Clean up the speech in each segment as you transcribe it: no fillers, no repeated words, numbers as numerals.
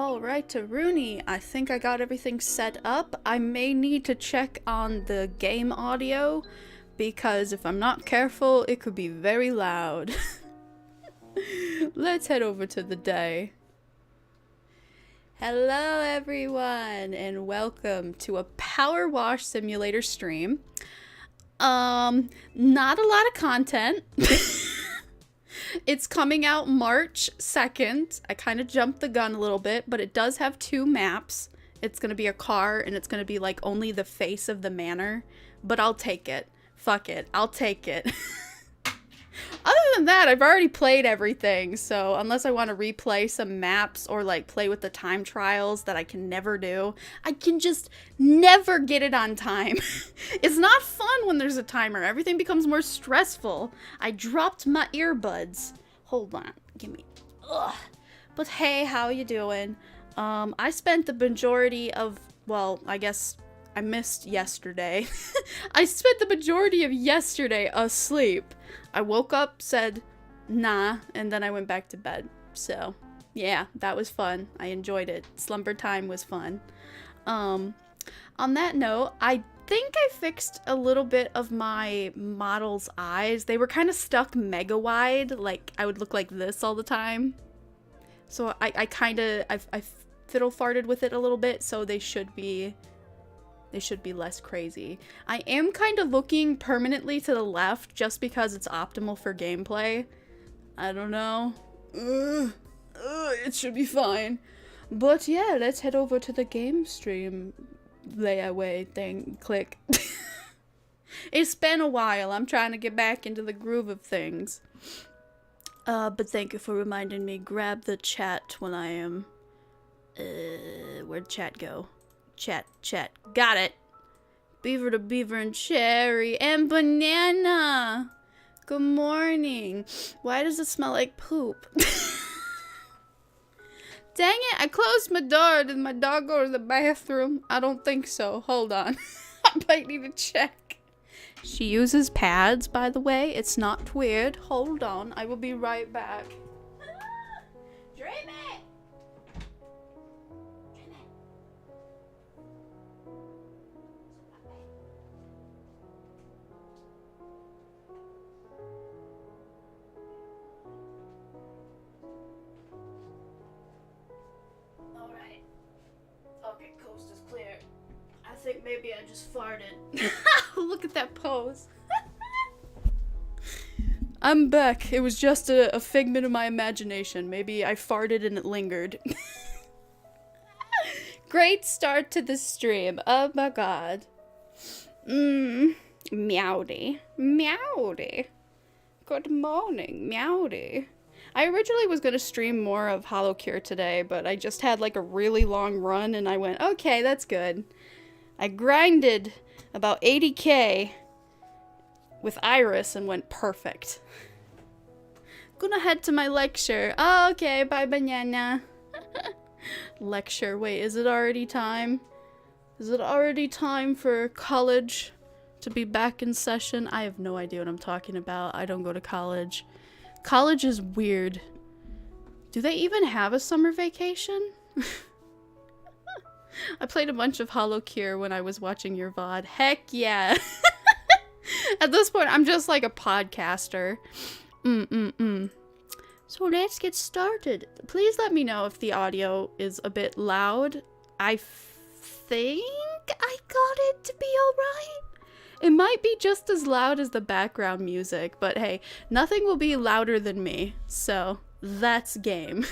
Alright, to Rooney, I think I got everything set up. I may need to check on the game audio, because if I'm not careful, it could be very loud. Let's head over to the day. Hello everyone, and welcome to a PowerWash simulator stream. Not a lot of content. It's coming out March 2nd. I kind of jumped the gun a little bit, but it does have 2 maps. It's going to be a car, and it's going to be like only the face of the manor. But I'll take it. Fuck it. I'll take it. Other than that, I've already played everything, so unless I want to replay some maps or like play with the time trials that I can never do, I can just never get it on time. It's not fun when there's a timer. Everything becomes more stressful. I dropped my earbuds. Hold on. Give me... Ugh. But hey, how you doing? I spent the majority of... Well, I guess I missed yesterday. I spent the majority of yesterday asleep. I woke up, said, nah, and then I went back to bed. So, yeah, that was fun. I enjoyed it. Slumber time was fun. On that note, I think I fixed a little bit of my model's eyes. They were kind of stuck mega wide, like I would look like this all the time. So I fiddle farted with it a little bit, so they should be less crazy. I am kind of looking permanently to the left just because it's optimal for gameplay. I don't know. It should be fine. But yeah, let's head over to the game stream layaway thing. Click. It's been a while. I'm trying to get back into the groove of things. But thank you for reminding me. Grab the chat when I am... where'd chat go? Chat. Got it. Beaver to Beaver and Cherry and Banana. Good morning. Why does it smell like poop? Dang it, I closed my door. Did my dog go to the bathroom? I don't think so. Hold on. I might need to check. She uses pads, by the way. It's not weird. Hold on. I will be right back. Dream it! I think maybe I just farted. Look at that pose. I'm back. It was just a figment of my imagination. Maybe I farted and it lingered. Great start to the stream. Oh my god. Meowdy. Meowdy. Good morning, Meowdy. I originally was going to stream more of HoloCure today, but I just had like a really long run and I went, okay, that's good. I grinded about 80k with Iris and went perfect. Gonna head to my lecture. Oh, okay, bye banana. Lecture. Wait, is it already time? Is it already time for college to be back in session? I have no idea what I'm talking about. I don't go to college. College is weird. Do they even have a summer vacation? I played a bunch of HoloCure when I was watching your VOD. Heck yeah. At this point, I'm just like a podcaster. So let's get started. Please let me know if the audio is a bit loud. I think I got it to be alright. It might be just as loud as the background music, but hey, nothing will be louder than me. So that's game.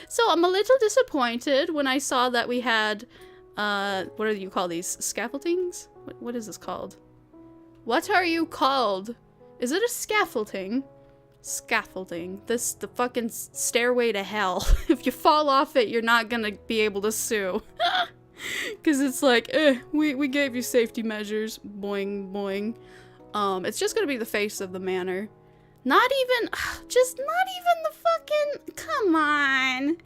So I'm a little disappointed when I saw that we had, what do you call these? Scaffoldings? What is this called? What are you called? Is it a scaffolding? Scaffolding. The fucking stairway to hell. If you fall off it, you're not gonna be able to sue. Because it's like, we gave you safety measures. Boing, boing. It's just gonna be the face of the manor. Not even the fucking, come on.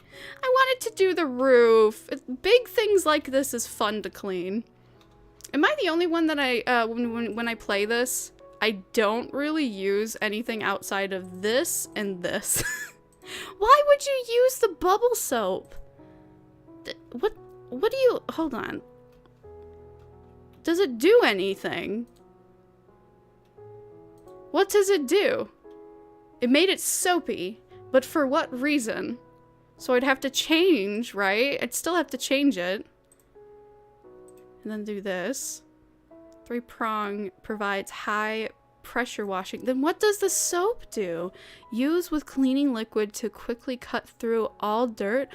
I wanted to do the roof. Big things like this is fun to clean. Am I the only one that when I play this, I don't really use anything outside of this and this. Why would you use the bubble soap? What do you, hold on. Does it do anything? What does it do? It made it soapy, but for what reason? So I'd have to change, right? I'd still have to change it. And then do this. 3-prong provides high pressure washing. Then what does the soap do? Use with cleaning liquid to quickly cut through all dirt.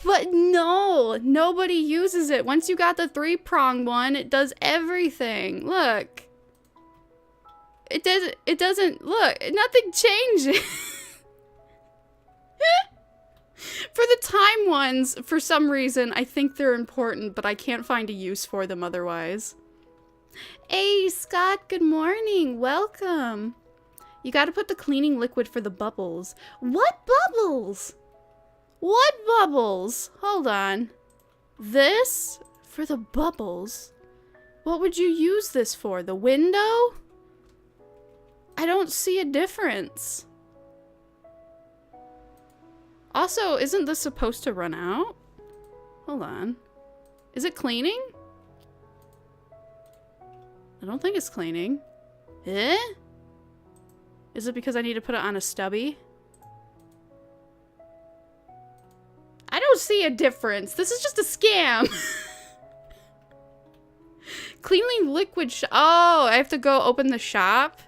But no, nobody uses it. Once you got the 3-prong one, it does everything. Look. It doesn't, look, nothing changes. For the time ones, for some reason, I think they're important, but I can't find a use for them otherwise. Hey, Scott, good morning. Welcome. You gotta put the cleaning liquid for the bubbles. What bubbles? What bubbles? Hold on. This? For the bubbles? What would you use this for? The window? I don't see a difference. Also, isn't this supposed to run out? Hold on. Is it cleaning? I don't think it's cleaning. Eh? Is it because I need to put it on a stubby? I don't see a difference. This is just a scam. Cleaning liquid oh, I have to go open the shop?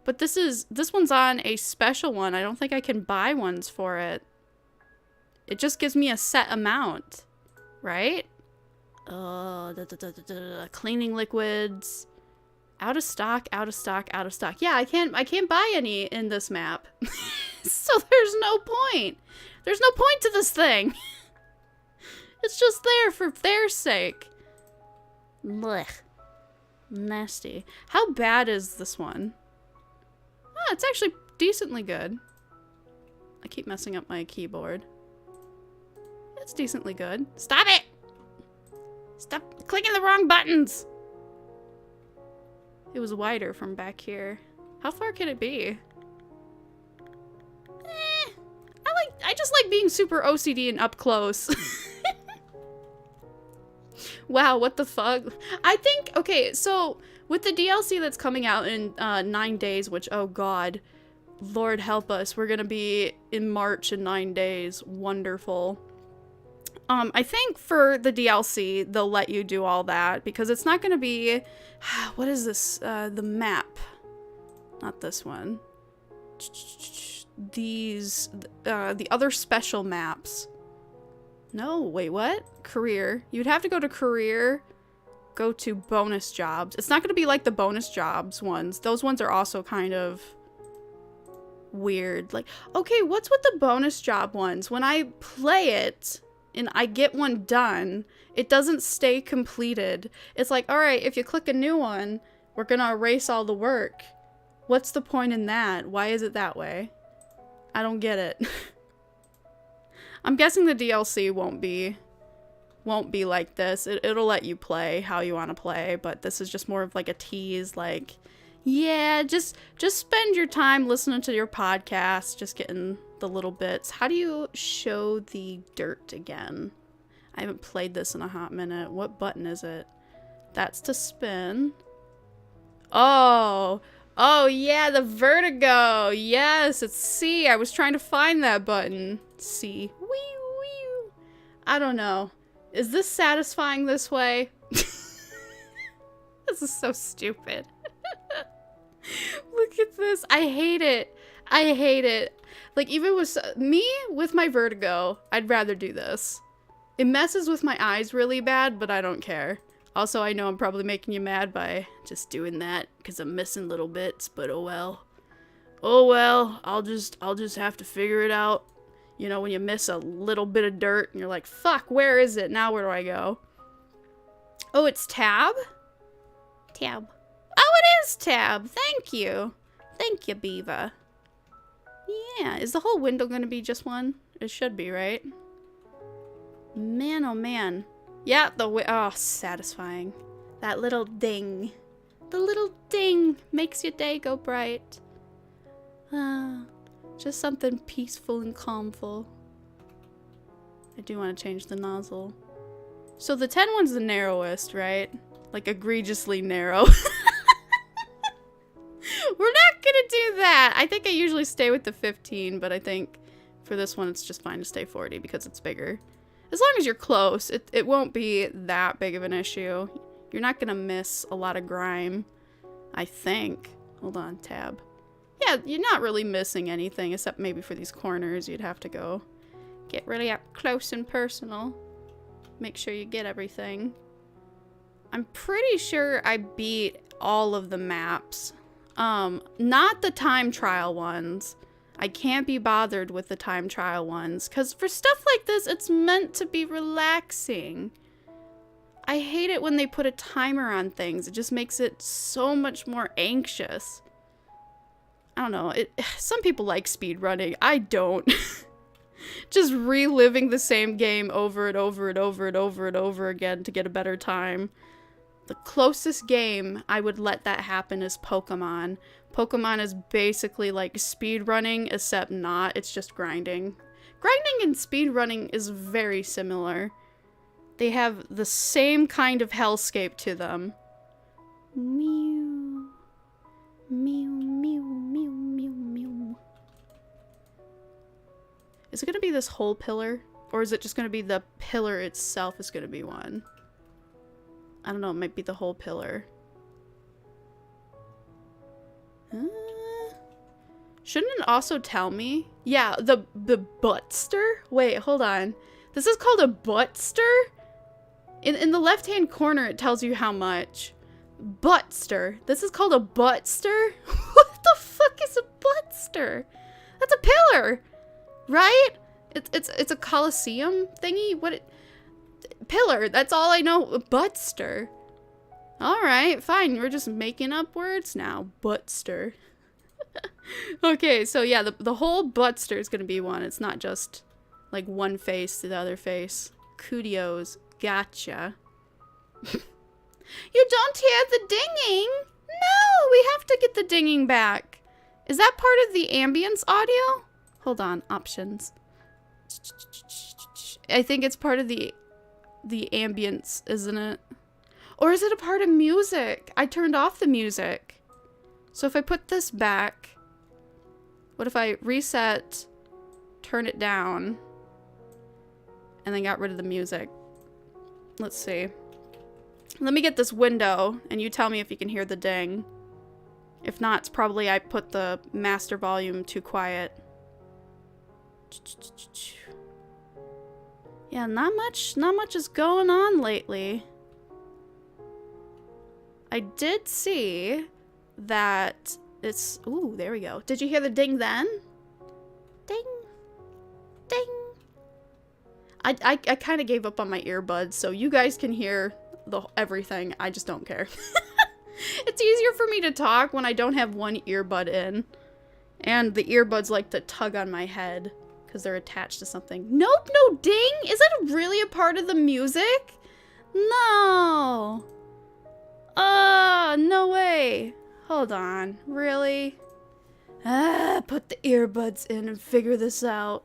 But this one's on a special one. I don't think I can buy ones for it. It just gives me a set amount, right? Cleaning liquids. Out of stock, out of stock, out of stock. Yeah, I can't buy any in this map. So there's no point. There's no point to this thing. It's just there for their sake. Blech. Nasty. How bad is this one? Oh, it's actually decently good. I keep messing up my keyboard. It's decently good. Stop it! Stop clicking the wrong buttons! It was wider from back here. How far can it be? I just like being super OCD and up close. Wow, what the fuck? I think, okay, so with the DLC that's coming out in 9 days, which, oh god, Lord help us, we're gonna be in March in 9 days. Wonderful. I think for the DLC, they'll let you do all that because it's not gonna be, what is this? The map. Not this one. These, the other special maps. No, wait, what? Career. You'd have to go to career, go to bonus jobs. It's not going to be like the bonus jobs ones. Those ones are also kind of weird. Like, okay, what's with the bonus job ones? When I play it and I get one done, it doesn't stay completed. It's like, all right, if you click a new one, we're going to erase all the work. What's the point in that? Why is it that way? I don't get it. I'm guessing the DLC won't be like this. It'll let you play how you want to play, but this is just more of like a tease, like, yeah, just spend your time listening to your podcast, just getting the little bits. How do you show the dirt again? I haven't played this in a hot minute. What button is it? That's to spin. Oh, yeah, the vertigo. Yes, it's C. I was trying to find that button. C. Wee, wee. I don't know. Is this satisfying this way? This is so stupid. Look at this. I hate it. I hate it. Like, even with me, with my vertigo, I'd rather do this. It messes with my eyes really bad, but I don't care. Also, I know I'm probably making you mad by just doing that because I'm missing little bits, but oh well. Oh well, I'll just have to figure it out. You know, when you miss a little bit of dirt and you're like, fuck, where is it? Now where do I go? Oh, it's tab? Tab. Oh, it is tab. Thank you. Thank you, Beaver. Yeah, is the whole window going to be just one? It should be, right? Man, oh man. Yeah, oh, satisfying. That little ding. The little ding makes your day go bright. Just something peaceful and calmful. I do want to change the nozzle. So the 10 one's the narrowest, right? Like egregiously narrow. We're not gonna do that. I think I usually stay with the 15, but I think for this one it's just fine to stay 40 because it's bigger. As long as you're close, it won't be that big of an issue. You're not gonna miss a lot of grime, I think. Hold on, tab. Yeah, you're not really missing anything except maybe for these corners you'd have to go get really up close and personal. Make sure you get everything. I'm pretty sure I beat all of the maps. Not the time trial ones. I can't be bothered with the time trial ones, because for stuff like this, it's meant to be relaxing. I hate it when they put a timer on things. It just makes it so much more anxious. I don't know. Some people like speedrunning. I don't. Just reliving the same game over and over and over and over and over again to get a better time. The closest game I would let that happen is Pokemon. Pokemon is basically like speedrunning, except not. It's just grinding. Grinding and speedrunning is very similar. They have the same kind of hellscape to them. Mew. Mew, mew, mew, mew, mew. Is it going to be this whole pillar? Or is it just going to be the pillar itself is going to be one? I don't know, it might be the whole pillar. Shouldn't it also tell me? Yeah, the buttster? Wait, hold on. This is called a buttster? In the left-hand corner, it tells you how much. Buttster. This is called a buttster? What the fuck is a buttster? That's a pillar, right? It's a coliseum thingy? What? Pillar. That's all I know. A buttster. All right, fine. We're just making up words now. Buttster. Okay, so yeah, the whole buttster is gonna be one. It's not just like one face to the other face. Kudios. Gotcha. You don't hear the dinging? No, we have to get the dinging back. Is that part of the ambience audio? Hold on, options. I think it's part of the ambience, isn't it? Or is it a part of music? I turned off the music. So if I put this back, what if I reset, turn it down, and then got rid of the music? Let's see. Let me get this window, and you tell me if you can hear the ding. If not, it's probably I put the master volume too quiet. Yeah, not much is going on lately. I did see that it's... Ooh, there we go. Did you hear the ding then? Ding. Ding. I kind of gave up on my earbuds, so you guys can hear everything. I just don't care. It's easier for me to talk when I don't have one earbud in. And the earbuds like to tug on my head because they're attached to something. Nope, no ding! Is that really a part of the music? No! No way. Hold on. Really? Put the earbuds in and figure this out.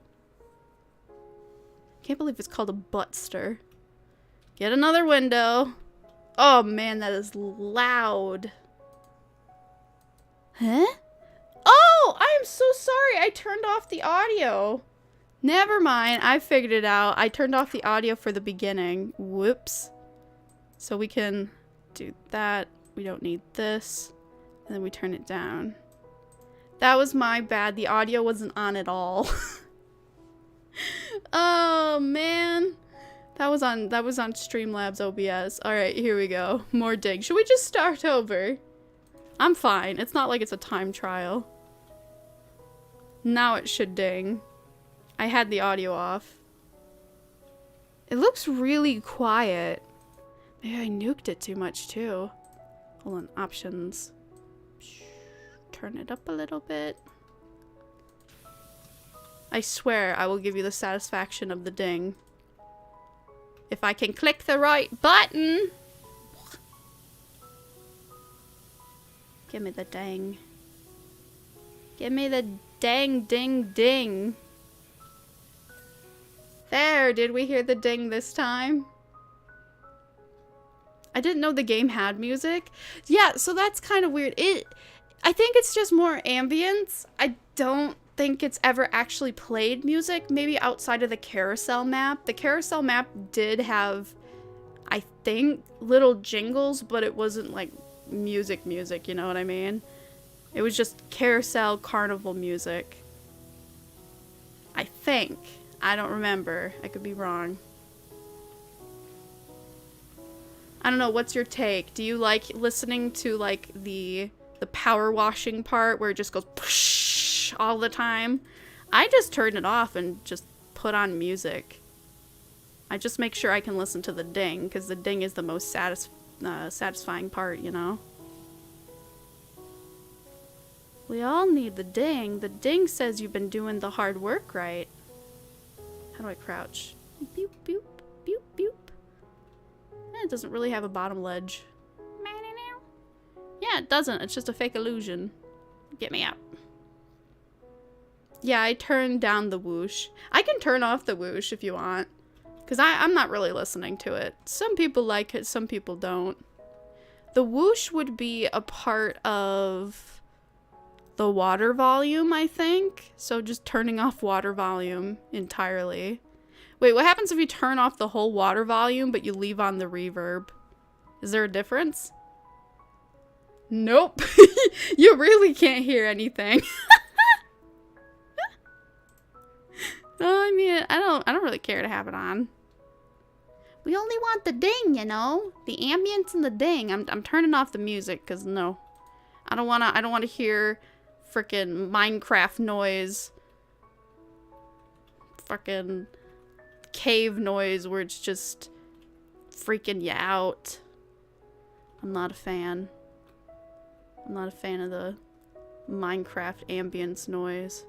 Can't believe it's called a buttster. Get another window. Oh man, that is loud. Huh? Oh, I am so sorry. I turned off the audio. Never mind. I figured it out. I turned off the audio for the beginning. Whoops. So we can do that. We don't need this. And then we turn it down. That was my bad. The audio wasn't on at all. Oh man. That was on Streamlabs OBS. Alright, here we go. More dig. Should we just start over? I'm fine. It's not like it's a time trial. Now it should ding. I had the audio off. It looks really quiet. Maybe I nuked it too much too. Hold on, options. Turn it up a little bit. I swear I will give you the satisfaction of the ding. If I can click the right button. Give me the ding. Give me the Dang, ding, ding. There, did we hear the ding this time? I didn't know the game had music. Yeah, so that's kind of weird. I think it's just more ambience. I don't think it's ever actually played music, maybe outside of the carousel map. The carousel map did have, I think, little jingles, but it wasn't like music, you know what I mean? It was just carousel carnival music. I think. I don't remember. I could be wrong. I don't know, what's your take? Do you like listening to like the power washing part where it just goes whoosh all the time? I just turn it off and just put on music. I just make sure I can listen to the ding, because the ding is the most satisfying part, you know? We all need the ding. The ding says you've been doing the hard work right. How do I crouch? Boop, boop, boop, boop. It doesn't really have a bottom ledge. Yeah, it doesn't. It's just a fake illusion. Get me up. Yeah, I turned down the whoosh. I can turn off the whoosh if you want. Because I'm not really listening to it. Some people like it, some people don't. The whoosh would be a part of the water volume, I think. So just turning off water volume entirely. Wait, what happens if you turn off the whole water volume, but you leave on the reverb? Is there a difference? Nope. You really can't hear anything. No, I mean, I don't really care to have it on. We only want the ding, you know? The ambience and the ding. I'm turning off the music, because no. I don't wanna hear frickin' Minecraft noise. Frickin' cave noise where it's just freaking you out. I'm not a fan. I'm not a fan of the Minecraft ambience noise.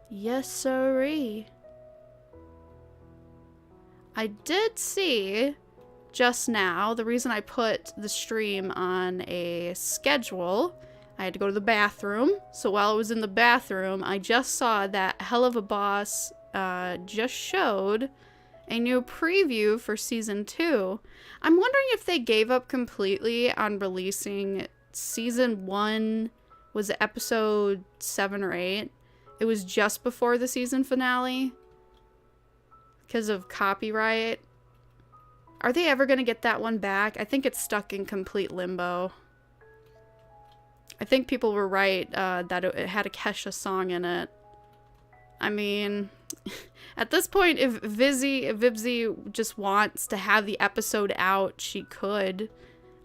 Yes, sirree. I did see just now, the reason I put the stream on a schedule, I had to go to the bathroom. So while I was in the bathroom, I just saw that Hell of a Boss just showed a new preview for season 2. I'm wondering if they gave up completely on releasing season 1. Was it episode 7 or 8? It was just before the season finale because of copyright. Are they ever going to get that one back? I think it's stuck in complete limbo. I think people were right that it had a Kesha song in it. I mean, at this point, if Vibzy just wants to have the episode out, she could.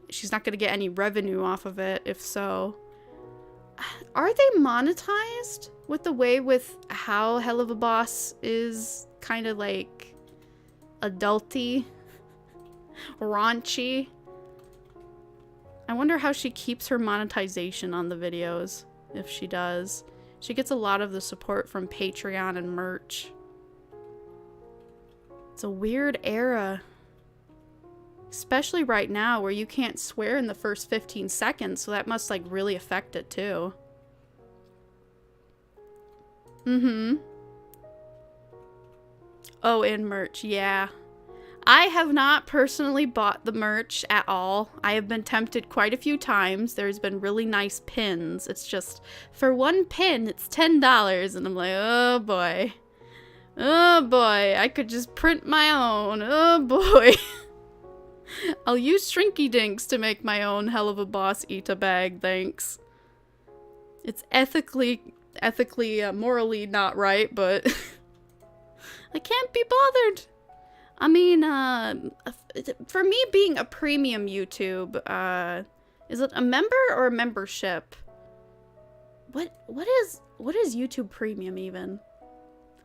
She's not going to get any revenue off of it, if so. Are they monetized with the way with how Hell of a Boss is kind of like adulty, raunchy? I wonder how she keeps her monetization on the videos, if she does. She gets a lot of the support from Patreon and merch. It's a weird era. Especially right now where you can't swear in the first 15 seconds, so that must like really affect it too. Mm-hmm. Oh, and merch, yeah. I have not personally bought the merch at all. I have been tempted quite a few times. There's been really nice pins. It's just, for one pin, it's $10. And I'm like, oh boy. Oh boy, I could just print my own. Oh boy. I'll use Shrinky Dinks to make my own Hell of a Boss Eat-a bag, thanks. It's ethically, morally not right, but I can't be bothered. I mean, for me being a premium YouTube, is it a member or a membership? What is YouTube Premium even?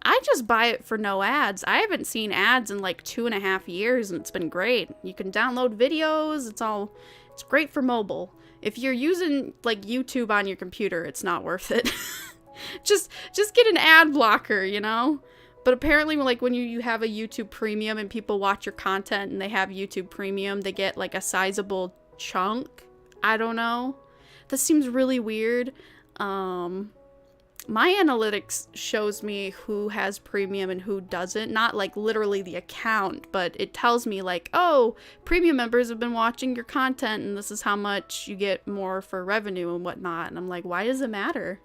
I just buy it for no ads. I haven't seen ads in like 2.5 years, and it's been great. You can download videos. It's great for mobile. If you're using like YouTube on your computer, it's not worth it. just get an ad blocker, you know? But apparently, like, when you have a YouTube Premium and people watch your content and they have YouTube Premium, they get, like, a sizable chunk. I don't know. This seems really weird. My analytics shows me who has premium and who doesn't. Not like literally the account, but it tells me like, oh, premium members have been watching your content and this is how much you get more for revenue and whatnot. And I'm like, why does it matter?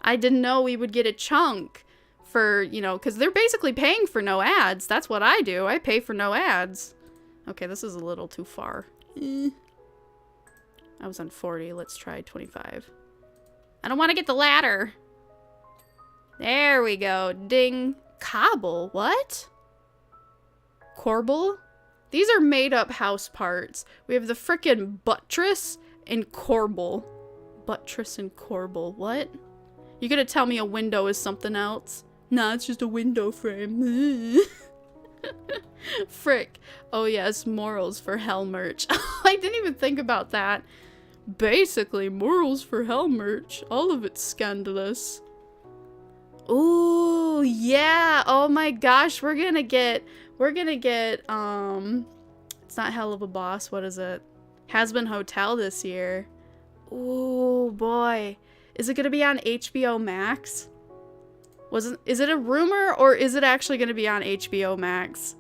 I didn't know we would get a chunk for, you know, because they're basically paying for no ads. That's what I do. I pay for no ads. Okay, this is a little too far. I was on 40. Let's try 25. I don't want to get the ladder. There we go. Ding. Cobble. What? Corbel? These are made up house parts. We have the frickin' buttress and corbel. Buttress and corbel. What? You gonna tell me a window is something else? Nah, it's just a window frame. Frick. Oh yes, morals for hell merch. I didn't even think about that. Basically, morals for hell merch. All of it's scandalous. Ooh, yeah. Oh my gosh, we're gonna get, it's not Hell of a Boss, what is it? Has Been Hotel this year. Ooh, boy. Is it gonna be on HBO Max? Is it a rumor, or is it actually gonna be on HBO Max?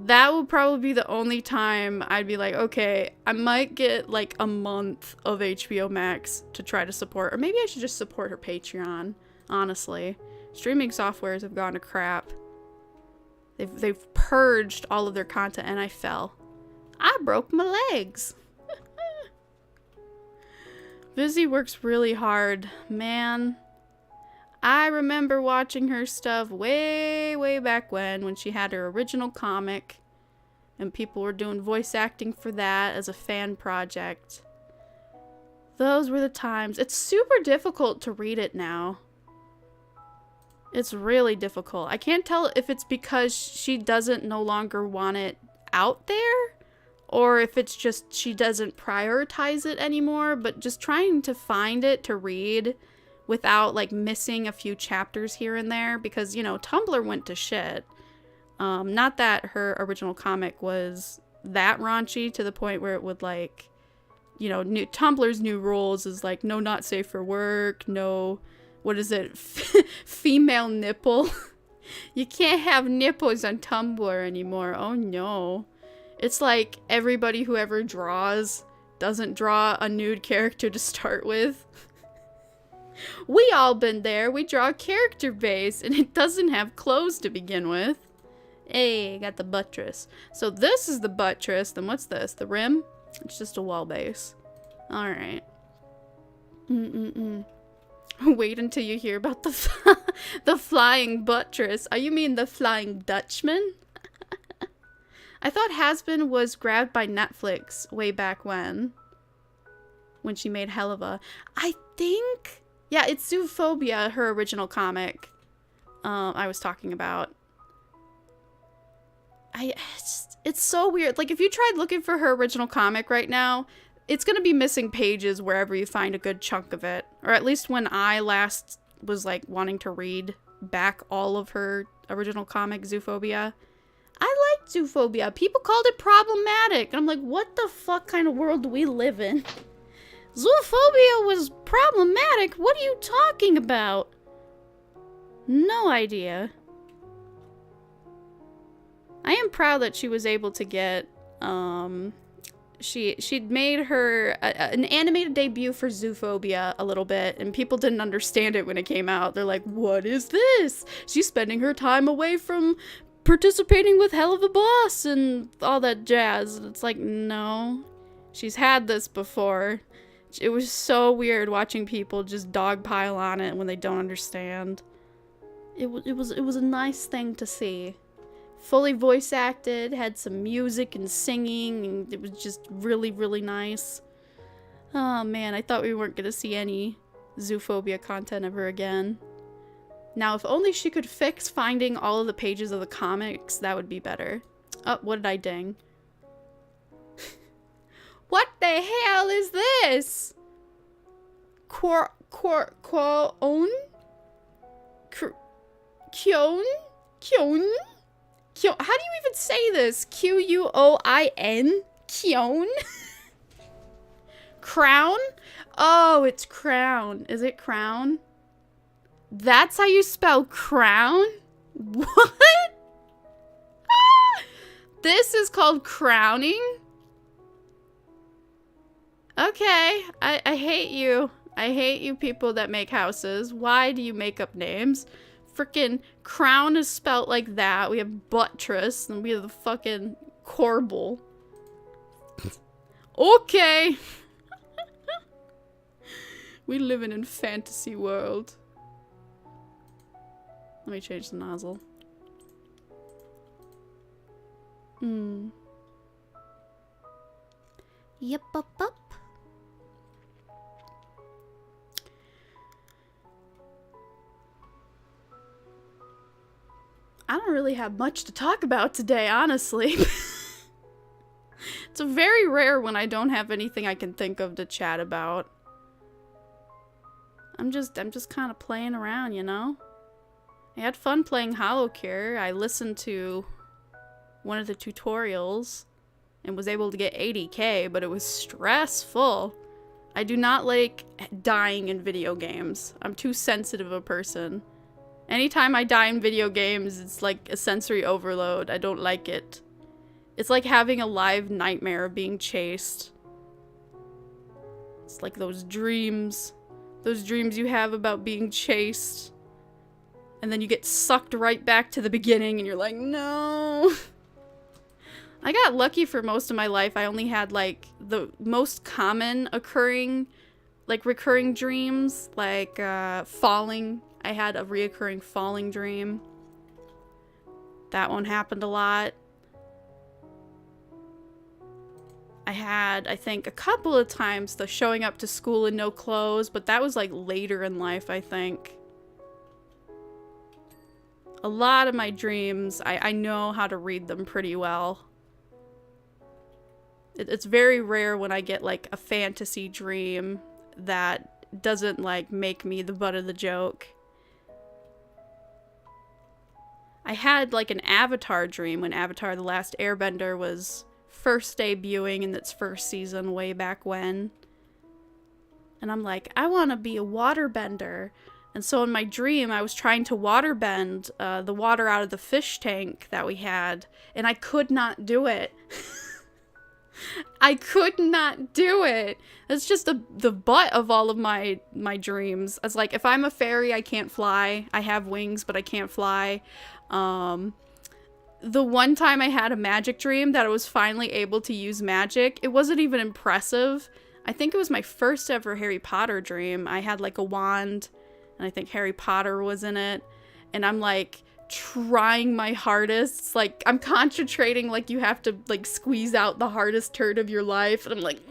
That would probably be the only time I'd be like, okay, I might get like a month of HBO Max to try to support. Or maybe I should just support her Patreon, honestly. Streaming softwares have gone to crap. They've purged all of their content and I fell. I broke my legs. Vizzy works really hard. Man. I remember watching her stuff way, way back when she had her original comic. And people were doing voice acting for that as a fan project. Those were the times. It's super difficult to read it now. It's really difficult. I can't tell if it's because she doesn't no longer want it out there. Or if it's just she doesn't prioritize it anymore. But just trying to find it to read without like missing a few chapters here and there, because you know Tumblr went to shit. Not that her original comic was that raunchy to the point where it would like, you know, Tumblr's new rules is like no not safe for work, no, what is it, female nipple. You can't have nipples on Tumblr anymore. Oh no. It's like everybody who ever draws doesn't draw a nude character to start with. We all been there. We draw a character base and it doesn't have clothes to begin with. Hey, got the buttress. So this is the buttress. Then what's this? The rim? It's just a wall base. Alright. Wait until you hear about the the flying buttress. Oh, you mean the Flying Dutchman? I thought Has-Been was grabbed by Netflix way back when she made Helluva. I think... Yeah, it's Zoophobia, her original comic. I was talking about. It's so weird. Like, if you tried looking for her original comic right now, it's gonna be missing pages wherever you find a good chunk of it. Or at least when I last was, like, wanting to read back all of her original comic, Zoophobia. I liked Zoophobia. People called it problematic. And I'm like, what the fuck kind of world do we live in? Zoophobia was problematic? What are you talking about? No idea. I am proud that she was able to get, she'd made her an animated debut for Zoophobia a little bit, and people didn't understand it when it came out. They're like, what is this? She's spending her time away from participating with Hell of a Boss and all that jazz. And it's like, no. She's had this before. It was so weird watching people just dogpile on it when they don't understand. It was a nice thing to see. Fully voice acted, had some music and singing, and it was just really, really nice. Oh man, I thought we weren't gonna see any Zoophobia content ever again. Now, if only she could fix finding all of the pages of the comics, that would be better. Oh, what did I ding? What the hell is this? Kyon? How do you even say this? Quoin? Kyon? Crown? Oh, it's crown. Is it crown? That's how you spell crown? What? Ah! This is called crowning? Okay, I hate you. I hate you people that make houses. Why do you make up names? Frickin' crown is spelt like that. We have buttress, and we have the fucking corbel. Okay. We live in a fantasy world. Let me change the nozzle. Yep, up. I don't really have much to talk about today, honestly. It's very rare when I don't have anything I can think of to chat about. I'm just kind of playing around, you know? I had fun playing HoloCure. I listened to one of the tutorials and was able to get 80k, but it was stressful. I do not like dying in video games. I'm too sensitive a person. Anytime I die in video games, it's like a sensory overload. I don't like it. It's like having a live nightmare of being chased. It's like those dreams you have about being chased. And then you get sucked right back to the beginning and you're like, no. I got lucky for most of my life. I only had like the most common occurring, like recurring dreams, like falling. I had a reoccurring falling dream. That one happened a lot. I had, I think, a couple of times the showing up to school in no clothes, but that was like later in life, I think. A lot of my dreams, I know how to read them pretty well. It's very rare when I get like a fantasy dream that doesn't like make me the butt of the joke. I had like an Avatar dream when Avatar The Last Airbender was first debuting in its first season way back when. And I'm like, I want to be a waterbender. And so in my dream, I was trying to waterbend the water out of the fish tank that we had. And I could not do it. I could not do it. It's just the butt of all of my dreams. It's like, if I'm a fairy, I can't fly. I have wings, but I can't fly. The one time I had a magic dream that I was finally able to use magic, it wasn't even impressive. I think it was my first ever Harry Potter dream. I had like a wand, and I think Harry Potter was in it. And I'm like trying my hardest. Like, I'm concentrating like you have to like squeeze out the hardest turd of your life. And I'm like,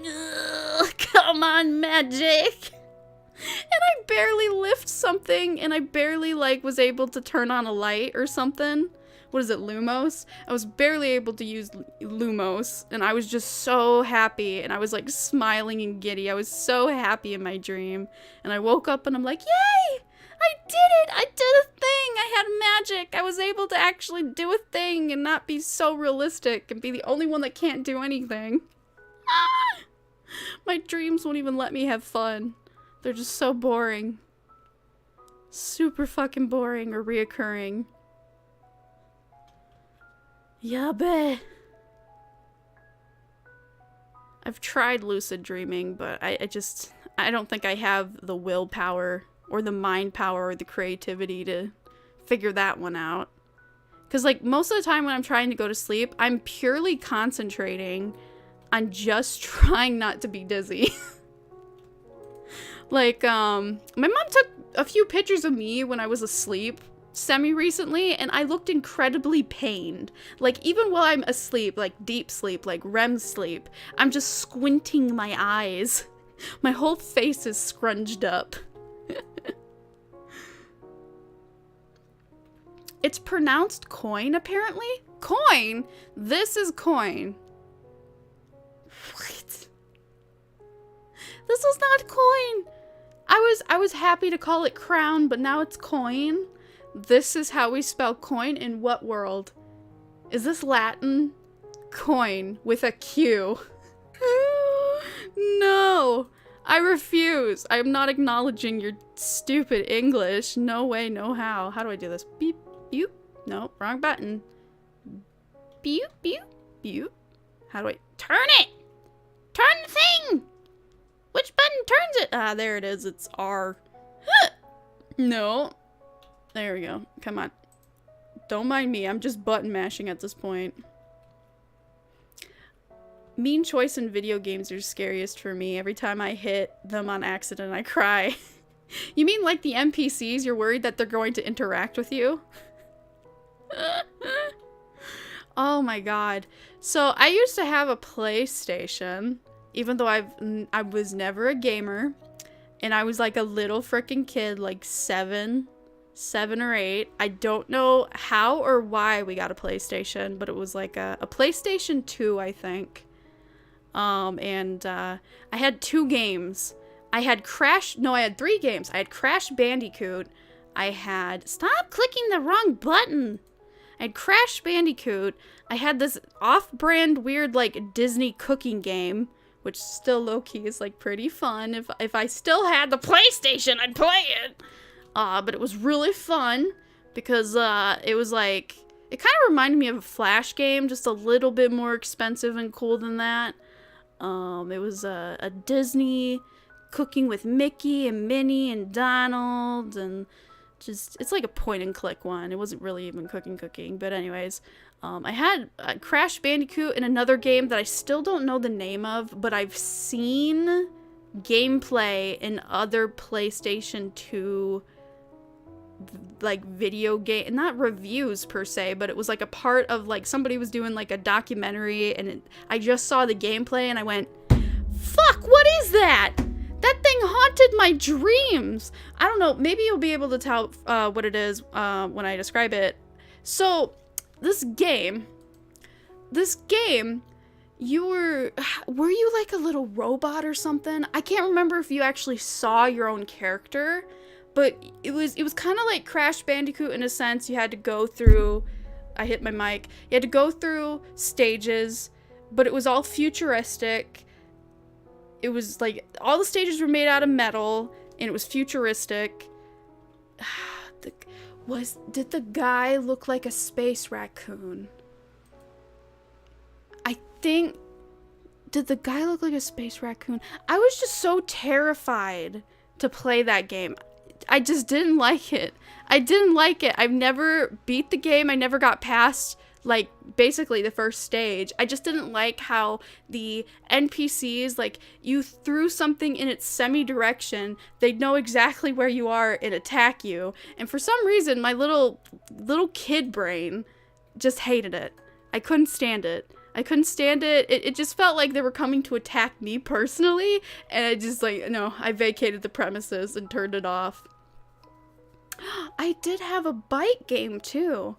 come on, magic. And I barely lift something, and I barely like was able to turn on a light or something. What is it, Lumos? I was barely able to use Lumos, and I was just so happy, and I was like smiling and giddy. I was so happy in my dream, and I woke up and I'm like, yay! I did it! I did a thing! I had magic! I was able to actually do a thing and not be so realistic and be the only one that can't do anything. Ah! My dreams won't even let me have fun. They're just so boring. Super fucking boring or reoccurring. Yeah, bae. I've tried lucid dreaming, but I don't think I have the willpower or the mind power or the creativity to figure that one out. Because, like, most of the time when I'm trying to go to sleep, I'm purely concentrating on just trying not to be dizzy. Like, my mom took a few pictures of me when I was asleep semi-recently, and I looked incredibly pained. Like, even while I'm asleep, like deep sleep, like REM sleep, I'm just squinting my eyes. My whole face is scrunched up. It's pronounced coin, apparently? Coin? This is coin. What? This is not coin. I was happy to call it crown, but now it's coin. This is how we spell coin in what world? Is this Latin? Coin with a Q. No! I refuse. I'm not acknowledging your stupid English. No way, no how. How do I do this? Beep, beep. No, wrong button. Beep, beep, beep. How do I turn it? Turn the thing! Which button turns it? Ah, there it is. It's R. No. There we go. Come on. Don't mind me. I'm just button mashing at this point. Mean choice in video games are scariest for me. Every time I hit them on accident, I cry. You mean like the NPCs? You're worried that they're going to interact with you? Oh my god. So I used to have a PlayStation, even though I was never a gamer, and I was like a little freaking kid, like 7 or 8. I don't know how or why we got a PlayStation, but it was like a PlayStation 2, I think. I had 2 games. I had 3 games. I had Crash Bandicoot. I had, stop clicking the wrong button. I had Crash Bandicoot. I had this off-brand weird like Disney cooking game, which still low-key is like pretty fun. If I still had the PlayStation, I'd play it. But it was really fun because it was like, it kind of reminded me of a Flash game, just a little bit more expensive and cool than that. It was a Disney cooking with Mickey and Minnie and Donald, and just, it's like a point and click one. It wasn't really even cooking, but anyways, I had Crash Bandicoot and another game that I still don't know the name of, but I've seen gameplay in other PlayStation 2 like video game, not reviews per se, but it was like a part of like somebody was doing like a documentary, and I just saw the gameplay and I went, fuck, what is that? That thing haunted my dreams. I don't know, maybe you'll be able to tell what it is when I describe it. So this game, were you like a little robot or something? I can't remember if you actually saw your own character, but it was kind of like Crash Bandicoot in a sense. You had to go through, I hit my mic, you had to go through stages, but it was all futuristic. It was like, all the stages were made out of metal, and it was futuristic. Did the guy look like a space raccoon? Did the guy look like a space raccoon? I was just so terrified to play that game. I just didn't like it. I've never beat the game. I never got past, like, basically the first stage. I just didn't like how the NPCs, like, you threw something in its semi-direction, they'd know exactly where you are and attack you. And for some reason, my little kid brain just hated it. I couldn't stand it. It just felt like they were coming to attack me personally, and I just, like, no, I vacated the premises and turned it off. I did have a bike game, too.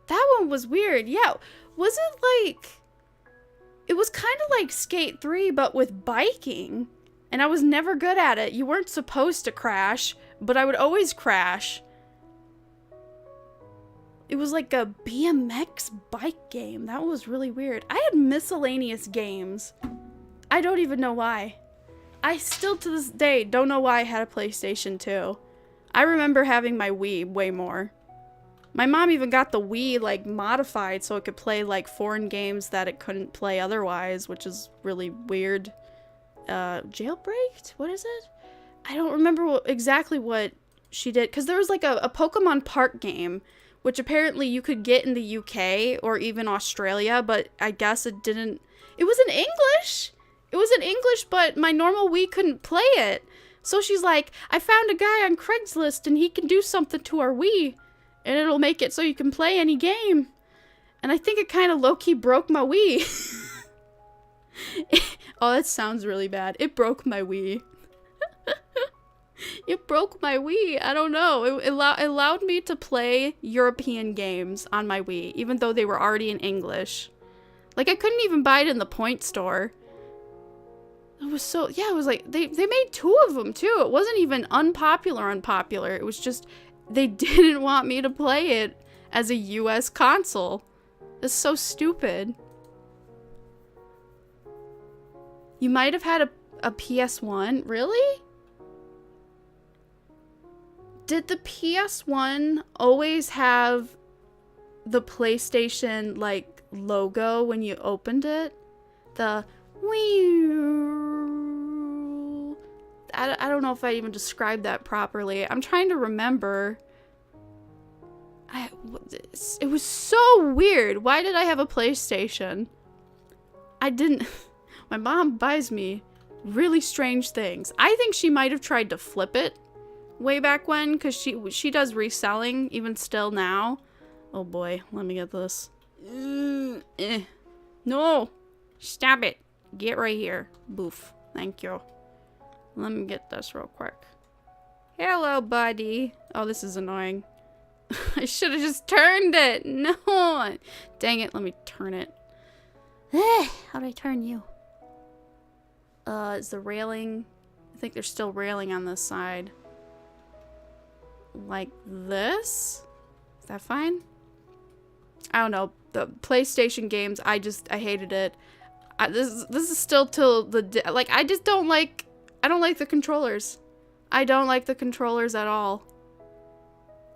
That one was weird. Yeah, was it like... It was kind of like Skate 3, but with biking. And I was never good at it. You weren't supposed to crash, but I would always crash. It was like a BMX bike game. That was really weird. I had miscellaneous games. I don't even know why. I still to this day don't know why I had a PlayStation 2. I remember having my Wii way more. My mom even got the Wii like modified so it could play like foreign games that it couldn't play otherwise, which is really weird. Jailbreaked? What is it? I don't remember exactly what she did, because there was like a Pokemon Park game, which apparently you could get in the UK or even Australia, but I guess it didn't... It was in English! It was in English, but my normal Wii couldn't play it. So she's like, I found a guy on Craigslist and he can do something to our Wii, and it'll make it so you can play any game. And I think it kind of low-key broke my Wii. Oh, that sounds really bad. It broke my Wii. It broke my Wii. I don't know. It allowed me to play European games on my Wii, even though they were already in English. Like, I couldn't even buy it in the point store. It was so... Yeah, it was like... They made 2 of them, too. It wasn't even unpopular. It was just... They didn't want me to play it as a US console. It's so stupid. You might have had a PS1. Really? Did the PS1 always have the PlayStation, like, logo when you opened it? The... I don't know if I even described that properly. I'm trying to remember. It was so weird. Why did I have a PlayStation? I didn't... My mom buys me really strange things. I think she might have tried to flip it way back when, because she does reselling even still now. Oh boy, let me get this. No! Stop it. Get right here. Boof. Thank you. Let me get this real quick. Hello, buddy. Oh, this is annoying. I should have just turned it. No. Dang it. Let me turn it. How do I turn you? Is the railing... I think there's still railing on this side. Like this? Is that fine? I don't know. The PlayStation games, I hated it. This is still till the... Like, I don't like the controllers. I don't like the controllers at all.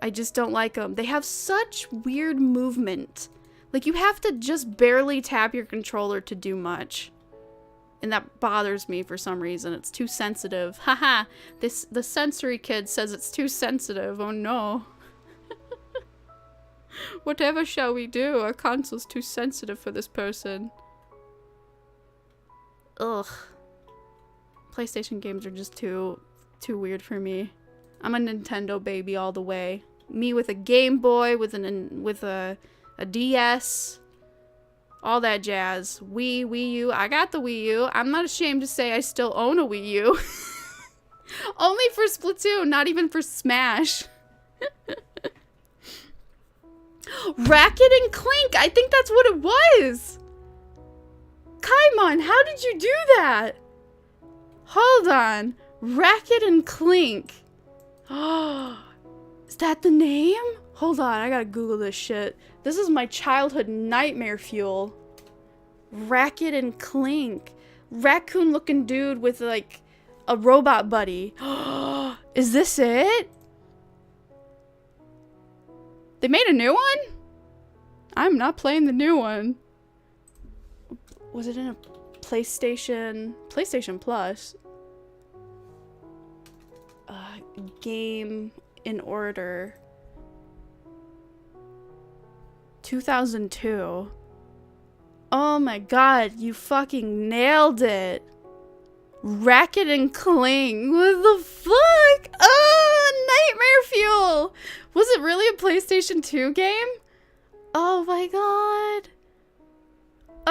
I just don't like them. They have such weird movement. Like, you have to just barely tap your controller to do much. And that bothers me for some reason. It's too sensitive. Haha. The sensory kid says it's too sensitive. Oh no. Whatever shall we do? Our console's too sensitive for this person. Ugh. PlayStation games are just too weird for me. I'm a Nintendo baby all the way. Me with a Game Boy, with a DS, all that jazz. Wii U. I got the Wii U. I'm not ashamed to say I still own a Wii U. Only for Splatoon, not even for Smash. Ratchet and Clank. I think that's what it was. Kaimon, how did you do that? Hold on. Ratchet and Clank. Oh, is that the name? Hold on, I gotta Google this shit. This is my childhood nightmare fuel. Ratchet and Clank. Raccoon looking dude with like a robot buddy. Is this it? They made a new one? I'm not playing the new one. Was it in a PlayStation Plus? Game in order. 2002. Oh my god, you fucking nailed it. Ratchet and Clank. What the fuck? Oh, nightmare fuel. Was it really a PlayStation 2 game? Oh my god.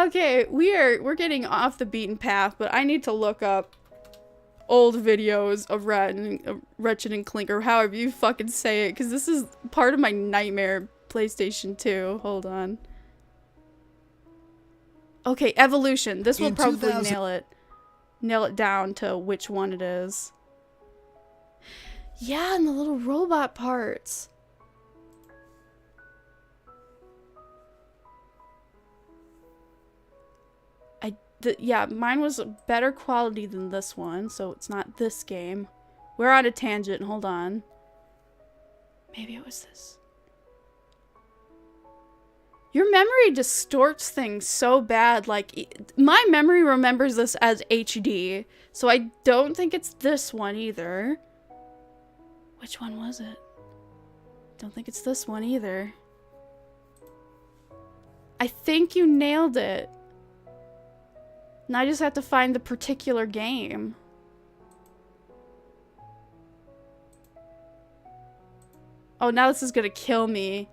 Okay, we're getting off the beaten path, but I need to look up old videos of Ratchet and Clank, or however you fucking say it, because this is part of my nightmare PlayStation 2. Hold on. Okay, Evolution. This will probably nail it down to which one it is. Yeah, and the little robot parts. Yeah, mine was better quality than this one, so it's not this game. We're on a tangent, hold on. Maybe it was this. Your memory distorts things so bad, like, my memory remembers this as HD, so I don't think it's this one either. Which one was it? Don't think it's this one either. I think you nailed it. Now I just have to find the particular game. Oh, now this is gonna kill me.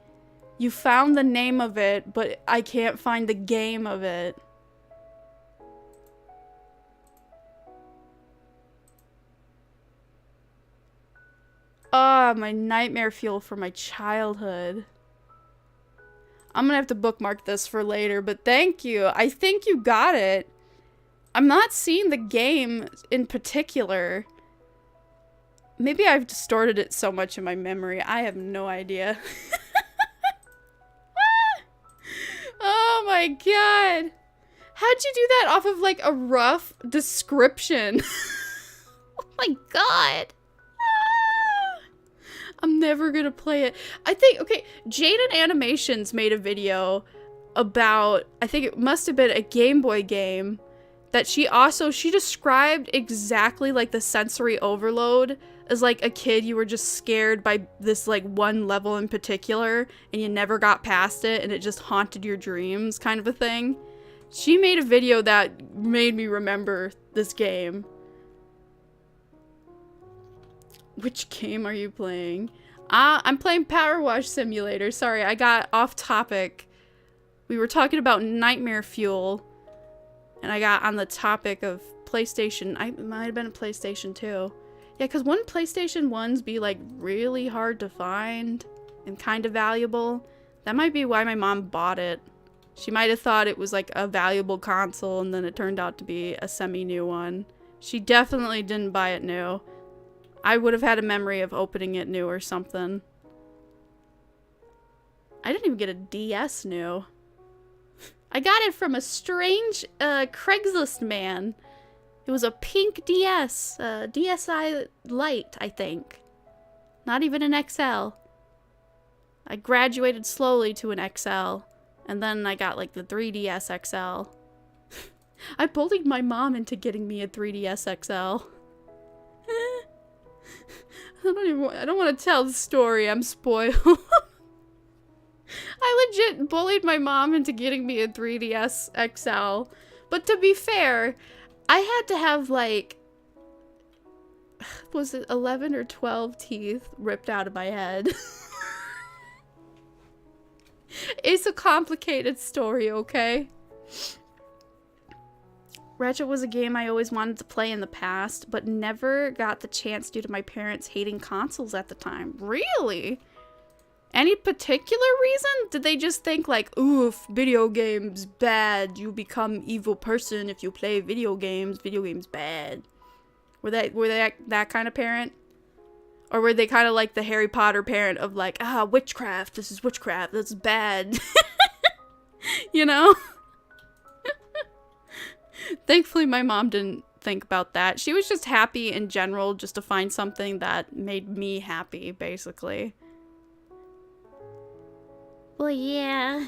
You found the name of it, but I can't find the game of it. Ah, my nightmare fuel for my childhood. I'm gonna have to bookmark this for later, but thank you. I think you got it. I'm not seeing the game in particular. Maybe I've distorted it so much in my memory. I have no idea. Oh my god. How'd you do that off of like a rough description? Oh my god. I'm never gonna play it. I think, okay, Jaden Animations made a video about, I think it must have been a Game Boy game, that she described exactly like the sensory overload as like a kid. You were just scared by this like one level in particular and you never got past it and it just haunted your dreams kind of a thing. She made a video that made me remember this game. Which game are you playing? I'm playing PowerWash Simulator. Sorry, I got off topic. We were talking about Nightmare Fuel, and I got on the topic of PlayStation. It might have been a PlayStation 2. Yeah, because wouldn't PlayStation 1s be, like, really hard to find and kind of valuable? That might be why my mom bought it. She might have thought it was, like, a valuable console, and then it turned out to be a semi-new one. She definitely didn't buy it new. I would have had a memory of opening it new or something. I didn't even get a DS new. I got it from a strange Craigslist man. It was a pink DS. DSi Lite, I think. Not even an XL. I graduated slowly to an XL. And then I got like the 3DS XL. I bullied my mom into getting me a 3DS XL. I don't want to tell the story. I'm spoiled. I legit bullied my mom into getting me a 3DS XL. But to be fair, I had to have like, was it 11 or 12 teeth ripped out of my head? It's a complicated story, okay? Ratchet was a game I always wanted to play in the past, but never got the chance due to my parents hating consoles at the time. Really? Any particular reason? Did they just think like, oof, video games bad, you become evil person if you play video games bad? Were they that kind of parent? Or were they kind of like the Harry Potter parent of like, witchcraft, this is witchcraft, that's bad. You know? Thankfully, my mom didn't think about that. She was just happy in general just to find something that made me happy, basically. Well, yeah.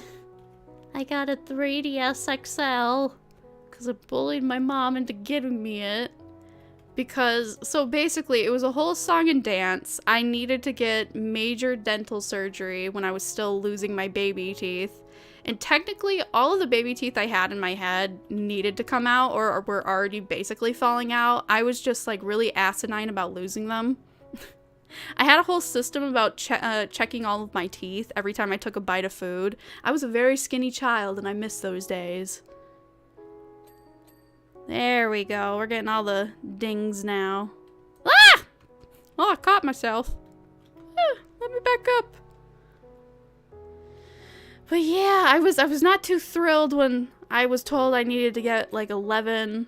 I got a 3DS XL because I bullied my mom into giving me it. Because, so basically, it was a whole song and dance. I needed to get major dental surgery when I was still losing my baby teeth. And technically, all of the baby teeth I had in my head needed to come out or were already basically falling out. I was just like really asinine about losing them. I had a whole system about checking all of my teeth every time I took a bite of food. I was a very skinny child and I miss those days. There we go. We're getting all the dings now. Ah! Oh, I caught myself. Let me back up. But yeah, I was not too thrilled when I was told I needed to get like 11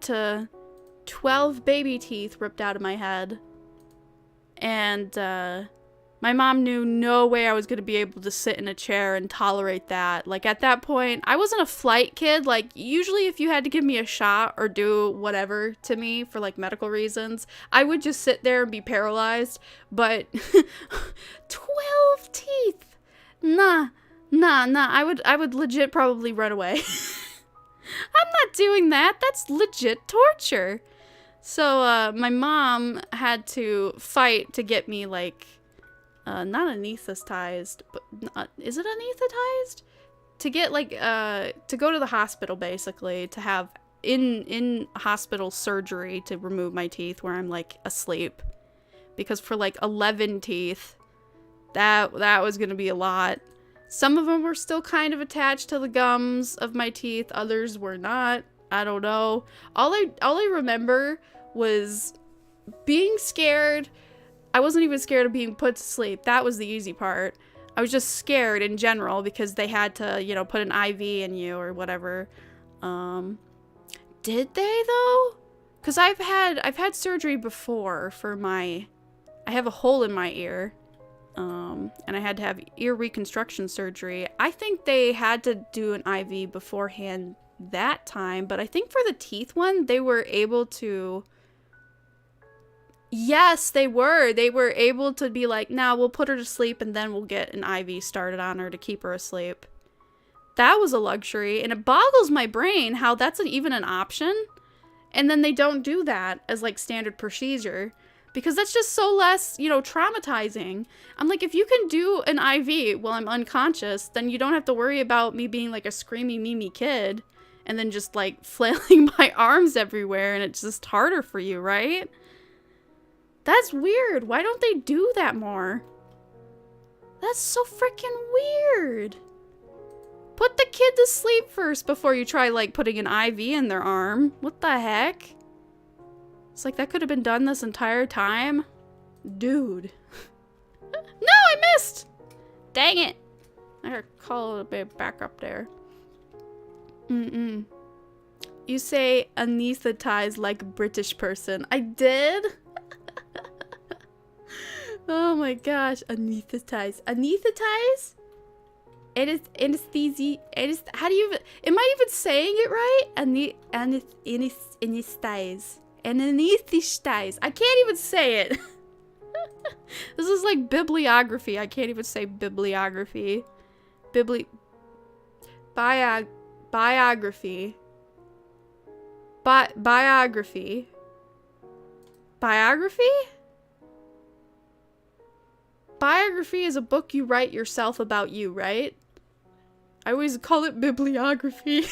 to 12 baby teeth ripped out of my head. And my mom knew no way I was going to be able to sit in a chair and tolerate that. Like at that point, I wasn't a flight kid. Like usually if you had to give me a shot or do whatever to me for like medical reasons, I would just sit there and be paralyzed. But 12 teeth. Nah. I would legit probably run away. I'm not doing that. That's legit torture. So, my mom had to fight to get me, like, not anesthetized, but, is it anesthetized? To get, like, to go to the hospital, basically, to have in hospital surgery to remove my teeth where I'm, like, asleep. Because for, like, 11 teeth, that was gonna be a lot. Some of them were still kind of attached to the gums of my teeth. Others were not. I don't know. All I remember was being scared. I wasn't even scared of being put to sleep. That was the easy part. I was just scared in general because they had to, you know, put an IV in you or whatever. Did they though? Because I've had surgery before for I have a hole in my ear. And I had to have ear reconstruction surgery. I think they had to do an IV beforehand that time, but I think for the teeth one, they were able to... Yes, they were. They were able to be like, nah, we'll put her to sleep and then we'll get an IV started on her to keep her asleep. That was a luxury, and it boggles my brain how that's even an option. And then they don't do that as like standard procedure because that's just so less, you know, traumatizing. I'm like, if you can do an IV while I'm unconscious, then you don't have to worry about me being like a screamy Mimi kid and then just like flailing my arms everywhere and it's just harder for you, right? That's weird. Why don't they do that more? That's so freaking weird. Put the kid to sleep first before you try, like, putting an IV in their arm. What the heck? It's like that could have been done this entire time. Dude. No, I missed! Dang it. I gotta call it a bit back up there. You say anesthetize like a British person. I did? Oh my gosh. Anesthetize. Anesthetize? Anesthesia. How do you even... Am I even saying it right? Anesthetize. Anesthetize. I can't even say it. This is like bibliography. I can't even say bibliography. Biography. Biography. Biography? Biography is a book you write yourself about you, right? I always call it bibliography.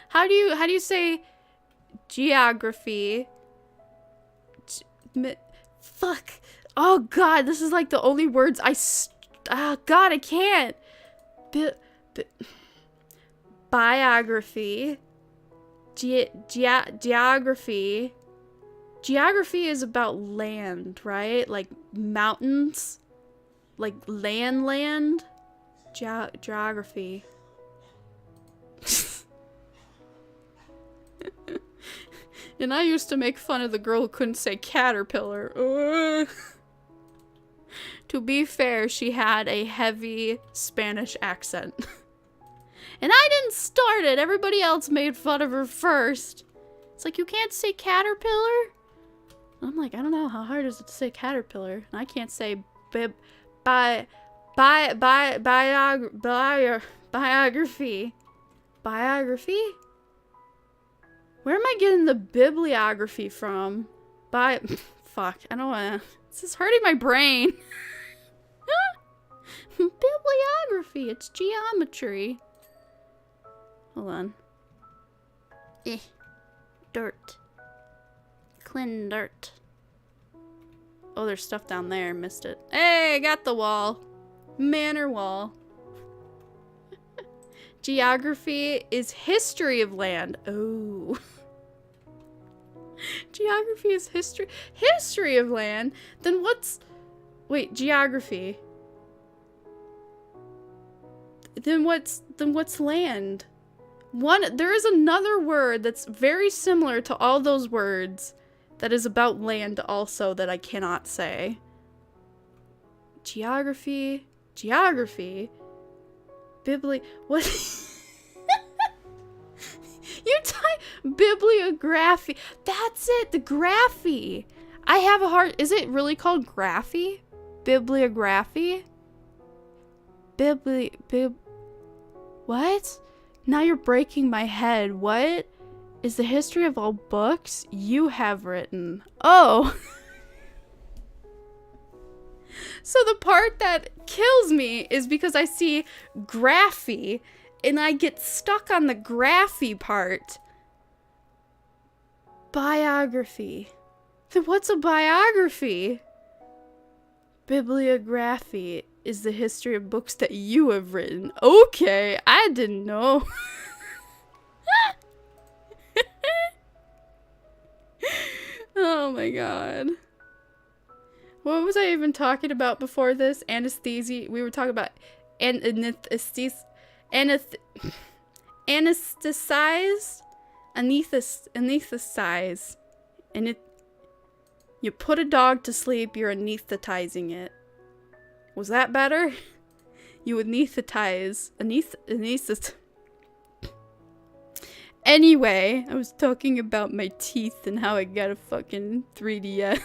How do you say geography? Fuck. Oh god, this is like the only words oh god, I can't. Biography. Geography. Geography is about land, right? Like mountains. Like land. Geography. And I used to make fun of the girl who couldn't say caterpillar. To be fair, she had a heavy Spanish accent. And I didn't start it. Everybody else made fun of her first. It's like, you can't say caterpillar? I'm like, I don't know. How hard is it to say caterpillar? And I can't say biography. Biography? Where am I getting the bibliography from? Fuck. I don't wanna... This is hurting my brain. Bibliography. It's geometry. Hold on. Dirt. Clean dirt. Oh, there's stuff down there. Missed it. Hey, I got the wall. Manor wall. Geography is history of land. Oh. Geography is history of land. Then what's... Wait, geography. Then what's land? There is another word that's very similar to all those words that is about land also that I cannot say. Geography. What? You type bibliography. That's it. The graphy. I have a hard... Is it really called graphy? Bibliography? What? Now you're breaking my head. What is the history of all books you have written? Oh. So the part that kills me is because I see graphy and I get stuck on the graphy part. Biography. Then what's a biography? Bibliography is the history of books that you have written. Okay, I didn't know. Oh my god. What was I even talking about before this? Anesthesia. We were talking about anesthetize. Anesthetize. And you put a dog to sleep, you're anesthetizing it. Was that better? You anesthetize. Anyway, I was talking about my teeth and how I got a fucking 3DS.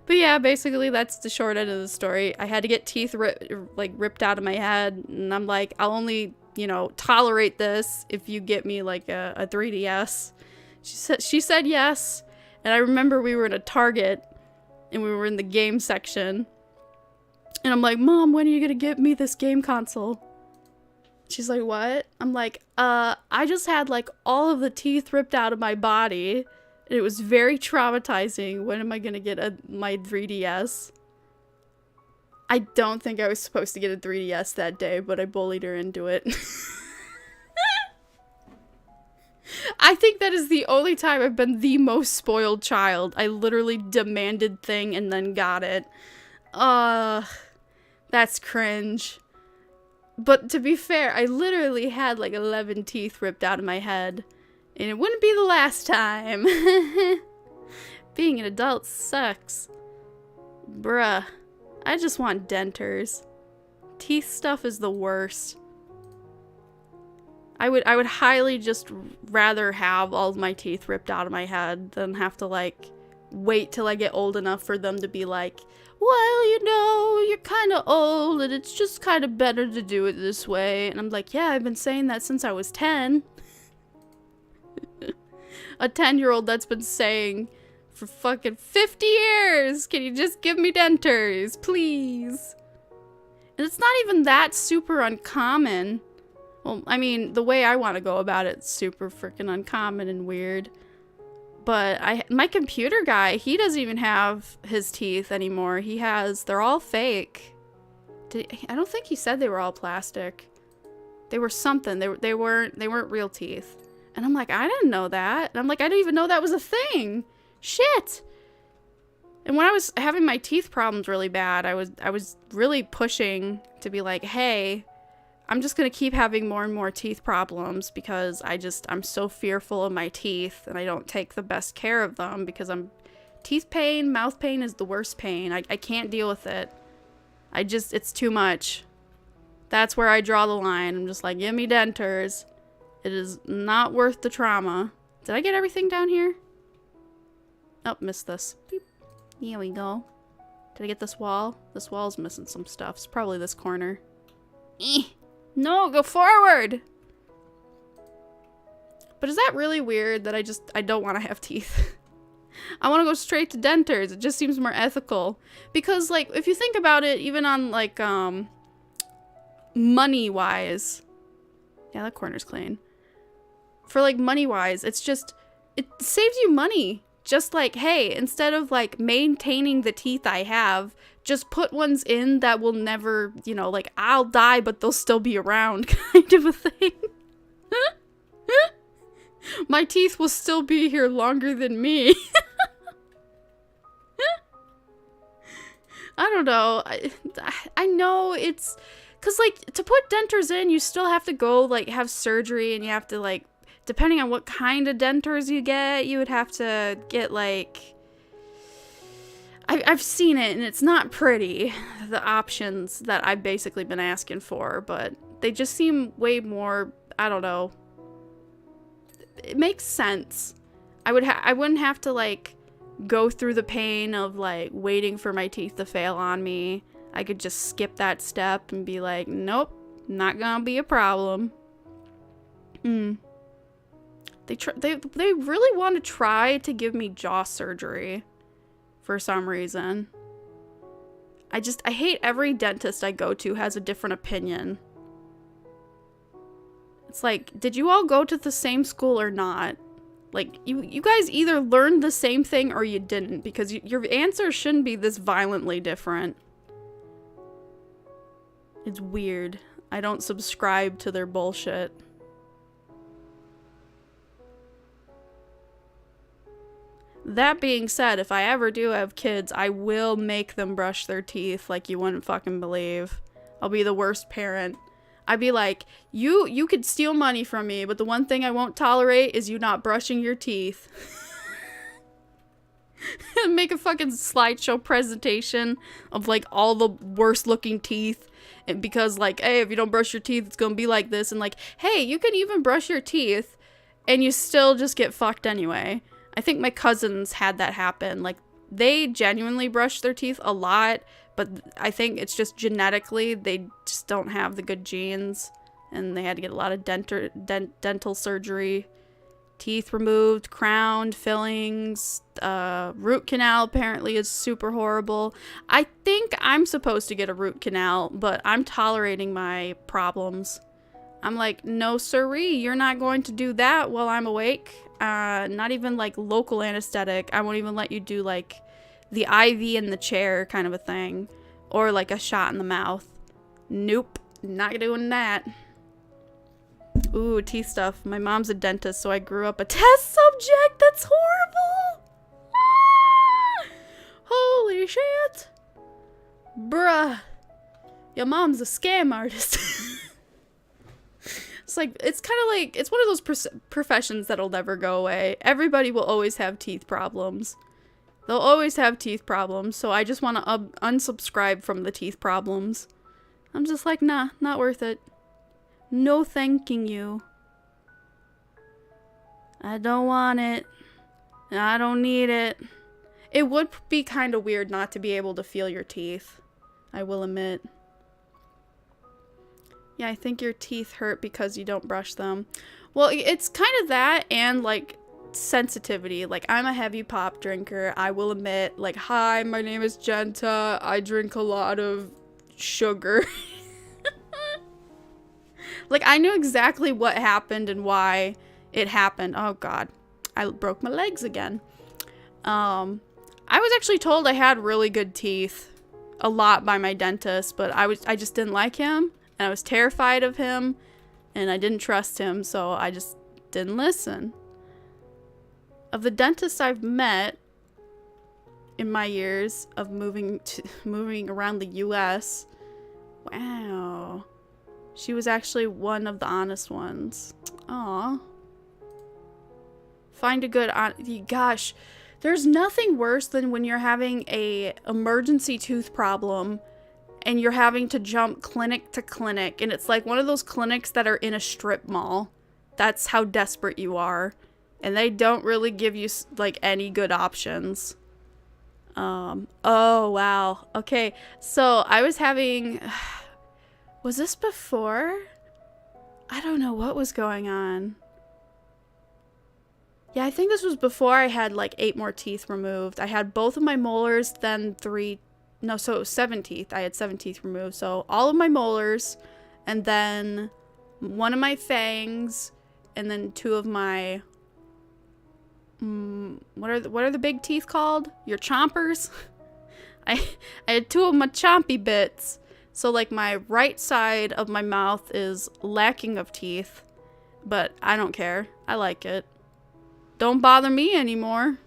But yeah, basically that's the short end of the story. I had to get teeth ripped out of my head, and I'm like, I'll only, you know, tolerate this if you get me like a 3DS. She said yes, and I remember we were in a Target, and we were in the game section, and I'm like, Mom, when are you gonna get me this game console? She's like, what? I'm like, I just had like all of the teeth ripped out of my body. It was very traumatizing. When am I gonna get my 3DS? I don't think I was supposed to get a 3DS that day, but I bullied her into it. I think that is the only time I've been the most spoiled child. I literally demanded thing and then got it. That's cringe. But to be fair, I literally had like 11 teeth ripped out of my head. And it wouldn't be the last time. Being an adult sucks. Bruh. I just want dentures. Teeth stuff is the worst. I would highly just rather have all of my teeth ripped out of my head than have to like wait till I get old enough for them to be like, well, you know, you're kind of old and it's just kind of better to do it this way. And I'm like, yeah, I've been saying that since I was 10. A 10-year-old that's been saying for fucking 50 years, can you just give me dentures, please? And it's not even that super uncommon. Well, I mean, the way I want to go about it's super freaking uncommon and weird. But my computer guy, he doesn't even have his teeth anymore. They're all fake. I don't think he said they were all plastic. They were something. They weren't real teeth. And I'm like, I didn't know that. And I'm like, I didn't even know that was a thing. Shit. And when I was having my teeth problems really bad, I was really pushing to be like, hey, I'm just gonna keep having more and more teeth problems because I'm so fearful of my teeth and I don't take the best care of them because teeth pain, mouth pain is the worst pain. I can't deal with it. It's too much. That's where I draw the line. I'm just like, give me dentures. It is not worth the trauma. Did I get everything down here? Oh, missed this. Beep. Here we go. Did I get this wall? This wall's missing some stuff. It's probably this corner. No, go forward! But is that really weird that I don't want to have teeth? I want to go straight to dentures. It just seems more ethical. Because, like, if you think about it, even on, like, money-wise. Yeah, that corner's clean. For, like, money-wise, it saves you money. Just like, hey, instead of, like, maintaining the teeth I have, just put ones in that will never, you know, like, I'll die, but they'll still be around kind of a thing. My teeth will still be here longer than me. I don't know. I know it's... Because, like, to put dentures in, you still have to go, like, have surgery, and you have to, like, depending on what kind of dentures you get, you would have to get, like... I've seen it, and it's not pretty, the options that I've basically been asking for, but they just seem way more, I don't know. It makes sense. I wouldn't have to, like, go through the pain of, like, waiting for my teeth to fail on me. I could just skip that step and be like, nope, not gonna be a problem. They really want to try to give me jaw surgery for some reason. I hate every dentist I go to has a different opinion. It's like, did you all go to the same school or not? Like, you guys either learned the same thing or you didn't, because your answers shouldn't be this violently different. It's weird. I don't subscribe to their bullshit. That being said, if I ever do have kids, I will make them brush their teeth like you wouldn't fucking believe. I'll be the worst parent. I'd be like, you could steal money from me, but the one thing I won't tolerate is you not brushing your teeth. Make a fucking slideshow presentation of, like, all the worst looking teeth because like, hey, if you don't brush your teeth, it's gonna be like this. And like, hey, you can even brush your teeth and you still just get fucked anyway. I think my cousins had that happen. Like, they genuinely brush their teeth a lot, but I think it's just genetically they just don't have the good genes, and they had to get a lot of dental surgery, teeth removed, crowned, fillings, root canal apparently is super horrible. I think I'm supposed to get a root canal, but I'm tolerating my problems. I'm like, no siree, you're not going to do that while I'm awake. Not even like local anesthetic. I won't even let you do like the IV in the chair kind of a thing, or like a shot in the mouth. Nope, not doing that. Ooh, teeth stuff. My mom's a dentist, so I grew up a test subject. That's horrible. Ah! Holy shit. Bruh. Your mom's a scam artist. It's like, it's kind of like, it's one of those professions that'll never go away. Everybody will always have teeth problems. They'll always have teeth problems, so I just want to unsubscribe from the teeth problems. I'm just like, nah, not worth it. No thanking you. I don't want it. I don't need it. It would be kind of weird not to be able to feel your teeth, I will admit. Yeah, I think your teeth hurt because you don't brush them. Well, it's kind of that and, like, sensitivity. Like, I'm a heavy pop drinker, I will admit. Like, hi, my name is Jenta. I drink a lot of sugar. Like, I knew exactly what happened and why it happened. Oh, God. I broke my legs again. I was actually told I had really good teeth a lot by my dentist, but I just didn't like him. And I was terrified of him, and I didn't trust him, so I just didn't listen. Of the dentists I've met in my years of moving around the US, wow, she was actually one of the honest ones. Aw. Find a good gosh, there's nothing worse than when you're having a emergency tooth problem and you're having to jump clinic to clinic, and it's like one of those clinics that are in a strip mall. That's how desperate you are, and they don't really give you like any good options. Oh wow, okay, so I was having, was this before? I don't know what was going on. Yeah, I think this was before I had like 8 more teeth removed. I had both of my molars, then 3, no, so it was 7 teeth. I had 7 teeth removed. So all of my molars, and then one of my fangs, and then 2 of my, what are the big teeth called? Your chompers? I had 2 of my chompy bits. So like my right side of my mouth is lacking of teeth, but I don't care. I like it. Don't bother me anymore.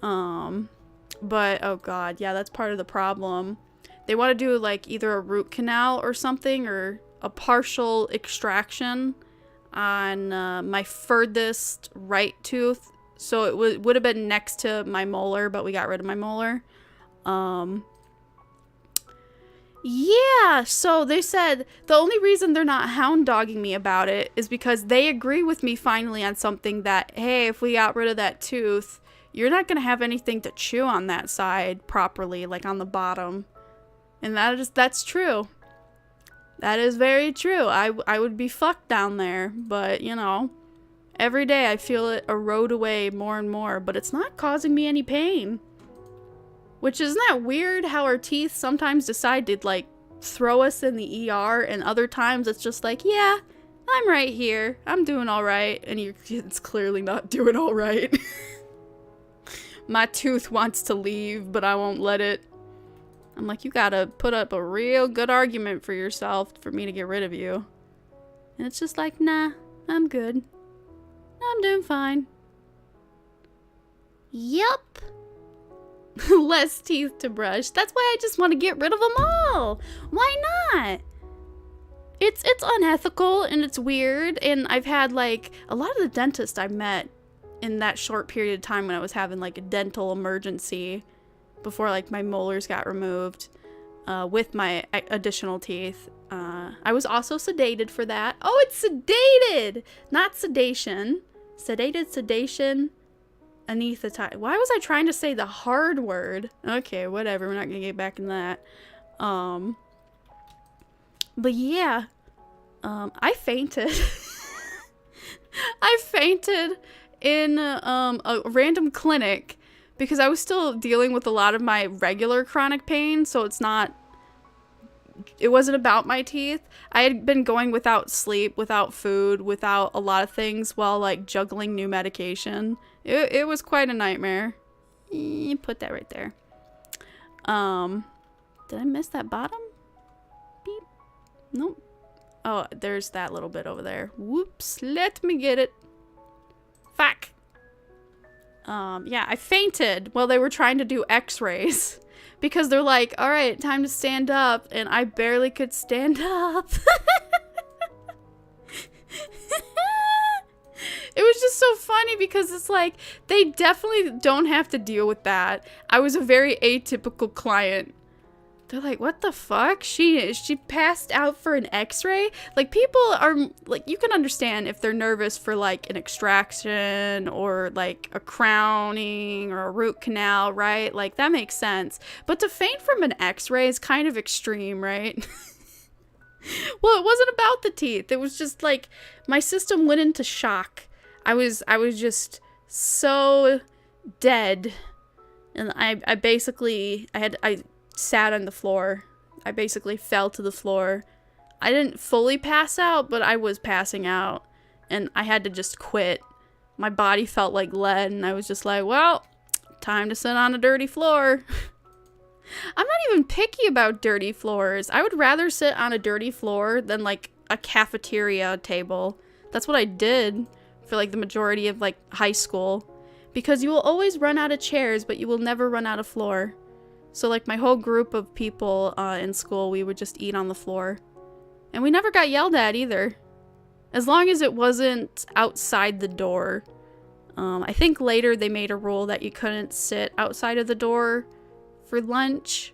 But, oh god, yeah, that's part of the problem. They want to do, like, either a root canal or something, or a partial extraction on my furthest right tooth. So it would have been next to my molar, but we got rid of my molar. Yeah, so they said the only reason they're not hound dogging me about it is because they agree with me finally on something that, hey, if we got rid of that tooth, you're not going to have anything to chew on that side properly, like on the bottom. And that's true. That is very true. I would be fucked down there, but, you know, every day I feel it erode away more and more, but it's not causing me any pain. Which, isn't that weird how our teeth sometimes decide to, like, throw us in the ER, and other times it's just like, yeah, I'm right here. I'm doing all right. And it's clearly not doing all right. My tooth wants to leave, but I won't let it. I'm like, you gotta put up a real good argument for yourself for me to get rid of you. And it's just like, nah, I'm good. I'm doing fine. Yup. Less teeth to brush. That's why I just want to get rid of them all. Why not? It's unethical and it's weird, and I've had like a lot of the dentists I met in that short period of time when I was having like a dental emergency before like my molars got removed. with my additional teeth. I was also sedated for that. Oh, it's sedated! Not sedation. Sedated, sedation, anesthetized. Why was I trying to say the hard word? Okay, whatever. We're not gonna get back in that. But yeah. I fainted. I fainted in a random clinic because I was still dealing with a lot of my regular chronic pain, so it wasn't about my teeth. I had been going without sleep, without food, without a lot of things while like juggling new medication. It was quite a nightmare. Put that right there. Did I miss that bottom? Beep. Nope. Oh, there's that little bit over there. Whoops. Let me get it. Fuck. Yeah, I fainted while they were trying to do x-rays. Because they're like, all right, time to stand up. And I barely could stand up. It was just so funny because it's like, they definitely don't have to deal with that. I was a very atypical client. They're like, what the fuck? She passed out for an x-ray? Like, people are, like, you can understand if they're nervous for, like, an extraction or, like, a crowning or a root canal, right? Like, that makes sense. But to faint from an x-ray is kind of extreme, right? Well, it wasn't about the teeth. It was just, like, my system went into shock. I was just so dead. And I sat on the floor. I basically fell to the floor. I didn't fully pass out, but I was passing out. And I had to just quit. My body felt like lead, and I was just like, well, time to sit on a dirty floor. I'm not even picky about dirty floors. I would rather sit on a dirty floor than, like, a cafeteria table. That's what I did for, like, the majority of, like, high school. Because you will always run out of chairs, but you will never run out of floor. So, like, my whole group of people in school, we would just eat on the floor. And we never got yelled at either. As long as it wasn't outside the door. I think later they made a rule that you couldn't sit outside of the door for lunch.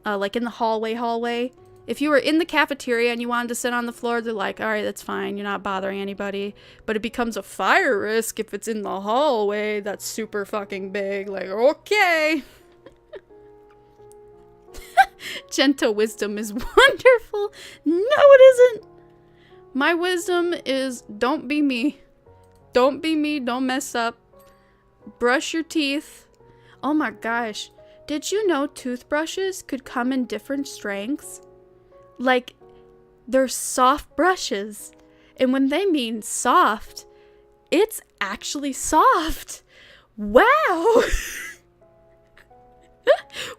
Like in the hallway. If you were in the cafeteria and you wanted to sit on the floor, they're like, alright, that's fine. You're not bothering anybody. But it becomes a fire risk if it's in the hallway. That's super fucking big. Like, okay. Jenta wisdom is wonderful. No, it isn't. My wisdom is don't be me. Don't be me. Don't mess up. Brush your teeth. Oh my gosh. Did you know toothbrushes could come in different strengths? Like, they're soft brushes. And when they mean soft, it's actually soft. Wow.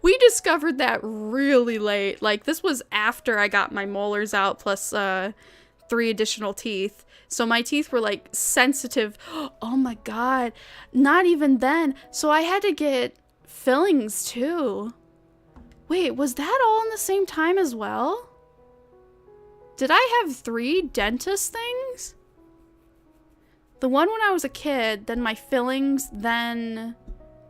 We discovered that really late. Like, this was after I got my molars out plus 3 additional teeth. So my teeth were, like, sensitive. Oh my god. Not even then. So I had to get fillings too. Wait, was that all in the same time as well? Did I have 3 dentist things? The one when I was a kid, then my fillings, then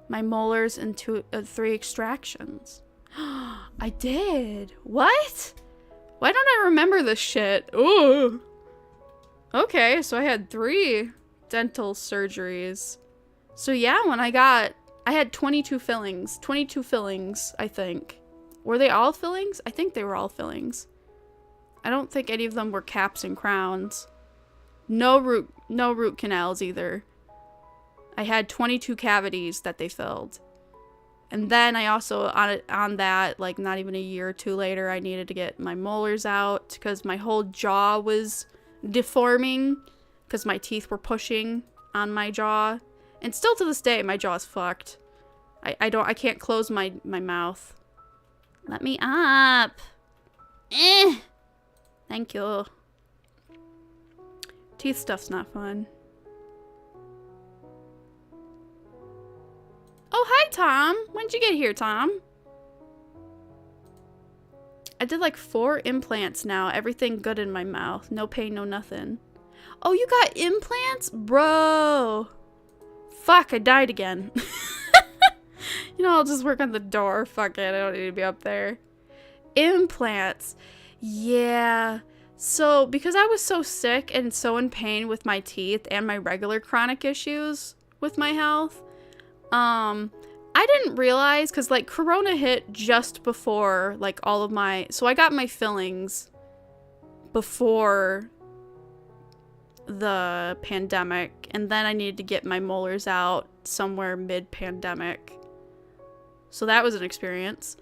my molars, and 3 extractions. I did. What? Why don't I remember this shit? Ooh. Okay, so I had 3 dental surgeries. So yeah, when I had 22 fillings. 22 fillings, I think. Were they all fillings? I think they were all fillings. I don't think any of them were caps and crowns. No root canals either. I had 22 cavities that they filled. And then I also, on that, like not even a year or 2 later, I needed to get my molars out because my whole jaw was deforming because my teeth were pushing on my jaw. And still to this day, my jaw's fucked. I can't close my mouth. Let me up. Thank you. Teeth stuff's not fun. Oh, hi, Tom. When'd you get here, Tom? I did like 4 implants now. Everything good in my mouth. No pain, no nothing. Oh, you got implants? Bro. Fuck, I died again. You know, I'll just work on the door. Fuck it, I don't need to be up there. Implants. Yeah. So, because I was so sick and so in pain with my teeth and my regular chronic issues with my health, I didn't realize, because, like, Corona hit just before, like, all of my... So, I got my fillings before the pandemic, and then I needed to get my molars out somewhere mid-pandemic. So, that was an experience.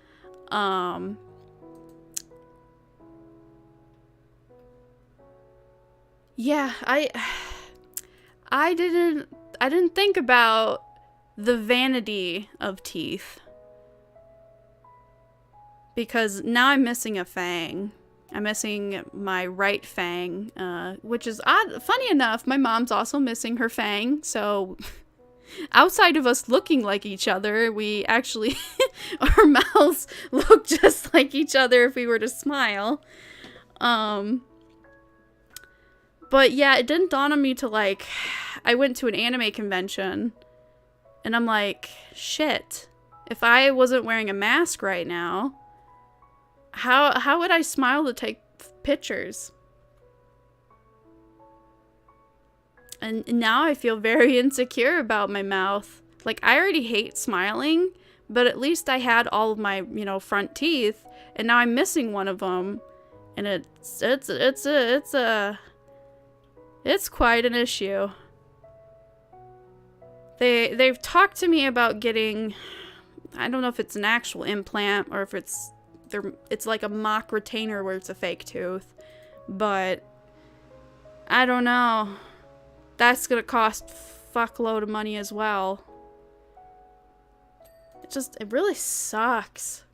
Yeah, I didn't think about the vanity of teeth, because now I'm missing a fang. I'm missing my right fang, which is odd. Funny enough, my mom's also missing her fang, so outside of us looking like each other, we actually, our mouths look just like each other if we were to smile. But yeah, it didn't dawn on me till, like, I went to an anime convention, and I'm like, shit, if I wasn't wearing a mask right now, how would I smile to take pictures? And now I feel very insecure about my mouth. Like, I already hate smiling, but at least I had all of my, you know, front teeth, and now I'm missing one of them, and it's quite an issue. They've talked to me about getting, I don't know if it's an actual implant or if it's like a mock retainer where it's a fake tooth, but I don't know. That's gonna cost fuckload of money as well. It really sucks.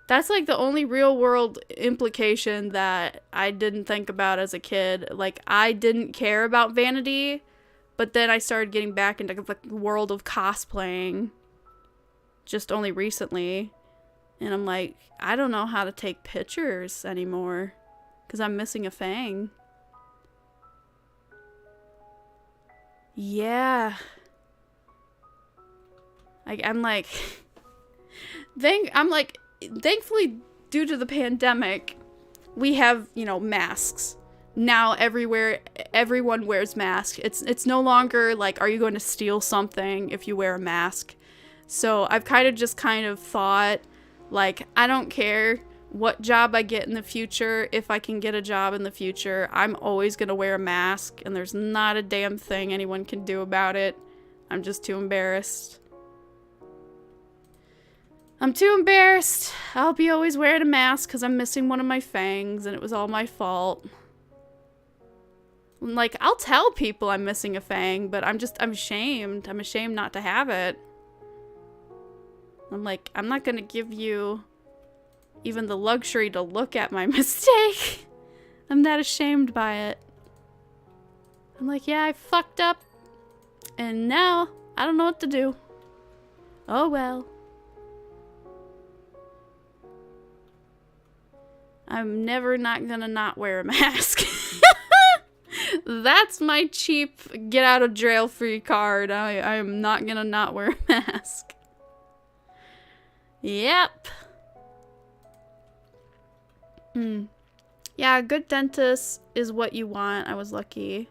That's like the only real world implication that I didn't think about as a kid. Like, I didn't care about vanity, but then I started getting back into the world of cosplaying just only recently. And I'm like, I don't know how to take pictures anymore because I'm missing a fang. Yeah. I'm like, thankfully, due to the pandemic, we have, you know, masks. Now everywhere, everyone wears masks. It's no longer like, are you going to steal something if you wear a mask? So I've kind of thought, like, I don't care what job I get in the future. If I can get a job in the future, I'm always going to wear a mask, and there's not a damn thing anyone can do about it. I'm just too embarrassed. I'm too embarrassed. I'll be always wearing a mask because I'm missing one of my fangs, and it was all my fault. Like, I'll tell people I'm missing a fang, but I'm ashamed. I'm ashamed not to have it. I'm like, I'm not gonna give you even the luxury to look at my mistake. I'm that ashamed by it. I'm like, yeah, I fucked up, and now I don't know what to do. Oh well. I'm never not gonna not wear a mask. That's my cheap get out of jail free card. I am not gonna not wear a mask. Yep. Yeah, a good dentist is what you want. I was lucky.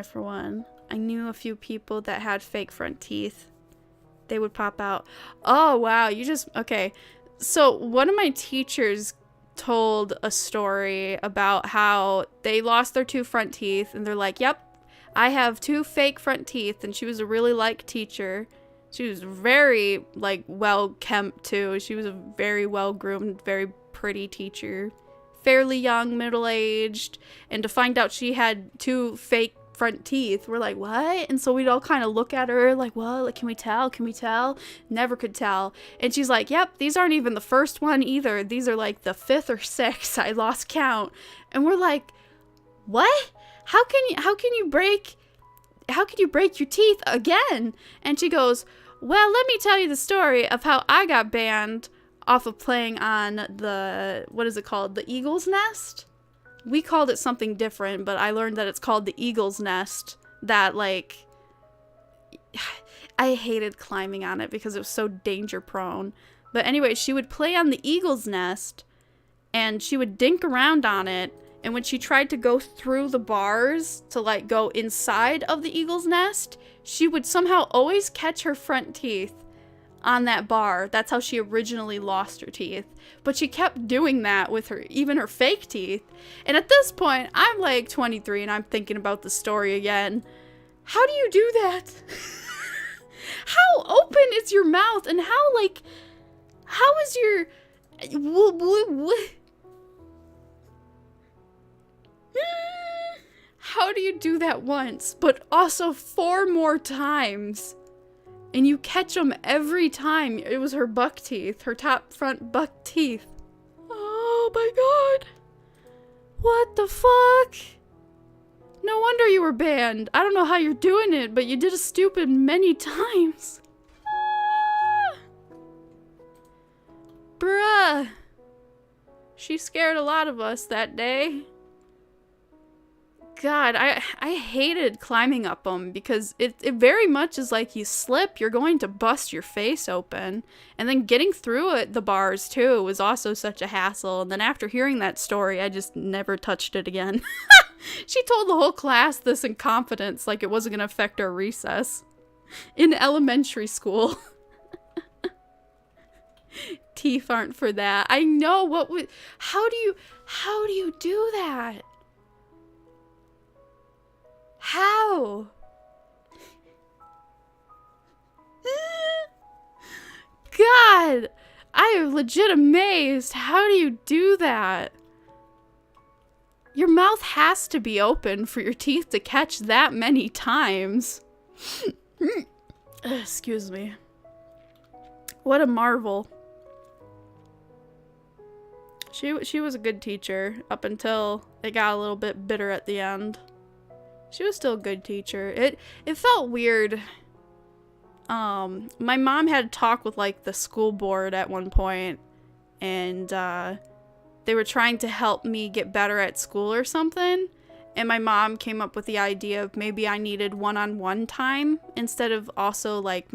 For one. I knew a few people that had fake front teeth. They would pop out. Oh, wow. Okay. So, one of my teachers told a story about how they lost their 2 front teeth, and they're like, yep, I have 2 fake front teeth. And she was a really liked teacher. She was very, like, well kempt too. She was a very well groomed, very pretty teacher, fairly young, middle-aged, and to find out she had 2 fake front teeth, we're like, what? And so we'd all kind of look at her like, what? Like, can we tell? Never could tell. And she's like, yep, these aren't even the first one either. These are like the 5th or 6th. I lost count. And we're like, what? How can you break your teeth again? And she goes, well, let me tell you the story of how I got banned off of playing on the, what is it called? The Eagle's Nest? We called it something different, but I learned that it's called the Eagle's Nest. That, like, I hated climbing on it because it was so danger prone. But anyway, she would play on the eagle's nest, and she would dink around on it. And when she tried to go through the bars to like go inside of the eagle's nest, she would somehow always catch her front teeth on that bar. That's how she originally lost her teeth. But she kept doing that with her, even her fake teeth. And at this point, I'm like 23 and I'm thinking about the story again. How do you do that? How open is your mouth, and how is your... How do you do that once, but also 4 more times? And you catch them every time. It was her buck teeth, her top front buck teeth. Oh my god. What the fuck? No wonder you were banned. I don't know how you're doing it, but you did a stupid many times. Bruh. She scared a lot of us that day. God, I hated climbing up them because it very much is like you slip, you're going to bust your face open. And then getting through it, the bars too, was also such a hassle. And then after hearing that story, I just never touched it again. She told the whole class this in confidence, like it wasn't going to affect our recess. In elementary school. Teeth aren't for that. I know, how do you do that? How? God, I am legit amazed. How do you do that? Your mouth has to be open for your teeth to catch that many times. Excuse me. What a marvel. She was a good teacher up until it got a little bit bitter at the end. She was still a good teacher. It felt weird. My mom had a talk with like the school board at one point, and they were trying to help me get better at school or something. And my mom came up with the idea of maybe I needed one-on-one time instead of also like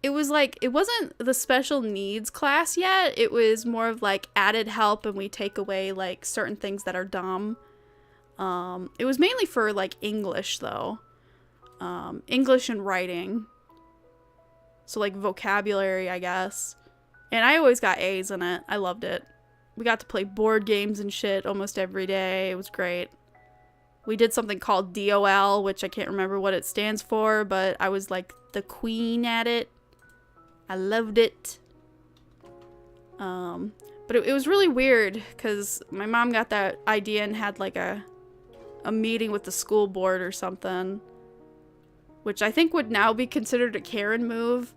it was like, it wasn't the special needs class yet. It was more of like added help, and we take away like certain things that are dumb. It was mainly for like English though. English and writing. So like vocabulary, I guess. And I always got A's in it. I loved it. We got to play board games and shit almost every day. It was great. We did something called DOL, which I can't remember what it stands for, but I was like the queen at it. I loved it. But it was really weird because my mom got that idea and had like a meeting with the school board or something, which I think would now be considered a Karen move.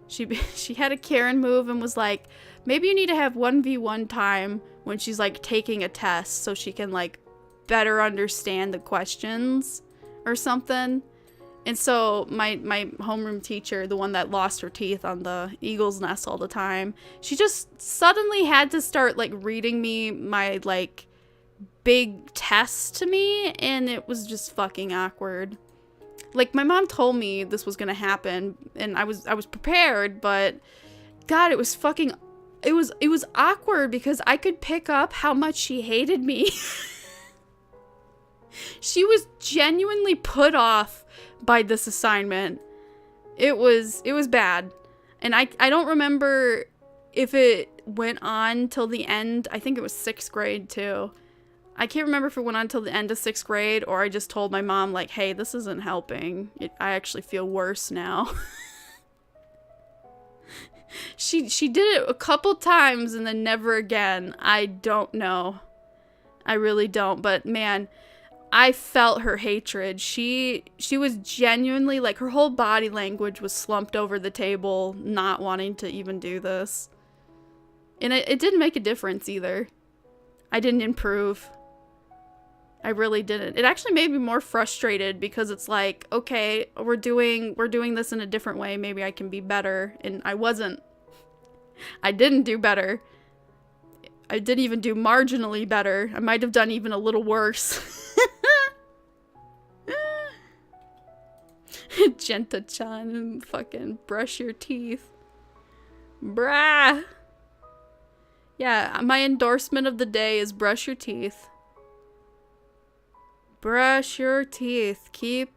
She had a Karen move and was like, maybe you need to have 1v1 time when she's like taking a test so she can like better understand the questions or something. And so my homeroom teacher, the one that lost her teeth on the eagle's nest all the time, she just suddenly had to start like reading me my like big tests to me, and it was just fucking awkward. Like my mom told me this was gonna happen, and I was prepared, but God, it was fucking, it was awkward because I could pick up how much she hated me. She was genuinely put off by this assignment. It was bad. And I don't remember if it went on till the end. I think it was 6th grade too. I can't remember if it went on till the end of 6th grade or I just told my mom like, hey, this isn't helping. I actually feel worse now. She did it a couple times and then never again. I don't know. I really don't. But man, I felt her hatred. She was genuinely, like, her whole body language was slumped over the table, not wanting to even do this. And it didn't make a difference either. I didn't improve. I really didn't. It actually made me more frustrated because it's like, okay, we're doing this in a different way. Maybe I can be better. And I wasn't. I didn't do better. I didn't even do marginally better. I might have done even a little worse. Jenta-chan, fucking brush your teeth. Bruh. Yeah, my endorsement of the day is brush your teeth. Brush your teeth. Keep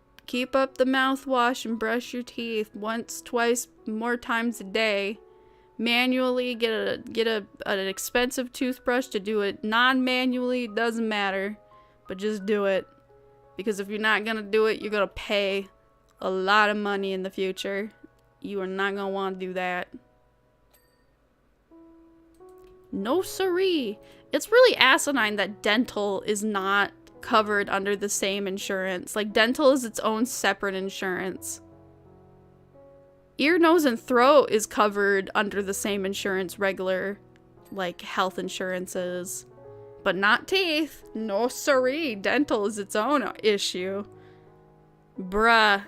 up the mouthwash and brush your teeth once, twice, more times a day. Manually get an expensive toothbrush to do it. Non-manually, doesn't matter, but just do it. Because if you're not gonna do it, you're gonna pay a lot of money in the future. You are not gonna want to do that. No siree. It's really asinine that dental is not covered under the same insurance. Like, dental is its own separate insurance. Ear, nose, and throat is covered under the same insurance regular, like, health insurances. But not teeth. No siree. Dental is its own issue. Bruh.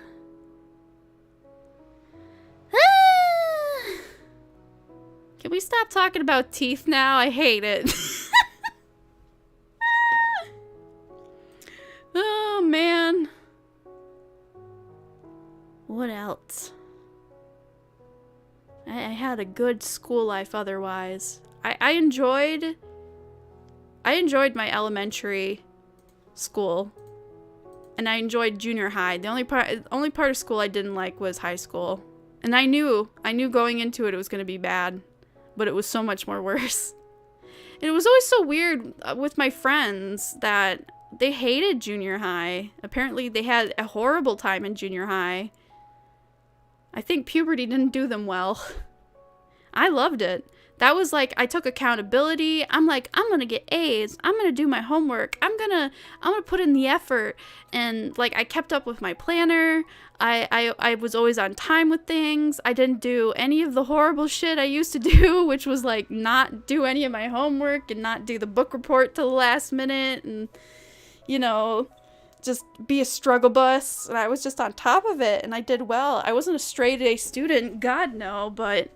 Can we stop talking about teeth now? I hate it. Oh, man. What else? I had a good school life otherwise. I enjoyed my elementary school. And I enjoyed junior high. The only part of school I didn't like was high school. And I knew going into it was going to be bad. But it was so much more worse. And it was always so weird with my friends that they hated junior high. Apparently they had a horrible time in junior high. I think puberty didn't do them well. I loved it. That was like, I took accountability. I'm like, I'm gonna get A's. I'm gonna do my homework. I'm gonna put in the effort. And like, I kept up with my planner. I was always on time with things. I didn't do any of the horrible shit I used to do, which was like not do any of my homework and not do the book report till the last minute and, you know, just be a struggle bus. And I was just on top of it and I did well. I wasn't a straight A student, God no, but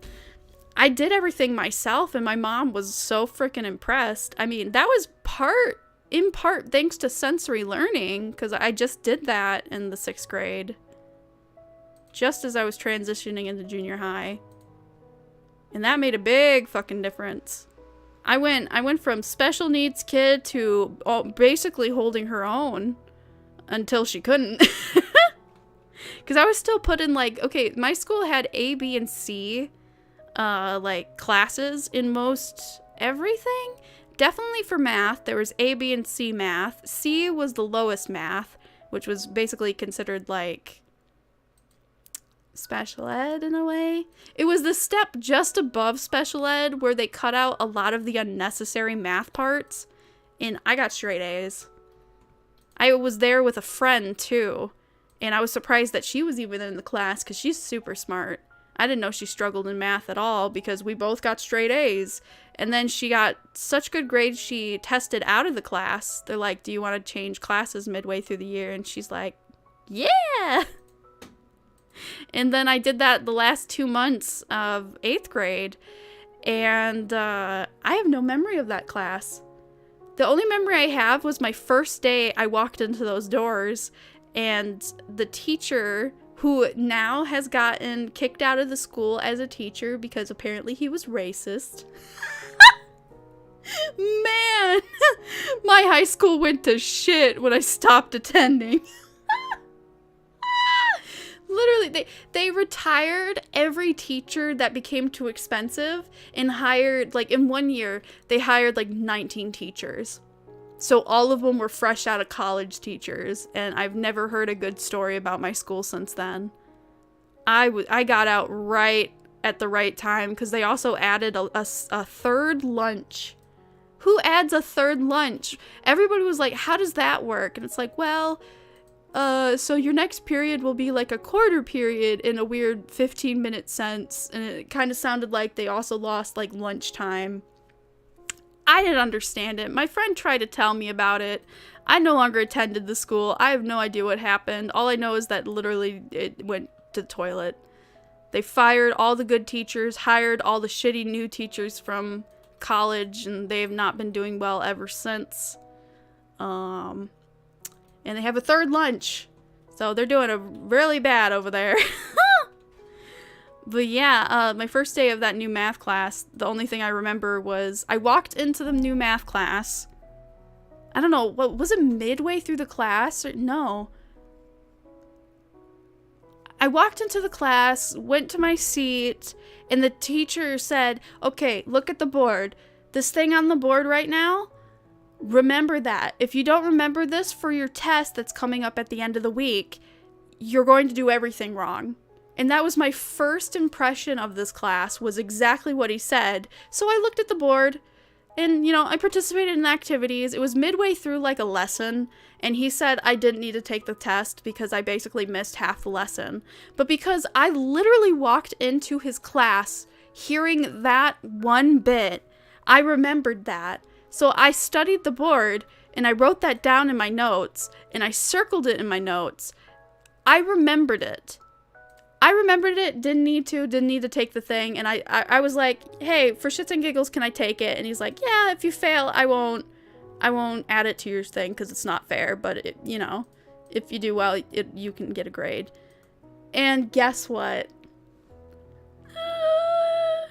I did everything myself and my mom was so freaking impressed. I mean, that was in part thanks to sensory learning, because I just did that in the 6th grade. Just as I was transitioning into junior high. And that made a big fucking difference. I went from special needs kid to basically holding her own until she couldn't. Because I was still put in like, okay, my school had A, B, and C like classes in most everything. Definitely for math, there was A, B, and C math. C was the lowest math, which was basically considered like special ed in a way. It was the step just above special ed where they cut out a lot of the unnecessary math parts, and I got straight A's. I was there with a friend too, and I was surprised that she was even in the class because she's super smart. I didn't know she struggled in math at all because we both got straight A's. And then she got such good grades she tested out of the class. They're like, do you want to change classes midway through the year? And she's like, yeah! And then I did that the last 2 months of 8th grade. And I have no memory of that class. The only memory I have was my first day I walked into those doors. And the teacher, who now has gotten kicked out of the school as a teacher because apparently he was racist. Man, my high school went to shit when I stopped attending. Literally, they retired every teacher that became too expensive and hired, like, in 1 year, they hired, like, 19 teachers. So all of them were fresh out of college teachers, and I've never heard a good story about my school since then. I got out right at the right time, because they also added a third lunch. Who adds a third lunch? Everybody was like, how does that work? And it's like, well, so your next period will be like a quarter period in a weird 15-minute sense. And it kind of sounded like they also lost like lunchtime. I didn't understand it. My friend tried to tell me about it. I no longer attended the school. I have no idea what happened. All I know is that literally it went to the toilet. They fired all the good teachers, hired all the shitty new teachers from college, and they have not been doing well ever since. And they have a third lunch. So they're doing a really bad over there. But yeah, my first day of that new math class, the only thing I remember was I walked into the new math class. I don't know, what was it, midway through the class? Or no. I walked into the class, went to my seat, and the teacher said, okay, look at the board. This thing on the board right now, remember that. If you don't remember this for your test that's coming up at the end of the week, you're going to do everything wrong. And that was my first impression of this class, was exactly what he said. So I looked at the board, and, you know, I participated in activities. It was midway through, like, a lesson, and he said I didn't need to take the test because I basically missed half the lesson. But because I literally walked into his class hearing that one bit, I remembered that. So I studied the board, and I wrote that down in my notes, and I circled it in my notes. I remembered it. Didn't need to take the thing, and I was like, hey, for shits and giggles, can I take it? And he's like, yeah, if you fail, I won't add it to your thing because it's not fair, but it, you know, if you do well, you can get a grade. And guess what? I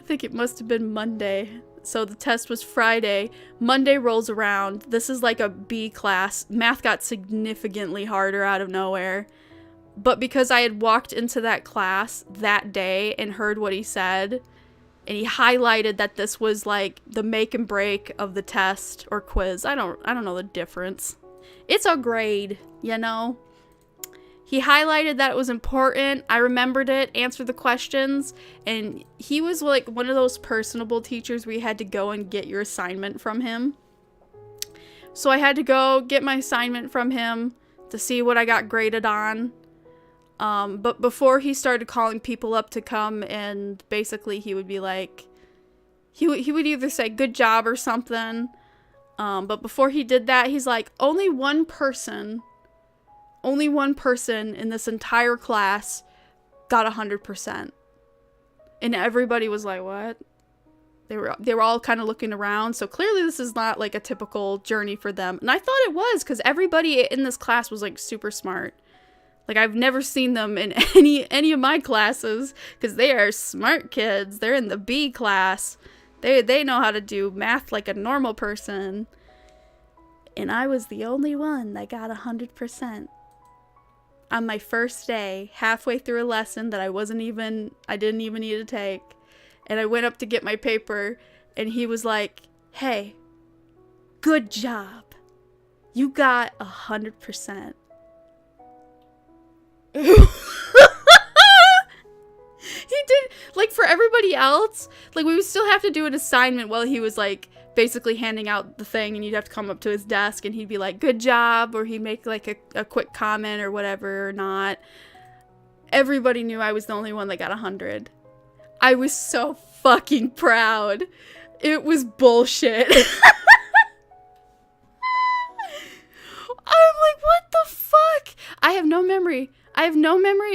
think it must have been Monday. So the test was Friday. Monday rolls around. This is like a B class. Math got significantly harder out of nowhere. But because I had walked into that class that day and heard what he said, and he highlighted that this was like the make and break of the test or quiz. I don't know the difference. It's a grade, you know? He highlighted that it was important. I remembered it, answered the questions, and he was like one of those personable teachers where you had to go and get your assignment from him. So I had to go get my assignment from him to see what I got graded on. But before he started calling people up to come, and basically he would be like, he would either say good job or something. But before he did that, he's like, only one person in this entire class got 100%. And everybody was like, what? They were all kind of looking around. So clearly this is not like a typical journey for them. And I thought it was, because everybody in this class was like super smart. Like, I've never seen them in any of my classes, because they are smart kids. They're in the B class. They know how to do math like a normal person. And I was the only one that got 100%. On my first day, halfway through a lesson that I didn't even need to take. And I went up to get my paper, and he was like, hey, good job. You got 100%. He did, like, for everybody else, like, we would still have to do an assignment while he was like basically handing out the thing, and you'd have to come up to his desk and he'd be like, good job, or he'd make like a quick comment or whatever, or not. Everybody knew I was the only one that got 100. I was so fucking proud. It was bullshit. I'm like, what the fuck? I have no memory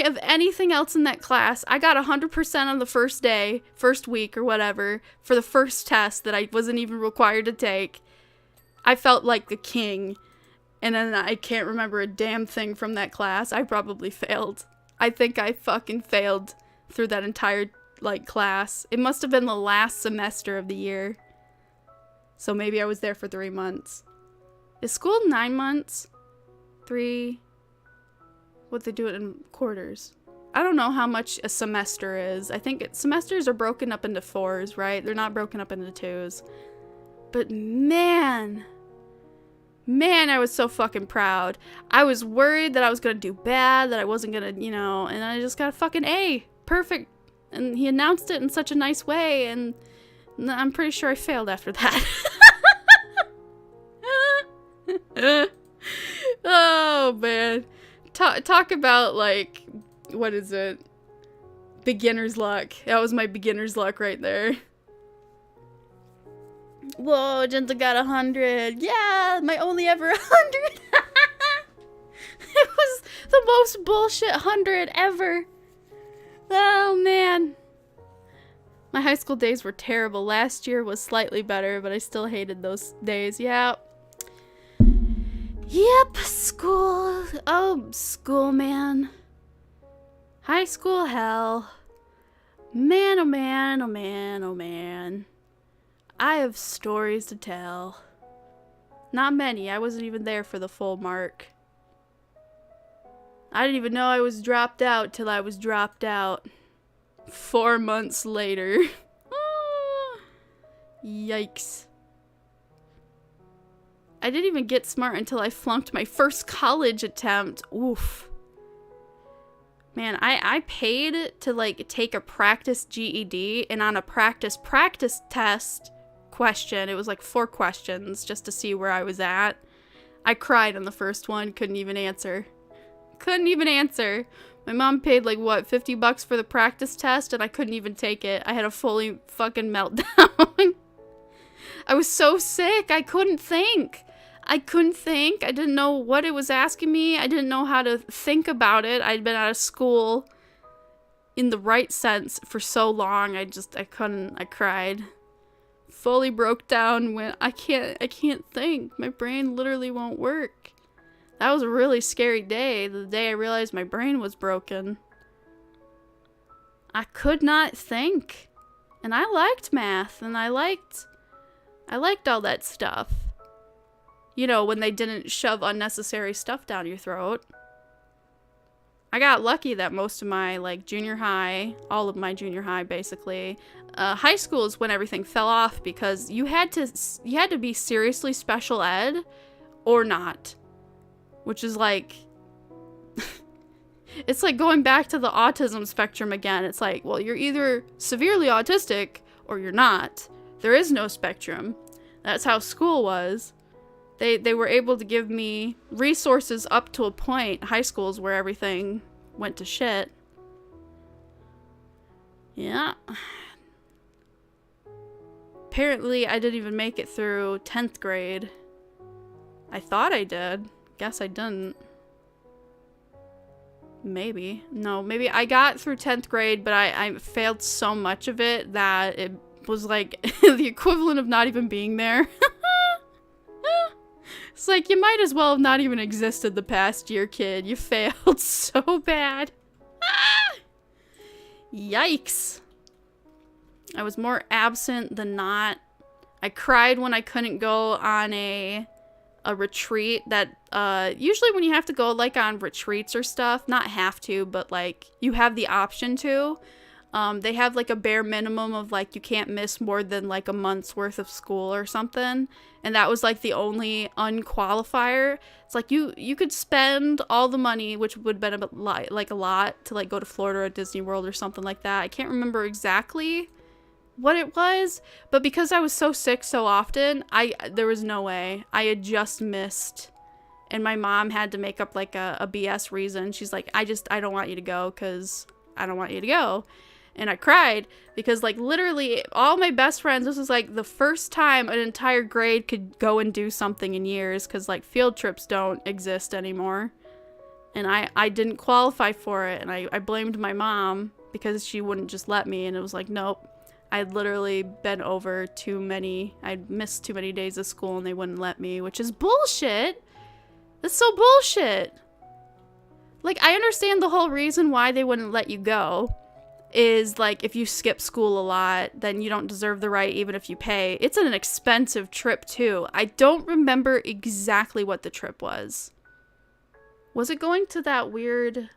of anything else in that class. I got 100% on the first day, first week or whatever, for the first test that I wasn't even required to take. I felt like the king. And then I can't remember a damn thing from that class. I probably failed. I think I fucking failed through that entire, like, class. It must have been the last semester of the year. So maybe I was there for 3 months. Is school 9 months? 3... What, they do it in quarters? I don't know how much a semester is. I think semesters are broken up into 4s, right? They're not broken up into 2s. But man, I was so fucking proud. I was worried that I was gonna do bad, that I wasn't gonna, you know, and I just got a fucking A. Perfect. And he announced it in such a nice way, and I'm pretty sure I failed after that. Oh, man. Talk about, like, what is it? Beginner's luck. That was my beginner's luck right there. Whoa, Jenta got 100. Yeah, my only ever 100. It was the most bullshit 100 ever. Oh, man. My high school days were terrible. Last year was slightly better, but I still hated those days. Yeah. Yep, school. Oh, school, man. High school hell. Man, oh man, oh man, oh man. I have stories to tell. Not many. I wasn't even there for the full mark. I didn't even know I was dropped out till I was dropped out. 4 months later. Yikes. I didn't even get smart until I flunked my first college attempt. Oof. Man, I paid to like take a practice GED, and on a practice test question, it was like 4 questions just to see where I was at. I cried on the first one, couldn't even answer. My mom paid like what, $50 for the practice test, and I couldn't even take it. I had a fully fucking meltdown. I was so sick, I couldn't think. I didn't know what it was asking me. I didn't know how to think about it. I'd been out of school in the right sense for so long. I couldn't. I cried. Fully broke down when I can't think. My brain literally won't work. That was a really scary day. The day I realized my brain was broken. I could not think. And I liked math, and I liked all that stuff. You know, when they didn't shove unnecessary stuff down your throat. I got lucky that most of my, like, junior high, all of my junior high, basically, high school is when everything fell off because you had to be seriously special ed or not. Which is like, it's like going back to the autism spectrum again. It's like, well, you're either severely autistic or you're not. There is no spectrum. That's how school was. They were able to give me resources up to a point. High school's where everything went to shit. Yeah. Apparently, I didn't even make it through 10th grade. I thought I did. Guess I didn't. Maybe. No, maybe I got through 10th grade, but I failed so much of it that it was like the equivalent of not even being there. It's like, you might as well have not even existed the past year, kid. You failed so bad. Yikes. I was more absent than not. I cried when I couldn't go on a retreat that, usually when you have to go, like, on retreats or stuff, not have to, but, like, you have the option to. They have, like, a bare minimum of, like, you can't miss more than, like, a month's worth of school or something. And that was, like, the only unqualifier. It's like, you could spend all the money, which would have been a lot, to, like, go to Florida or Disney World or something like that. I can't remember exactly what it was, but because I was so sick so often, there was no way. I had just missed. And my mom had to make up, like, a BS reason. She's like, I don't want you to go, because I don't want you to go. And I cried because, like, literally all my best friends, this was like the first time an entire grade could go and do something in years, because, like, field trips don't exist anymore. And I didn't qualify for it, and I blamed my mom because she wouldn't just let me, and it was like, nope. I'd literally been over too many, I'd missed too many days of school and they wouldn't let me, which is bullshit. That's so bullshit. Like, I understand the whole reason why they wouldn't let you go is, like, if you skip school a lot, then you don't deserve the right even if you pay. It's an expensive trip, too. I don't remember exactly what the trip was. Was it going to that weird...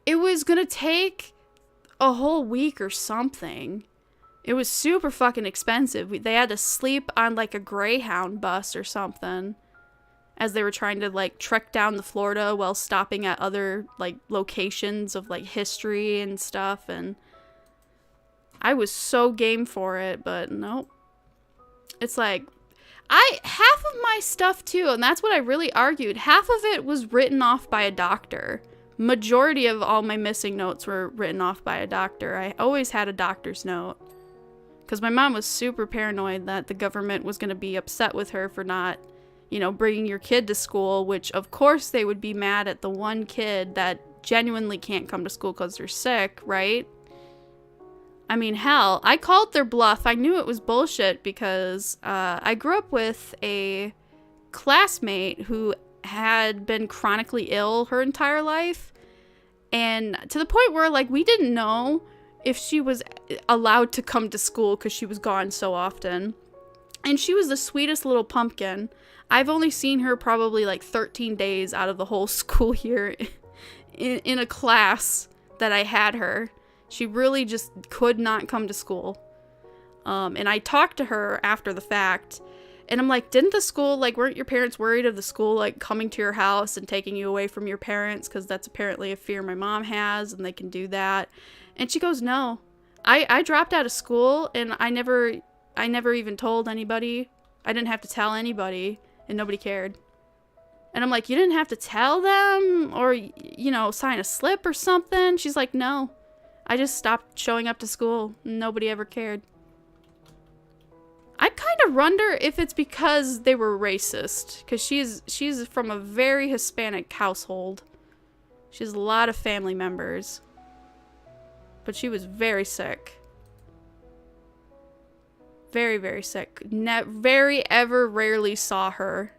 It was gonna take a whole week or something. It was super fucking expensive. They had to sleep on, like, a Greyhound bus or something as they were trying to, like, trek down to Florida while stopping at other, like, locations of, like, history and stuff. And I was so game for it, but nope. It's like, half of my stuff too, and that's what I really argued, half of it was written off by a doctor. Majority of all my missing notes were written off by a doctor. I always had a doctor's note. Because my mom was super paranoid that the government was going to be upset with her for not, you know, bringing your kid to school, which of course they would be mad at the one kid that genuinely can't come to school because they're sick, right? I mean, hell, I called their bluff. I knew it was bullshit because I grew up with a classmate who had been chronically ill her entire life. And to the point where, like, we didn't know if she was allowed to come to school because she was gone so often. And she was the sweetest little pumpkin. I've only seen her probably like 13 days out of the whole school year in a class that I had her. She really just could not come to school. And I talked to her after the fact, and I'm like, didn't the school, like, weren't your parents worried of the school, like, coming to your house and taking you away from your parents? Because that's apparently a fear my mom has, and they can do that. And she goes, no. I dropped out of school, and I never even told anybody. I didn't have to tell anybody, and nobody cared. And I'm like, you didn't have to tell them, or, you know, sign a slip or something? She's like, no. I just stopped showing up to school. Nobody ever cared. I kind of wonder if it's because they were racist, because she's from a very Hispanic household. She has a lot of family members. But she was very sick. Very, very sick. Rarely saw her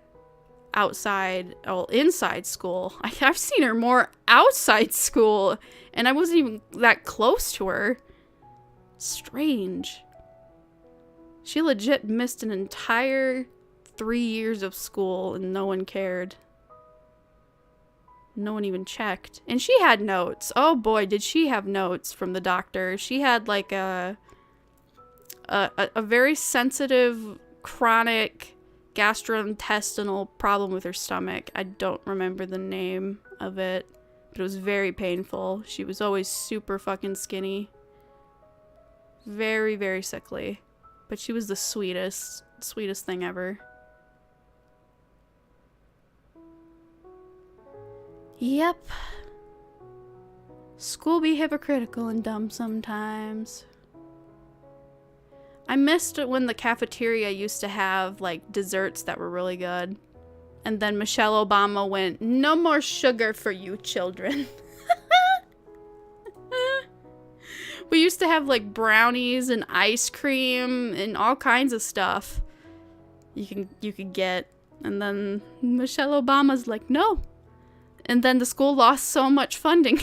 outside, inside school. I've seen her more outside school, and I wasn't even that close to her. Strange. She legit missed an entire 3 years of school, and no one cared. No one even checked. And she had notes. Oh boy, did she have notes from the doctor. She had like a very sensitive, chronic gastrointestinal problem with her stomach. I don't remember the name of it, but it was very painful. She was always super fucking skinny. Very, very sickly. But she was the sweetest thing ever. Yep. School be hypocritical and dumb sometimes. I missed it when the cafeteria used to have, like, desserts that were really good. And then Michelle Obama went, no more sugar for you children. We used to have, like, brownies and ice cream and all kinds of stuff you could get. And then Michelle Obama's like, no. And then the school lost so much funding.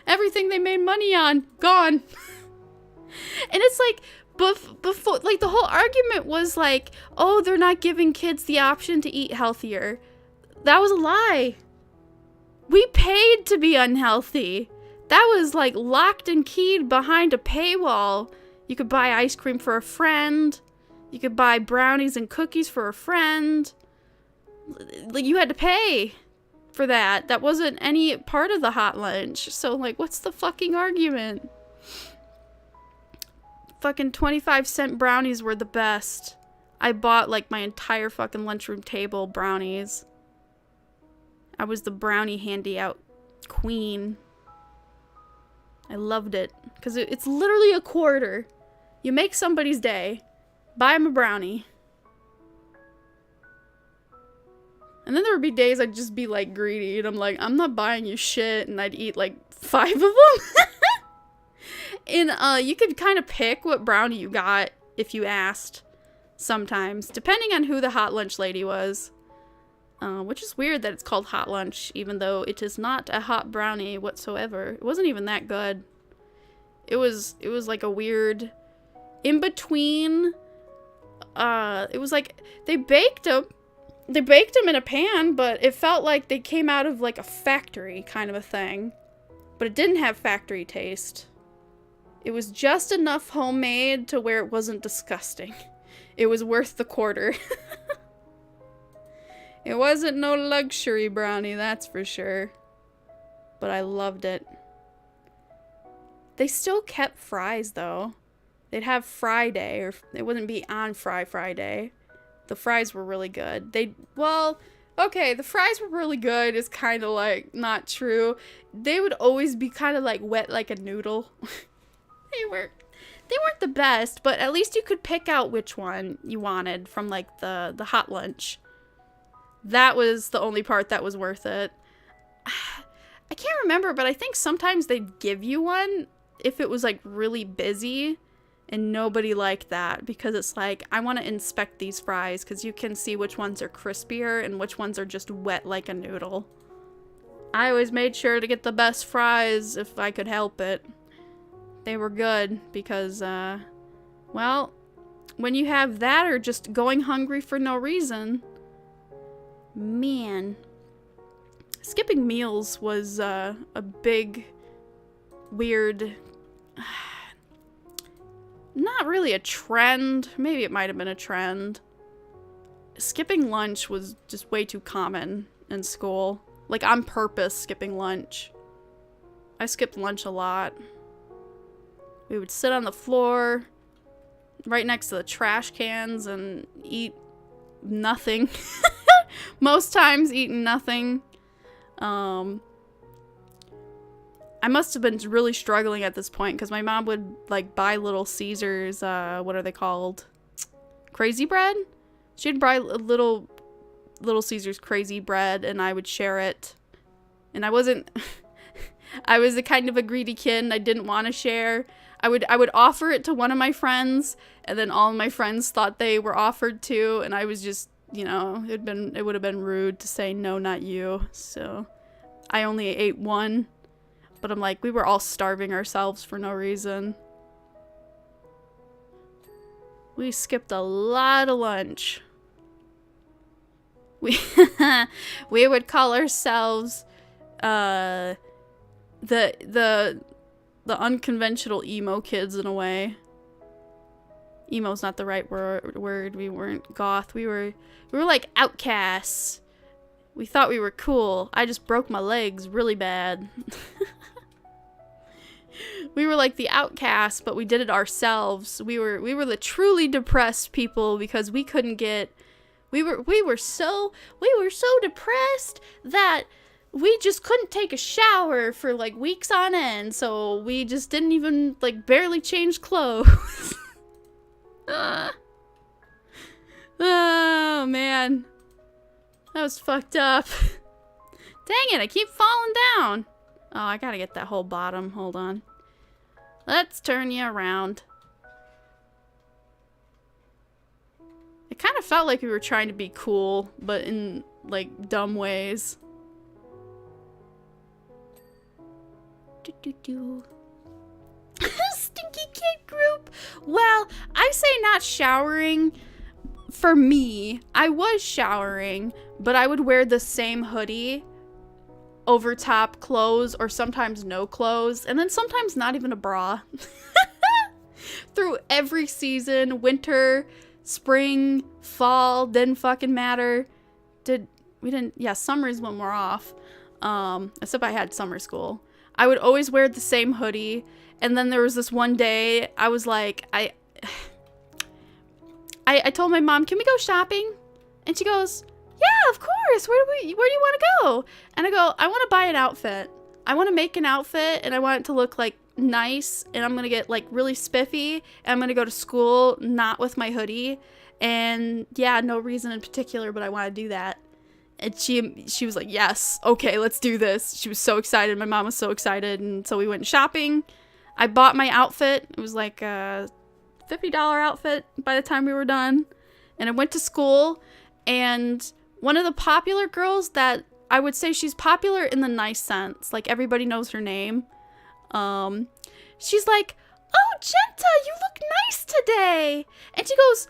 Everything they made money on, gone. And it's like, before, like, the whole argument was like, oh, they're not giving kids the option to eat healthier. That was a lie. We paid to be unhealthy. That was, like, locked and keyed behind a paywall. You could buy ice cream for a friend. You could buy brownies and cookies for a friend. Like, you had to pay for that. That wasn't any part of the hot lunch. So, like, what's the fucking argument? Fucking 25-cent brownies were the best. I bought, like, my entire fucking lunchroom table brownies. I was the brownie handy-out queen. I loved it. Because it's literally a quarter. You make somebody's day. Buy them a brownie. And then there would be days I'd just be, like, greedy. And I'm like, I'm not buying you shit. And I'd eat, like, 5 of them. And you could kind of pick what brownie you got if you asked sometimes. Depending on who the hot lunch lady was. Which is weird that it's called hot lunch, even though it is not a hot brownie whatsoever. It wasn't even that good. It was like a weird in-between. It was like they baked them in a pan, but it felt like they came out of like a factory kind of a thing. But it didn't have factory taste. It was just enough homemade to where it wasn't disgusting. It was worth the quarter. It wasn't no luxury brownie, that's for sure. But I loved it. They still kept fries, though. They'd have Fry Day, or it wouldn't be on Friday. The fries were really good. Okay, the fries were really good is kind of, like, not true. They would always be kind of, like, wet like a noodle. They weren't the best, but at least you could pick out which one you wanted from, like, the hot lunch. That was the only part that was worth it. I can't remember, but I think sometimes they'd give you one if it was, like, really busy And nobody liked that because it's like, I want to inspect these fries because you can see which ones are crispier and which ones are just wet like a noodle. I always made sure to get the best fries if I could help it. They were good because, well, when you have that or just going hungry for no reason, man. Skipping meals was a big, weird, not really a trend. Maybe it might have been a trend. Skipping lunch was just way too common in school. Like, on purpose, skipping lunch. I skipped lunch a lot. We would sit on the floor right next to the trash cans and eat nothing. Most times eating nothing. I must have been really struggling at this point because my mom would like buy Little Caesars, what are they called? Crazy bread? She'd buy Little Caesars crazy bread and I would share it. And I wasn't I was a kind of a greedy kid and I didn't want to share. I would offer it to one of my friends and then all of my friends thought they were offered to and I was just, you know, it would have been rude to say no, not you. So I only ate one, but I'm like, we were all starving ourselves for no reason. We skipped a lot of lunch. We would call ourselves the unconventional emo kids in a way. Emo's not the right word. We weren't goth. We were like outcasts. We thought we were cool. I just broke my legs really bad. We were like the outcasts, but we did it ourselves. We were the truly depressed people because we couldn't get. We were so depressed that we just couldn't take a shower for like weeks on end. So we just didn't even like barely change clothes. Oh man, that was fucked up. Dang it, I keep falling down. Oh, I gotta get that whole bottom. Hold on. Let's turn you around. It kind of felt like we were trying to be cool, but in like dumb ways. Stinky kid group. Well, I say not showering. For me, I was showering, but I would wear the same hoodie over top clothes or sometimes no clothes and then sometimes not even a bra. Through every season, winter, spring, fall, didn't fucking matter. Summers when we're off. Except I had summer school. I would always wear the same hoodie. And then there was this one day I was like, I told my mom, can we go shopping? And she goes, yeah, of course. Where do you want to go? And I go, I want to buy an outfit. I want to make an outfit and I want it to look like nice. And I'm going to get like really spiffy. And I'm going to go to school not with my hoodie. And yeah, no reason in particular, but I want to do that. And she was like, yes, okay, let's do this. She was so excited. My mom was so excited. And so we went shopping. I bought my outfit. It was like a $50 outfit by the time we were done. And I went to school. And one of the popular girls that I would say she's popular in the nice sense. Like everybody knows her name. She's like, oh, Jenta, you look nice today. And she goes,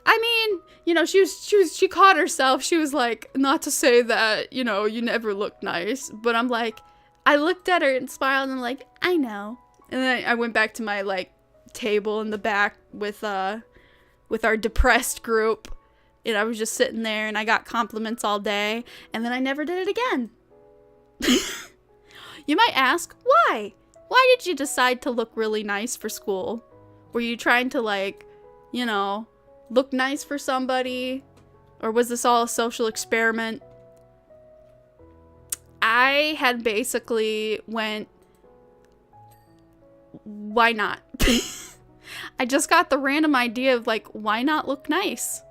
I mean, you know, she caught herself. She was like, not to say that, you know, you never look nice. But I'm like, I looked at her and smiled and I'm like, I know. And then I went back to my like table in the back with our depressed group. And I was just sitting there and I got compliments all day. And then I never did it again. You might ask, why? Why did you decide to look really nice for school? Were you trying to like, you know, look nice for somebody? Or was this all a social experiment? I had basically went, why not? I just got the random idea of like, why not look nice?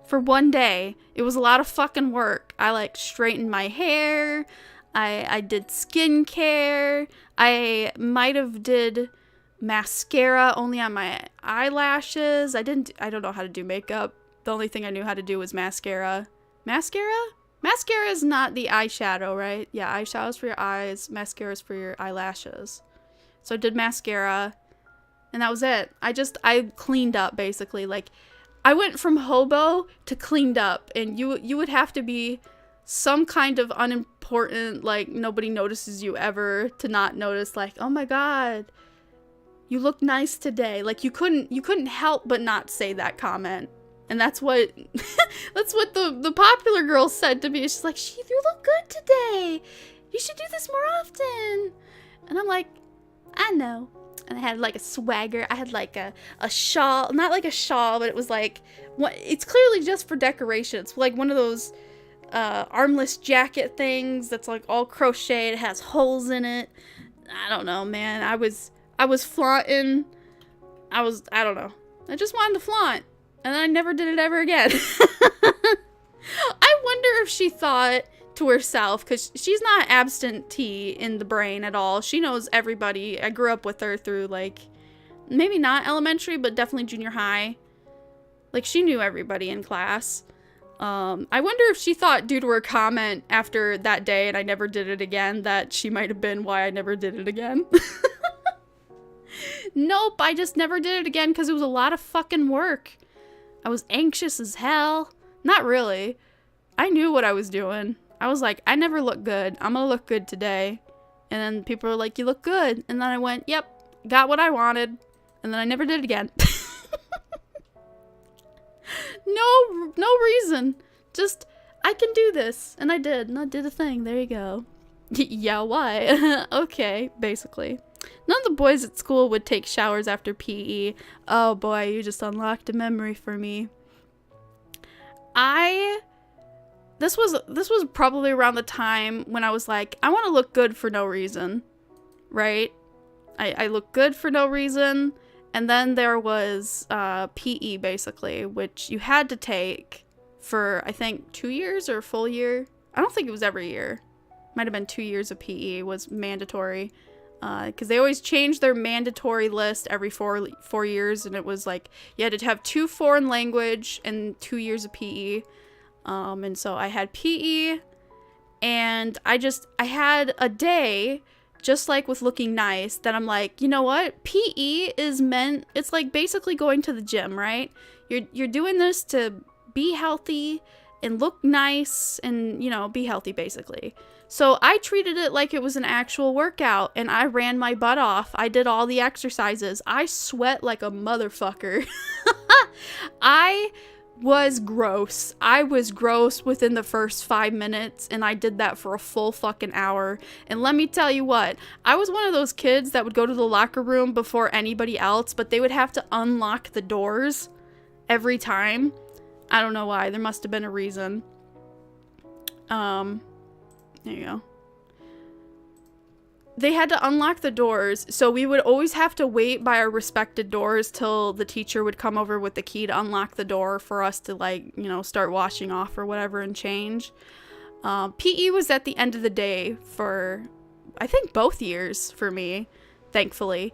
For one day. It was a lot of fucking work. I like straightened my hair. I did skincare. I might have did mascara only on my eyelashes. I don't know how to do makeup. The only thing I knew how to do was mascara. Mascara is not the eyeshadow, right? Yeah, eyeshadow's for your eyes, mascara's for your eyelashes. So I did mascara, and that was it. I cleaned up, basically. Like, I went from hobo to cleaned up, and you would have to be some kind of unimportant, like, nobody notices you ever to not notice, like, oh my god, you look nice today. Like, you couldn't help but not say that comment. And that's what the popular girl said to me. She's like, you look good today. You should do this more often. And I'm like, I know. And I had like a swagger. I had like a shawl. Not like a shawl, but it was like, it's clearly just for decoration. It's like one of those armless jacket things that's like all crocheted. It has holes in it. I don't know, man. I was flaunting. I don't know. I just wanted to flaunt. And I never did it ever again. I wonder if she thought to herself, because she's not absentee in the brain at all. She knows everybody. I grew up with her through, like, maybe not elementary, but definitely junior high. Like, she knew everybody in class. I wonder if she thought, due to her comment after that day and I never did it again, that she might have been why I never did it again. Nope, I just never did it again because it was a lot of fucking work. I was anxious as hell. Not really. I knew what I was doing. I was like, I never look good. I'm gonna look good today. And then people were like, you look good. And then I went, yep, got what I wanted. And then I never did it again. No reason. Just, I can do this. And I did. And I did a thing. There you go. Yeah, why? Okay, basically. None of the boys at school would take showers after PE. Oh boy, you just unlocked a memory for me. This was probably around the time when I was like, I want to look good for no reason, right? I look good for no reason. And then there was PE, basically, which you had to take for, I think, 2 years or a full year. I don't think it was every year. Might have been 2 years of PE was mandatory. Because they always changed their mandatory list every four years, and it was like you had to have 2 foreign language and 2 years of PE. And so I had PE, and I had a day, just like with looking nice, that I'm like, you know what? PE is meant, it's like basically going to the gym, right? You're doing this to be healthy and look nice and, you know, be healthy basically. So I treated it like it was an actual workout, and I ran my butt off. I did all the exercises. I sweat like a motherfucker. I was gross. I was gross within the first 5 minutes, and I did that for a full fucking hour. And let me tell you what, I was one of those kids that would go to the locker room before anybody else, but they would have to unlock the doors every time. I don't know why. There must have been a reason. There you go. They had to unlock the doors, so we would always have to wait by our respected doors till the teacher would come over with the key to unlock the door for us to, like, you know, start washing off or whatever and change. PE was at the end of the day for, I think, both years for me, thankfully.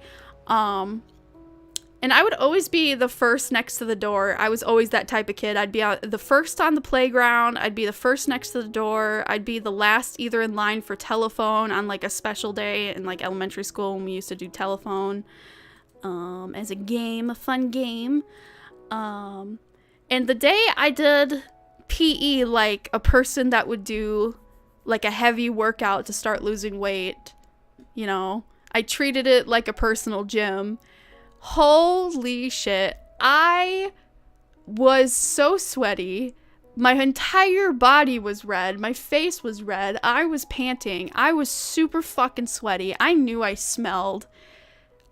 And I would always be the first next to the door. I was always that type of kid. I'd be the first on the playground. I'd be the first next to the door. I'd be the last either in line for telephone on like a special day in like elementary school when we used to do telephone as a game, a fun game. And the day I did PE like a person that would do like a heavy workout to start losing weight, you know, I treated it like a personal gym. Holy shit, I was so sweaty. My entire body was red. My face was red. I was panting. I was super fucking sweaty. I knew I smelled.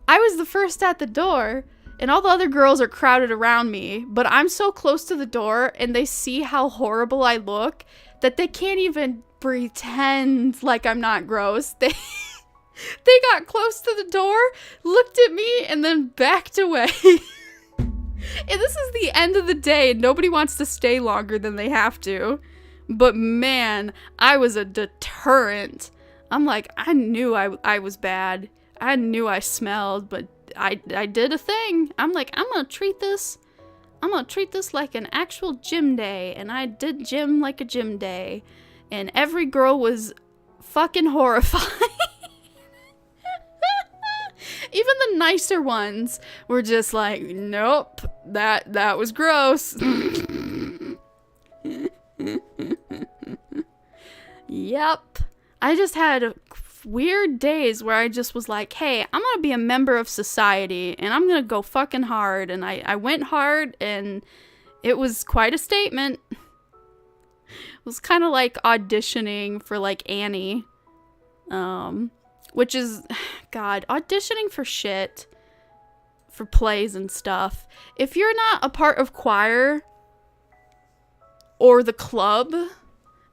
I was the first at the door, and all the other girls are crowded around me, but I'm so close to the door, and they see how horrible I look that they can't even pretend like I'm not gross. They got close to the door, looked at me, and then backed away. And this is the end of the day. Nobody wants to stay longer than they have to. But man, I was a deterrent. I'm like, I knew I was bad. I knew I smelled, but I did a thing. I'm like, I'm gonna treat this like an actual gym day. And I did gym like a gym day. And every girl was fucking horrified. Even the nicer ones were just like, nope, that was gross. Yep. I just had weird days where I just was like, hey, I'm gonna be a member of society and I'm gonna go fucking hard. And I went hard and it was quite a statement. It was kind of like auditioning for like Annie. Which is, God, auditioning for shit, for plays and stuff. If you're not a part of choir or the club,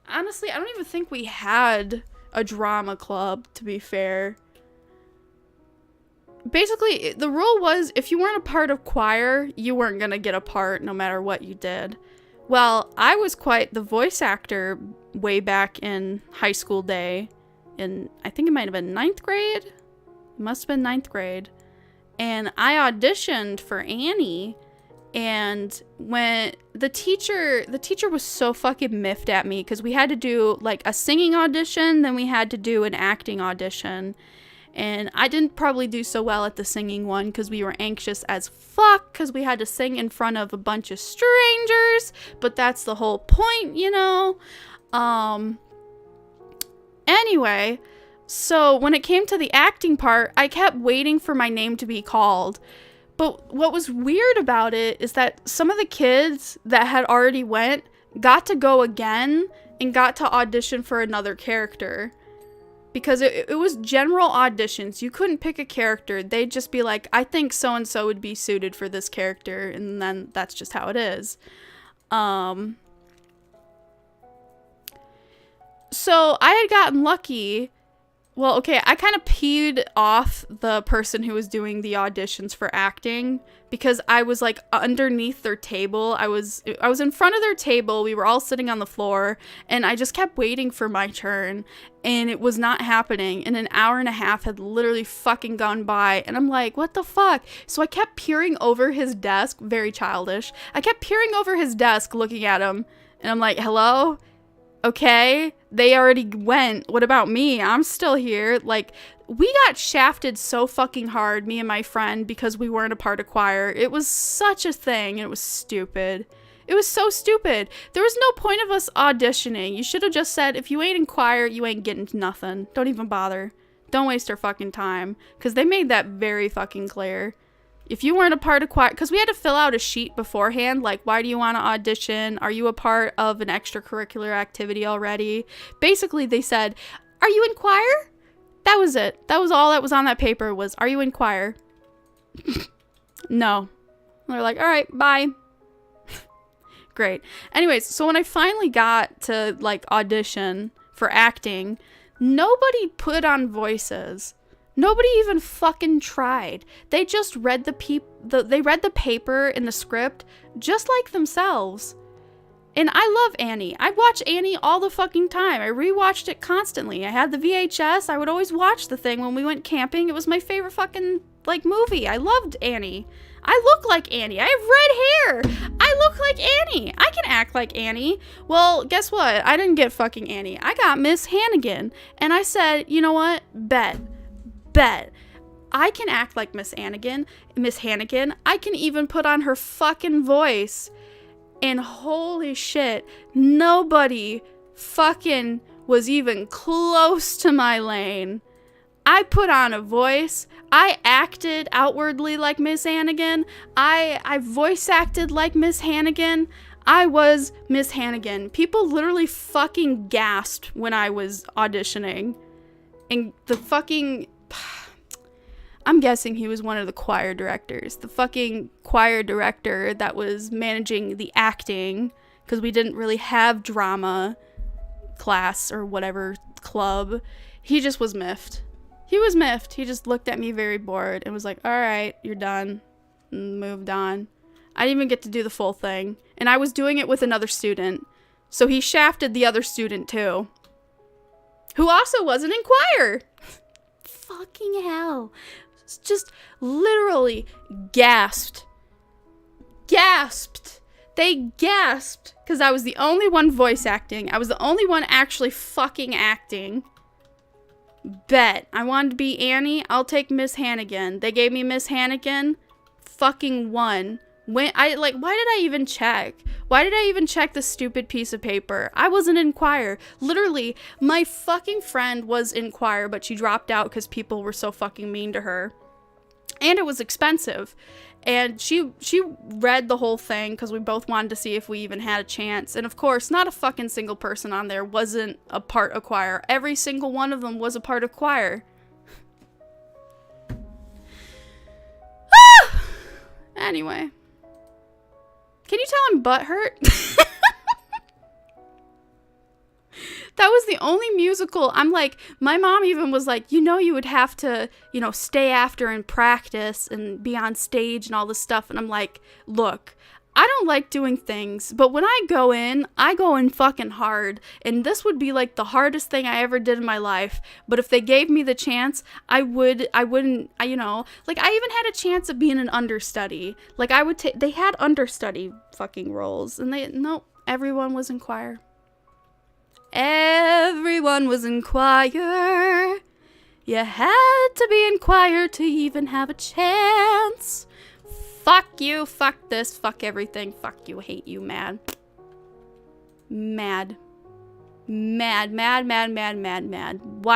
honestly, I don't even think we had a drama club, to be fair. Basically, the rule was if you weren't a part of choir, you weren't gonna get a part no matter what you did. Well, I was quite the voice actor way back in high school day. I think it might have been 9th grade. It must have been 9th grade. And I auditioned for Annie. And when the teacher was so fucking miffed at me because we had to do like a singing audition, then we had to do an acting audition. And I didn't probably do so well at the singing one because we were anxious as fuck because we had to sing in front of a bunch of strangers. But that's the whole point, you know? Anyway, so when it came to the acting part, I kept waiting for my name to be called. But what was weird about it is that some of the kids that had already went got to go again and got to audition for another character. Because it was general auditions. You couldn't pick a character. They'd just be like, I think so-and-so would be suited for this character. And then that's just how it is. So I had gotten lucky. Well, okay, I kind of peed off the person who was doing the auditions for acting because I was like underneath their table. I was in front of their table. We were all sitting on the floor and I just kept waiting for my turn and it was not happening. And an hour and a half had literally fucking gone by and I'm like, what the fuck? So I kept peering over his desk, very childish. I kept peering over his desk looking at him and I'm like, hello? Okay, they already went. What about me? I'm still here. Like, we got shafted so fucking hard, me and my friend, because we weren't a part of choir. It was such a thing. It was stupid. It was so stupid. There was no point of us auditioning. You should have just said, if you ain't in choir, you ain't getting nothing. Don't even bother. Don't waste our fucking time. Because they made that very fucking clear. If you weren't a part of choir, because we had to fill out a sheet beforehand, like, why do you want to audition? Are you a part of an extracurricular activity already? Basically, they said, are you in choir? That was it. That was all that was on that paper was, are you in choir? No. They're like, all right, bye. Great. Anyways, so when I finally got to, like, audition for acting, nobody put on voices. Nobody even fucking tried. They just read they read the paper and the script just like themselves. And I love Annie. I watch Annie all the fucking time. I rewatched it constantly. I had the VHS. I would always watch the thing when we went camping. It was my favorite fucking, like, movie. I loved Annie. I look like Annie. I have red hair. I look like Annie. I can act like Annie. Well, guess what? I didn't get fucking Annie. I got Miss Hannigan. And I said, you know what? Bet. I can act like Miss Hannigan. I can even put on her fucking voice. And holy shit, nobody fucking was even close to my lane. I put on a voice. I acted outwardly like Miss Hannigan. I voice acted like Miss Hannigan. I was Miss Hannigan. People literally fucking gasped when I was auditioning. And the fucking... I'm guessing he was one of the choir directors. The fucking choir director that was managing the acting, because we didn't really have drama class or whatever club. He just was miffed. He was miffed. He just looked at me very bored and was like, all right, you're done. And moved on. I didn't even get to do the full thing. And I was doing it with another student. So he shafted the other student too. Who also wasn't in choir. fucking hell. Just literally gasped. They gasped because I was the only one voice acting. I was the only one actually fucking acting. Bet. I wanted to be Annie. I'll take Miss Hannigan. They gave me Miss Hannigan. Fucking won. Why did I even check? Why did I even check the stupid piece of paper? I wasn't in choir. Literally, my fucking friend was in choir, but she dropped out because people were so fucking mean to her. And it was expensive. And she read the whole thing because we both wanted to see if we even had a chance. And of course, not a fucking single person on there wasn't a part of choir. Every single one of them was a part of choir. Anyway. Can you tell I'm butthurt? That was the only musical. I'm like, my mom even was like, you would have to, stay after and practice and be on stage and all this stuff. And I'm like, look, I don't like doing things, but when I go in fucking hard. And this would be like the hardest thing I ever did in my life. But if they gave me the chance, I even had a chance of being an understudy. Like they had understudy fucking roles and everyone was in choir. Everyone was in choir. You had to be in choir to even have a chance. Fuck you, fuck this, fuck everything, fuck you, hate you, mad. Mad. Why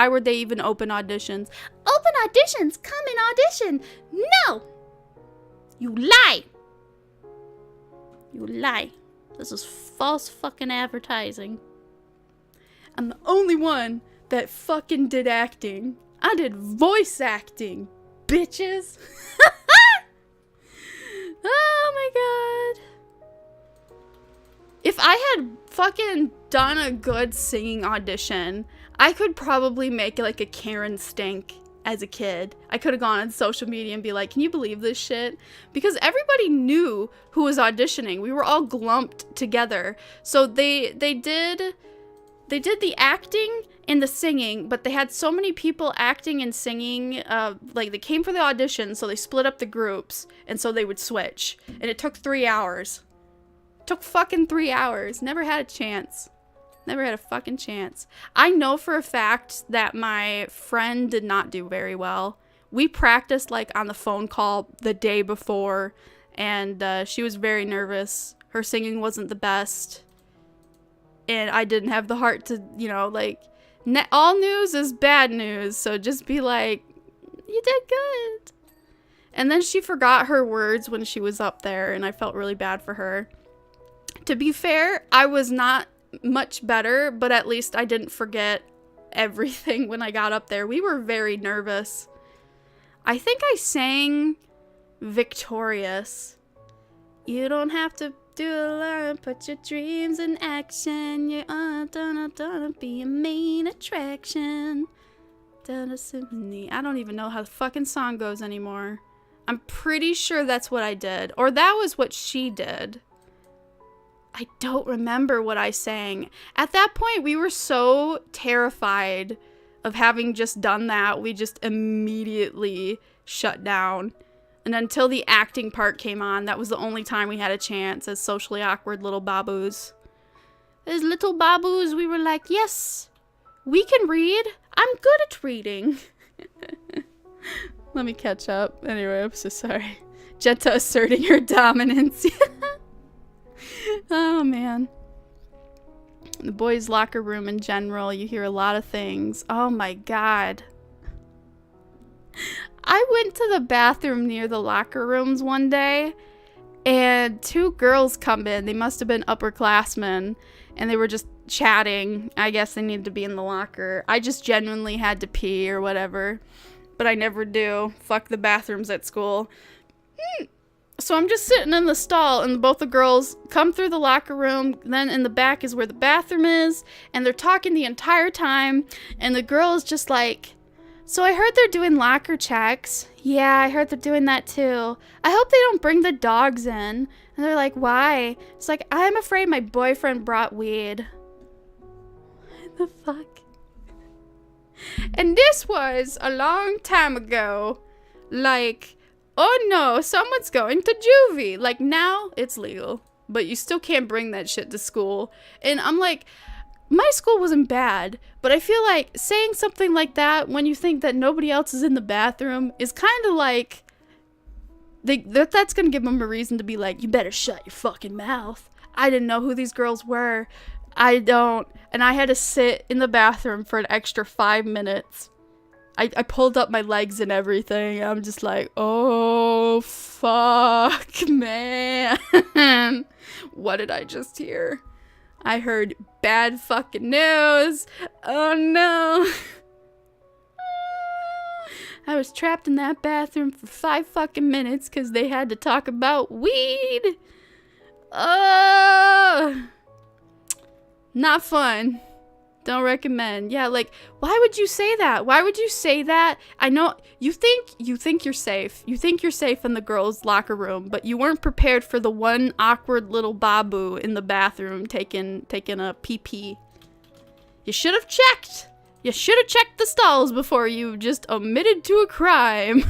would they even open auditions? Open auditions, come and audition. No! You lie. This is false fucking advertising. I'm the only one that fucking did acting. I did voice acting, bitches. Oh my god. If I had fucking done a good singing audition, I could probably make like a Karen stink as a kid. I could have gone on social media and be like, can you believe this shit? Because everybody knew who was auditioning. We were all glumped together. So they did the acting and the singing, but they had so many people acting and singing, they came for the audition, so they split up the groups, and so they would switch. And it took 3 hours. Took fucking 3 hours. Never had a chance. Never had a fucking chance. I know for a fact that my friend did not do very well. We practiced, on the phone call the day before, and she was very nervous. Her singing wasn't the best. And I didn't have the heart to, all news is bad news. So just be like, you did good. And then she forgot her words when she was up there. And I felt really bad for her. To be fair, I was not much better. But at least I didn't forget everything when I got up there. We were very nervous. I think I sang Victorious. You don't have to do a lot, put your dreams in action. You're gonna be a main attraction. Symphony. I don't even know how the fucking song goes anymore. I'm pretty sure that's what I did. Or that was what she did. I don't remember what I sang. At that point, we were so terrified of having just done that, we just immediately shut down. And until the acting part came on, that was the only time we had a chance as socially awkward little babus. As little babus, we were like, yes, we can read. I'm good at reading. Let me catch up. Anyway, I'm so sorry. Jenta asserting her dominance. Oh, man. The boys' locker room in general, you hear a lot of things. Oh, my God. I went to the bathroom near the locker rooms one day, and 2 girls come in. They must have been upperclassmen, and they were just chatting. I guess they needed to be in the locker. I just genuinely had to pee or whatever, but I never do. Fuck the bathrooms at school. So I'm just sitting in the stall, and both the girls come through the locker room. Then in the back is where the bathroom is, and they're talking the entire time, and the girl is just like, so I heard they're doing locker checks. Yeah, I heard they're doing that too. I hope they don't bring the dogs in. And they're like, why? It's like, I'm afraid my boyfriend brought weed. What the fuck? And this was a long time ago. Like, oh no, someone's going to juvie. Like, now it's legal, but you still can't bring that shit to school. And I'm like, my school wasn't bad, but I feel like saying something like that when you think that nobody else is in the bathroom is kind of like, that's gonna give them a reason to be like, you better shut your fucking mouth. I didn't know who these girls were. I don't. And I had to sit in the bathroom for an extra 5 minutes. I pulled up my legs and everything. I'm just like, oh, fuck, man. What did I just hear? I heard bad fucking news. Oh, no. I was trapped in that bathroom for 5 fucking minutes because they had to talk about weed. Oh, not fun. Don't recommend. Yeah, like, why would you say that? Why would you say that? I know you think you're safe. You think you're safe in the girls' locker room, but you weren't prepared for the one awkward little babu in the bathroom taking a pee-pee. You should have checked. You should have checked the stalls before you just admitted to a crime.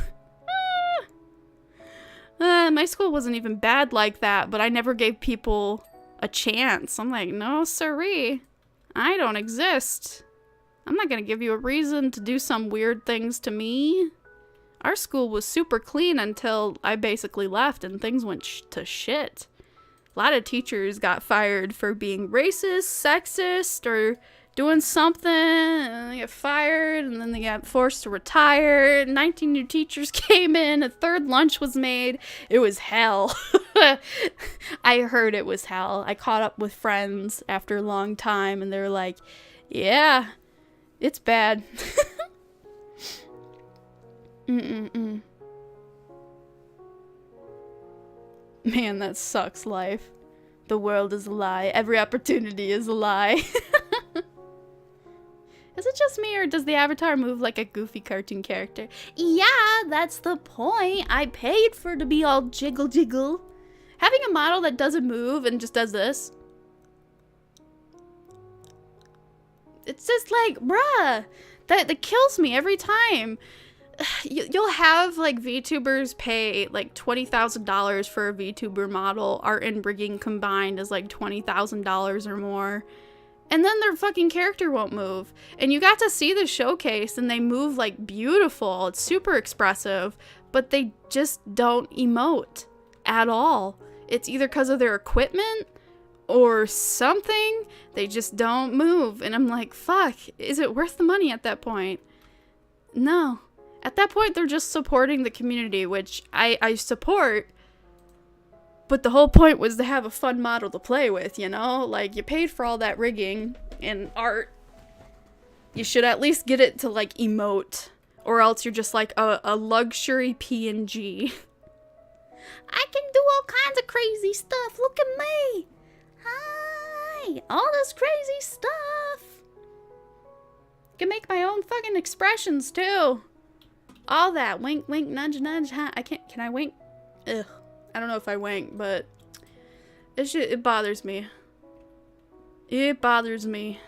My school wasn't even bad like that, but I never gave people a chance. I'm like, no, siree. I don't exist. I'm not gonna give you a reason to do some weird things to me. Our school was super clean until I basically left and things went to shit. A lot of teachers got fired for being racist, sexist, or doing something, and they get fired, and then they got forced to retire. 19 new teachers came in, a third lunch was made. It was hell. I heard it was hell. I caught up with friends after a long time, and they were like, yeah, it's bad. Man, that sucks life. The world is a lie. Every opportunity is a lie. Is it just me, or does the avatar move like a goofy cartoon character? Yeah, that's the point. I paid for it to be all jiggle jiggle. Having a model that doesn't move and just does this. It's just like, bruh, that kills me every time. You'll have like VTubers pay like $20,000 for a VTuber model. Art and rigging combined is like $20,000 or more. And then their fucking character won't move. And you got to see the showcase and they move like beautiful. It's super expressive, but they just don't emote at all. It's either because of their equipment or something. They just don't move. And I'm like, fuck, is it worth the money at that point? No. At that point, they're just supporting the community, which I support. But the whole point was to have a fun model to play with, you know? Like, you paid for all that rigging and art. You should at least get it to, like, emote. Or else you're just, like, a luxury PNG. I can do all kinds of crazy stuff. Look at me. Hi. All this crazy stuff. I can make my own fucking expressions, too. All that. Wink, wink, nudge, nudge. Huh? I can't. Can I wink? Ugh. I don't know if I wank, but it bothers me. It bothers me.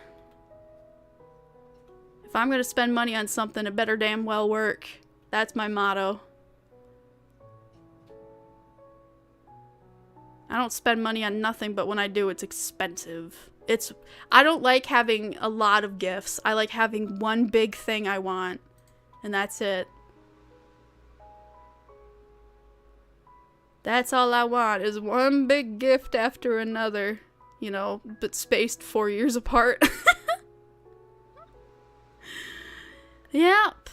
If I'm gonna spend money on something, it better damn well work. That's my motto. I don't spend money on nothing, but when I do, it's expensive. I don't like having a lot of gifts. I like having one big thing I want, and that's it. That's all I want, is one big gift after another, you know, but spaced 4 years apart. Yep.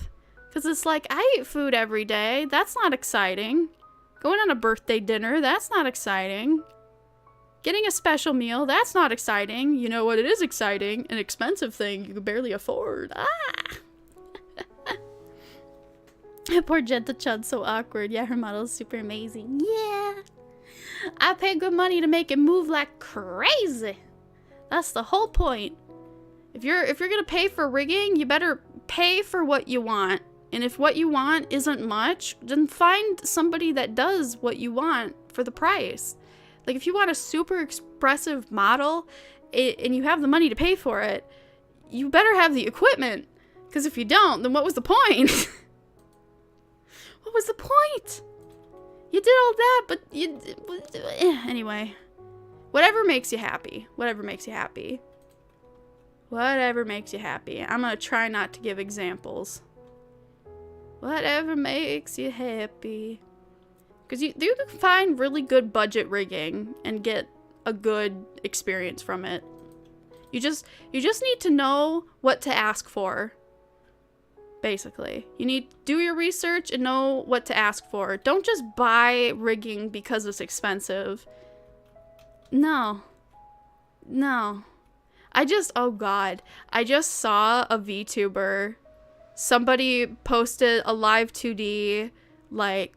Because it's like, I eat food every day. That's not exciting. Going on a birthday dinner, that's not exciting. Getting a special meal, that's not exciting. You know what it is exciting? An expensive thing you can barely afford. Ah! Poor Jenta Chud's so awkward. Yeah, her model is super amazing. Yeah. I pay good money to make it move like crazy. That's the whole point. If you're gonna pay for rigging, you better pay for what you want. And if what you want isn't much, then find somebody that does what you want for the price. Like, if you want a super expressive model and you have the money to pay for it, you better have the equipment. Because if you don't, then what was the point? What was the point? You did all that, but you... Anyway. Whatever makes you happy. Whatever makes you happy. Whatever makes you happy. I'm gonna try not to give examples. Whatever makes you happy. Because you can find really good budget rigging and get a good experience from it. You just need to know what to ask for. Basically. You need to do your research and know what to ask for. Don't just buy rigging because it's expensive. No. No. Oh god. I just saw a VTuber. Somebody posted a live 2D, like,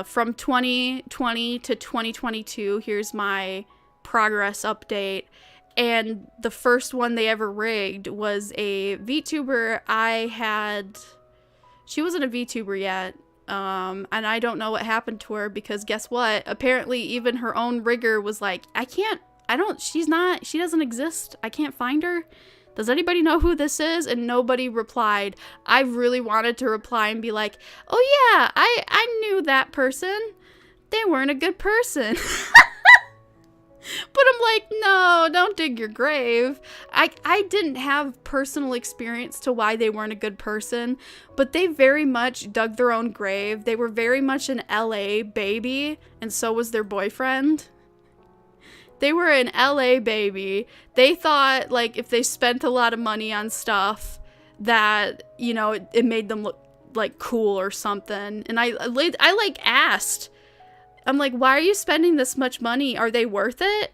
from 2020 to 2022. Here's my progress update. And the first one they ever rigged was a VTuber she wasn't a VTuber yet. And I don't know what happened to her because guess what? Apparently even her own rigger was like, she doesn't exist. I can't find her. Does anybody know who this is? And nobody replied. I really wanted to reply and be like, oh yeah, I knew that person. They weren't a good person. But I'm like, no, don't dig your grave. I didn't have personal experience to why they weren't a good person, but they very much dug their own grave. They were very much an LA baby, and so was their boyfriend. They were an LA baby. They thought, like, if they spent a lot of money on stuff, that, you know, it made them look, like, cool or something. And I like, asked, I'm like, why are you spending this much money? Are they worth it?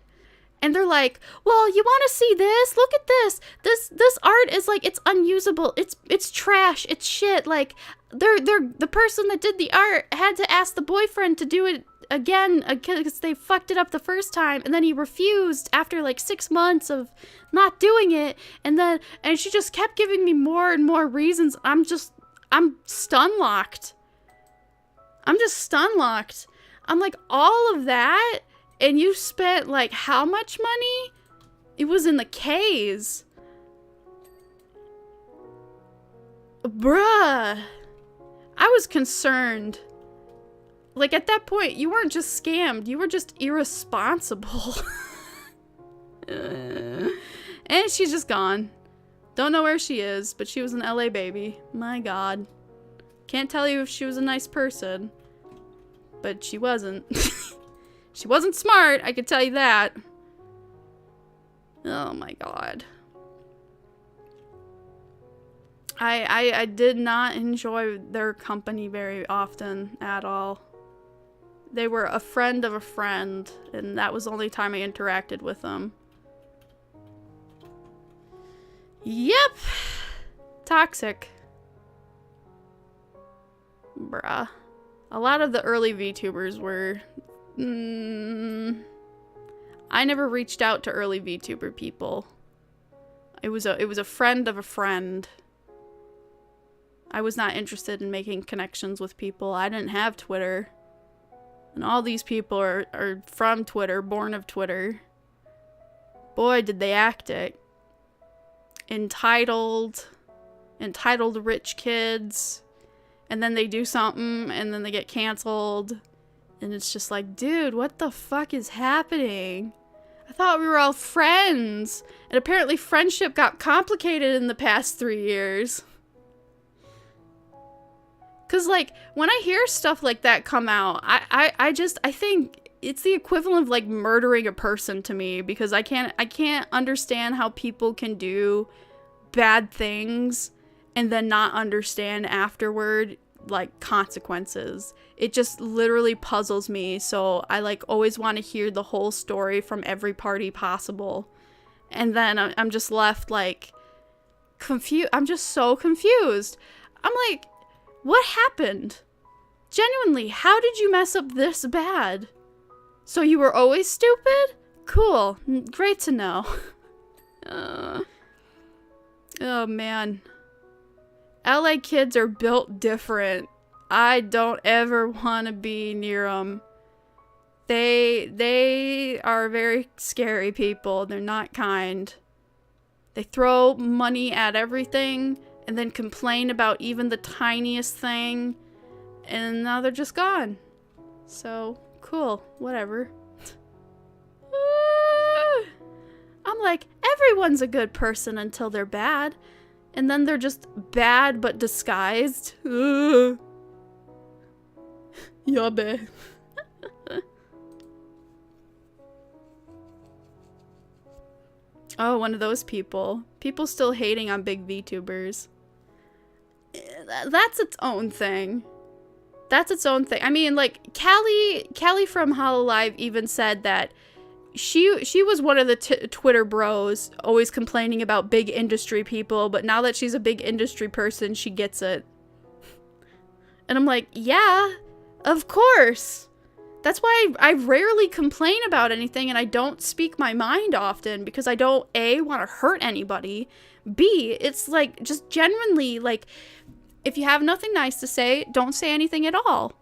And they're like, well, you want to see this? Look at this. This art is, like, it's unusable. It's trash. It's shit. Like, the person that did the art had to ask the boyfriend to do it again because they fucked it up the first time, and then he refused after like 6 months of not doing it, and she just kept giving me more and more reasons. I'm stun locked. I'm just stun locked. I'm like, all of that, and you spent like how much money? It was in the K's. Bruh. I was concerned. Like, at that point, you weren't just scammed. You were just irresponsible. And she's just gone. Don't know where she is, but she was an LA baby. My god. Can't tell you if she was a nice person. But she wasn't. She wasn't smart, I could tell you that. Oh my god. I did not enjoy their company very often at all. They were a friend of a friend, and that was the only time I interacted with them. Yep. Toxic. Bruh. A lot of the early VTubers were... I never reached out to early VTuber people. It was a friend of a friend. I was not interested in making connections with people. I didn't have Twitter. And all these people are from Twitter, born of Twitter. Boy, did they act it. Entitled rich kids. And then they do something, and then they get canceled. And it's just like, dude, what the fuck is happening? I thought we were all friends. And apparently friendship got complicated in the past 3 years. Cause like, when I hear stuff like that come out, I think it's the equivalent of like murdering a person to me, because I can't understand how people can do bad things and then not understand afterward, like, consequences. It just literally puzzles me, so I like always want to hear the whole story from every party possible. And then I'm just left like confused. I'm just so confused. I'm like, what happened? Genuinely, how did you mess up this bad? So you were always stupid? Cool. Great to know. Oh man. LA kids are built different. I don't ever want to be near them. They are very scary people. They're not kind. They throw money at everything, and then complain about even the tiniest thing, and now they're just gone. So, cool, whatever. I'm like, everyone's a good person until they're bad, and then they're just bad but disguised. Yabe. Oh, one of those people. People still hating on big VTubers. That's its own thing. That's its own thing. I mean, like, Callie from Hololive even said that she was one of the Twitter bros always complaining about big industry people, but now that she's a big industry person, she gets it. And I'm like, yeah, of course. That's why I rarely complain about anything, and I don't speak my mind often, because I don't, A, want to hurt anybody, B, it's like, just genuinely, like, if you have nothing nice to say, don't say anything at all.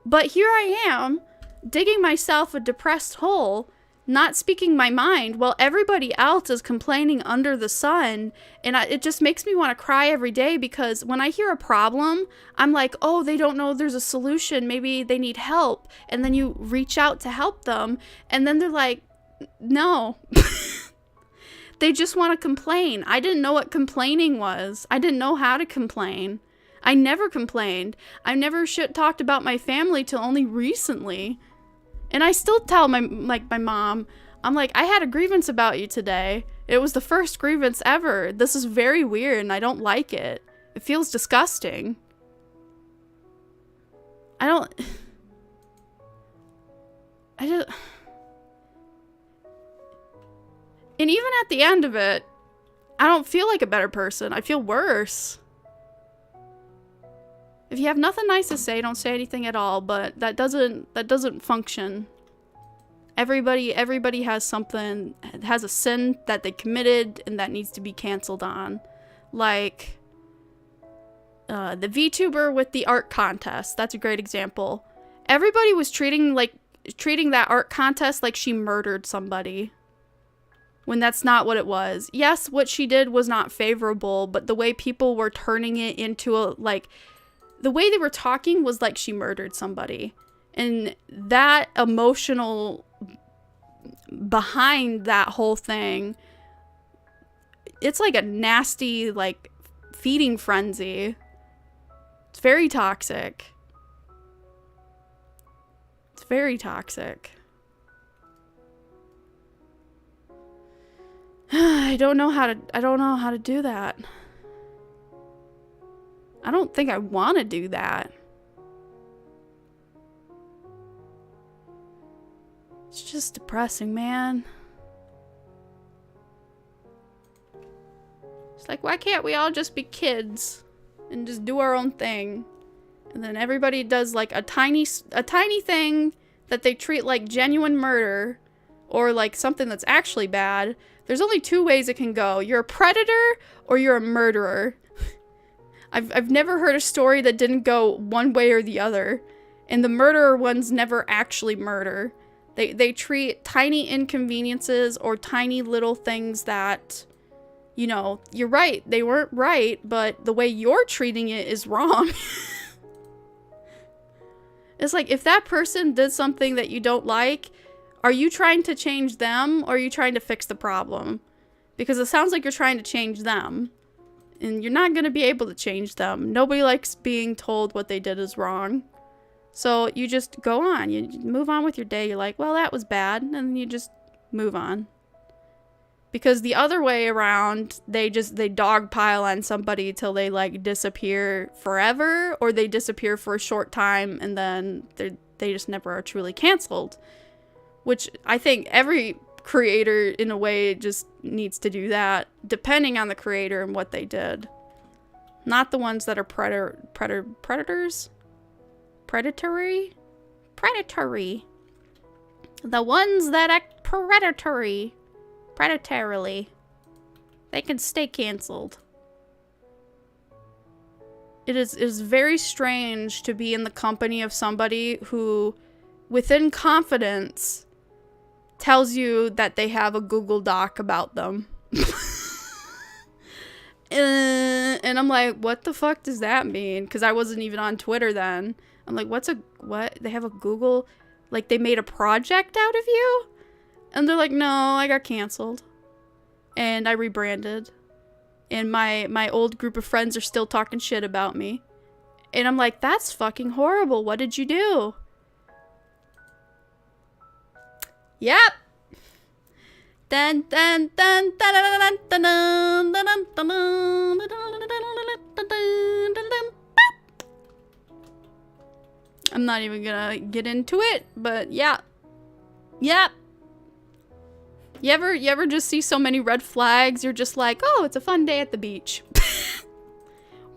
But here I am, digging myself a depressed hole, not speaking my mind, while everybody else is complaining under the sun, and it just makes me want to cry every day, because when I hear a problem, I'm like, oh, they don't know there's a solution, maybe they need help, and then you reach out to help them, and then they're like, no. They just want to complain. I didn't know what complaining was. I didn't know how to complain. I never complained. I never talked about my family till only recently. And I still tell my mom, I'm like, I had a grievance about you today. It was the first grievance ever. This is very weird and I don't like it. It feels disgusting. And even at the end of it, I don't feel like a better person. I feel worse. If you have nothing nice to say, don't say anything at all, but that doesn't function. Everybody has something, has a sin that they committed and that needs to be canceled on. Like the VTuber with the art contest. That's a great example. Everybody was treating that art contest like she murdered somebody, when that's not what it was. Yes, what she did was not favorable, but the way people were turning it into the way they were talking was like she murdered somebody. And that emotional behind that whole thing, it's like a nasty, like, feeding frenzy. It's very toxic. It's very toxic. I don't know how to do that. I don't think I want to do that. It's just depressing, man. It's like, why can't we all just be kids and just do our own thing? And then everybody does like a tiny thing that they treat like genuine murder, or like something that's actually bad. There's only two ways it can go. You're a predator or you're a murderer. I've never heard a story that didn't go one way or the other. And the murderer ones never actually murder. They treat tiny inconveniences or tiny little things that, you know, you're right, they weren't right, but the way you're treating it is wrong. It's like, if that person did something that you don't like, are you trying to change them, or are you trying to fix the problem? Because it sounds like you're trying to change them. And you're not going to be able to change them. Nobody likes being told what they did is wrong. So you just go on. You move on with your day. You're like, well, that was bad. And then you just move on. Because the other way around, they dogpile on somebody till they, like, disappear forever. Or they disappear for a short time and then they just never are truly canceled. Which I think every creator, in a way, just needs to do that, depending on the creator and what they did. Not the ones that are predators? Predatory? Predatory. The ones that act predatorily. They can stay canceled. It is very strange to be in the company of somebody who, within confidence, tells you that they have a Google Doc about them. And I'm like, what the fuck does that mean? Because I wasn't even on Twitter then. I'm like, what? They have a Google, like they made a project out of you? And they're like, no, I got canceled. And I rebranded. And my old group of friends are still talking shit about me. And I'm like, that's fucking horrible. What did you do? Yep. Dun dun dun dun dun dun dun dun dun dun. I'm not even gonna get into it, but yeah. Yep. You ever just see so many red flags, you're just like, oh, it's a fun day at the beach.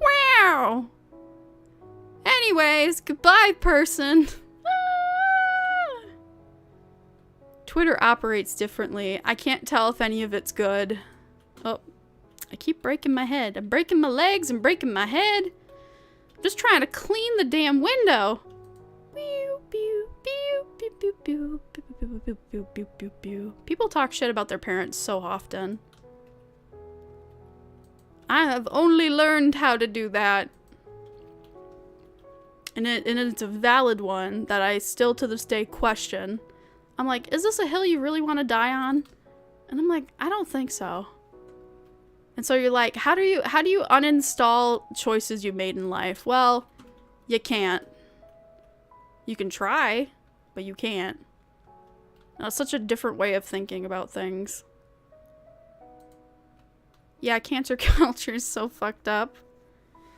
Wow. Anyways, goodbye, person. Twitter operates differently. I can't tell if any of it's good. Oh, I keep breaking my head. I'm breaking my legs and breaking my head. I'm just trying to clean the damn window. People talk shit about their parents so often. I have only learned how to do that. And it's a valid one that I still to this day question. I'm like, is this a hill you really want to die on? And I'm like, I don't think so. And so you're like, how do you uninstall choices you made in life? Well, you can't. You can try, but you can't. That's such a different way of thinking about things. Yeah, cancer culture is so fucked up.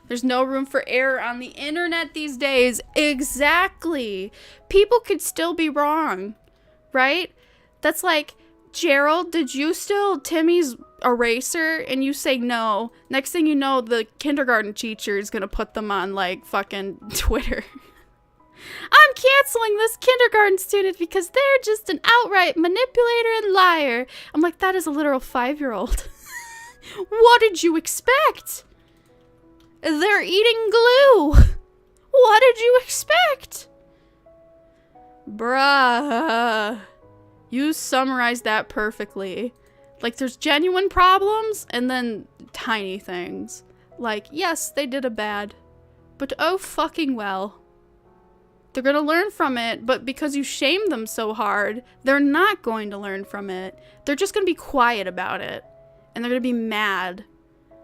There's no room for error on the internet these days. Exactly. People could still be wrong, right? That's like, Gerald, did you steal Timmy's eraser? And you say no. Next thing you know, the kindergarten teacher is gonna put them on, like, fucking Twitter. I'm canceling this kindergarten student because they're just an outright manipulator and liar. I'm like, that is a literal 5-year-old. What did you expect? They're eating glue. What did you expect? Bruh. You summarized that perfectly. Like, there's genuine problems and then tiny things. Like, yes, they did a bad. But oh fucking well. They're gonna learn from it, but because you shame them so hard, they're not going to learn from it. They're just gonna be quiet about it. And they're gonna be mad.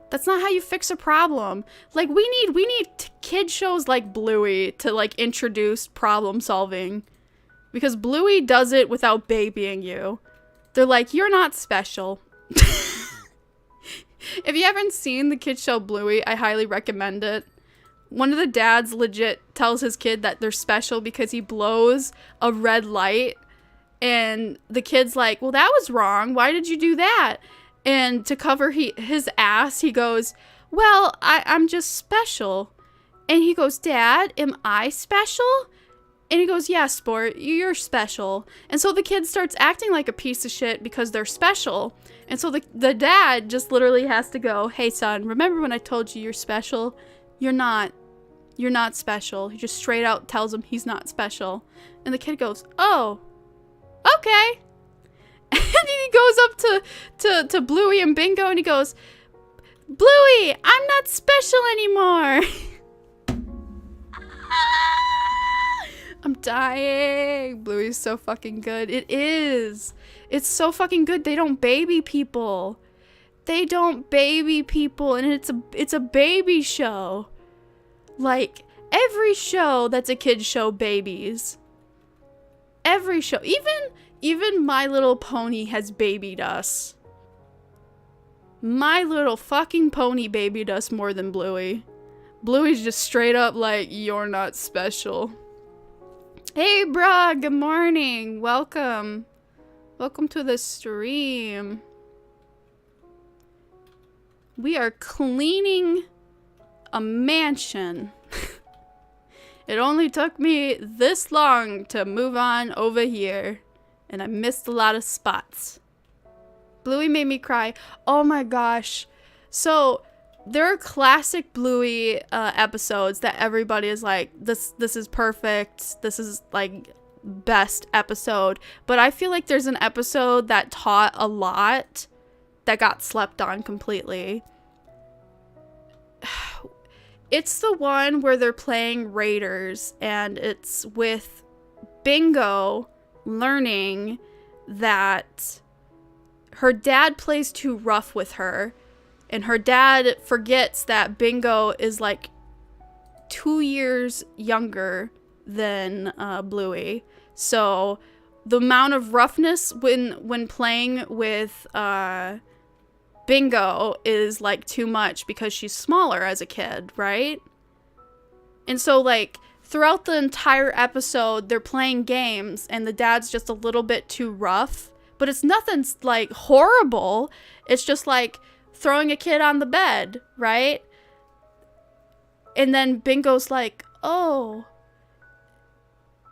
That's not how you fix a problem. Like, we need kid shows like Bluey to, like, introduce problem solving. Because Bluey does it without babying you. They're like, you're not special. If you haven't seen the kid show Bluey, I highly recommend it. One of the dads legit tells his kid that they're special because he blows a red light. And the kid's like, well, that was wrong. Why did you do that? And to cover his ass, he goes, well, I'm just special. And he goes, Dad, am I special? And he goes, yeah, sport, you're special. And so the kid starts acting like a piece of shit because they're special. And so the dad just literally has to go, hey, son, remember when I told you you're special? You're not. You're not special. He just straight out tells him he's not special. And the kid goes, oh, okay. And he goes up to Bluey and Bingo and he goes, Bluey, I'm not special anymore. I'm dying. Bluey's so fucking good. It is. It's so fucking good. They don't baby people. They don't baby people, and it's a baby show. Like, every show that's a kid's show babies. Every show. Even My Little Pony has babied us. My Little fucking Pony babied us more than Bluey. Bluey's just straight up like, you're not special. Hey, bruh, good morning. Welcome. Welcome to the stream. We are cleaning a mansion. It only took me this long to move on over here, and I missed a lot of spots. Bluey made me cry. Oh my gosh. So there are classic Bluey episodes that everybody is like, this is perfect. This is like best episode. But I feel like there's an episode that taught a lot that got slept on completely. it's the one where they're playing Raiders, and it's with Bingo learning that her dad plays too rough with her, and her dad forgets that Bingo is like 2 years younger than Bluey. So the amount of roughness when playing with Bingo is like too much because she's smaller as a kid, right? And so like throughout the entire episode, they're playing games and the dad's just a little bit too rough, but it's nothing like horrible. It's just like throwing a kid on the bed, right? And then Bingo's like, oh.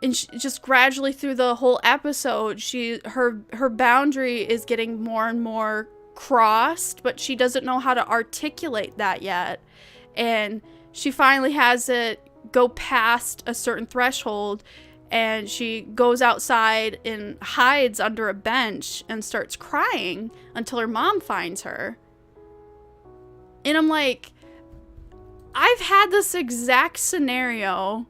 And just gradually through the whole episode, her boundary is getting more and more crossed, but she doesn't know how to articulate that yet. And she finally has it go past a certain threshold, and she goes outside and hides under a bench and starts crying until her mom finds her. And I'm like, I've had this exact scenario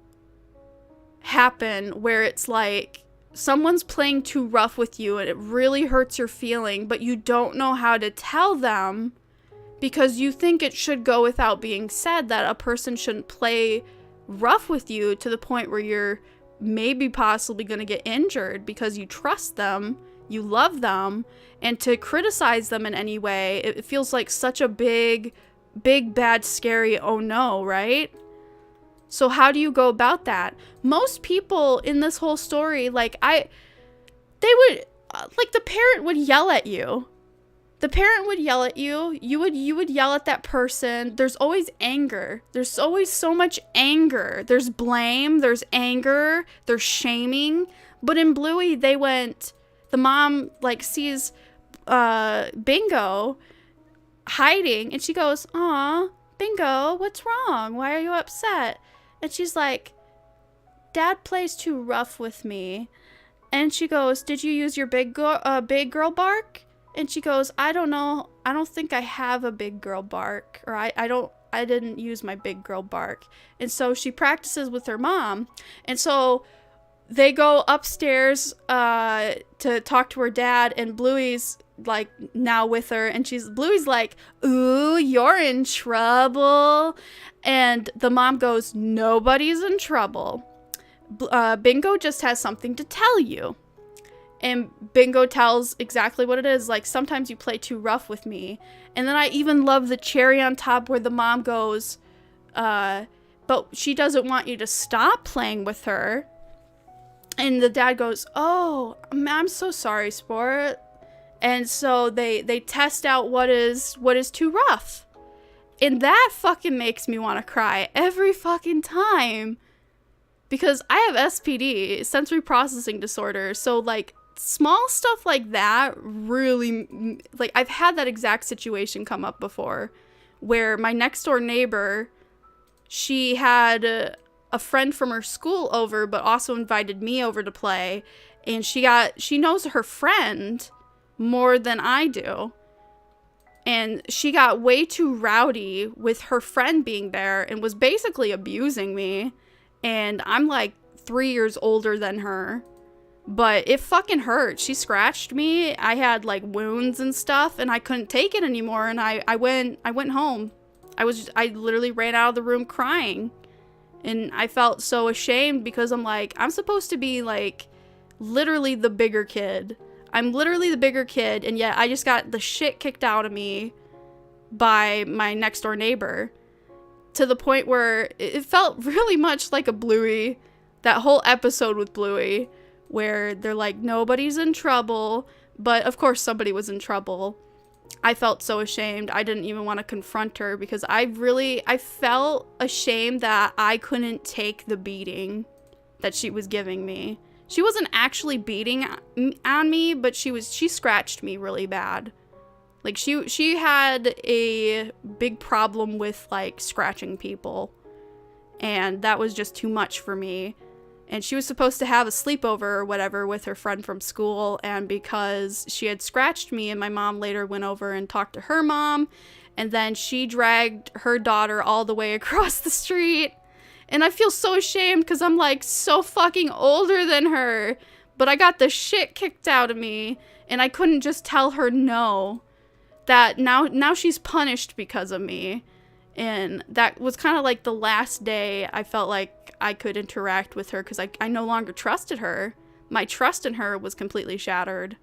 happen where it's like someone's playing too rough with you and it really hurts your feeling, but you don't know how to tell them because you think it should go without being said that a person shouldn't play rough with you to the point where you're maybe possibly going to get injured because you trust them, you love them, and to criticize them in any way, it feels like such a big, bad, scary oh no, right? So how do you go about that? Most people in this whole story, like the parent would yell at you. The parent would yell at you. You would yell at that person. There's always anger. There's always so much anger. There's blame. There's anger. There's shaming. But in Bluey, the mom like sees Bingo hiding, and she goes, "Aw, Bingo, what's wrong? Why are you upset?" And she's like, "Dad plays too rough with me." And she goes, "Did you use your big girl bark?" And she goes, "I don't know. I don't think I have a big girl bark, or I didn't use my big girl bark." And so she practices with her mom. And so they go upstairs to talk to her dad, and Bluey's like now with her, and Bluey's like, "Ooh, you're in trouble." And the mom goes, "Nobody's in trouble. Bingo just has something to tell you." And Bingo tells exactly what it is. Like, "Sometimes you play too rough with me." And then I even love the cherry on top where the mom goes, "But she doesn't want you to stop playing with her." And the dad goes, "Oh, I'm so sorry, sport." And so they test out what is too rough. And that fucking makes me want to cry every fucking time. Because I have SPD, sensory processing disorder. So, like, small stuff like that really, like, I've had that exact situation come up before. Where my next door neighbor, she had a friend from her school over, but also invited me over to play. And she knows her friend more than I do. And she got way too rowdy with her friend being there and was basically abusing me. And I'm like 3 years older than her. But it fucking hurt. She scratched me. I had like wounds and stuff, and I couldn't take it anymore. And I went home. I literally ran out of the room crying. And I felt so ashamed because I'm like, I'm supposed to be like literally the bigger kid. I'm literally the bigger kid, and yet I just got the shit kicked out of me by my next door neighbor. To the point where it felt really much like a Bluey, that whole episode with Bluey, where they're like, nobody's in trouble, but of course somebody was in trouble. I felt so ashamed. I didn't even want to confront her because I felt ashamed that I couldn't take the beating that she was giving me. She wasn't actually beating on me, but she scratched me really bad. Like, she had a big problem with, like, scratching people. And that was just too much for me. And she was supposed to have a sleepover or whatever with her friend from school. And because she had scratched me, and my mom later went over and talked to her mom. And then she dragged her daughter all the way across the street. And I feel so ashamed because I'm like so fucking older than her. But I got the shit kicked out of me. And I couldn't just tell her no. That now she's punished because of me. And that was kind of like the last day I felt like I could interact with her because I no longer trusted her. My trust in her was completely shattered.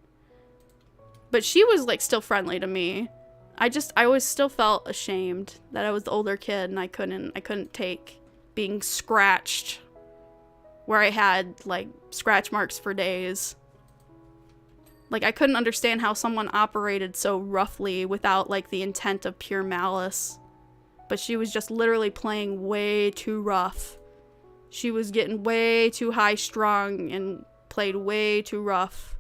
But she was like still friendly to me. I always still felt ashamed that I was the older kid and I couldn't take being scratched where I had like scratch marks for days. Like I couldn't understand how someone operated so roughly without like the intent of pure malice. But she was just literally playing way too rough. She was getting way too high strung and played way too rough.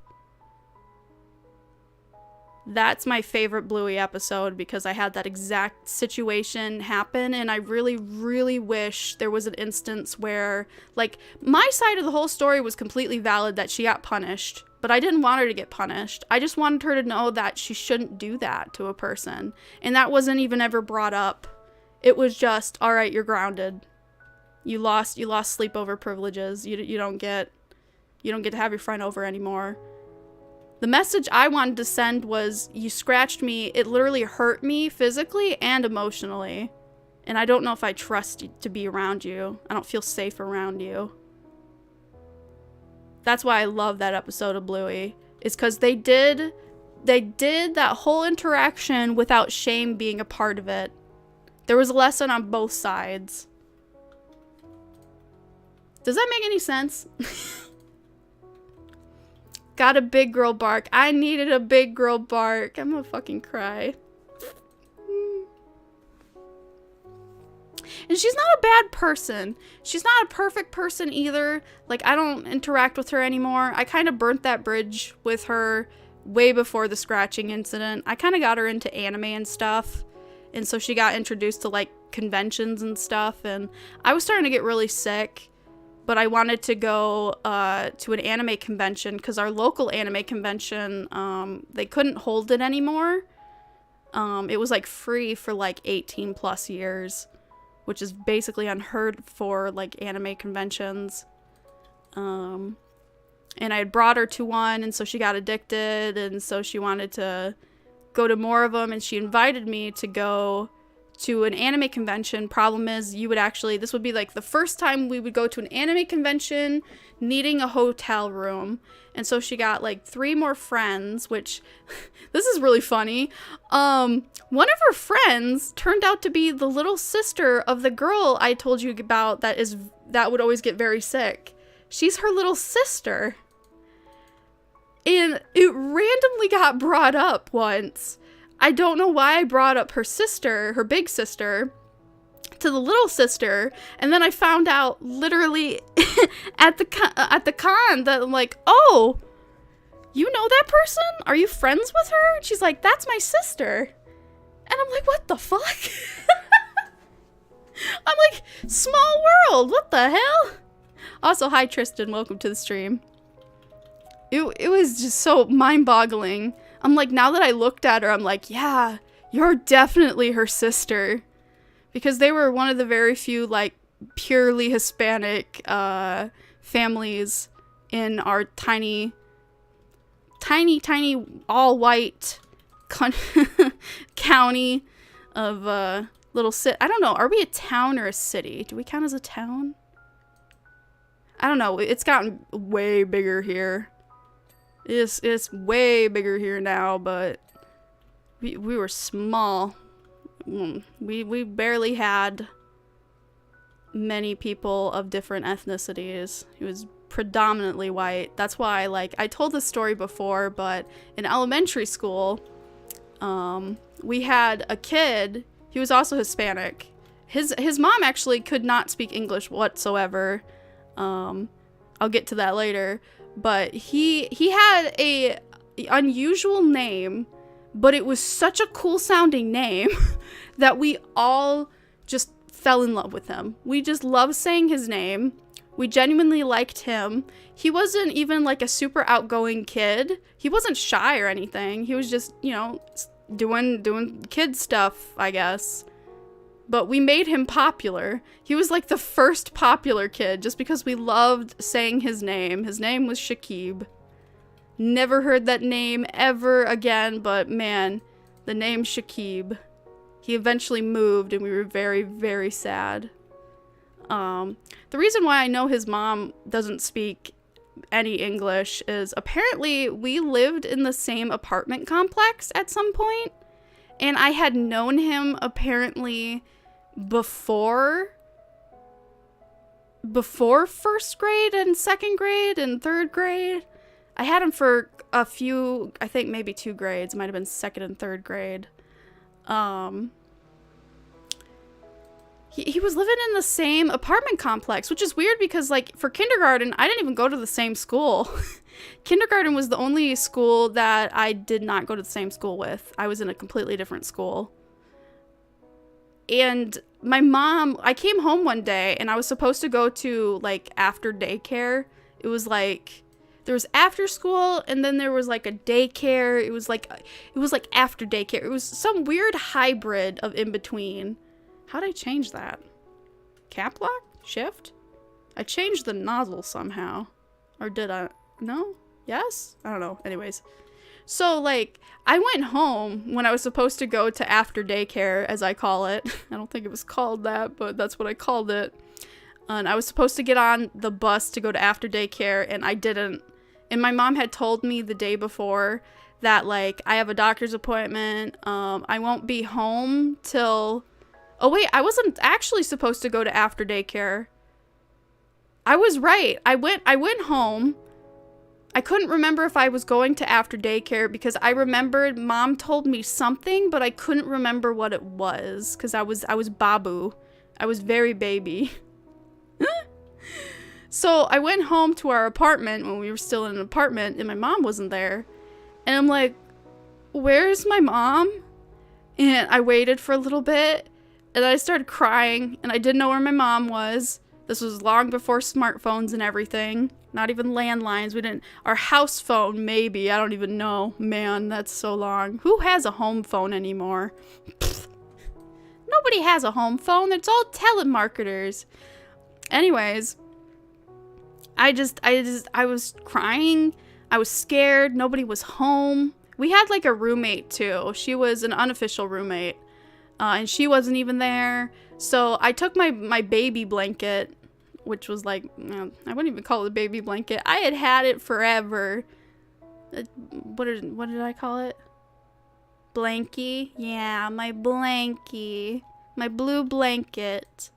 That's my favorite Bluey episode because I had that exact situation happen, and I really, really wish there was an instance where, like, my side of the whole story was completely valid that she got punished, but I didn't want her to get punished. I just wanted her to know that she shouldn't do that to a person, and that wasn't even ever brought up. It was just, all right, you're grounded. You lost sleepover privileges. You don't get to have your friend over anymore. The message I wanted to send was, you scratched me. It literally hurt me physically and emotionally. And I don't know if I trust you to be around you. I don't feel safe around you. That's why I love that episode of Bluey. It's because they did that whole interaction without shame being a part of it. There was a lesson on both sides. Does that make any sense? Got a big girl bark. I needed a big girl bark. I'm gonna fucking cry. And she's not a bad person. She's not a perfect person either. Like, I don't interact with her anymore. I kind of burnt that bridge with her way before the scratching incident. I kind of got her into anime and stuff. And so she got introduced to, like, conventions and stuff. And I was starting to get really sick. But I wanted to go to an anime convention because our local anime convention, they couldn't hold it anymore. It was, like, free for, like, 18 plus years, which is basically unheard for, like, anime conventions. And I had brought her to one, and so she got addicted, and so she wanted to go to more of them, and she invited me to go to an anime convention. Problem is, this would be like the first time we would go to an anime convention needing a hotel room. And so she got like 3 more friends, which this is really funny. One of her friends turned out to be the little sister of the girl I told you about that would always get very sick. She's her little sister. And it randomly got brought up once. I don't know why I brought up her sister, her big sister, to the little sister, and then I found out literally at the con that I'm like, oh, you know that person? Are you friends with her? And she's like, that's my sister. And I'm like, what the fuck? I'm like, small world, what the hell? Also, hi Tristan, welcome to the stream. It was just so mind-boggling. I'm like, now that I looked at her, I'm like, yeah, you're definitely her sister. Because they were one of the very few, like, purely Hispanic families in our tiny, all-white county of little city. I don't know, are we a town or a city? Do we count as a town? I don't know, it's gotten way bigger here. It's way bigger here now, but we were small. We barely had many people of different ethnicities. It was predominantly white. That's why, like, I told this story before, but in elementary school, we had a kid. He was also Hispanic. His mom actually could not speak English whatsoever. I'll get to that later. But he had a unusual name, but it was such a cool sounding name that we all just fell in love with him. We just loved saying his name. We genuinely liked him. He wasn't even like a super outgoing kid. He wasn't shy or anything. He was just, doing kid stuff, I guess. But we made him popular. He was like the first popular kid just because we loved saying his name. His name was Shakib. Never heard that name ever again, but man, the name Shakib. He eventually moved and we were very, very sad. The reason why I know his mom doesn't speak any English is apparently we lived in the same apartment complex at some point, and I had known him apparently before first grade and second grade and third grade. I had him for a few, I think maybe 2 grades. It might have been second and third grade. He was living in the same apartment complex, which is weird because, like, for kindergarten, I didn't even go to the same school. Kindergarten was the only school that I did not go to the same school with. I was in a completely different school. And my mom, I came home one day and I was supposed to go to, like, after daycare. It was like, there was after school and then there was like a daycare. It was like after daycare. It was some weird hybrid of in between. How'd I change that? Cap lock? Shift? I changed the nozzle somehow. Or did I? No? Yes? I don't know. Anyways. So, like, I went home when I was supposed to go to after daycare, as I call it. I don't think it was called that, but that's what I called it. And I was supposed to get on the bus to go to after daycare, and I didn't. And my mom had told me the day before that, like, I have a doctor's appointment. I won't be home till... Oh, wait, I wasn't actually supposed to go to after daycare. I was right. I went home. I couldn't remember if I was going to after daycare because I remembered mom told me something, but I couldn't remember what it was because I was babu. I was very baby. So I went home to our apartment when we were still in an apartment and my mom wasn't there. And I'm like, where's my mom? And I waited for a little bit. And I started crying, and I didn't know where my mom was. This was long before smartphones and everything. Not even landlines. We didn't... Our house phone, maybe. I don't even know. Man, that's so long. Who has a home phone anymore? Pfft. Nobody has a home phone. It's all telemarketers. Anyways, I was crying. I was scared. Nobody was home. We had, like, a roommate, too. She was an unofficial roommate. And she wasn't even there. So I took my baby blanket, which was like, I wouldn't even call it a baby blanket. I had it forever. What did I call it? Blankie? Yeah, my blankie. My blue blanket.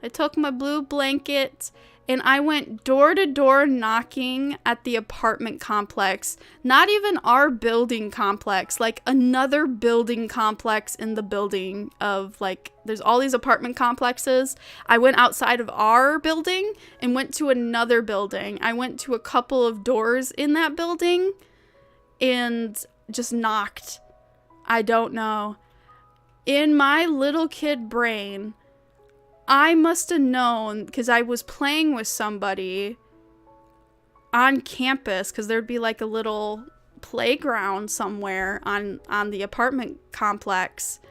I took my blue blanket and I went door to door knocking at the apartment complex. Not even our building complex, like another building complex in the building of, like, there's all these apartment complexes. I went outside of our building and went to another building. I went to a couple of doors in that building and just knocked. I don't know. In my little kid brain, I must have known because I was playing with somebody on campus because there'd be like a little playground somewhere on the apartment complex.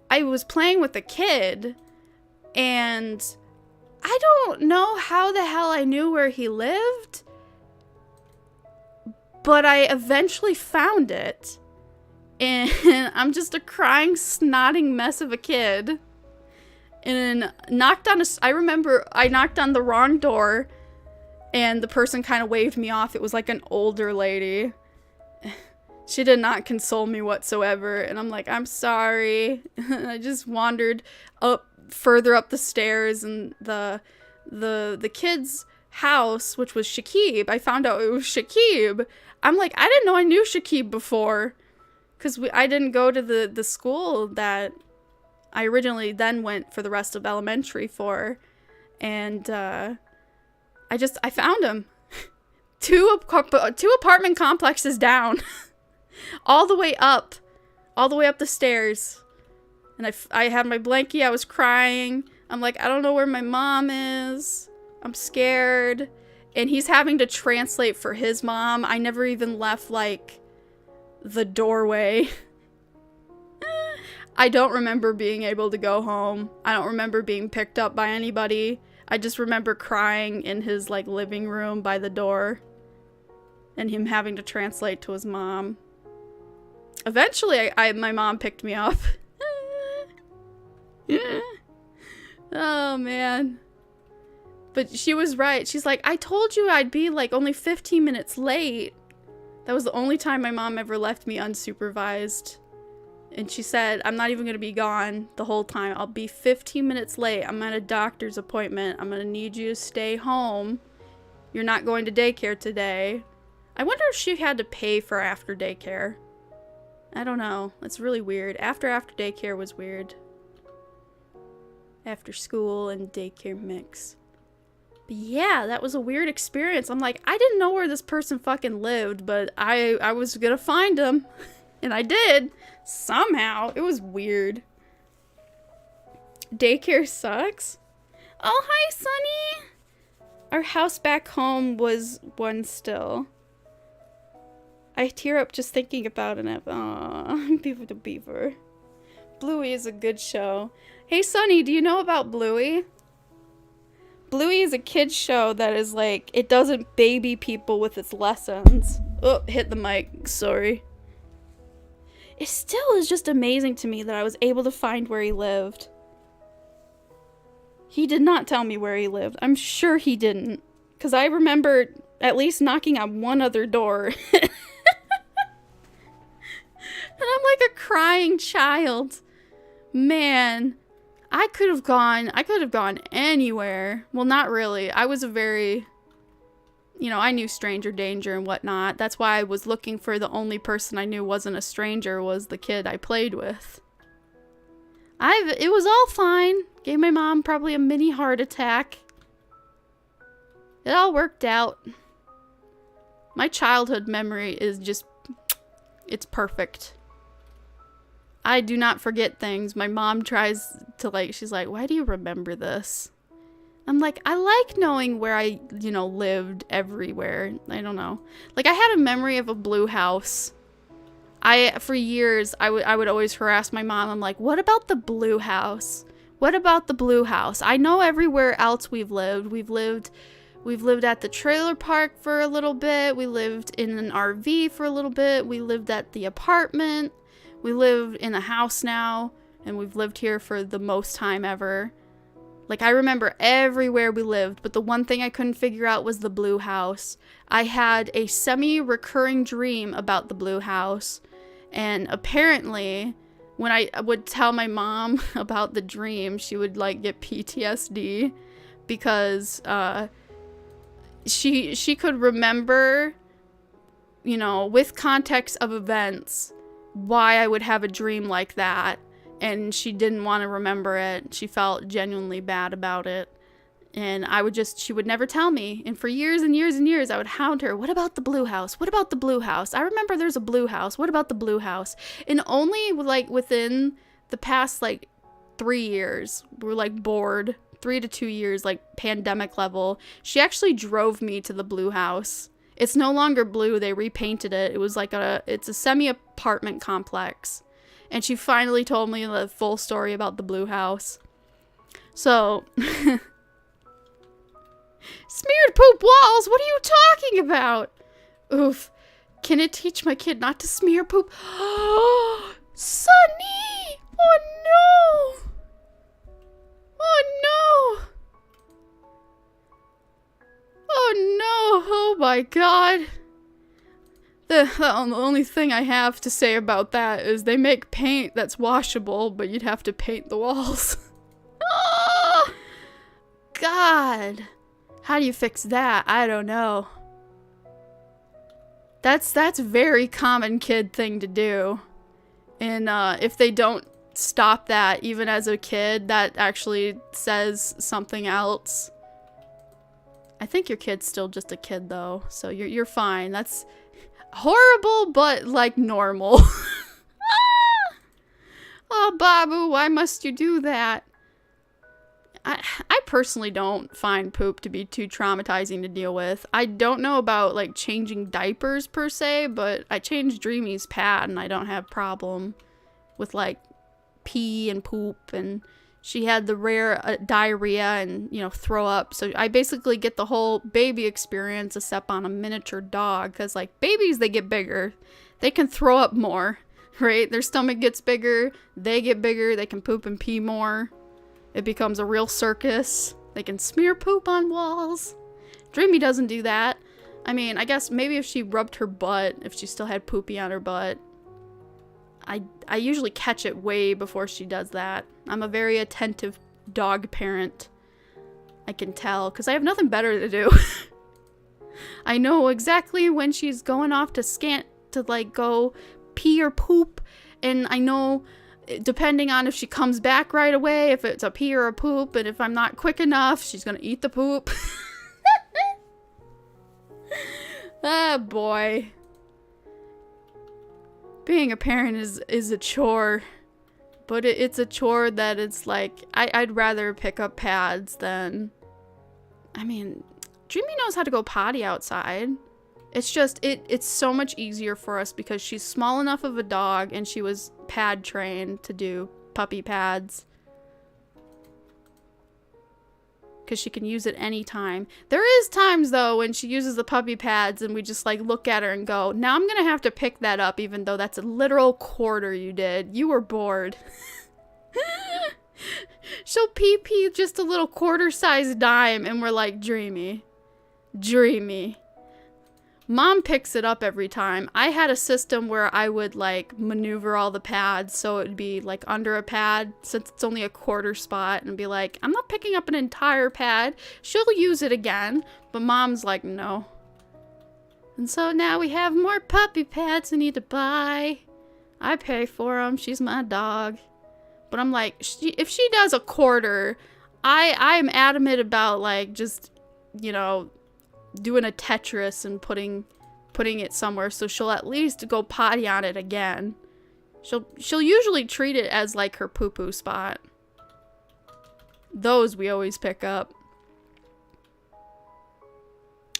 I was playing with a kid and I don't know how the hell I knew where he lived, but I eventually found it. And I'm just a crying, snotting mess of a kid. And I remember I knocked on the wrong door and the person kind of waved me off. It was like an older lady. She did not console me whatsoever. And I'm like, I'm sorry. I just wandered further up the stairs and the kid's house, which was Shakib. I found out it was Shakib. I'm like, I didn't know I knew Shakib before. Because I didn't go to the school that I originally then went for the rest of elementary for. And I found him. two apartment complexes down. all the way up the stairs. And I had my blankie. I was crying. I'm like, I don't know where my mom is. I'm scared. And he's having to translate for his mom. I never even left, like, the doorway. I don't remember being able to go home. I don't remember being picked up by anybody. I just remember crying in his like living room by the door and him having to translate to his mom. Eventually, my mom picked me up. Oh, man. But she was right. She's like, I told you I'd be like only 15 minutes late. That was the only time my mom ever left me unsupervised. And she said, I'm not even going to be gone the whole time. I'll be 15 minutes late. I'm at a doctor's appointment. I'm going to need you to stay home. You're not going to daycare today. I wonder if she had to pay for after daycare. I don't know. It's really weird. After daycare was weird. After school and daycare mix. But yeah, that was a weird experience. I'm like, I didn't know where this person fucking lived, but I was gonna find him. And I did. Somehow. It was weird. Daycare sucks. Oh, hi, Sunny. Our house back home was one still. I tear up just thinking about it. Aww, Beaver to Beaver. Bluey is a good show. Hey, Sunny, do you know about Bluey? Bluey is a kid's show that is like, it doesn't baby people with its lessons. Oh, hit the mic. Sorry. It still is just amazing to me that I was able to find where he lived. He did not tell me where he lived. I'm sure he didn't. Because I remember at least knocking on one other door. And I'm like a crying child. Man, I could have gone anywhere. Well, not really. I was a very, you know, I knew stranger danger and whatnot. That's why I was looking for the only person I knew wasn't a stranger was the kid I played with. It was all fine. Gave my mom probably a mini heart attack. It all worked out. My childhood memory is just, it's perfect. I do not forget things. My mom tries to like, she's like, why do you remember this? I'm like, I like knowing where I, you know, lived everywhere. I don't know. Like, I had a memory of a blue house. For years, I would always harass my mom. I'm like, what about the blue house? What about the blue house? I know everywhere else we've lived. We've lived at the trailer park for a little bit. We lived in an RV for a little bit. We lived at the apartment. We live in a house now, and we've lived here for the most time ever. Like, I remember everywhere we lived, but the one thing I couldn't figure out was the blue house. I had a semi-recurring dream about the blue house, and apparently, when I would tell my mom about the dream, she would, like, get PTSD, because, she could remember, you know, with context of events, why I would have a dream like that, and she didn't want to remember it. She felt genuinely bad about it, and she would never tell me, and for years and years and years I would hound her, what about the blue house? What about the blue house? I remember there's a blue house. What about the blue house? And only like within the past like 3 years, we were like bored, 3 to 2 years, like pandemic level, she actually drove me to the blue house. It's no longer blue. They repainted it. It was like it's a semi-apartment complex. And she finally told me the full story about the blue house. So, smeared poop walls? What are you talking about? Oof. Can it teach my kid not to smear poop? Sunny! Oh no! Oh no! Oh no! Oh my god! The only thing I have to say about that is they make paint that's washable, but you'd have to paint the walls. Oh! God! How do you fix that? I don't know. That's a very common kid thing to do. And if they don't stop that, even as a kid, that actually says something else. I think your kid's still just a kid though, so you're fine. That's horrible, but like normal. Oh, Babu, why must you do that? I personally don't find poop to be too traumatizing to deal with. I don't know about like changing diapers per se, but I changed Dreamy's pad and I don't have problem with like pee and poop, and she had the rare diarrhea and, you know, throw up. So I basically get the whole baby experience except on a miniature dog, because like babies, they get bigger, they can throw up more, right? Their stomach gets bigger, they get bigger, they can poop and pee more. It becomes a real circus. They can smear poop on walls. Dreamy doesn't do that. I mean, I guess maybe if she rubbed her butt, if she still had poopy on her butt. I usually catch it way before she does that. I'm a very attentive dog parent. I can tell, because I have nothing better to do. I know exactly when she's going off to like go pee or poop, and I know depending on if she comes back right away, if it's a pee or a poop, and if I'm not quick enough, she's gonna eat the poop. Ah, boy. Being a parent is a chore, but it's a chore that it's like, I'd rather pick up pads than, I mean, Dreamy knows how to go potty outside. It's just, it's so much easier for us because she's small enough of a dog and she was pad trained to do puppy pads. Because she can use it anytime. There is times though when she uses the puppy pads and we just like look at her and go, now I'm gonna have to pick that up even though that's a literal quarter you did. You were bored. She'll pee just a little quarter-sized dime and we're like, Dreamy. Dreamy. Mom picks it up every time. I had a system where I would like maneuver all the pads so it would be like under a pad since it's only a quarter spot and be like, I'm not picking up an entire pad. She'll use it again, but Mom's like, no. And so now we have more puppy pads I need to buy. I pay for them. She's my dog. But I'm like, if she does a quarter, I'm adamant about like just, you know, doing a Tetris and putting it somewhere so she'll at least go potty on it again. She'll usually treat it as like her poo-poo spot. Those we always pick up.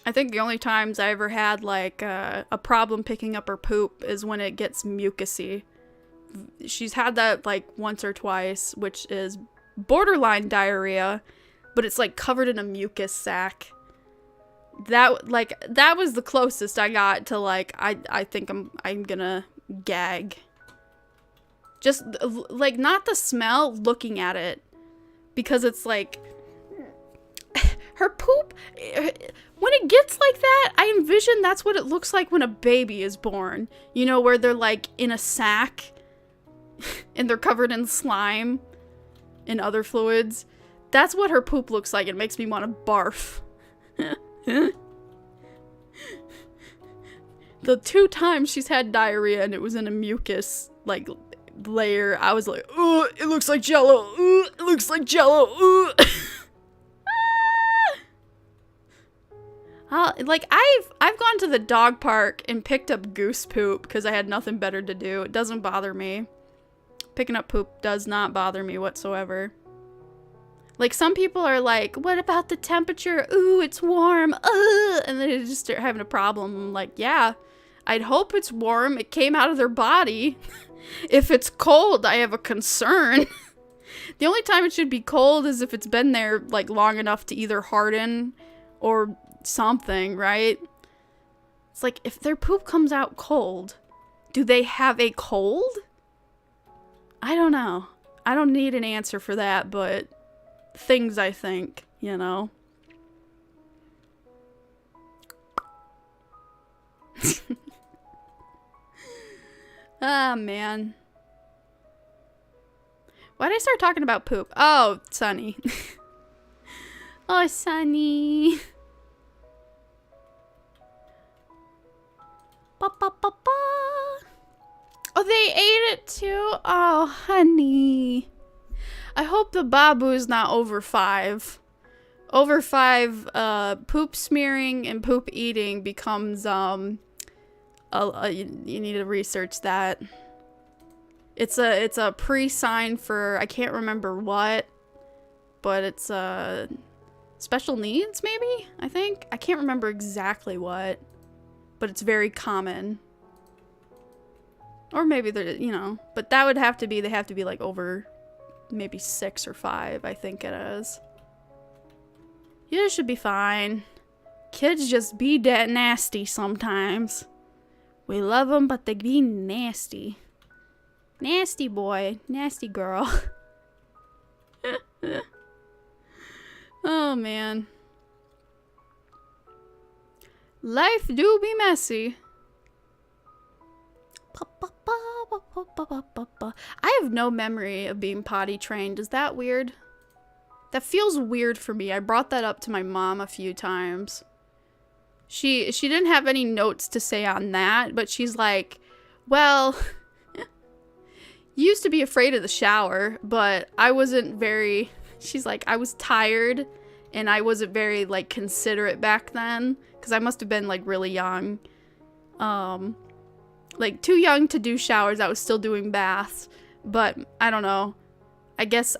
I think the only times I ever had like a problem picking up her poop is when it gets mucusy. She's had that like once or twice, which is borderline diarrhea, but it's like covered in a mucus sac. That was the closest I got to like I think I'm gonna gag. Just like not the smell, looking at it, because it's like her poop when it gets like that. I envision that's what it looks like when a baby is born, you know, where they're like in a sack and they're covered in slime and other fluids. That's what her poop looks like. It makes me want to barf. The 2 times she's had diarrhea and it was in a mucus like layer, I was like, "Ooh, it looks like Jello. Ooh, it looks like Jello. Ooh." Like I've gone to the dog park and picked up goose poop because I had nothing better to do. It doesn't bother me. Picking up poop does not bother me whatsoever. Like, some people are like, what about the temperature? Ooh, it's warm. And then they just start having a problem. I'm like, yeah, I'd hope it's warm. It came out of their body. If it's cold, I have a concern. The only time it should be cold is if it's been there, like, long enough to either harden or something, right? It's like, if their poop comes out cold, do they have a cold? I don't know. I don't need an answer for that, but things I think, you know. Ah, man. Why did I start talking about poop? Oh, Sunny. Oh, Sunny. Ba, ba, ba, ba. Oh, they ate it too? Oh, honey. I hope the babu's not over 5. Over 5, poop smearing and poop eating becomes, you need to research that. It's a pre-sign for, I can't remember what, but it's, special needs, maybe? I think? I can't remember exactly what, but it's very common. Or maybe they're, you know, but that would have to be, they have to be like over maybe 6 or 5, I think it is. You should be fine. Kids just be that nasty sometimes. We love them, but they be nasty. Nasty boy, nasty girl. Oh man. Life do be messy. I have no memory of being potty trained. Is that weird? That feels weird for me. I brought that up to my mom a few times. She didn't have any notes to say on that, but she's like, well, you used to be afraid of the shower, but I wasn't very, she's like, I was tired and I wasn't very like considerate back then because I must have been like really young. Like too young to do showers. I was still doing baths, but I don't know. I guess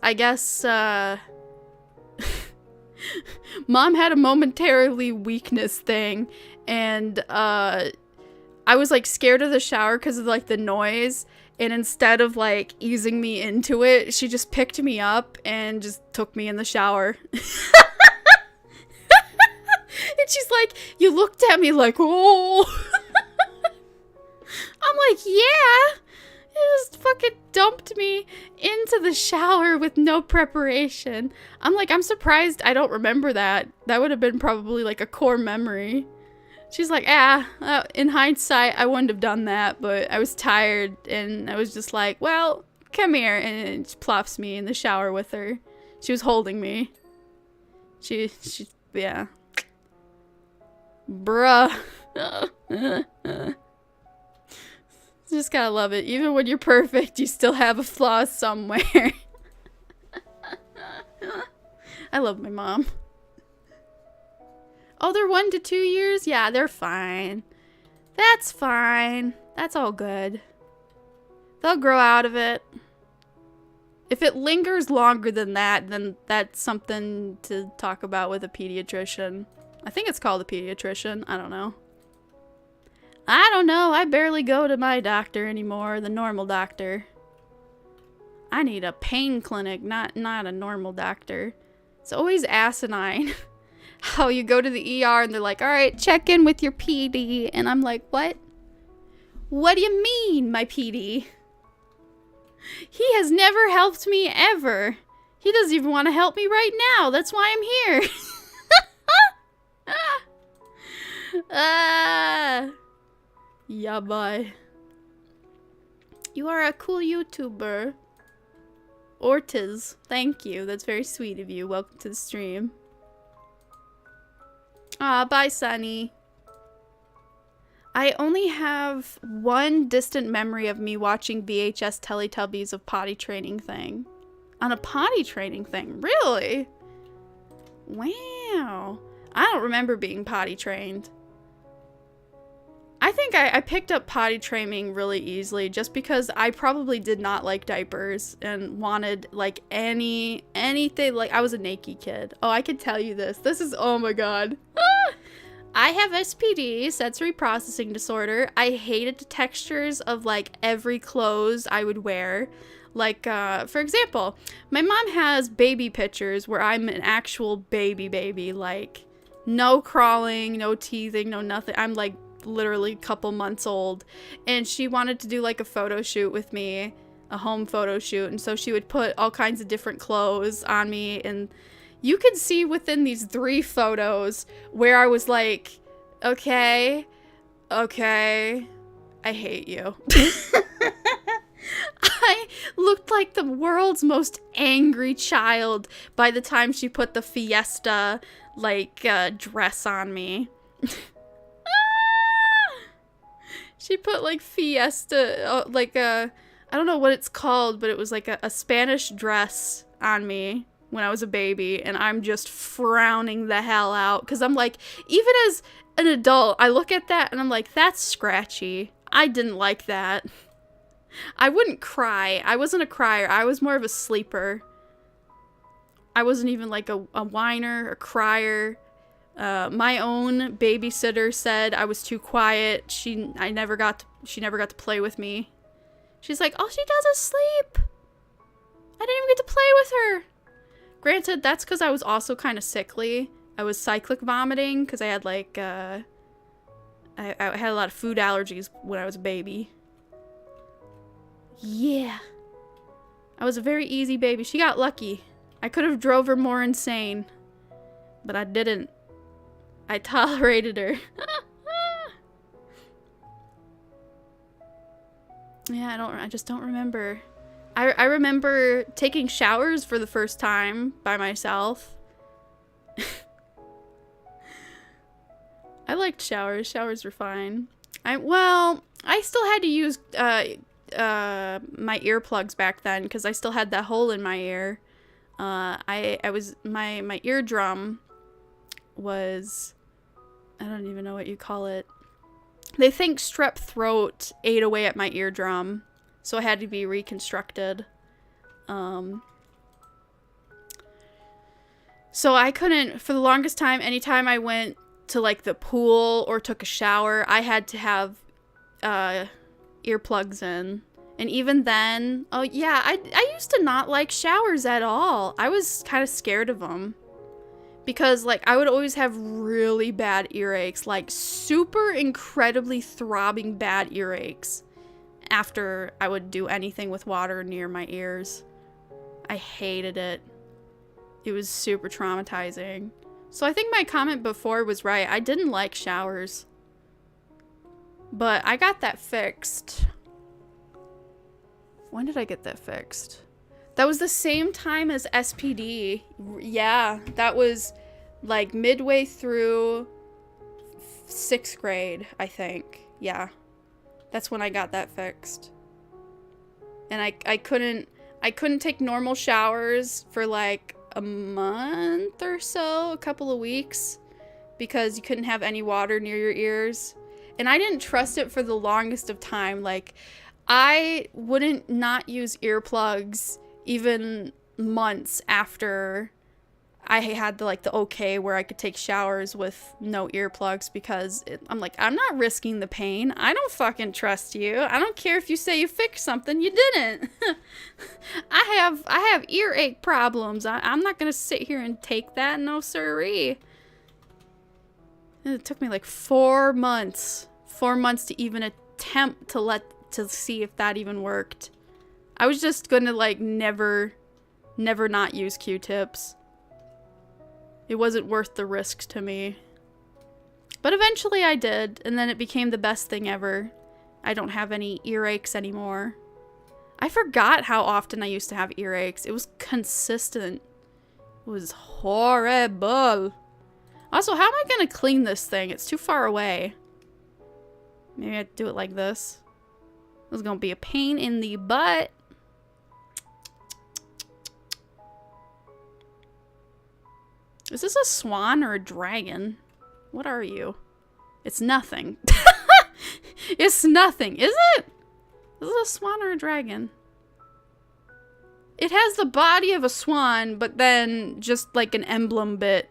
Mom had a momentarily weakness thing, and I was like scared of the shower because of like the noise, and instead of like easing me into it, she just picked me up and just took me in the shower. And she's like, you looked at me like, oh. I'm like, yeah. You just fucking dumped me into the shower with no preparation. I'm like, I'm surprised I don't remember that. That would have been probably like a core memory. She's like, in hindsight, I wouldn't have done that, but I was tired and I was just like, well, come here, and she plops me in the shower with her. She was holding me. She, yeah. Bruh. Just gotta love it. Even when you're perfect, you still have a flaw somewhere. I love my mom. Oh, they're 1 to 2 years? Yeah, they're fine. That's fine. That's all good. They'll grow out of it. If it lingers longer than that, then that's something to talk about with a pediatrician. I think it's called a pediatrician. I don't know. I don't know. I barely go to my doctor anymore, the normal doctor. I need a pain clinic, not a normal doctor. It's always asinine how you go to the ER and they're like, all right, check in with your PD. And I'm like, what? What do you mean, my PD? He has never helped me ever. He doesn't even want to help me right now. That's why I'm here. Yeah, bye. You are a cool YouTuber. Ortiz. Thank you. That's very sweet of you. Welcome to the stream. Bye, Sunny. I only have one distant memory of me watching VHS Teletubbies of potty training thing. On a potty training thing? Really? Wow. I don't remember being potty trained. I think I picked up potty training really easily just because I probably did not like diapers and wanted like anything. Like I was a naked kid. Oh, I could tell you this. This is, oh my god. I have SPD, sensory processing disorder. I hated the textures of like every clothes I would wear. Like, for example, my mom has baby pictures where I'm an actual baby, like no crawling, no teething, no nothing. I'm like literally a couple months old, and she wanted to do like a photo shoot with me, a home photo shoot, and so she would put all kinds of different clothes on me, and you could see within these 3 photos where I was like, okay, I hate you. I looked like the world's most angry child by the time she put the Fiesta like dress on me. She put like Fiesta, like I don't know what it's called, but it was like a Spanish dress on me when I was a baby, and I'm just frowning the hell out because I'm like, even as an adult, I look at that and I'm like, that's scratchy. I didn't like that. I wouldn't cry. I wasn't a crier. I was more of a sleeper. I wasn't even like a whiner, a crier. My own babysitter said I was too quiet. She never got to play with me. She's like, all she does is sleep. I didn't even get to play with her. Granted, that's because I was also kind of sickly. I was cyclic vomiting because I had like, I had a lot of food allergies when I was a baby. Yeah. I was a very easy baby. She got lucky. I could have drove her more insane, but I didn't. I tolerated her. Yeah, I just don't remember. I remember taking showers for the first time by myself. I liked showers. Showers were fine. I still had to use my earplugs back then because I still had that hole in my ear. My eardrum was, I don't even know what you call it. They think strep throat ate away at my eardrum, so I had to be reconstructed. So I couldn't, for the longest time, anytime I went to like the pool or took a shower, I had to have earplugs in. And even then, oh yeah, I used to not like showers at all. I was kind of scared of them. Because, like, I would always have really bad earaches. Like, super incredibly throbbing bad earaches. After I would do anything with water near my ears. I hated it. It was super traumatizing. So I think my comment before was right. I didn't like showers. But I got that fixed. When did I get that fixed? That was the same time as SPD. Yeah, that was like midway through 6th grade, I think. Yeah. That's when I got that fixed. And I couldn't take normal showers for like a month or so, a couple of weeks, because you couldn't have any water near your ears. And I didn't trust it for the longest of time. Like, I wouldn't not use earplugs even months after I had the okay where I could take showers with no earplugs, because I'm like, I'm not risking the pain. I don't fucking trust you. I don't care if you say you fixed something. You didn't. I have earache problems. I'm not gonna sit here and take that. No siree. And it took me like 4 months. 4 months to even attempt to see if that even worked. I was just gonna like never not use Q-tips. It wasn't worth the risk to me. But eventually I did, and then it became the best thing ever. I don't have any earaches anymore. I forgot how often I used to have earaches. It was consistent. It was horrible. Also, how am I gonna clean this thing? It's too far away. Maybe I'd do it like this. This is gonna be a pain in the butt. Is this a swan or a dragon? What are you? It's nothing. It's nothing, is it? Is it a swan or a dragon? It has the body of a swan, but then just like an emblem bit.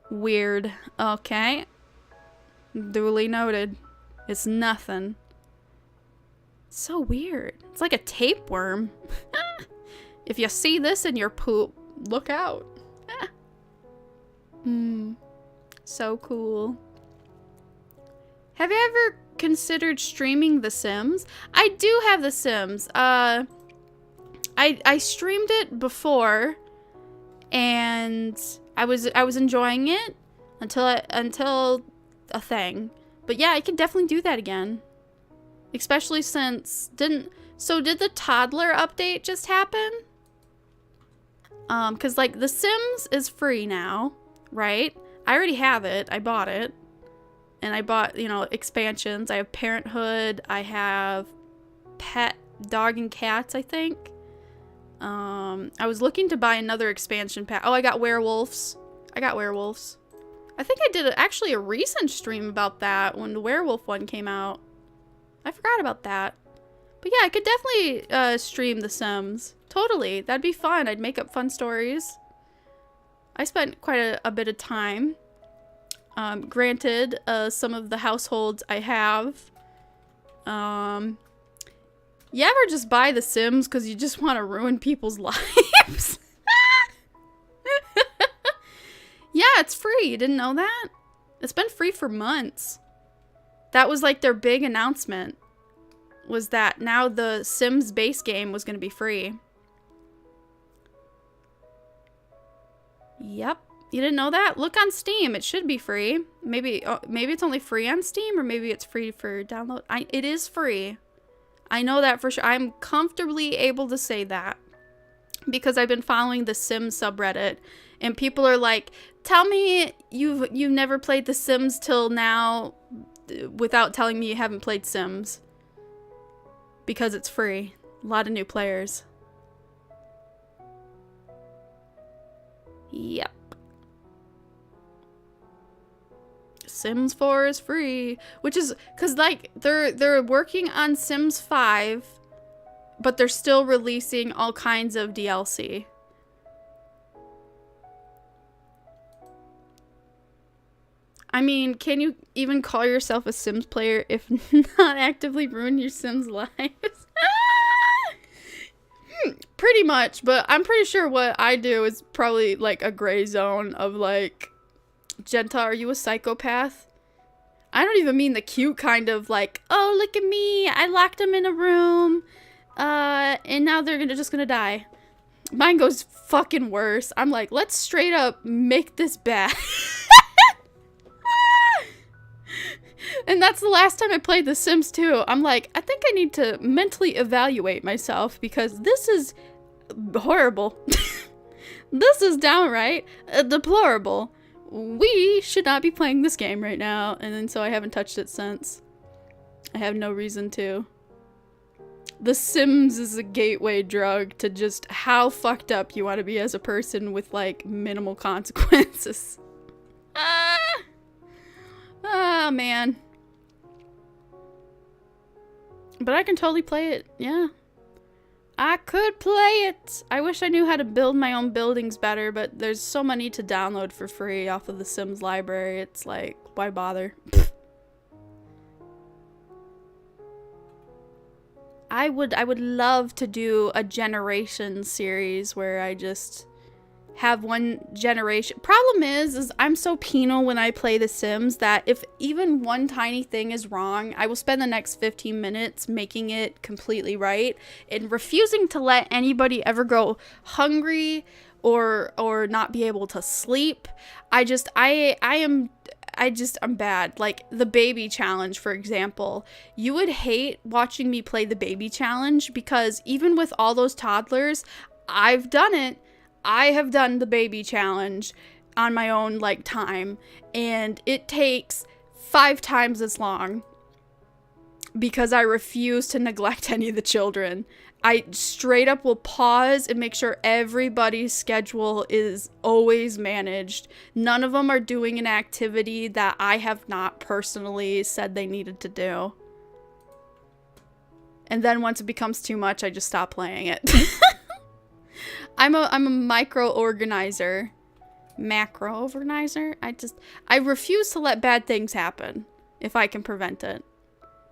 Weird. Okay. Duly noted. It's nothing. It's so weird. It's like a tapeworm. If you see this in your poop, look out. So cool. Have you ever considered streaming The Sims? I do have The Sims. I streamed it before, and I was enjoying it until a thing. But yeah, I could definitely do that again. Especially since did the toddler update just happen? 'Cause like The Sims is free now, right? I already have it. I bought it. And I bought, expansions. I have Parenthood. I have Pet Dog and Cats, I think. I was looking to buy another expansion pack. Oh, I got werewolves. I think I did actually a recent stream about that when the werewolf one came out. I forgot about that. But yeah, I could definitely stream The Sims. Totally. That'd be fun. I'd make up fun stories. I spent quite a bit of time. Granted, some of the households I have, You ever just buy The Sims because you just want to ruin people's lives? Yeah, it's free. You didn't know that? It's been free for months. That was like their big announcement. Was that now the Sims base game was going to be free. Yep. You didn't know that? Look on Steam. It should be free. Maybe it's only free on Steam, or maybe it's free for download. It is free. I know that for sure. I'm comfortably able to say that because I've been following the Sims subreddit, and people are like, "Tell me you've never played The Sims till now without telling me you haven't played Sims." Because it's free. A lot of new players. Yep. Sims 4 is free, which is because like they're working on Sims 5, but they're still releasing all kinds of DLC. I mean, can you even call yourself a Sims player if not actively ruin your Sims' lives? Pretty much, but I'm pretty sure what I do is probably like a gray zone of like, Jenta, are you a psychopath? I don't even mean the cute kind of like, oh, look at me, I locked them in a room, and now they're just gonna die. Mine goes fucking worse. I'm like, let's straight up make this bad. And that's the last time I played The Sims 2. I'm like, I think I need to mentally evaluate myself because this is horrible. This is downright deplorable. We should not be playing this game right now. And then so I haven't touched it since. I have no reason to. The Sims is a gateway drug to just how fucked up you want to be as a person with like minimal consequences. Oh man. But I can totally play it, yeah. I could play it! I wish I knew how to build my own buildings better, but there's so many to download for free off of the Sims library, it's like, why bother? I would love to do a generation series where I just have one generation. Problem is I'm so penal when I play The Sims that if even one tiny thing is wrong, I will spend the next 15 minutes making it completely right and refusing to let anybody ever go hungry or not be able to sleep. I'm bad. Like the baby challenge, for example. You would hate watching me play the baby challenge because even with all those toddlers, I've done it. I have done the baby challenge on my own like time, and it takes 5 times as long because I refuse to neglect any of the children. I straight up will pause and make sure everybody's schedule is always managed. None of them are doing an activity that I have not personally said they needed to do. And then once it becomes too much, I just stop playing it. I'm a micro organizer. Macro organizer? I refuse to let bad things happen if I can prevent it.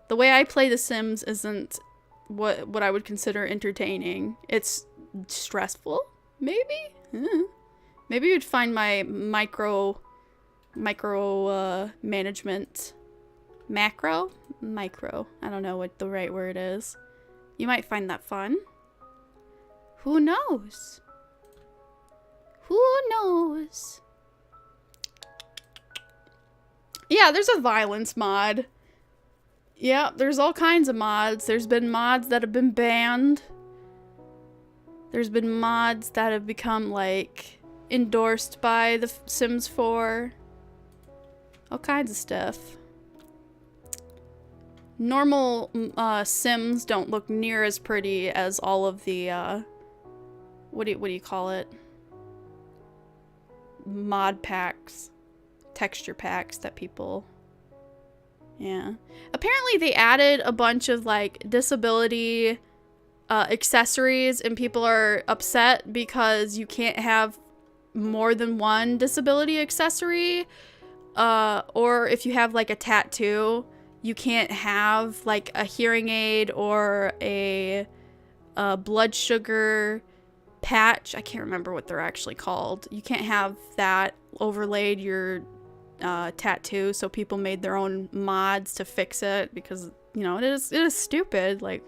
The way I play The Sims isn't what I would consider entertaining. It's stressful, maybe? Maybe you'd find my micro management. Micro? I don't know what the right word is. You might find that fun. Who knows? Who knows? Yeah, there's a violence mod. Yeah, there's all kinds of mods. There's been mods that have been banned. There's been mods that have become, like, endorsed by the Sims 4. All kinds of stuff. Normal Sims don't look near as pretty as all of the, what do you call it? Mod packs. Texture packs that people... Yeah. Apparently they added a bunch of, like, disability accessories, and people are upset because you can't have more than one disability accessory. Or if you have, like, a tattoo, You can't have like a hearing aid or a blood sugar patch. I can't remember what they're actually called. You can't have that overlaid your tattoo, so people made their own mods to fix it because, you know, it is stupid. Like,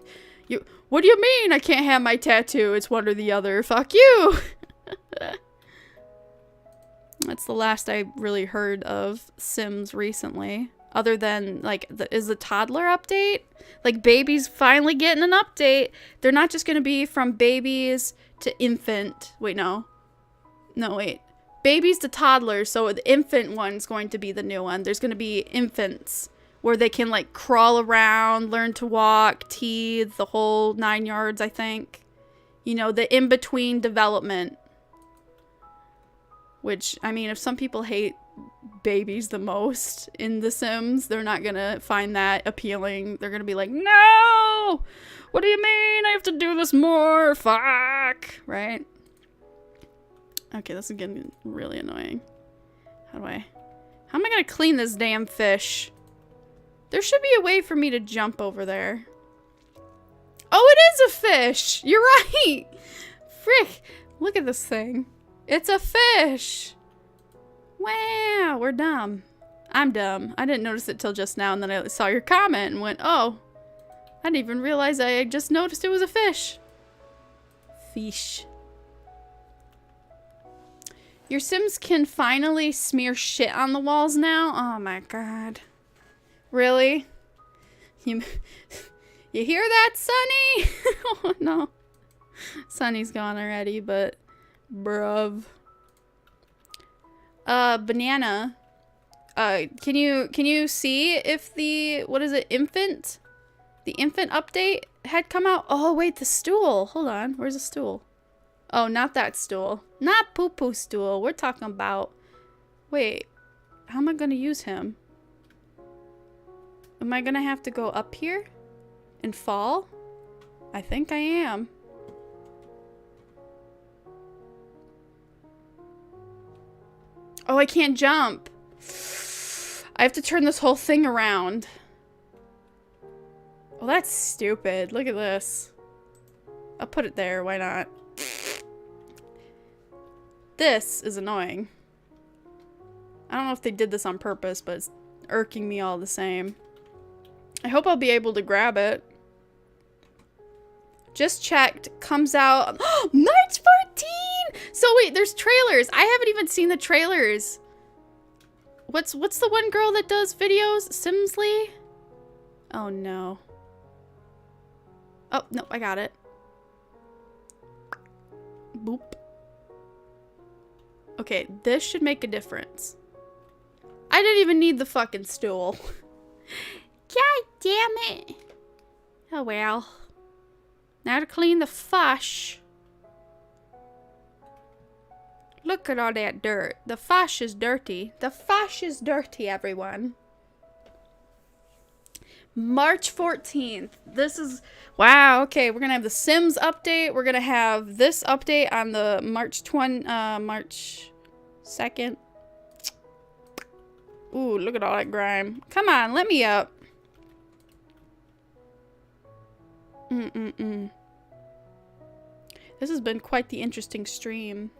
what do you mean I can't have my tattoo? It's one or the other. Fuck you. That's the last I really heard of Sims recently. Other than, like, is the toddler update? Like, babies finally getting an update. They're not just going to be from babies to infant. Wait, no. No, wait. Babies to toddlers. So the infant one's going to be the new one. There's going to be infants where they can, like, crawl around, learn to walk, teeth, the whole 9 yards, I think. You know, the in-between development. Which, I mean, if some people hate babies the most in The Sims, they're not gonna find that appealing. They're gonna be like, no! What do you mean I have to do this more? Fuck! Right? Okay, this is getting really annoying. How am I gonna clean this damn fish? There should be a way for me to jump over there. Oh, it is a fish! You're right! Frick! Look at this thing. It's a fish! Wow, we're dumb. I'm dumb. I didn't notice it till just now, and then I saw your comment and went, oh. I didn't even realize I just noticed it was a fish. Fish. Your Sims can finally smear shit on the walls now? Oh my god. Really? You hear that, Sunny? Oh no. Sunny's gone already, but bruv. Banana. Can you see if the, what is it, infant? The infant update had come out? Oh, wait, the stool. Hold on. Where's the stool? Oh, not that stool. Not poo-poo stool. We're talking about, wait, how am I gonna use him? Am I gonna have to go up here and fall? I think I am. Oh, I can't jump. I have to turn this whole thing around. Well, that's stupid. Look at this. I'll put it there. Why not? This is annoying. I don't know if they did this on purpose, but it's irking me all the same. I hope I'll be able to grab it. Just checked. Comes out March 14! So wait, there's trailers. I haven't even seen the trailers. What's the one girl that does videos? Simsley? Oh no. Oh, no, I got it. Boop. Okay, this should make a difference. I didn't even need the fucking stool. God damn it. Oh well. Now to clean the fush. Look at all that dirt. The fush is dirty. The fush is dirty, everyone. March 14th. This is... Wow, okay. We're going to have the Sims update. We're going to have this update on the March 2nd. Ooh, look at all that grime. Come on, let me up. This has been quite the interesting stream.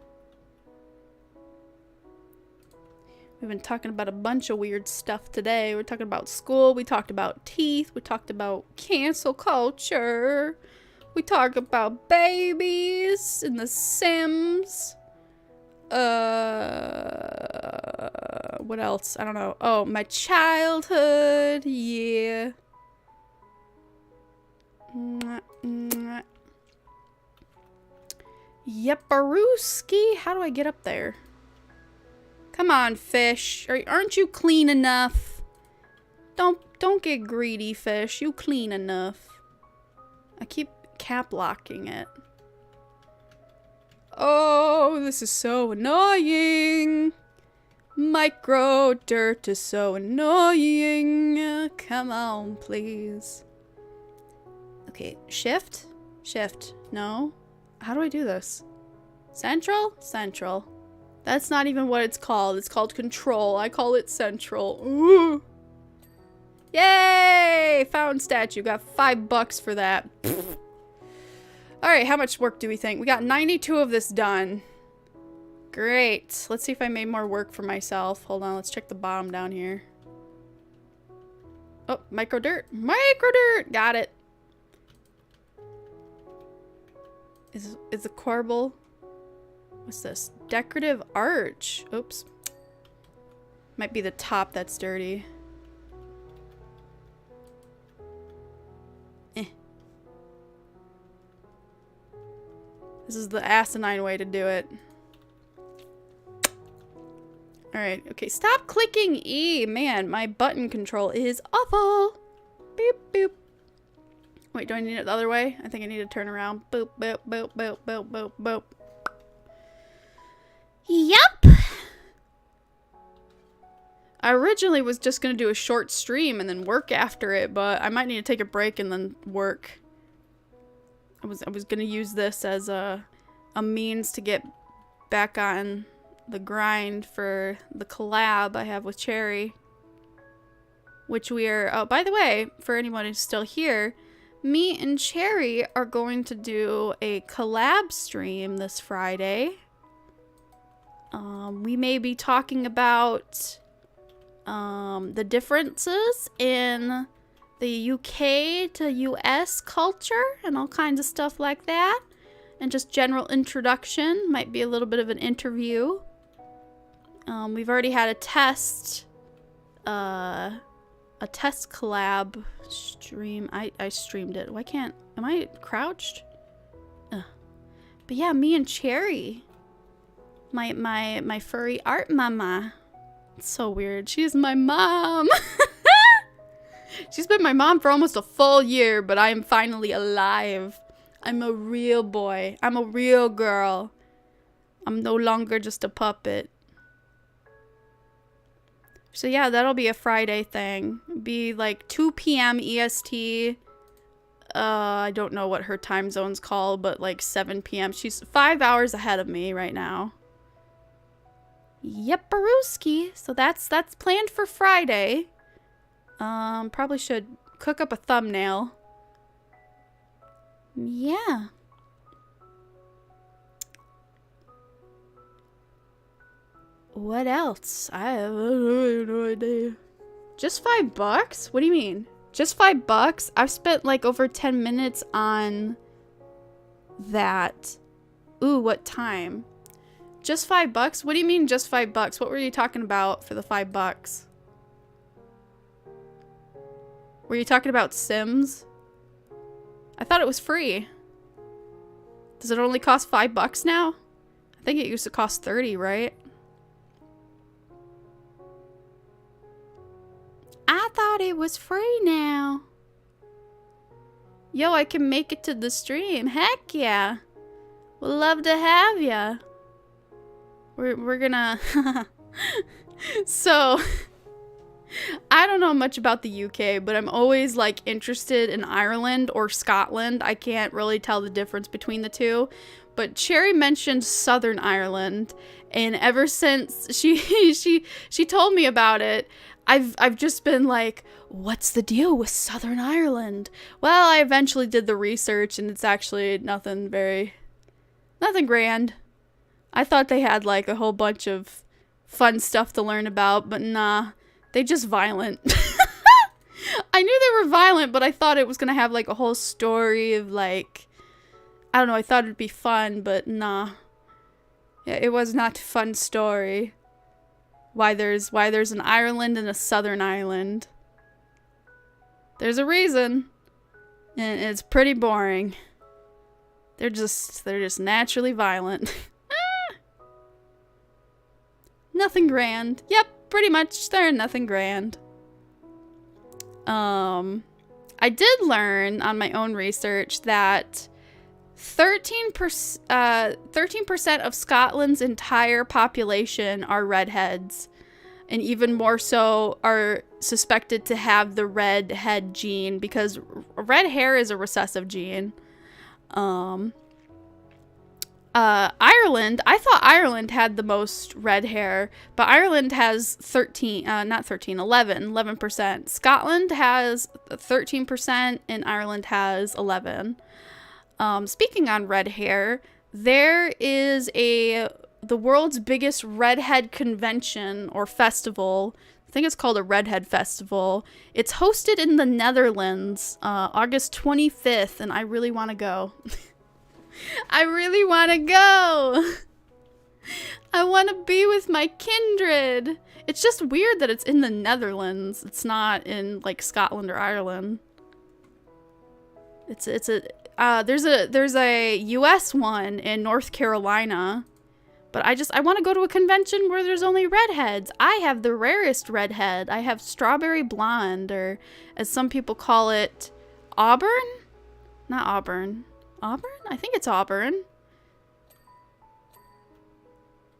We've been talking about a bunch of weird stuff today. We're talking about school. We talked about teeth. We talked about cancel culture. We talked about babies and the Sims. What else? I don't know. Oh, my childhood. Yeah. Yepperooski. How do I get up there? Come on, fish. Aren't you clean enough? Don't get greedy, fish. You clean enough. I keep cap locking it. Oh, this is so annoying. Micro dirt is so annoying. Come on, please. Okay, shift? Shift. No. How do I do this? Central? Central. That's not even what it's called. It's called control. I call it central. Ooh. Yay! Found statue. Got $5 for that. Alright, how much work do we think? We got 92 of this done. Great. Let's see if I made more work for myself. Hold on, let's check the bottom down here. Oh, micro dirt. Micro dirt! Got it. Is the corbel? What's this? Decorative arch. Oops. Might be the top that's dirty. This is the asinine way to do it. Alright, okay, stop clicking E! Man, my button control is awful! Boop, boop. Wait, do I need it the other way? I think I need to turn around. Boop, boop, boop, boop, boop, boop, boop. Yup! I originally was just gonna do a short stream and then work after it, but I might need to take a break and then work. I was gonna use this as a means to get back on the grind for the collab I have with Cherry. Which we are, oh, by the way, for anyone who's still here, me and Cherry are going to do a collab stream this Friday. We may be talking about the differences in the UK to US culture and all kinds of stuff like that. And just general introduction. Might be a little bit of an interview. We've already had a test collab stream. I streamed it. Why can't, am I crouched? But yeah, me and Cherry. My furry art mama. It's so weird. She's my mom. She's been my mom for almost a full year, but I am finally alive. I'm a real boy. I'm a real girl. I'm no longer just a puppet. So yeah, that'll be a Friday thing. Be like 2 p.m. EST. I don't know what her time zone's called, but like 7 p.m. She's 5 hours ahead of me right now. Yep, Baruski. So that's planned for Friday. Probably should cook up a thumbnail. Yeah. What else? I have no idea. Just $5? What do you mean? Just $5? I've spent like over 10 minutes on that. Ooh, what time? Just $5? What do you mean just $5? What were you talking about for the $5? Were you talking about Sims? I thought it was free. Does it only cost $5 now? I think it used to cost 30, right? I thought it was free now. Yo, I can make it to the stream. Heck yeah. We'd love to have ya. We're gonna... So... I don't know much about the UK, but I'm always like interested in Ireland or Scotland. I can't really tell the difference between the two. But Cherry mentioned Southern Ireland, and ever since she told me about it, I've just been like, what's the deal with Southern Ireland? Well, I eventually did the research, and it's actually nothing grand. I thought they had like a whole bunch of fun stuff to learn about, but nah. They just violent. I knew they were violent, but I thought it was gonna have like a whole story of like, I don't know, I thought it'd be fun, but nah. Yeah, it was not a fun story. Why there's an Ireland and a Southern Ireland. There's a reason. And it's pretty boring. They're just naturally violent. Nothing grand. Yep. Pretty much, they're nothing grand. I did learn on my own research that 13% of Scotland's entire population are redheads, and even more so are suspected to have the redhead gene because red hair is a recessive gene. Ireland, I thought Ireland had the most red hair, but Ireland has 11%. Scotland has 13% and Ireland has 11. Speaking on red hair, there is the world's biggest redhead convention or festival. I think it's called a Redhead Festival. It's hosted in the Netherlands, August 25th, and I really want to go. I really want to go. I want to be with my kindred. It's just weird that it's in the Netherlands. It's not in like Scotland or Ireland. There's a US one in North Carolina. But I want to go to a convention where there's only redheads. I have the rarest redhead. I have strawberry blonde, or as some people call it, auburn? Not auburn. Auburn? I think it's auburn.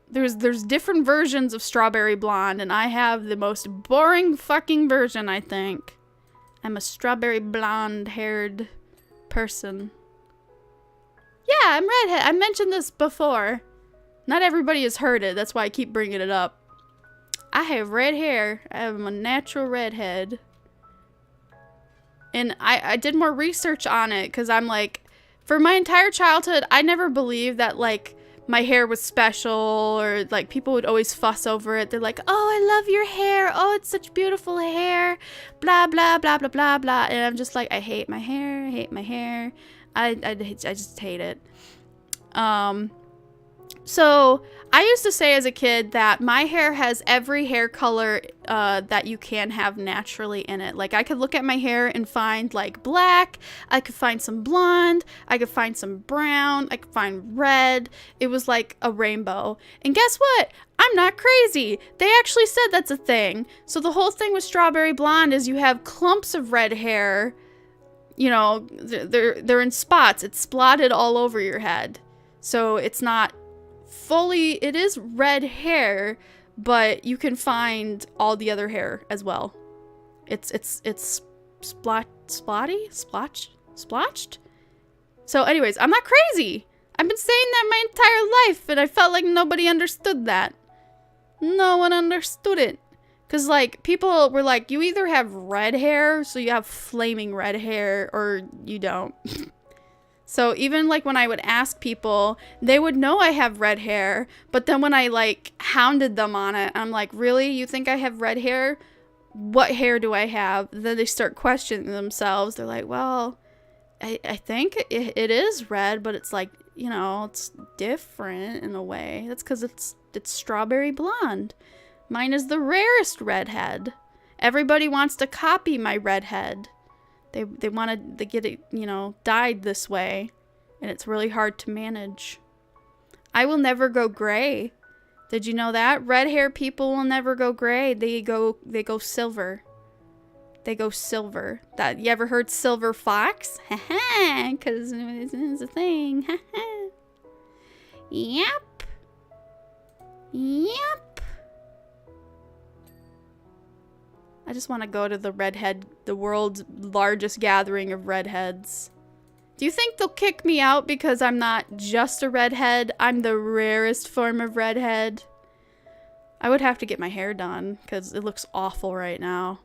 There's different versions of strawberry blonde, and I have the most boring fucking version, I think. I'm a strawberry blonde haired person. Yeah, I'm redhead. I mentioned this before. Not everybody has heard it. That's why I keep bringing it up. I have red hair. I have a natural redhead. And I did more research on it because I'm like, for my entire childhood, I never believed that, like, my hair was special or, like, people would always fuss over it. They're like, oh, I love your hair. Oh, it's such beautiful hair. Blah, blah, blah, blah, blah, blah. And I'm just like, I hate my hair. I hate my hair. I just hate it. So I used to say as a kid that my hair has every hair color that you can have naturally in it. Like, I could look at my hair and find like black, I could find some blonde, I could find some brown, I could find red. It was like a rainbow. And guess what? I'm not crazy. They actually said that's a thing. So the whole thing with strawberry blonde is you have clumps of red hair, you know, they're in spots. It's spotted all over your head. So it's not fully, it is red hair, but you can find all the other hair as well. It's splotched. So anyways, I'm not crazy. I've been saying that my entire life, and I felt like nobody understood that. No one understood it. Because, like, people were like, you either have red hair, so you have flaming red hair, or you don't. So even, like, when I would ask people, they would know I have red hair, but then when I, like, hounded them on it, I'm like, really? You think I have red hair? What hair do I have? Then they start questioning themselves. They're like, well, I think it is red, but it's like, you know, it's different in a way. That's because it's strawberry blonde. Mine is the rarest redhead. Everybody wants to copy my redhead. They want to get it, you know, dyed this way, and it's really hard to manage. I will never go gray. Did you know that? Red hair people will never go gray. They go silver. They go silver. That, you ever heard silver fox? Haha, because it's a thing. Haha. Yep. Yep. I just want to go to the world's largest gathering of redheads. Do you think they'll kick me out because I'm not just a redhead? I'm the rarest form of redhead. I would have to get my hair done because it looks awful right now.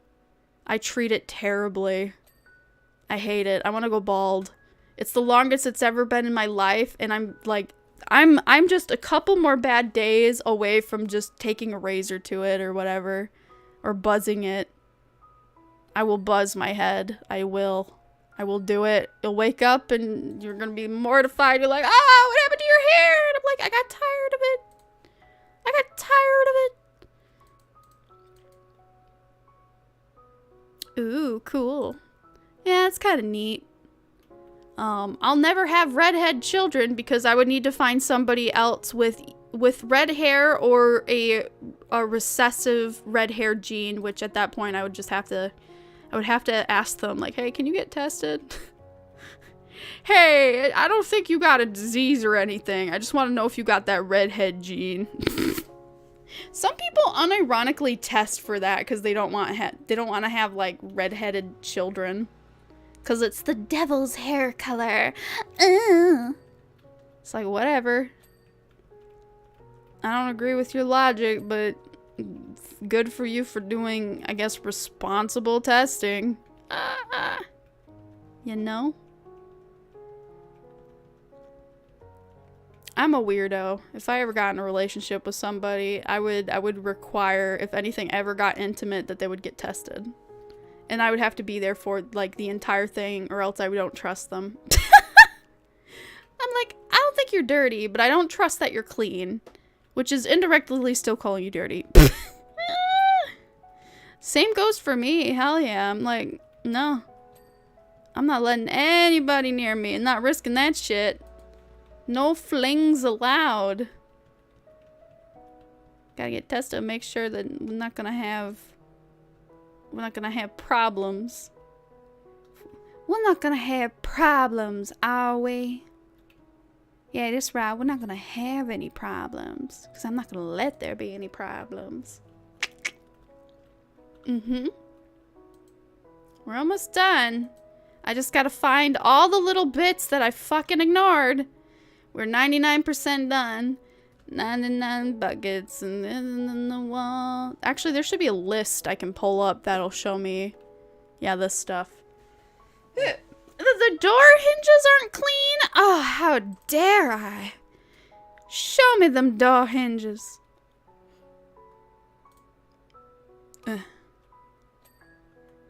I treat it terribly. I hate it. I want to go bald. It's the longest it's ever been in my life, and I'm like, I'm just a couple more bad days away from just taking a razor to it or whatever. Or buzzing it. I will buzz my head. I will do it. You'll wake up and you're gonna be mortified. You're like, ah, what happened to your hair? And I'm like, I got tired of it. I got tired of it. Ooh, cool. Yeah, it's kind of neat. I'll never have redhead children because I would need to find somebody else with red hair or a recessive red hair gene, which at that point I would have to ask them, like, hey, can you get tested? Hey, I don't think you got a disease or anything. I just want to know if you got that redhead gene. Some people unironically test for that because they don't want to have like redheaded children. Because it's the devil's hair color. It's like, whatever. I don't agree with your logic, but good for you for doing, I guess, responsible testing. You know? I'm a weirdo. If I ever got in a relationship with somebody, I would require, if anything ever got intimate, that they would get tested. And I would have to be there for, like, the entire thing, or else I don't trust them. I'm like, I don't think you're dirty, but I don't trust that you're clean. Which is indirectly still calling you dirty. Same goes for me. Hell yeah. I'm like, no. I'm not letting anybody near me and not risking that shit. No flings allowed. Gotta get tested to make sure that we're not gonna have problems. We're not gonna have problems, are we? Yeah, that's right. We're not gonna have any problems. Because I'm not gonna let there be any problems. We're almost done. I just gotta find all the little bits that I fucking ignored. We're 99% done. 99 buckets and then in the wall. Actually, there should be a list I can pull up that'll show me. Yeah, this stuff. The door hinges aren't clean? Oh, how dare I? Show me them door hinges.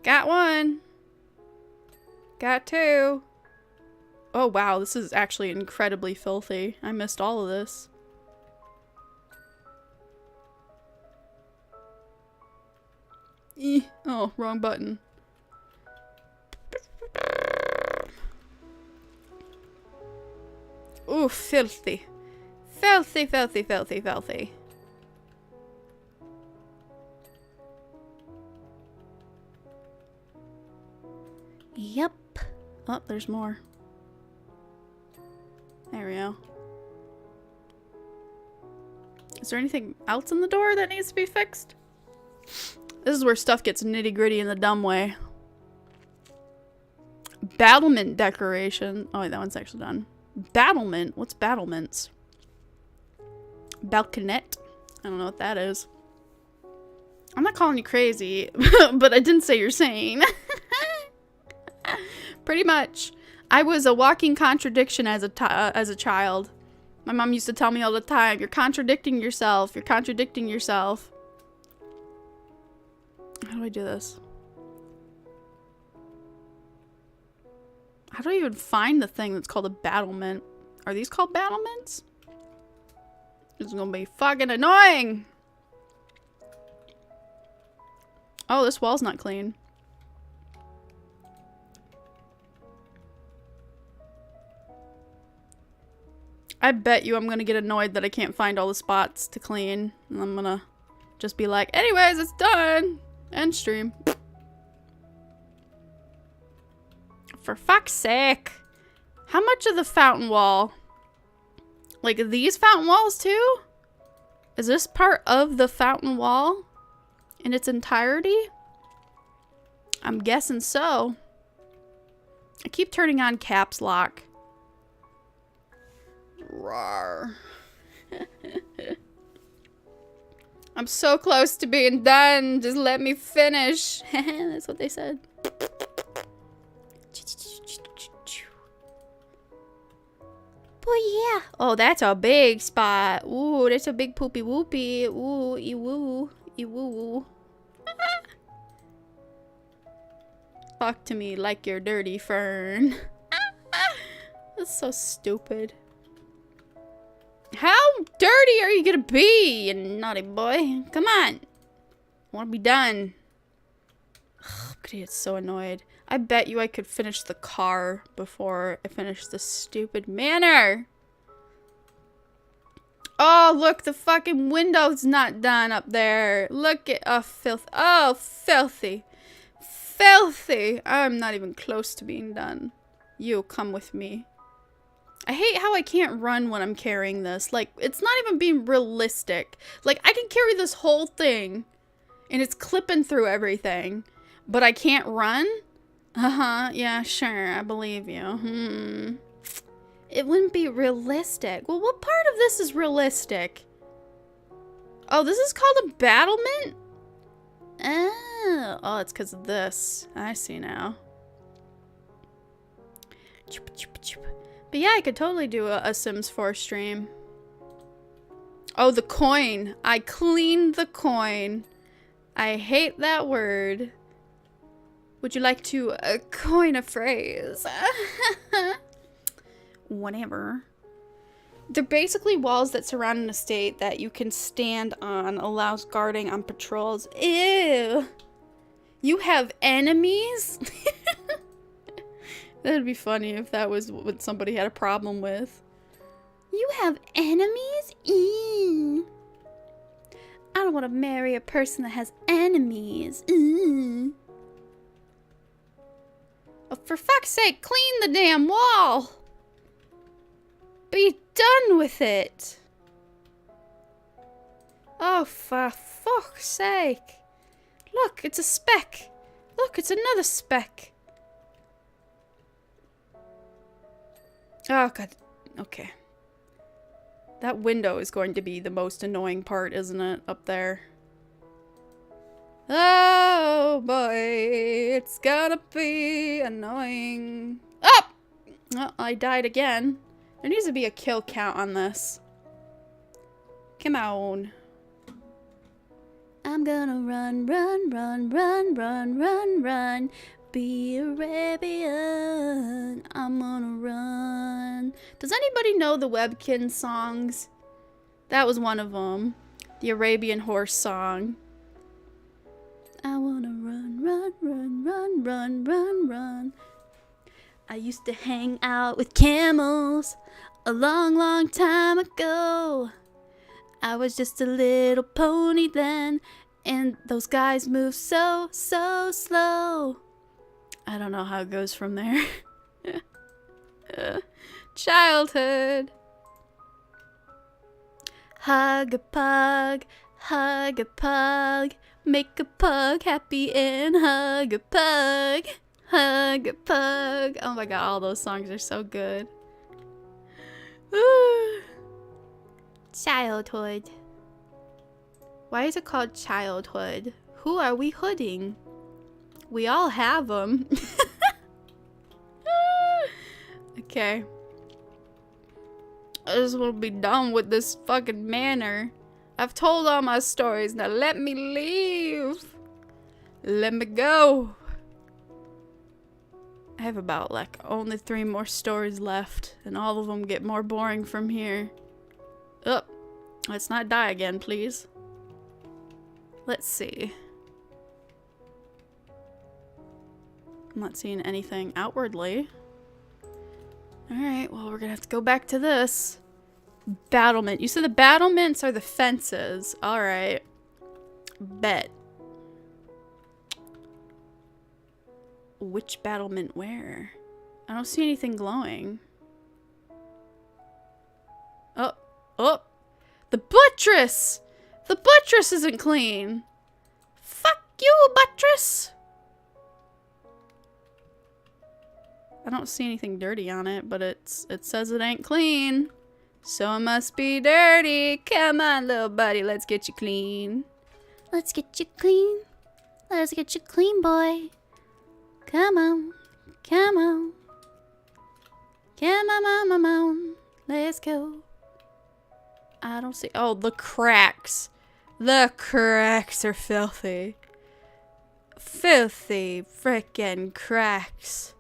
Got one. Got two. Oh, wow. This is actually incredibly filthy. I missed all of this. Oh, wrong button. Ooh, filthy. Filthy, filthy, filthy, filthy. Yep. Oh, there's more. There we go. Is there anything else in the door that needs to be fixed? This is where stuff gets nitty-gritty in the dumb way. Battlement decoration. Oh, wait, that one's actually done. Battlement? What's battlements? Balconette? I don't know what that is. I'm not calling you crazy, but I didn't say you're sane. Pretty much. I was a walking contradiction as a child. My mom used to tell me all the time, you're contradicting yourself. You're contradicting yourself. How do I do this? How do I even find the thing that's called a battlement? Are these called battlements? This is gonna be fucking annoying. Oh, this wall's not clean. I bet you I'm gonna get annoyed that I can't find all the spots to clean. And I'm gonna just be like, anyways, it's done. End stream. For fuck's sake. How much of the fountain wall? Like these fountain walls too? Is this part of the fountain wall in its entirety? I'm guessing so. I keep turning on caps lock. Rawr. I'm so close to being done. Just let me finish. That's what they said. But yeah. Oh, that's a big spot. Ooh, that's a big poopy whoopy. Ooh, ee-woo. Ee-woo. Talk to me like you're dirty, Fern. That's so stupid. How dirty are you gonna be, you naughty boy? Come on. I want to be done. Ugh, I'm gonna get so annoyed. I bet you I could finish the car before I finish this stupid manor. Oh, look, the fucking window's not done up there. Look at, oh, filth. Oh, filthy. Filthy. I'm not even close to being done. You, come with me. I hate how I can't run when I'm carrying this. Like, it's not even being realistic. Like, I can carry this whole thing, and it's clipping through everything, but I can't run? Uh-huh, yeah, sure, I believe you. It wouldn't be realistic. Well, what part of this is realistic? Oh, this is called a battlement? Oh, it's because of this. I see now. But yeah, I could totally do a Sims 4 stream. Oh, the coin. I cleaned the coin. I hate that word. Would you like to coin a phrase? Whatever. They're basically walls that surround an estate that you can stand on, allows guarding on patrols. Ew. You have enemies? That'd be funny if that was what somebody had a problem with. You have enemies? Ew. I don't want to marry a person that has enemies. Ew. Oh, for fuck's sake, clean the damn wall! Be done with it! Oh, for fuck's sake. Look, it's a speck. Look, it's another speck. Oh, God. Okay. That window is going to be the most annoying part, isn't it? Up there. Oh, boy. It's gonna be annoying. Oh! Oh, I died again. There needs to be a kill count on this. Come on. I'm gonna run, run, run, run, run, run, run. Be Arabian. I'm gonna run. Does anybody know the Webkin songs? That was one of them. The Arabian horse song. I wanna run, run, run, run, run, run, run. I used to hang out with camels a long, long time ago. I was just a little pony then, and those guys move so, so slow. I don't know how it goes from there. Childhood. Hug a pug, make a pug happy and hug a pug. Hug a pug. Oh my god, all those songs are so good. Childhood. Why is it called childhood? Who are we hooding? We all have them. Okay. I just want to be done with this fucking manor. I've told all my stories. Now let me leave. Let me go. I have about like only 3 more stories left. And all of them get more boring from here. Oh, let's not die again, please. Let's see. I'm not seeing anything outwardly. Alright, well, we're gonna have to go back to this. Battlement. You said the battlements are the fences. Alright. Bet. Which battlement where? I don't see anything glowing. Oh. Oh. The buttress! The buttress isn't clean. Fuck you, buttress! I don't see anything dirty on it, but it says it ain't clean. So it must be dirty. Come on, little buddy, let's get you clean. Let's get you clean. Let's get you clean, boy. Come on. Come on. Come on. Let's go. I don't see. Oh, the cracks. The cracks are filthy. Filthy frickin' cracks.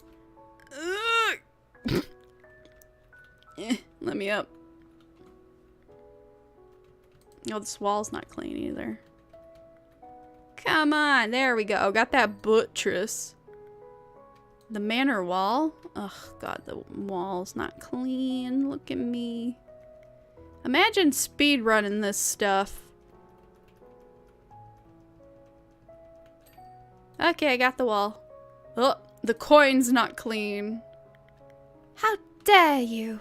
Let me up. Oh, this wall's not clean either. Come on, there we go. Got that buttress. The manor wall. Oh god, the wall's not clean. Look at me. Imagine speed running this stuff. Okay, I got the wall. Oh, the coin's not clean. How dare you?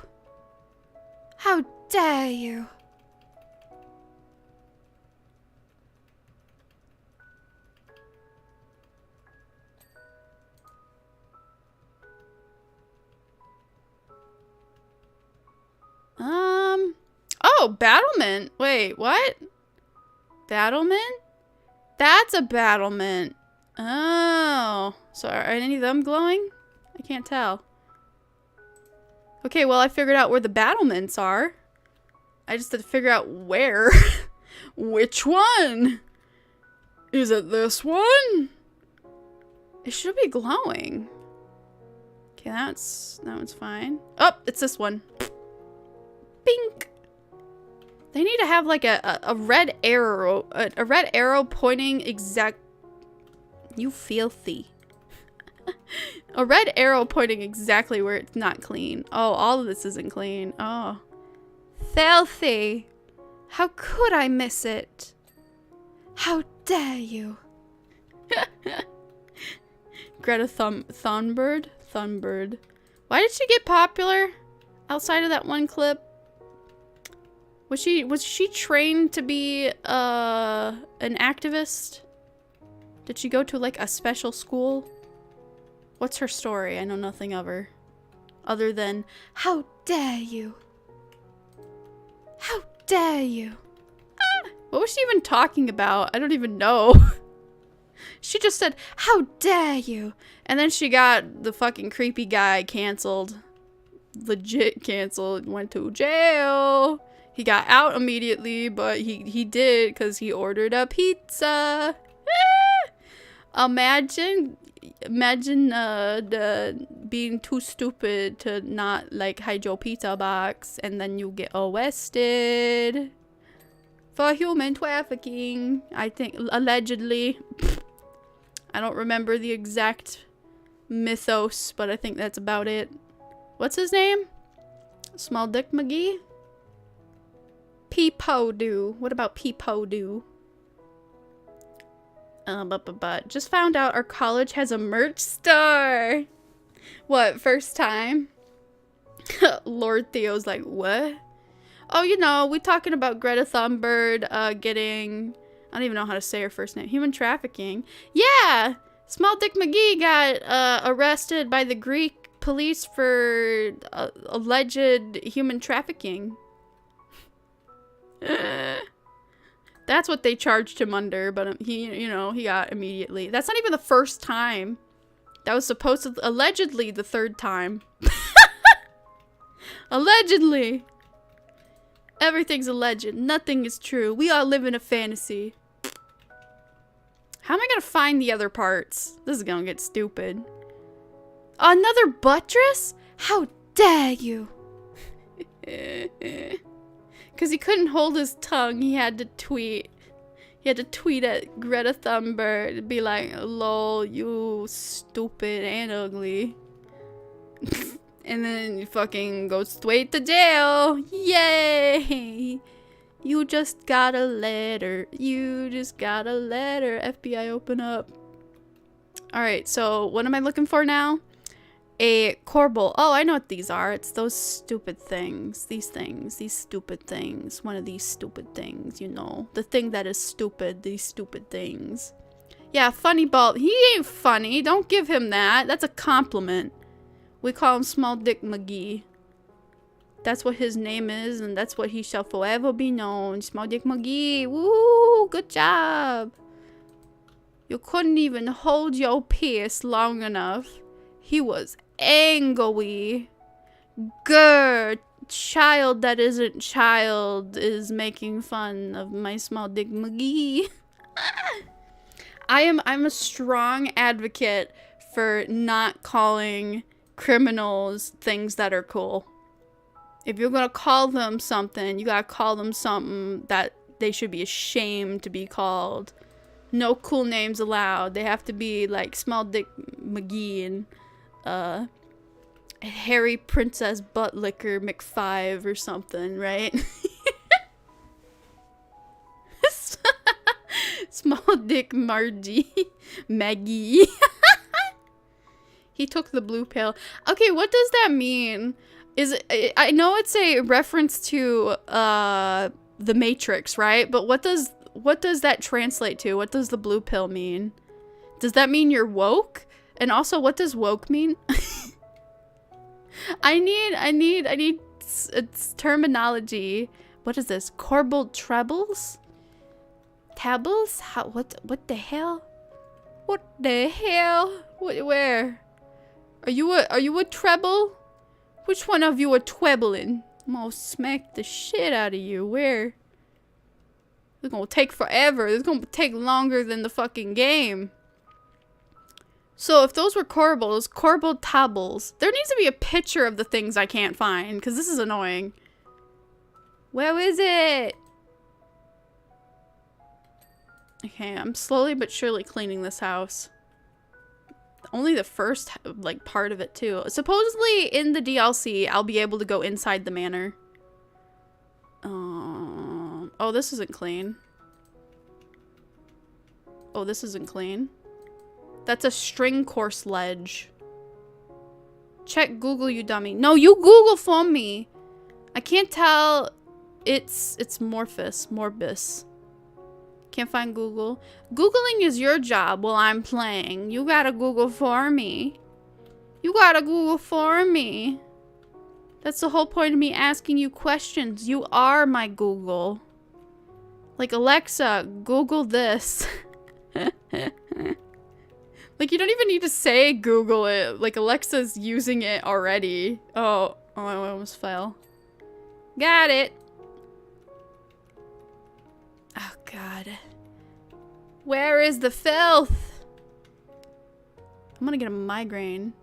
How dare you? Oh, battlement. Wait, what? Battlement? That's a battlement. Oh. So are any of them glowing? I can't tell. Okay, well, I figured out where the battlements are. I just had to figure out where. Which one? Is it this one? It should be glowing. Okay, that one's fine. Oh, it's this one. Pink. They need to have like a red arrow, a red arrow pointing exact. You filthy. A red arrow pointing exactly where it's not clean. Oh, all of this isn't clean. Oh, filthy. How could I miss it? How dare you? Greta Thunberg? Thunberg. Why did she get popular outside of that one clip? Was she trained to be an activist? Did she go to like a special school? What's her story? I know nothing of her. Other than, how dare you? How dare you? Ah, what was she even talking about? I don't even know. She just said, how dare you? And then she got the fucking creepy guy canceled. Legit canceled. Went to jail. He got out immediately, but he did because he ordered a pizza. Ah! Imagine being too stupid to not like hide your pizza box and then you get arrested for human trafficking. I think allegedly. I don't remember the exact mythos, but I think that's about it. What's his name? Small Dick McGee? Peepo-doo. What about Peepo-doo? But just found out our college has a merch store. What, first time? Lord Theo's like, what? Oh, you know, we talking about Greta Thunberg getting, I don't even know how to say her first name, human trafficking. Yeah! Small Dick McGee got arrested by the Greek police for alleged human trafficking. That's what they charged him under, but he got immediately. That's not even the first time. That was supposed to, allegedly, the third time. Allegedly. Everything's alleged. Nothing is true. We all live in a fantasy. How am I gonna find the other parts? This is gonna get stupid. Another buttress? How dare you? Because he couldn't hold his tongue, he had to tweet. He had to tweet at Greta Thunberg and be like, lol, you stupid and ugly. And then you fucking go straight to jail. Yay! You just got a letter. You just got a letter. FBI, open up. Alright, so what am I looking for now? A corbel. Oh, I know what these are. It's those stupid things. These stupid things. One of these stupid things, you know. The thing that is stupid. These stupid things. Yeah, funny ball. He ain't funny. Don't give him that. That's a compliment. We call him Small Dick McGee. That's what his name is, and that's what he shall forever be known. Small Dick McGee. Woo! Good job. You couldn't even hold your peace long enough. He was angry. Grr, child that isn't child is making fun of my Small Dick McGee. I'm a strong advocate for not calling criminals things that are cool. If you're gonna call them something, you gotta call them something that they should be ashamed to be called. No cool names allowed. They have to be like Small Dick McGee and Harry Princess Buttlicker McFive or something, right? Small Dick Margie. Maggie. He took the blue pill. Okay, what does that mean? Is it, I know it's a reference to the Matrix, right? But what does that translate to? What does the blue pill mean? Does that mean you're woke? And also, what does woke mean? I need it's terminology. What is this? Corbel trebles? tables? How, what the hell? What the hell? Where? Are you a treble? Which one of you are twebbling? I'm gonna smack the shit out of you. Where? It's gonna take forever. It's gonna take longer than the fucking game. So if those were corbels, corbel tables. There needs to be a picture of the things I can't find, because this is annoying. Where is it? Okay, I'm slowly but surely cleaning this house. Only the first, like, part of it, too. Supposedly, in the DLC, I'll be able to go inside the manor. Oh, this isn't clean. Oh, this isn't clean. That's a string course ledge. Check Google, you dummy. No, you Google for me. I can't tell. It's Morbus. Can't find Google. Googling is your job while I'm playing. You gotta Google for me. You gotta Google for me. That's the whole point of me asking you questions. You are my Google. Like, Alexa, Google this. Like, you don't even need to say Google it. Like, Alexa's using it already. Oh, I almost fell. Got it. Oh, God. Where is the filth? I'm gonna get a migraine.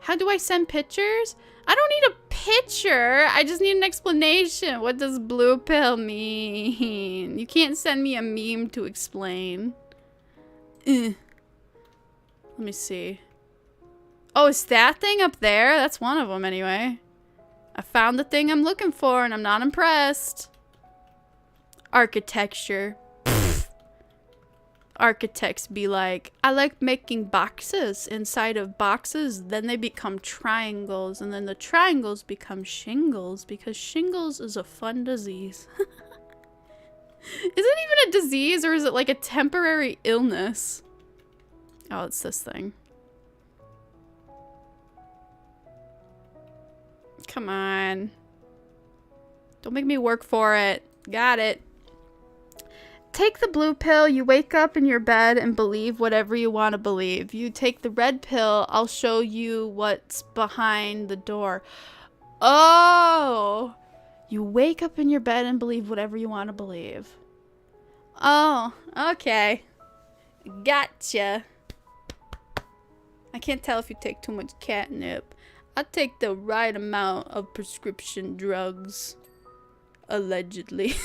How do I send pictures? I don't need a picture. I just need an explanation. What does blue pill mean? You can't send me a meme to explain. Let me see. Oh, is that thing up there? That's one of them anyway. I found the thing I'm looking for and I'm not impressed. Architecture. Pfft. Architects be like, I like making boxes inside of boxes, then they become triangles, and then the triangles become shingles, because shingles is a fun disease. Is it even a disease, or is it like a temporary illness? Oh, it's this thing. Come on. Don't make me work for it. Got it. Take the blue pill, you wake up in your bed and believe whatever you want to believe. You take the red pill, I'll show you what's behind the door. Oh! You wake up in your bed and believe whatever you want to believe. Oh, okay. Gotcha. I can't tell if you take too much catnip. I take the right amount of prescription drugs. Allegedly.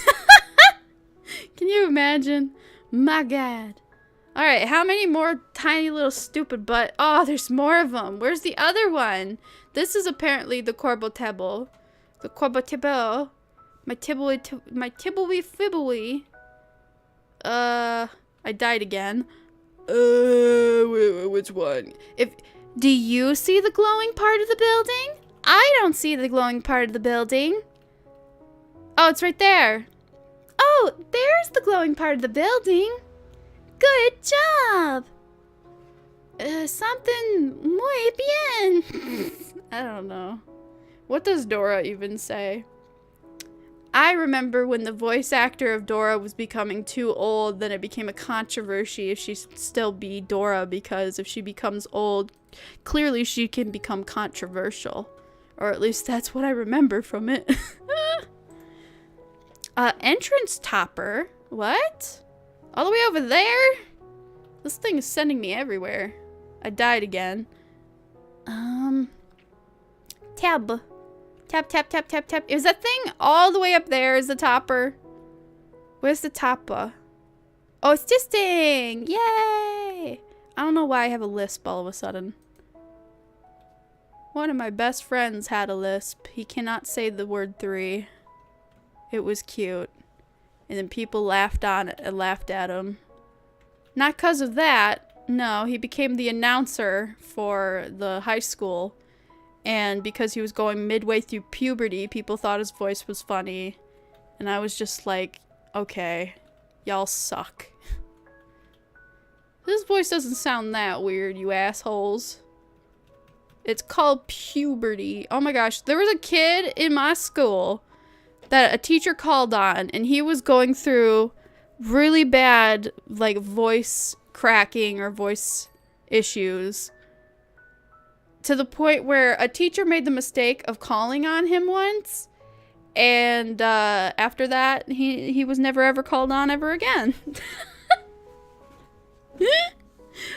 Can you imagine? My God. Alright, how many more tiny little stupid butt? Oh, there's more of them. Where's the other one? This is apparently the Corbotable. The Corbotable. My tibbly fibbly. I died again. Which one? Do you see the glowing part of the building? I don't see the glowing part of the building. Oh, it's right there. Oh, there's the glowing part of the building. Good job. Something muy bien. I don't know. What does Dora even say? I remember when the voice actor of Dora was becoming too old, then it became a controversy if she still be Dora, because if she becomes old, clearly she can become controversial. Or at least that's what I remember from it. Entrance topper? What? All the way over there? This thing is sending me everywhere. I died again. Tab. Tap, tap, tap, tap, tap. Is that thing all the way up there? Is the topper? Where's the topper? Oh, it's this thing! Yay! I don't know why I have a lisp all of a sudden. One of my best friends had a lisp. He cannot say the word 3. It was cute. And then people laughed on it and laughed at him. Not because of that. No, he became the announcer for the high school. And because he was going midway through puberty, people thought his voice was funny. And I was just like, okay, y'all suck. This voice doesn't sound that weird, you assholes. It's called puberty. Oh my gosh, there was a kid in my school that a teacher called on, and he was going through really bad, like, voice cracking or voice issues. To the point where a teacher made the mistake of calling on him once. And after that, he was never ever called on ever again.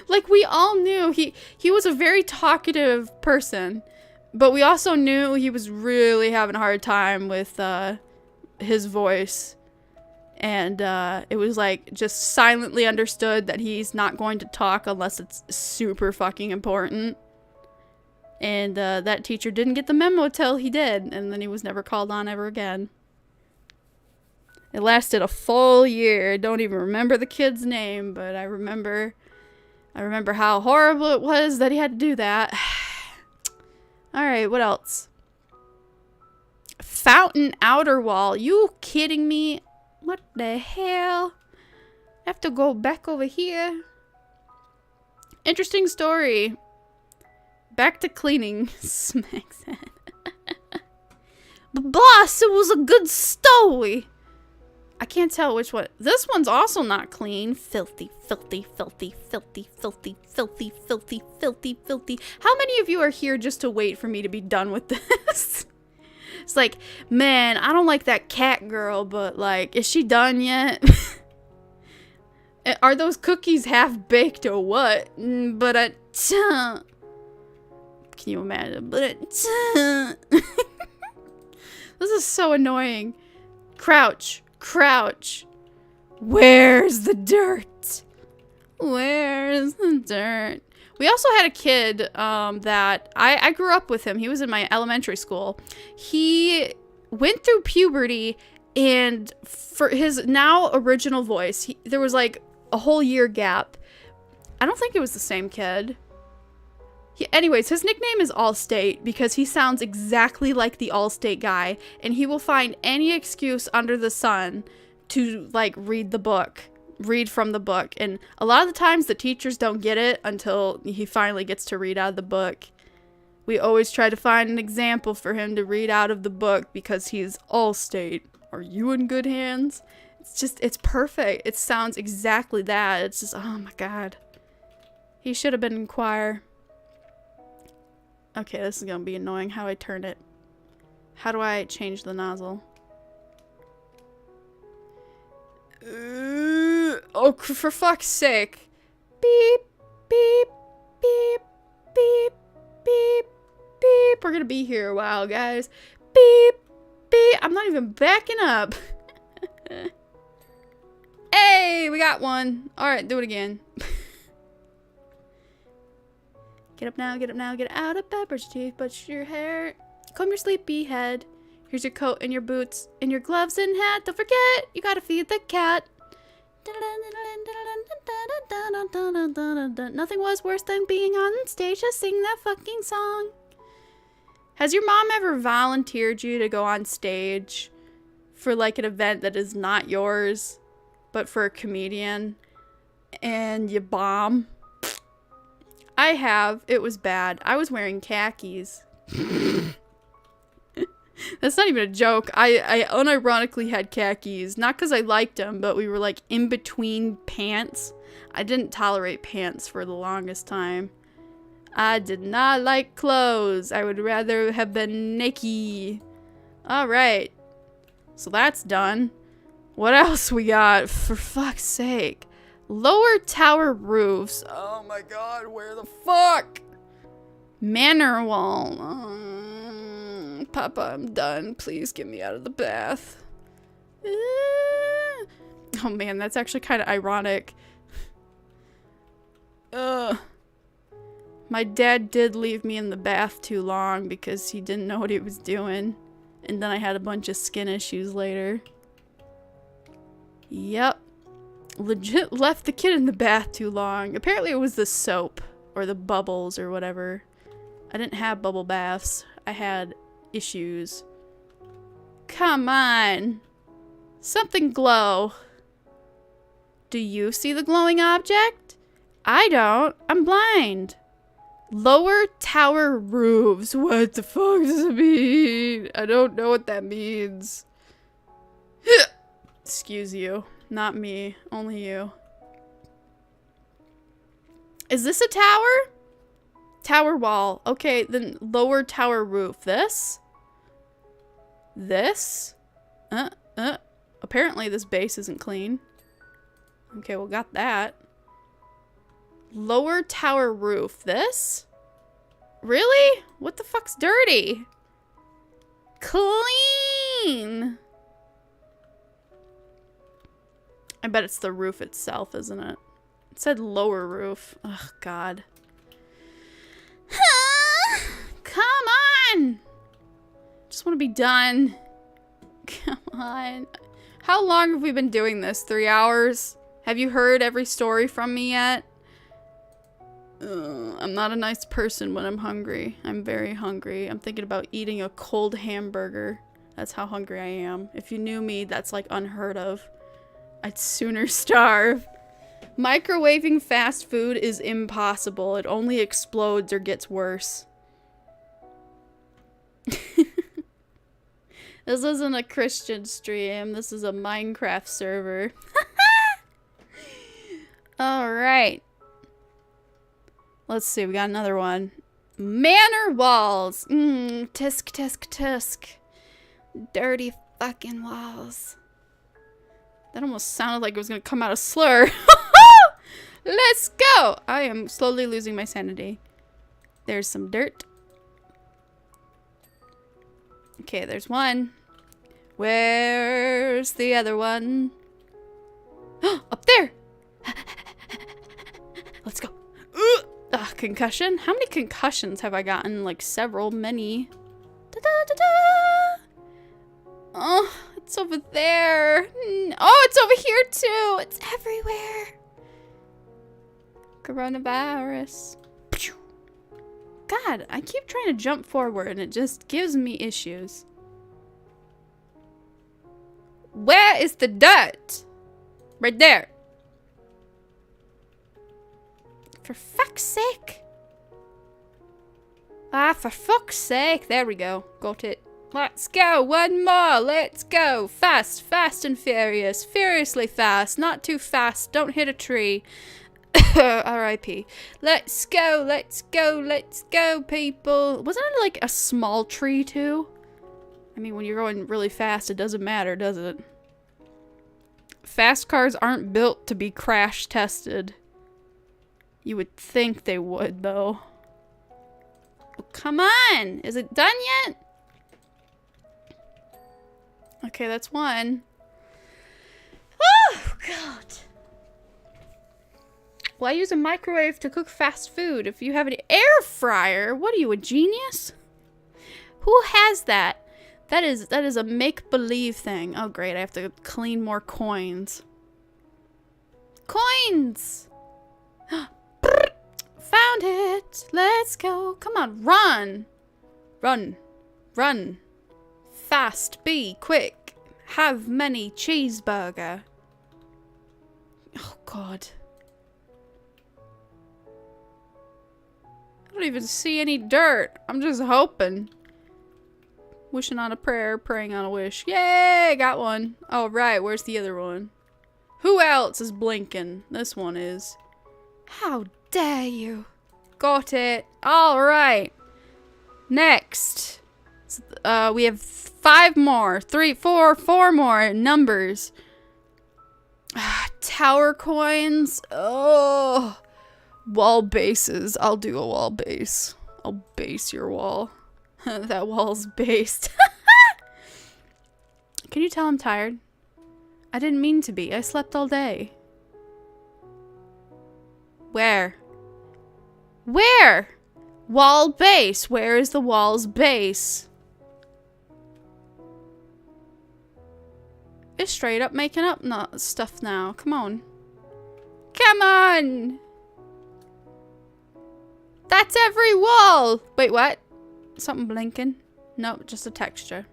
Like, we all knew he was a very talkative person, but we also knew he was really having a hard time with his voice. And it was like just silently understood that he's not going to talk unless it's super fucking important. And that teacher didn't get the memo till he did, and then he was never called on ever again. It lasted a full year. I don't even remember the kid's name, but I remember how horrible it was that he had to do that. Alright, what else? Fountain outer wall. You kidding me? What the hell? I have to go back over here. Interesting story. Back to cleaning. Smacks head. But boss, it was a good story. I can't tell which one. This one's also not clean. Filthy, filthy, filthy, filthy, filthy, filthy, filthy, filthy, filthy. How many of you are here just to wait for me to be done with this? It's like, man, I don't like that cat girl, but like, is she done yet? Are those cookies half baked or what? But can you imagine? But this is so annoying. Crouch. Crouch. Where's the dirt? Where's the dirt? We also had a kid that I grew up with him. He was in my elementary school. He went through puberty, and for his now original voice, there was like a whole year gap. I don't think it was the same kid. Anyways, his nickname is Allstate because he sounds exactly like the Allstate guy, and he will find any excuse under the sun to like read from the book. And a lot of the times the teachers don't get it until he finally gets to read out of the book. We always try to find an example for him to read out of the book because he's Allstate. Are you in good hands? It's perfect. It sounds exactly that. It's just, oh my god. He should have been in choir. Okay, this is gonna be annoying how I turn it. How do I change the nozzle? Oh, for fuck's sake. Beep, beep, beep, beep, beep, beep. We're gonna be here a while, guys. Beep, beep. I'm not even backing up. Hey, we got one. Alright, do it again. Get up now, get up now, get out of bed, brush your teeth, brush your hair, comb your sleepy head. Here's your coat and your boots and your gloves and hat. Don't forget, you gotta feed the cat. Nothing was worse than being on stage to sing that fucking song. Has your mom ever volunteered you to go on stage for like an event that is not yours, but for a comedian, and you bomb? I have. It was bad. I was wearing khakis. That's not even a joke. I unironically had khakis. Not because I liked them, but we were like in between pants. I didn't tolerate pants for the longest time. I did not like clothes. I would rather have been naked. Alright. So that's done. What else we got? For fuck's sake. Lower tower roofs. Oh my god, where the fuck? Manor wall. Papa, I'm done. Please get me out of the bath. Oh man, that's actually kind of ironic. My dad did leave me in the bath too long because he didn't know what he was doing. And then I had a bunch of skin issues later. Yep. Legit left the kid in the bath too long. Apparently it was the soap or the bubbles or whatever. I didn't have bubble baths. I had issues. Come on. Something glow. Do you see the glowing object? I don't. I'm blind. Lower tower roofs. What the fuck does it mean? I don't know what that means. Excuse you. Not me. Only you. Is this a tower? Tower wall. Okay, then lower tower roof. This? This? Apparently this base isn't clean. Okay, well, got that. Lower tower roof. This? Really? What the fuck's dirty? Clean! I bet it's the roof itself, isn't it? It said lower roof. Oh, God. Come on! Just want to be done. Come on. How long have we been doing this? 3 hours? Have you heard every story from me yet? I'm not a nice person when I'm hungry. I'm very hungry. I'm thinking about eating a cold hamburger. That's how hungry I am. If you knew me, that's like unheard of. I'd sooner starve. Microwaving fast food is impossible. It only explodes or gets worse. This isn't a Christian stream. This is a Minecraft server. Alright. Let's see. We got another one. Manor walls. Tisk, tisk, tisk. Dirty fucking walls. That almost sounded like it was going to come out a slur. Let's go. I am slowly losing my sanity. There's some dirt. Okay, there's one. Where's the other one? Up there. Let's go. Concussion? How many concussions have I gotten? Like several, many. Da-da-da-da. Oh, it's over there. Oh, it's over here too. It's everywhere. Coronavirus. God, I keep trying to jump forward and it just gives me issues. Where is the dirt? Right there. For fuck's sake. Ah, for fuck's sake. There we go. Got it. Let's go. One more. Let's go. Fast. Fast and furious. Furiously fast. Not too fast. Don't hit a tree. R.I.P. Let's go. Let's go. Let's go, people. Wasn't it like a small tree, too? I mean, when you're going really fast, it doesn't matter, does it? Fast cars aren't built to be crash tested. You would think they would, though. Oh, come on! Is it done yet? Okay, that's one. Oh, God. Why use a microwave to cook fast food if you have an air fryer? What are you, a genius? Who has that? That is a make-believe thing. Oh, great. I have to clean more coins. Coins! Found it. Let's go. Come on, run. Run. Run. Fast. Be quick. Have many cheeseburger. Oh, God. I don't even see any dirt. I'm just hoping. Wishing on a prayer, praying on a wish. Yay, got one. All right, where's the other one? Who else is blinking? This one is. How dare you? Got it. All right. Next. We have 5 more. 3, 4, 4 more numbers. Tower coins. Oh. Wall bases. I'll do a wall base. I'll base your wall. That wall's based. Can you tell I'm tired? I didn't mean to be. I slept all day. Where? Where? Wall base. Where is the wall's base? It's straight up making up stuff now. Come on. Come on! That's every wall! Wait, what? Something blinking? Nope, just a texture.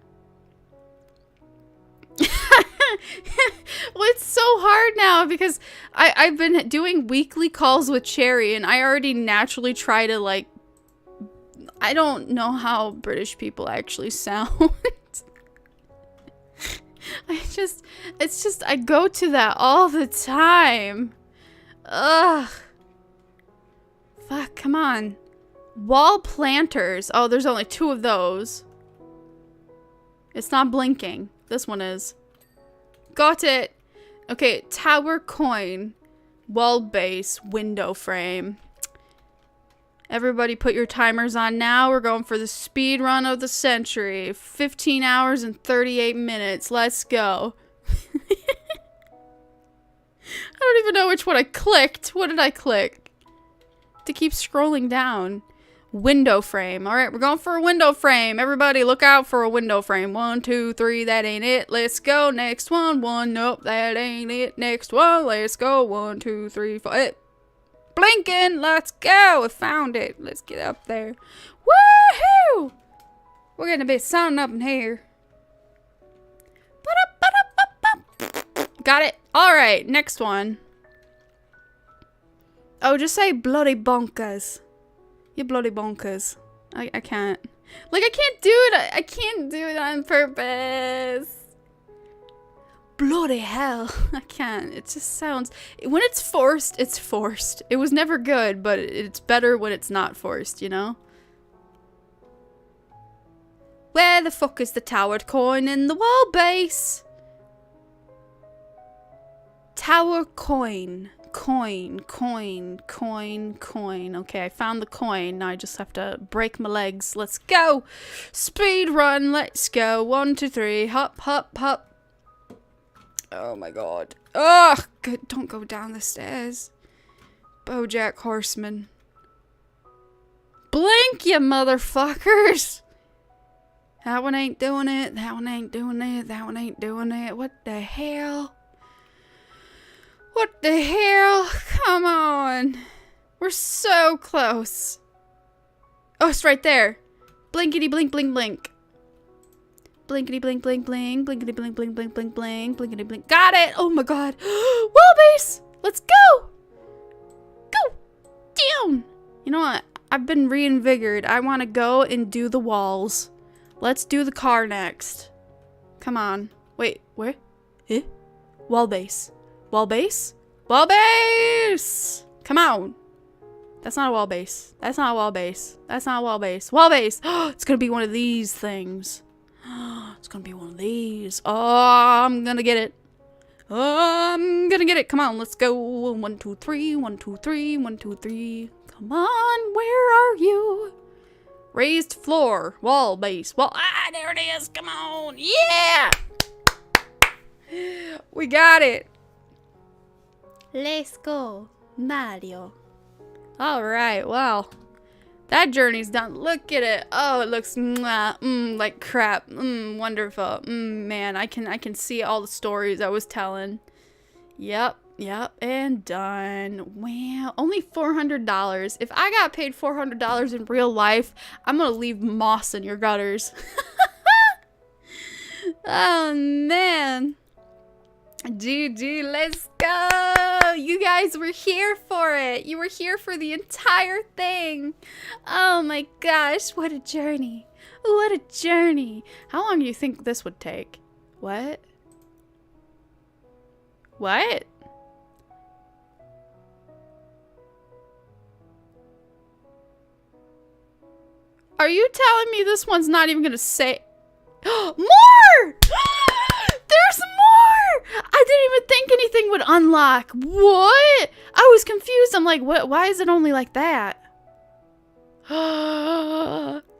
Well, it's so hard now because I've been doing weekly calls with Cherry and I already naturally try to, like, I don't know how British people actually sound. I It's just, I go to that all the time. Ugh. Fuck, come on. Wall planters. Oh, there's only 2 of those. It's not blinking. This one is. Got it. Okay, tower coin. Wall base. Window frame. Everybody put your timers on now. We're going for the speed run of the century. 15 hours and 38 minutes. Let's go. I don't even know which one I clicked. What did I click? To keep scrolling down. Window frame. Alright, we're going for a window frame. Everybody look out for a window frame. 1, 2, 3. That ain't it. Let's go. Next one. 1. Nope, that ain't it. Next one. Let's go. 1, 2, 3, 4. Blinking! Let's go! I found it. Let's get up there. Woohoo! We're getting a bit sun up in here. Got it. Alright, next one. Oh, just say bloody bonkers. You bloody bonkers. I can't. Like, I can't do it. I can't do it on purpose. Bloody hell. I can't. It just sounds... When it's forced, it's forced. It was never good, but it's better when it's not forced, you know? Where the fuck is the towered coin in the wall base? Tower coin. Coin. Okay, I found the coin. Now I just have to break my legs. Let's go. Speed run. Let's go. 1, 2, 3. Hop, hop, hop. Oh my god. Ugh! Good, don't go down the stairs. BoJack Horseman. Blink, you motherfuckers! That one ain't doing it. That one ain't doing it. That one ain't doing it. What the hell? What the hell? Come on. We're so close. Oh, it's right there. Blinkety blink blink blink. Blinkety blink blink blink, blinkety blink blink blink blink blink, blinkety blink. Got it! Oh my god. Wall base! Let's go! Go! Down! You know what? I've been reinvigorated. I want to go and do the walls. Let's do the car next. Come on. Wait, where? Eh? Wall base. Wall base? Wall base! Come on. That's not a wall base. That's not a wall base. That's not a wall base. Wall base! It's gonna be one of these things. It's gonna be one of these. Oh, I'm gonna get it. Oh, I'm gonna get it. Come on, let's go. 1, 2, 3. 1, 2, 3. 1, 2, 3. Come on, where are you? Raised floor. Wall base. Wall. Ah, there it is. Come on. Yeah! We got it. Let's go, Mario. Alright, well. That journey's done. Look at it. Oh, it looks like crap. Wonderful. Man, I can see all the stories I was telling. Yep, and done. Wow, only $400. If I got paid $400 in real life, I'm gonna leave moss in your gutters. Oh, man. GG, let's go! You guys were here for it. You were here for the entire thing. Oh my gosh, what a journey. What a journey. How long do you think this would take? What? What? Are you telling me this one's not even gonna say... More! There's more! I didn't even think anything would unlock. What? I was confused. I'm like, what? Why is it only like that? Guys!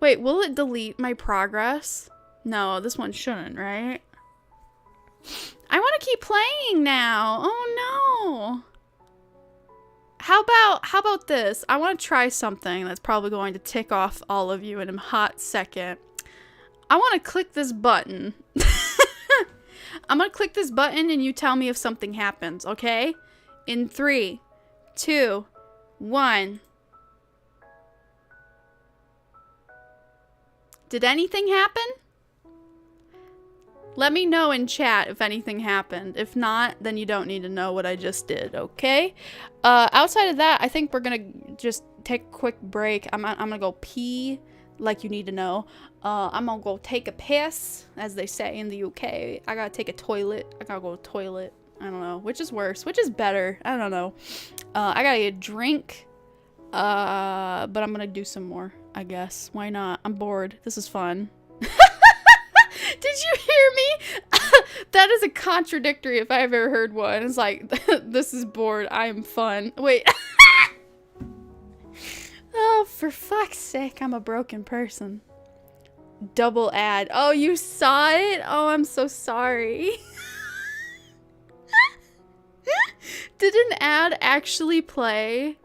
Wait, will it delete my progress? No, this one shouldn't, right? I want to keep playing now. Oh no. How about this? I want to try something that's probably going to tick off all of you in a hot second. I want to click this button. I'm going to click this button and you tell me if something happens, okay? In 3, 2, 1. Did anything happen? Let me know in chat if anything happened. If not, then you don't need to know what I just did, okay? Outside of that, I think we're going to just take a quick break. I'm going to go pee. like you need to know. I'm gonna go take a piss, as they say in the UK. I gotta take a toilet. I gotta go to the toilet. I don't know. Which is worse? Which is better? I don't know. I gotta get a drink. But I'm gonna do some more, I guess. Why not? I'm bored. This is fun. Did you hear me? That is a contradictory if I have ever heard one. It's like, this is bored. I am fun. Wait. Oh, for fuck's sake, I'm a broken person. Double ad. Oh, you saw it? Oh, I'm so sorry. Did an ad actually play?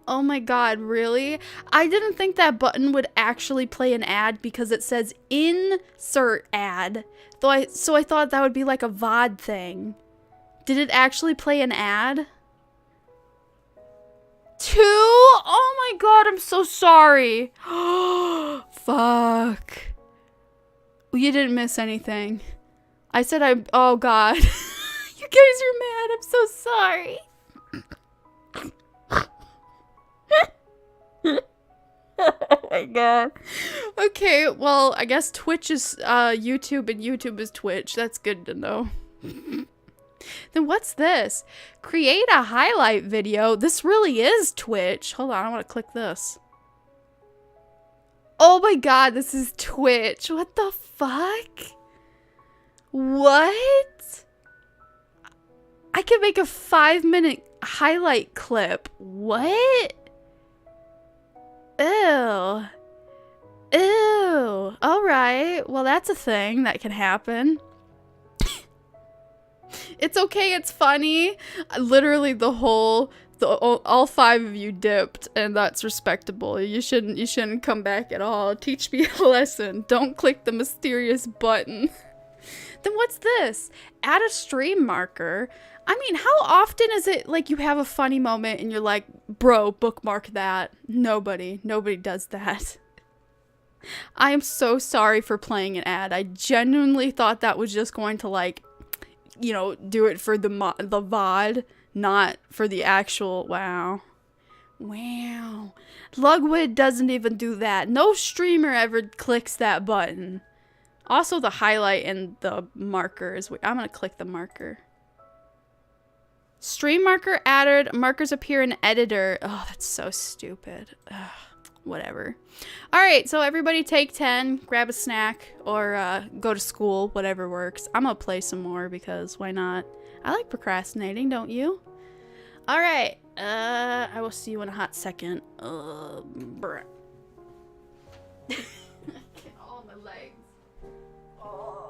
Oh my god, really? I didn't think that button would actually play an ad because it says insert ad. So I thought that would be like a VOD thing. Did it actually play an ad? 2? Oh my god, I'm so sorry. Fuck. Well, you didn't miss anything. I said oh god. You guys are mad. I'm so sorry. Oh my god. Okay, well, I guess Twitch is YouTube and YouTube is Twitch. That's good to know. Then what's this? Create a highlight video. This really is Twitch. Hold on, I want to click this. Oh my god, this is Twitch. What the fuck? What? I can make a 5-minute highlight clip. What? Ew. Ew. Alright. Well, that's a thing that can happen. It's okay, it's funny. Literally all 5 of you dipped, and that's respectable. You shouldn't come back at all. Teach me a lesson. Don't click the mysterious button. Then what's this? Add a stream marker. I mean, how often is it like you have a funny moment and you're like, bro, bookmark that? Nobody does that. I am so sorry for playing an ad. I genuinely thought that was just going to, like, you know, do it for the VOD, not for the actual, wow. Lugwood doesn't even do that. No streamer ever clicks that button. Also, the highlight and the markers. I'm gonna click the marker. Stream marker added. Markers appear in editor. Oh, that's so stupid. Ugh, whatever. Alright, so everybody take 10, grab a snack, or go to school, whatever works. I'm gonna play some more because why not? I like procrastinating, don't you? Alright, I will see you in a hot second. Bruh. Get all my legs. Oh.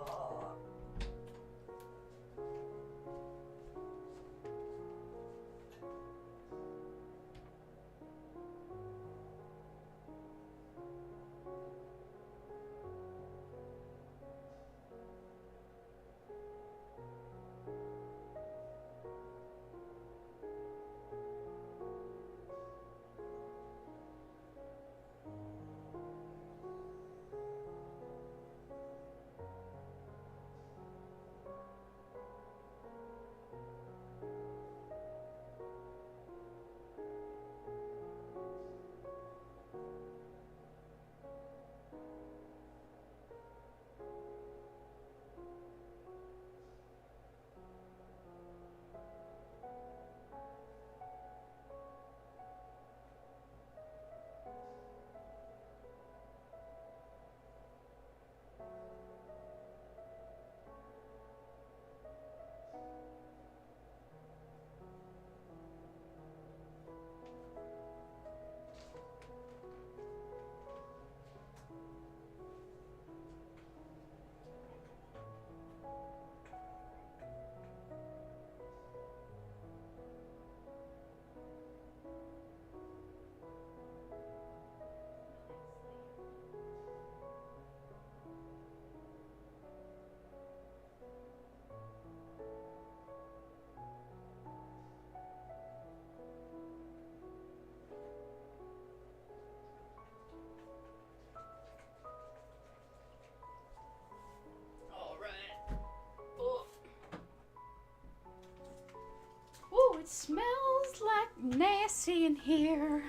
It smells like nasty in here.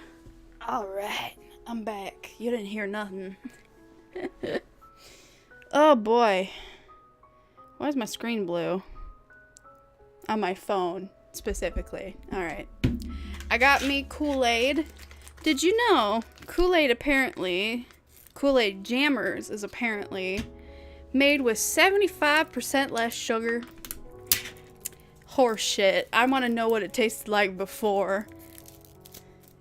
Alright. I'm back. You didn't hear nothing. Oh boy. Why is my screen blue? On my phone, specifically. Alright. I got me Kool-Aid. Did you know Kool-Aid apparently, Kool-Aid Jammers is apparently made with 75% less sugar? Horse shit. I want to know what it tasted like before.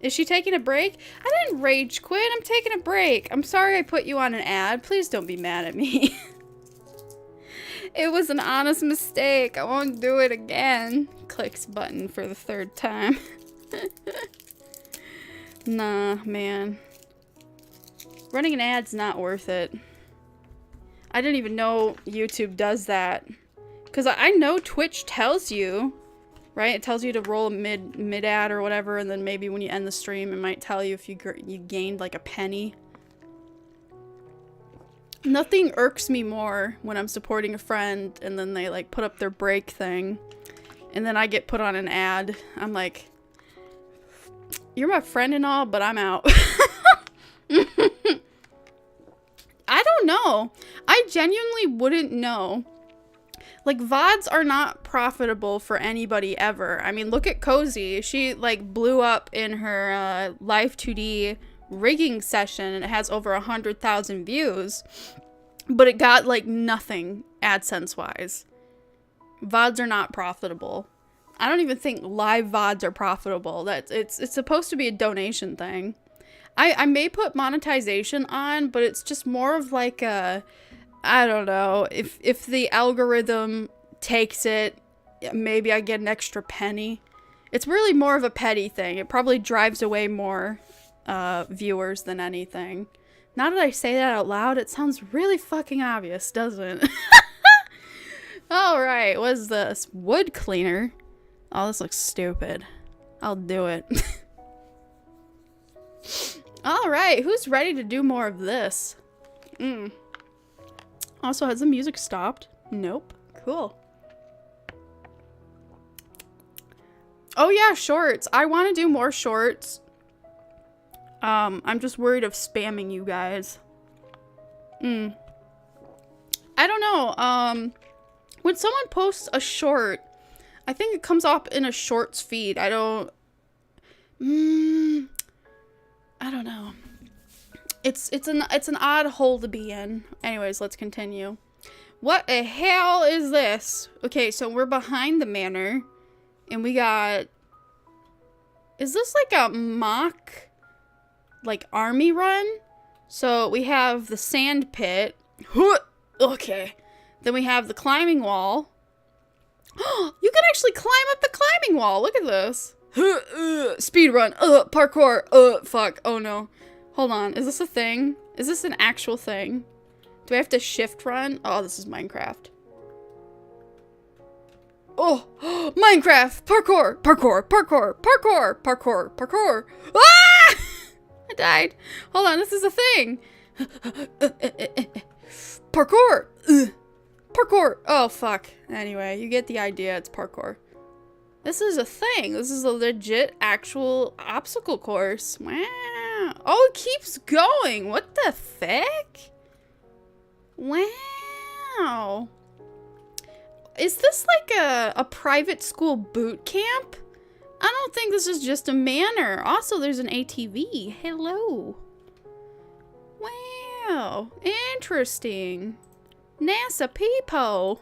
Is she taking a break? I didn't rage quit. I'm taking a break. I'm sorry I put you on an ad. Please don't be mad at me. It was an honest mistake. I won't do it again. Clicks button for the 3rd time. Nah, man. Running an ad's not worth it. I didn't even know YouTube does that. Because I know Twitch tells you, right? It tells you to roll a mid ad or whatever, and then maybe when you end the stream, it might tell you if you gained like a penny. Nothing irks me more when I'm supporting a friend and then they like put up their break thing, and then I get put on an ad. I'm like, you're my friend and all, but I'm out. I don't know. I genuinely wouldn't know. Like, VODs are not profitable for anybody ever. I mean, look at Cozy. She, like, blew up in her Live 2D rigging session, and it has over 100,000 views. But it got, like, nothing AdSense-wise. VODs are not profitable. I don't even think live VODs are profitable. It's supposed to be a donation thing. I may put monetization on, but it's just more of like a... I don't know, if the algorithm takes it, maybe I get an extra penny. It's really more of a petty thing. It probably drives away more viewers than anything. Now that I say that out loud, it sounds really fucking obvious, doesn't it? Alright, what is this? Wood cleaner? Oh, this looks stupid. I'll do it. Alright, who's ready to do more of this? Also, has the music stopped? Nope. Cool. Oh yeah, shorts. I want to do more shorts. I'm just worried of spamming you guys. I don't know. When someone posts a short, I think it comes up in a shorts feed. I don't know. It's an odd hole to be in. Anyways, let's continue. What the hell is this? Okay, so we're behind the manor, and we got... Is this like a mock, like, army run? So we have the sand pit. Okay. Then we have the climbing wall. You can actually climb up the climbing wall. Look at this. Speed run. Parkour. Fuck. Oh no. Hold on, is this a thing? Is this an actual thing? Do I have to shift run? Oh, this is Minecraft. Oh, Minecraft! Parkour! Parkour! Parkour! Parkour! Parkour! Parkour! Ah! I died. Hold on, this is a thing. Parkour! Parkour! Oh, fuck. Anyway, you get the idea, it's parkour. This is a thing. This is a legit, actual obstacle course. Wow. Oh, it keeps going. What the fuck? Wow. Is this like a private school boot camp? I don't think this is just a manor. Also, there's an ATV. Hello. Wow. Interesting. NASA peepo.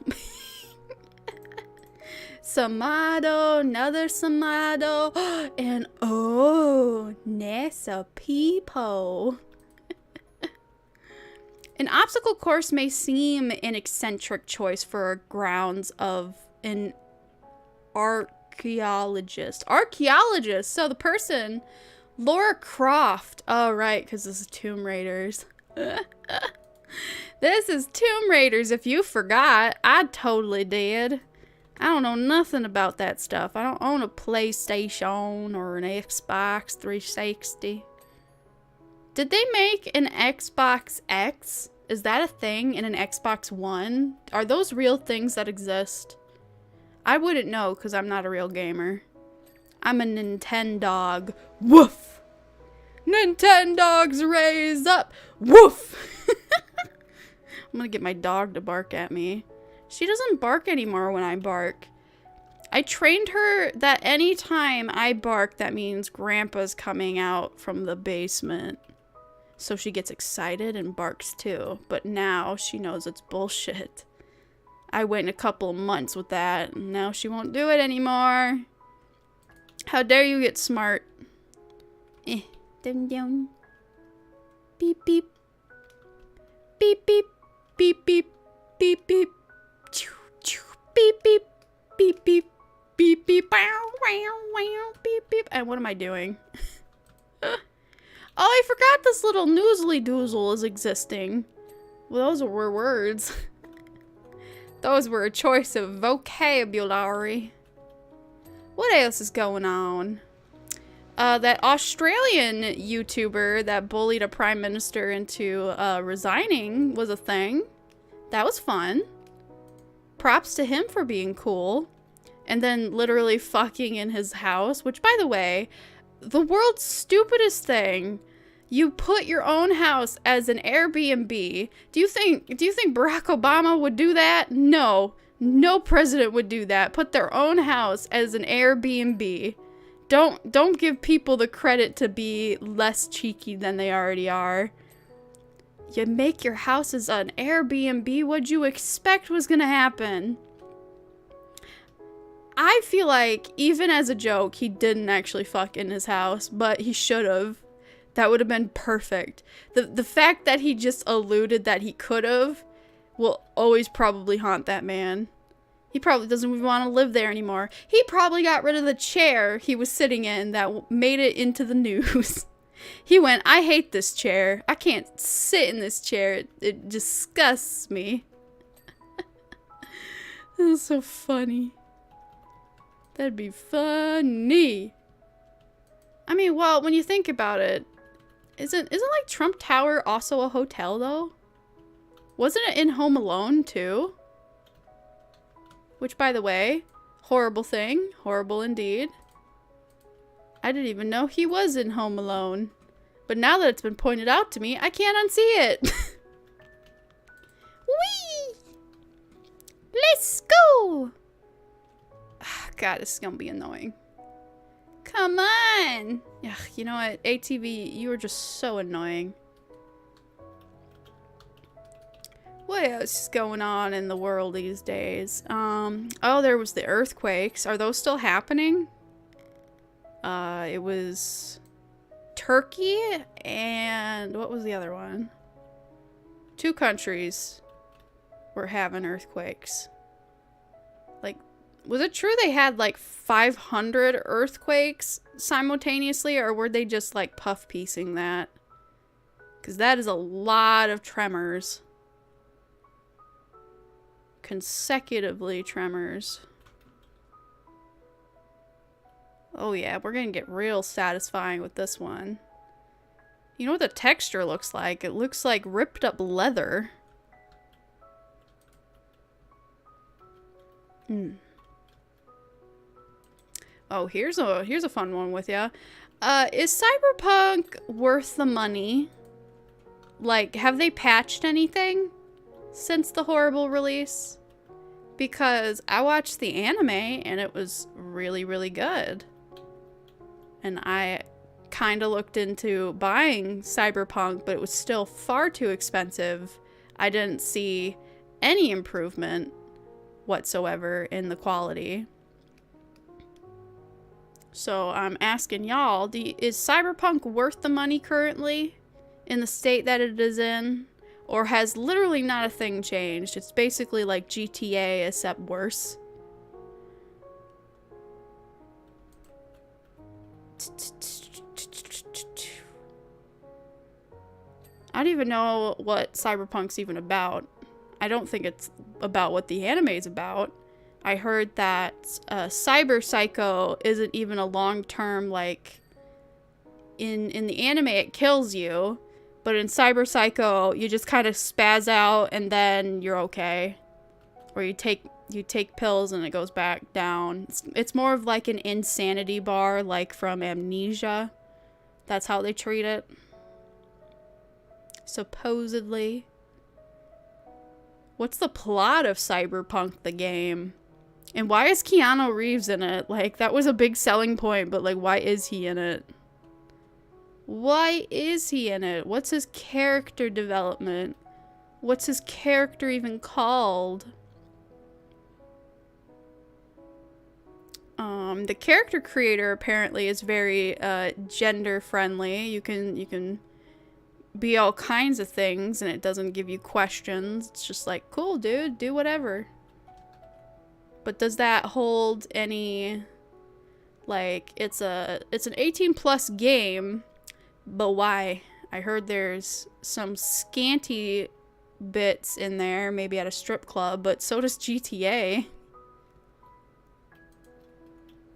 Samado, another Samado, and oh, NASA peepo. An obstacle course may seem an eccentric choice for grounds of an archaeologist. Archaeologist! So the person, Laura Croft. Oh, right, because this is Tomb Raiders. This is Tomb Raiders, if you forgot. I totally did. I don't know nothing about that stuff. I don't own a PlayStation or an Xbox 360. Did they make an Xbox X? Is that a thing in an Xbox One? Are those real things that exist? I wouldn't know because I'm not a real gamer. I'm a Nintendo dog. Woof! Nintendogs raise up. Woof. I'm gonna get my dog to bark at me. She doesn't bark anymore when I bark. I trained her that anytime I bark, that means Grandpa's coming out from the basement. So she gets excited and barks too. But now she knows it's bullshit. I went a couple of months with that, and now she won't do it anymore. How dare you get smart? Dun dun. Beep beep. Beep beep. Beep beep. Beep beep. Choo choo. Beep beep. Beep beep. Beep beep. Wow wow wow. Beep beep. And what am I doing? Oh, I forgot this little newsly doozle is existing. Well, those were words. Those were a choice of vocabulary. What else is going on? That Australian YouTuber that bullied a prime minister into resigning was a thing. That was fun. Props to him for being cool. And then literally fucking in his house, which, by the way, the world's stupidest thing. You put your own house as an Airbnb. Do you think Barack Obama would do that? No. No president would do that. Put their own house as an Airbnb. Don't give people the credit to be less cheeky than they already are. You make your house as an Airbnb. What'd you expect was gonna happen? I feel like, even as a joke, he didn't actually fuck in his house, but he should have. That would have been perfect. The fact that he just alluded that he could have will always probably haunt that man. He probably doesn't even want to live there anymore. He probably got rid of the chair he was sitting in that made it into the news. He went, I hate this chair. I can't sit in this chair. It disgusts me. That's so funny. That'd be funny. I mean, well, when you think about it, isn't like Trump Tower also a hotel though? Wasn't it in Home Alone too? Which, by the way, horrible thing. Horrible indeed. I didn't even know he was in Home Alone. But now that it's been pointed out to me, I can't unsee it. Whee! Let's go! God, this is gonna be annoying. Come on! Ugh, you know what? ATV, you are just so annoying. What else is going on in the world these days? Oh, there was the earthquakes. Are those still happening? It was Turkey and what was the other one? 2 countries were having earthquakes. Like, was it true they had like 500 earthquakes simultaneously, or were they just like puff piecing that? Because that is a lot of tremors. Consecutively tremors. Oh yeah, we're gonna get real satisfying with this one. You know what the texture looks like? It looks like ripped up leather. Oh, here's a fun one with ya. Is Cyberpunk worth the money? Like, have they patched anything since the horrible release? Because I watched the anime and it was really, really good. And I kind of looked into buying Cyberpunk, but it was still far too expensive. I didn't see any improvement whatsoever in the quality. So I'm asking y'all, is Cyberpunk worth the money currently in the state that it is in? Or has literally not a thing changed? It's basically like GTA except worse. I don't even know what Cyberpunk's even about. I don't think it's about what the anime is about. I heard that Cyber Psycho isn't even a long-term, like, in the anime it kills you, but in Cyber Psycho you just kind of spaz out and then you're okay. Or you take pills and it goes back down. It's more of like an insanity bar, like from Amnesia. That's how they treat it. Supposedly. What's the plot of Cyberpunk the game? And why is Keanu Reeves in it? Like, that was a big selling point, but like, why is he in it? Why is he in it? What's his character development? What's his character even called? The character creator apparently is very gender friendly. You can be all kinds of things and it doesn't give you questions. It's just like, cool, dude, do whatever. But does that hold any, like, it's an 18+ game, but why? I heard there's some scanty bits in there, maybe at a strip club, but so does GTA.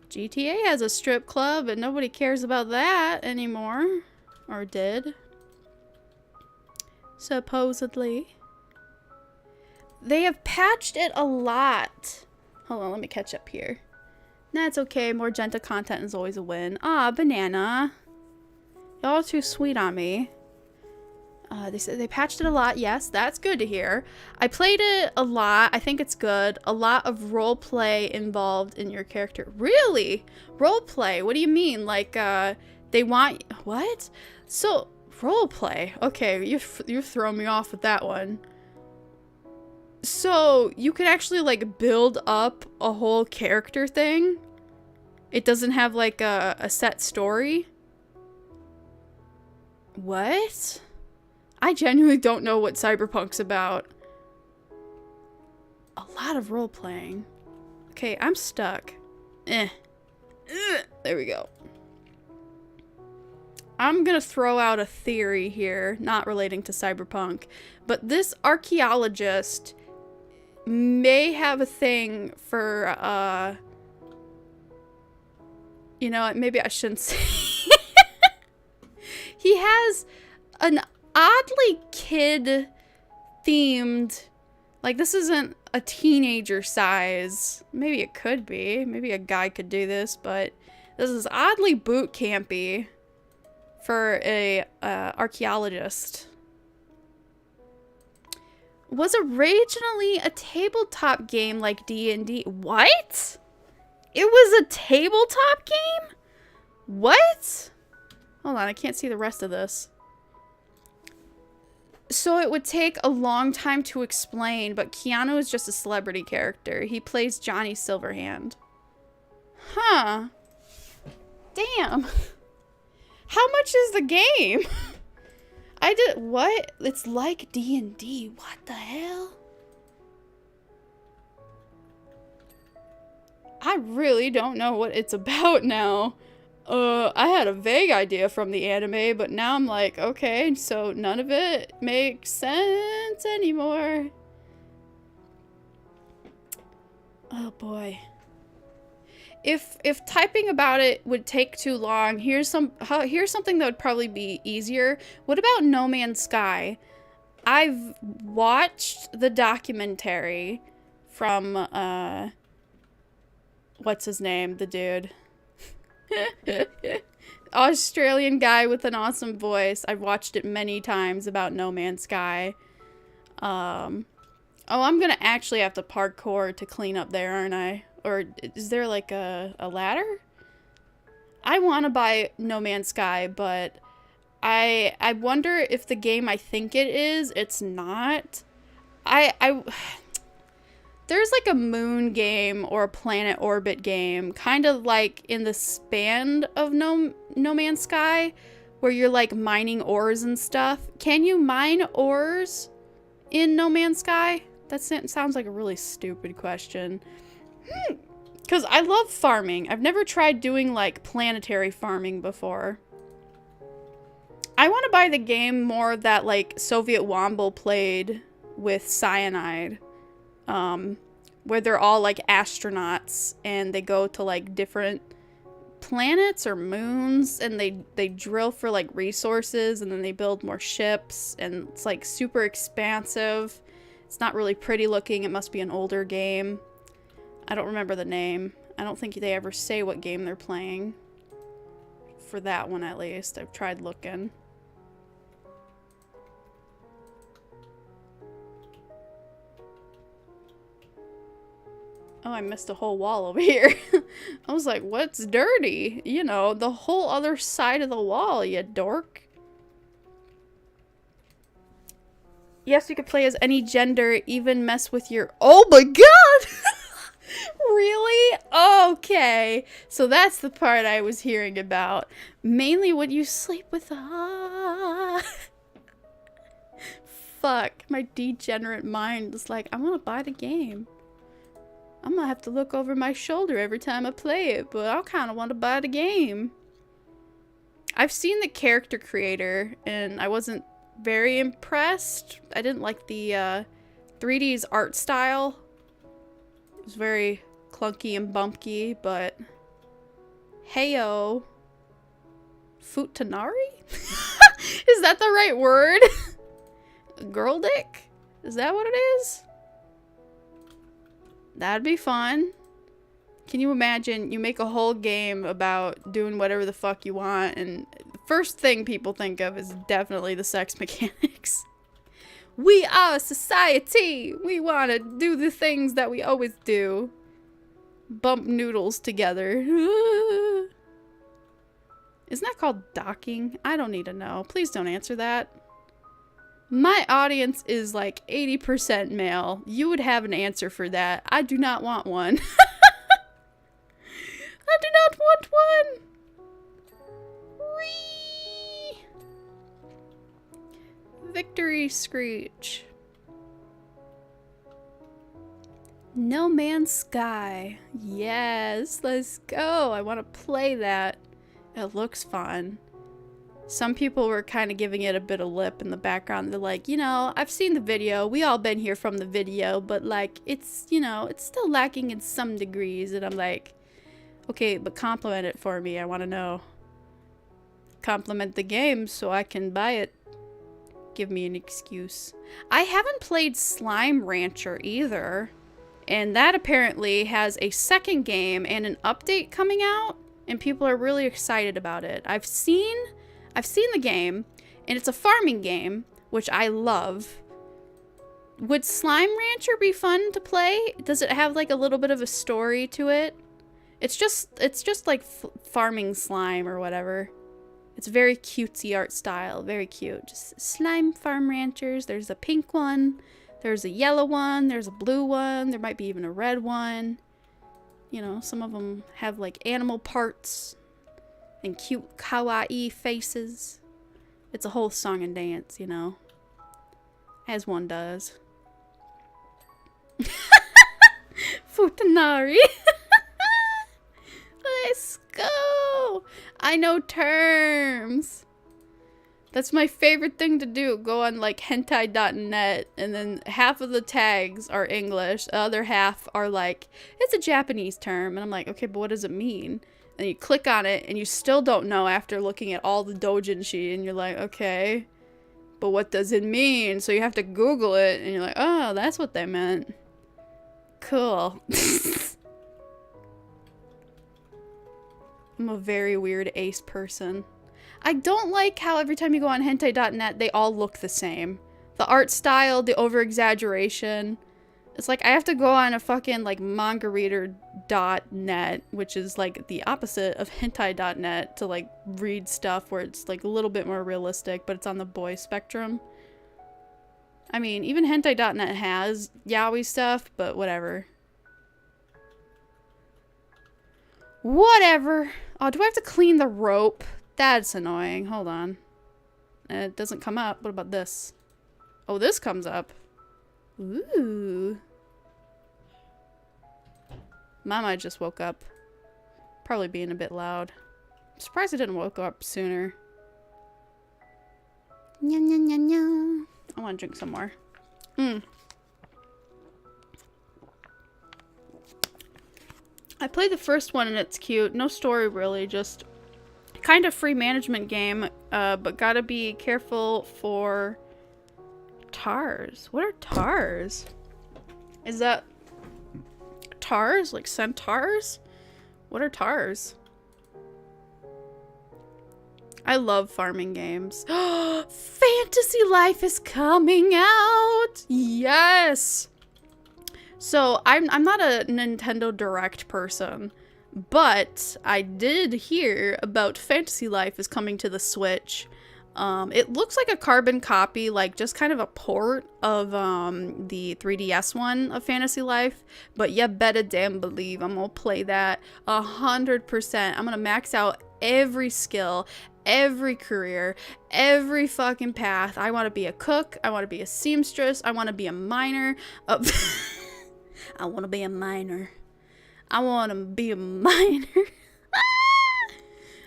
GTA has a strip club and nobody cares about that anymore. Or did. Supposedly. They have patched it a lot. Hold on, let me catch up here. That's okay, more Jenta content is always a win. Ah, banana. Y'all are too sweet on me. They said they patched it a lot. Yes, that's good to hear. I played it a lot. I think it's good. A lot of role play involved in your character. Really? Role play? What do you mean? Like, they want... What? So, role play. Okay, you've thrown me off with that one. So, you could actually, like, build up a whole character thing? It doesn't have, like, a set story? What? I genuinely don't know what Cyberpunk's about. A lot of role-playing. Okay, I'm stuck. There we go. I'm gonna throw out a theory here, not relating to Cyberpunk, but this archaeologist may have a thing for, you know what, maybe I shouldn't say. He has an oddly kid themed, like, this isn't a teenager size. Maybe it could be. Maybe a guy could do this, but this is oddly boot campy for a archaeologist. Was originally a tabletop game like D&D. What? It was a tabletop game? What? Hold on, I can't see the rest of this. So it would take a long time to explain, but Keanu is just a celebrity character. He plays Johnny Silverhand. Huh. Damn. How much is the game? What? It's like D&D. What the hell? I really don't know what it's about now. I had a vague idea from the anime, but now I'm like, okay, so none of it makes sense anymore. Oh boy. If typing about it would take too long, here's something that would probably be easier. What about No Man's Sky? I've watched the documentary from what's his name? The dude. Australian guy with an awesome voice. I've watched it many times about No Man's Sky. Oh, I'm gonna actually have to parkour to clean up there, aren't I? Or is there like a ladder? I want to buy No Man's Sky, but I wonder if the game I think it is, it's not. There's like a moon game or a planet orbit game, kind of like in the span of No Man's Sky, where you're like mining ores and stuff. Can you mine ores in No Man's Sky? That sounds like a really stupid question. Because I love farming. I've never tried doing like planetary farming before. I want to buy the game more that like Soviet Womble played with Cyanide. Where they're all like astronauts and they go to like different planets or moons and they drill for like resources and then they build more ships and it's like super expansive. It's not really pretty looking. It must be an older game. I don't remember the name. I don't think they ever say what game they're playing. for that one at least. I've tried looking. Oh, I missed a whole wall over here. I was like, what's dirty? You know, the whole other side of the wall, you dork. Yes, you could play as any gender, even mess with your— oh my god! Really? Okay. So that's the part I was hearing about. Mainly when you sleep with Fuck. My degenerate mind is like, I want to buy the game. I'm gonna have to look over my shoulder every time I play it, but I kind of want to buy the game. I've seen the character creator, and I wasn't very impressed. I didn't like the 3D's art style. It was very clunky and bumpy, but heyo. Futanari? Is that the right word? Girl dick? Is that what it is? That'd be fun. Can you imagine you make a whole game about doing whatever the fuck you want, and the first thing people think of is definitely the sex mechanics. We are society! We want to do the things that we always do. Bump noodles together. Isn't that called docking? I don't need to know. Please don't answer that. My audience is like 80% male. You would have an answer for that. I do not want one. I do not want one. Whee! Victory screech. No Man's Sky. Yes, let's go. I want to play that. It looks fun. Some people were kind of giving it a bit of lip in the background. They're like, you know, I've seen the video. We all been here from the video, but like, it's, you know, it's still lacking in some degrees. And I'm like, okay, but compliment it for me. I want to know. Compliment the game so I can buy it. Give me an excuse. I haven't played Slime Rancher either. And that apparently has a second game and an update coming out. And people are really excited about it. I've seen the game, and it's a farming game, which I love. Would Slime Rancher be fun to play? Does it have like a little bit of a story to it? It's just like farming slime or whatever. It's very cutesy art style, very cute. Just slime farm ranchers. There's a pink one, there's a yellow one, there's a blue one, there might be even a red one. You know, some of them have like animal parts and cute kawaii faces. It's a whole song and dance, you know. As one does. Futanari. Let's go. I know terms. That's my favorite thing to do. Go on like hentai.net, and then half of the tags are English. The other half are like, it's a Japanese term. And I'm like, okay, but what does it mean? And you click on it, and you still don't know after looking at all the doujinshi, and you're like, okay, but what does it mean? So you have to Google it, and you're like, oh, that's what they meant. Cool. I'm a very weird ace person. I don't like how every time you go on hentai.net, they all look the same. The art style, the over-exaggeration. It's like I have to go on a fucking like mangareader.net, which is like the opposite of hentai.net, to like read stuff where it's like a little bit more realistic, but it's on the boy spectrum. I mean, even hentai.net has yaoi stuff, but whatever. Whatever. Oh, do I have to clean the rope? That's annoying. Hold on. It doesn't come up. What about this? Oh, this comes up. Ooh. Mama just woke up. Probably being a bit loud. I'm surprised I didn't wake up sooner. Nya, nya, nya, nya. I want to drink some more. I played the first one and it's cute. No story really, just kind of free management game, but gotta be careful for tars. What are tars? Is that tars? Like centaurs? What are tars? I love farming games. Fantasy Life is coming out! Yes! So, I'm not a Nintendo Direct person, but I did hear about Fantasy Life is coming to the Switch. It looks like a carbon copy, like just kind of a port of the 3DS one of Fantasy Life, but you better damn believe I'm gonna play that 100%. I'm gonna max out every skill, every career, every fucking path. I want to be a cook, I want to be a seamstress, I want to be a miner. I want to be a miner. I want to be a miner.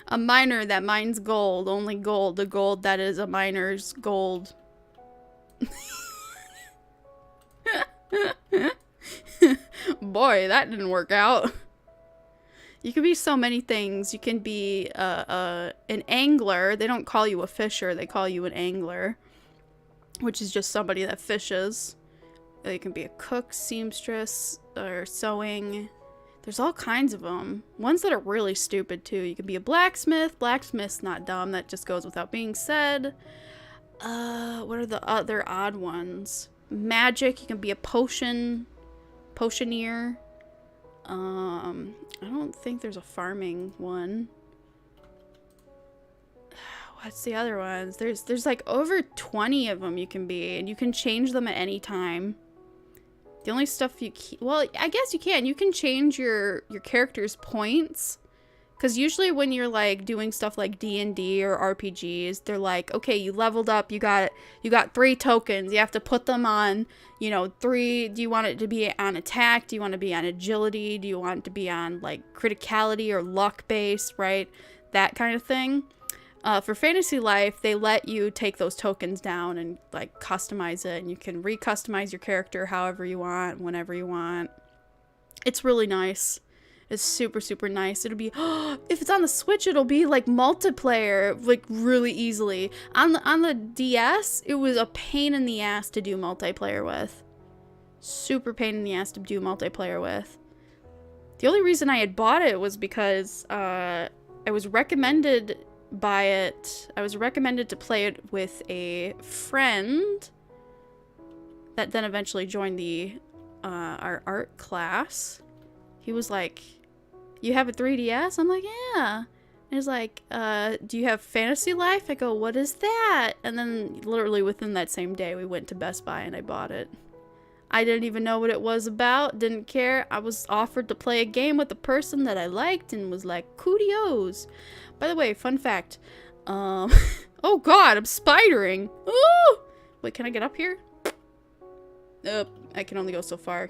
A miner that mines gold. Only gold. The gold that is a miner's gold. Boy, that didn't work out. You can be so many things. You can be an angler. They don't call you a fisher. They call you an angler. Which is just somebody that fishes. You can be a cook, seamstress, or sewing. There's all kinds of them. Ones that are really stupid, too. You can be a blacksmith. Blacksmith's not dumb. That just goes without being said. What are the other odd ones? Magic. You can be a potioneer. I don't think there's a farming one. What's the other ones? There's like over 20 of them you can be, and you can change them at any time. The only stuff you can, well, I guess you can. You can change your character's points. Because usually when you're like doing stuff like D&D or RPGs, they're like, okay, you leveled up, you got 3 tokens. You have to put them on, you know, 3. Do you want it to be on attack? Do you want to be on agility? Do you want it to be on like criticality or luck base, right? That kind of thing. For Fantasy Life, they let you take those tokens down and like customize it, and you can re-customize your character however you want, whenever you want. It's really nice. It's super, super nice. It'll be, if it's on the Switch, it'll be like multiplayer, like really easily. On the DS, it was a pain in the ass to do multiplayer with. Super pain in the ass to do multiplayer with. The only reason I had bought it was because I was recommended by it. I was recommended to play it with a friend that then eventually joined the our art class. He was like, "You have a 3DS?" I'm like, "Yeah." And he's like, "Do you have Fantasy Life?" I go, "What is that?" And then literally within that same day, we went to Best Buy and I bought it. I didn't even know what it was about, didn't care. I was offered to play a game with a person that I liked and was like, kudos. By the way, fun fact. Oh god, I'm spidering. Ooh! Wait, can I get up here? I can only go so far.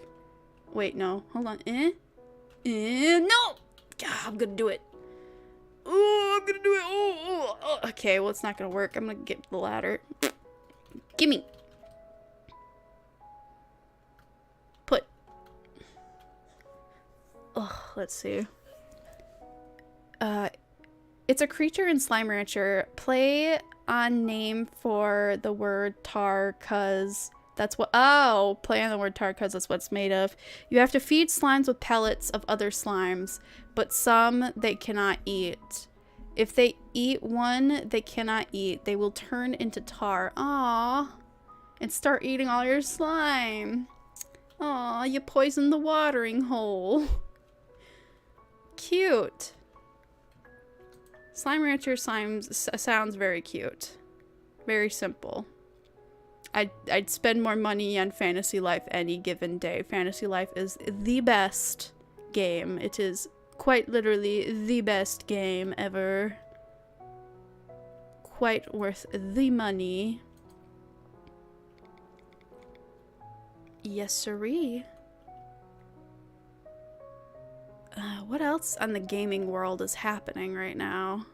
Wait, no. Hold on. No! God, I'm gonna do it. Oh, I'm gonna do it. Oh. Okay, well, it's not gonna work. I'm gonna get the ladder. Gimme. Put. Oh, let's see. It's a creature in Slime Rancher. Play on name for the word tar, cuz that's what. Oh, play on the word tar, cuz that's what it's made of. You have to feed slimes with pellets of other slimes, but some they cannot eat. If they eat one they cannot eat, they will turn into tar. Aww. And start eating all your slime. Aw, you poisoned the watering hole. Cute. Slime Rancher sounds very cute. Very simple. I'd spend more money on Fantasy Life any given day. Fantasy Life is the best game. It is quite literally the best game ever. Quite worth the money. Yes, sirree. What else on the gaming world is happening right now?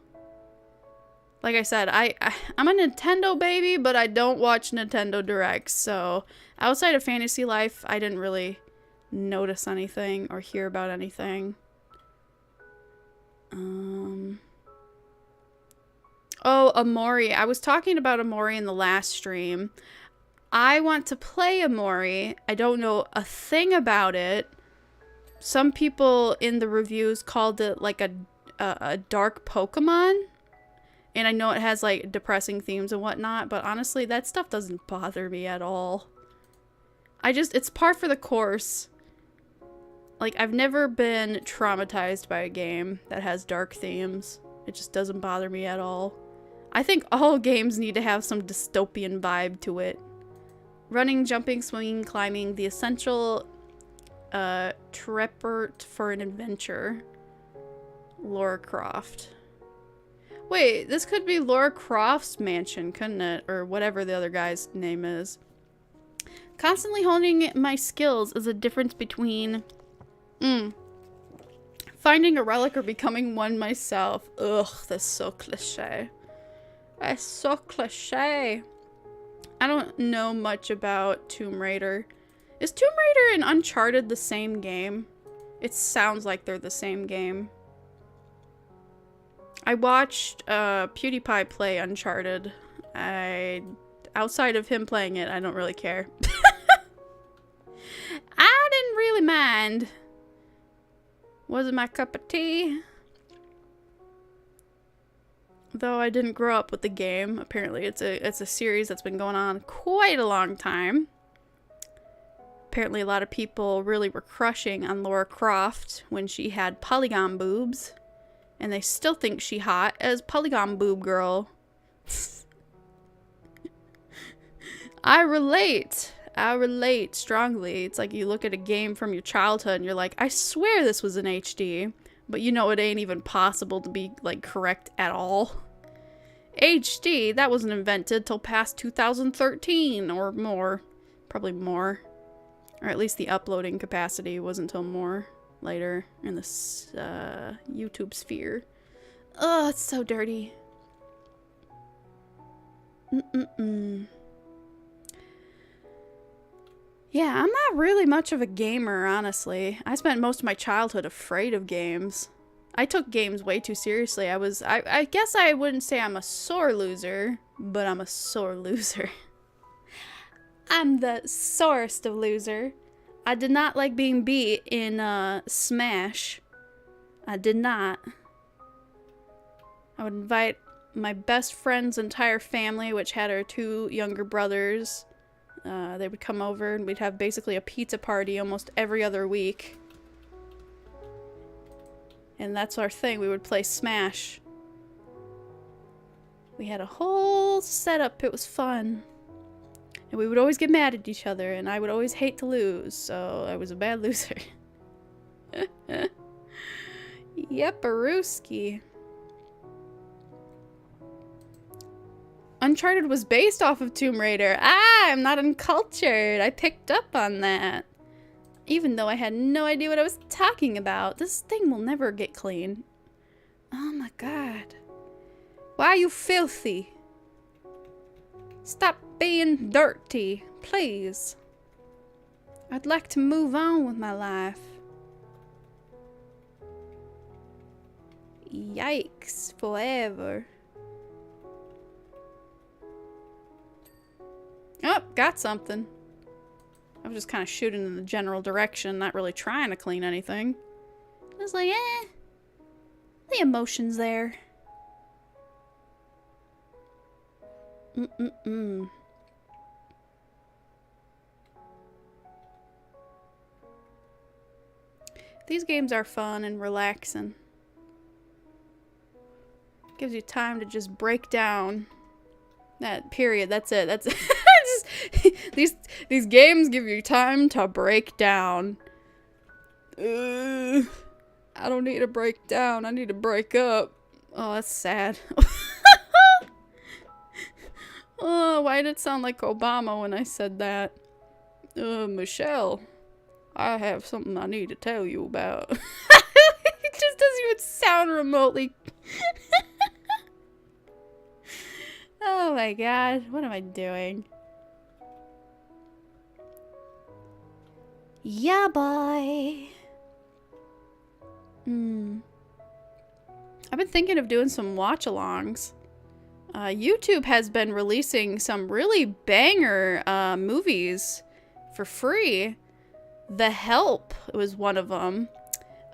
Like I said, I'm a Nintendo baby, but I don't watch Nintendo Directs, so outside of Fantasy Life, I didn't really notice anything or hear about anything. Oh, Amori. I was talking about Amori in the last stream. I want to play Amori. I don't know a thing about it. Some people in the reviews called it like a dark Pokemon. And I know it has like depressing themes and whatnot, but honestly, that stuff doesn't bother me at all. It's par for the course. Like, I've never been traumatized by a game that has dark themes. It just doesn't bother me at all. I think all games need to have some dystopian vibe to it. Running, jumping, swinging, climbing, the essential treport for an adventure. Lara Croft. Wait, this could be Lara Croft's mansion, couldn't it? Or whatever the other guy's name is. Constantly honing my skills is a difference between finding a relic or becoming one myself. Ugh, that's so cliche. That's so cliche. I don't know much about Tomb Raider. Is Tomb Raider and Uncharted the same game? It sounds like they're the same game. I watched PewDiePie play Uncharted. Outside of him playing it, I don't really care. I didn't really mind. Wasn't my cup of tea. Though I didn't grow up with the game. Apparently it's a series that's been going on quite a long time. Apparently a lot of people really were crushing on Lara Croft when she had polygon boobs. And they still think she hot as polygon boob girl. I relate strongly. It's like you look at a game from your childhood and you're like, I swear this was in HD. But you know it ain't even possible to be, like, correct at all. HD, that wasn't invented till past 2013 or more. Probably more. Or at least the uploading capacity wasn't until more later in this YouTube sphere. Oh, it's so dirty. Yeah, I'm not really much of a gamer, honestly. I spent most of my childhood afraid of games. I took games way too seriously. I guess I wouldn't say I'm a sore loser, but I'm a sore loser. I'm the sorest of loser. I did not like being beat in Smash. I did not. I would invite my best friend's entire family, which had her 2 younger brothers. They would come over and we'd have basically a pizza party almost every other week. And that's our thing. We would play Smash. We had a whole setup. It was fun. And we would always get mad at each other, and I would always hate to lose, so I was a bad loser. Yep-a-rooski. Uncharted was based off of Tomb Raider. Ah, I'm not uncultured. I picked up on that. Even though I had no idea what I was talking about. This thing will never get clean. Oh my god. Why are you filthy? Stop being dirty, please. I'd like to move on with my life. Yikes, forever. Oh, got something. I was just kind of shooting in the general direction, not really trying to clean anything. I was like, the emotion's there. These games are fun and relaxing. Gives you time to just break down. That period, that's it. That's just, these games give you time to break down. I don't need to break down. I need to break up. Oh, that's sad. Oh, why did it sound like Obama when I said that? Michelle, I have something I need to tell you about. It just doesn't even sound remotely. Oh my god, what am I doing? Yeah, boy. I've been thinking of doing some watch-alongs. YouTube has been releasing some really banger movies for free. The Help was one of them.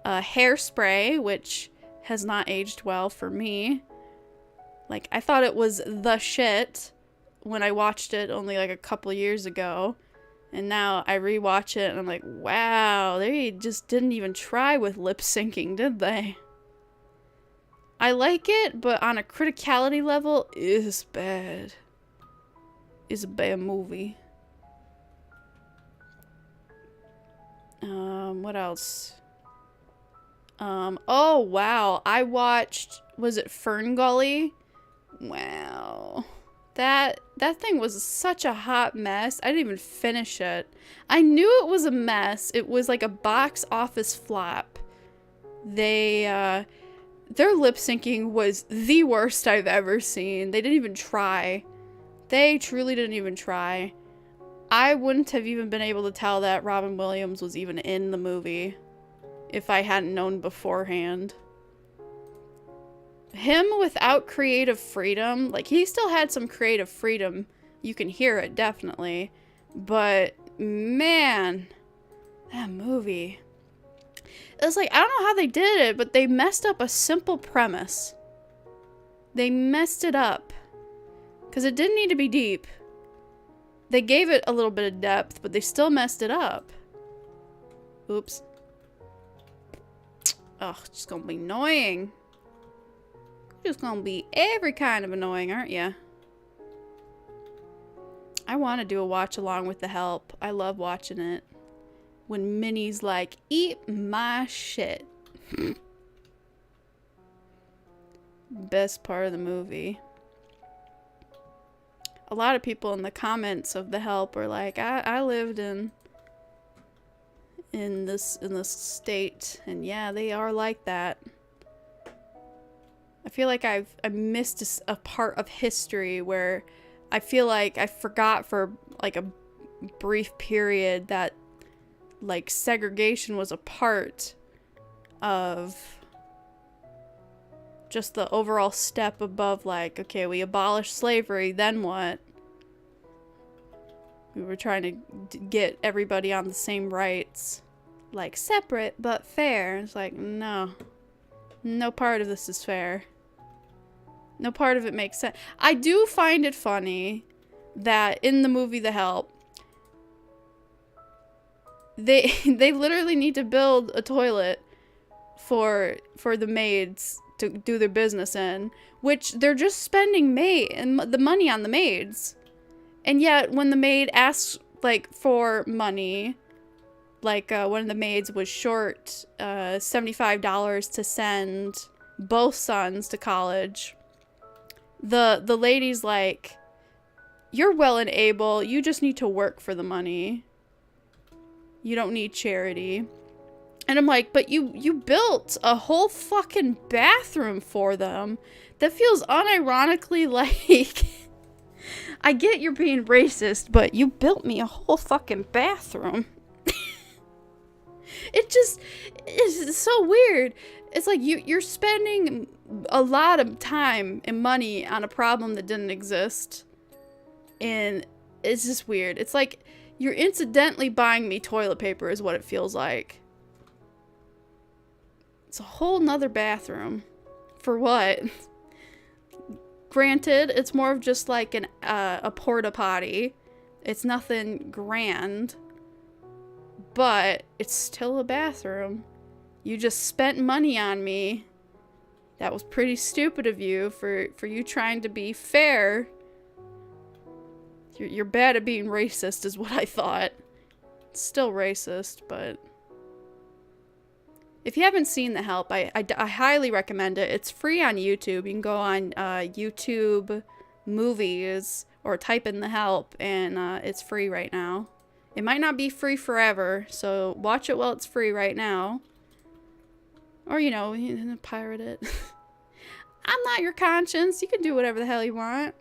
Hairspray, which has not aged well for me. Like, I thought it was the shit when I watched it only like a couple years ago. And now I rewatch it and I'm like, wow, they just didn't even try with lip syncing, did they? I like it, but on a criticality level, it's bad. It's a bad movie. What else? Oh wow, I watched, was it Fern Gully? Wow. That thing was such a hot mess. I didn't even finish it. I knew it was a mess. It was like a box office flop. Their lip syncing was the worst I've ever seen. They didn't even try. They truly didn't even try. I wouldn't have even been able to tell that Robin Williams was even in the movie if I hadn't known beforehand. Him without creative freedom, like, he still had some creative freedom. You can hear it, definitely. But, man, that movie. It was like, I don't know how they did it, but they messed up a simple premise. They messed it up. Because it didn't need to be deep. They gave it a little bit of depth, but they still messed it up. Oops. Ugh, it's just gonna be annoying. Just gonna be every kind of annoying, aren't ya? I want to do a watch along with The Help. I love watching it. When Minnie's like, eat my shit. Best part of the movie. A lot of people in the comments of The Help were like, I lived in this state, and yeah, they are like that. I feel like I missed a part of history where I feel like I forgot for like a brief period that like segregation was a part of just the overall step above, like, okay, we abolished slavery, then what? We were trying to get everybody on the same rights. Like, separate but fair. It's like, no. No part of this is fair. No part of it makes sense. I do find it funny that in the movie The Help, they literally need to build a toilet for the maids to do their business in, which they're just spending the money on the maids. And yet when the maid asks like for money, like one of the maids was short $75 to send both sons to college, the lady's like, you're well and able, you just need to work for the money, you don't need charity. And I'm like, but you built a whole fucking bathroom for them. That feels unironically like, I get you're being racist, but you built me a whole fucking bathroom. It's so weird. It's like you're spending a lot of time and money on a problem that didn't exist. And it's just weird. It's like you're incidentally buying me toilet paper is what it feels like. It's a whole nother bathroom. For what? Granted, it's more of just like a porta potty. It's nothing grand. But it's still a bathroom. You just spent money on me. That was pretty stupid of you for you trying to be fair. You're bad at being racist is what I thought. It's still racist, but... If you haven't seen The Help, I highly recommend it. It's free on YouTube. You can go on YouTube movies or type in The Help, and it's free right now. It might not be free forever, so watch it while it's free right now. Or, you know, pirate it. I'm not your conscience. You can do whatever the hell you want.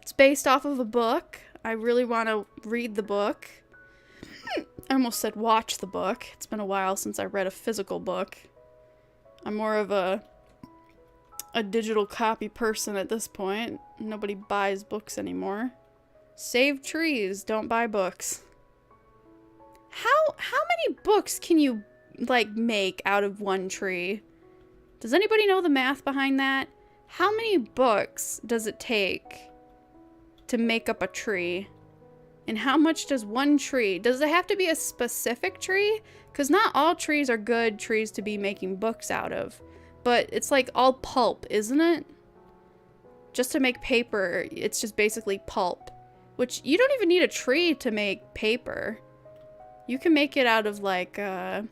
It's based off of a book. I really want to read the book. I almost said watch the book. It's been a while since I read a physical book. I'm more of a digital copy person at this point. Nobody buys books anymore. Save trees, don't buy books. How many books can you like make out of one tree? Does anybody know the math behind that? How many books does it take to make up a tree? And how much does one tree? Does it have to be a specific tree? Because not all trees are good trees to be making books out of. But it's like all pulp, isn't it? Just to make paper, it's just basically pulp. Which, you don't even need a tree to make paper. You can make it out of like, they're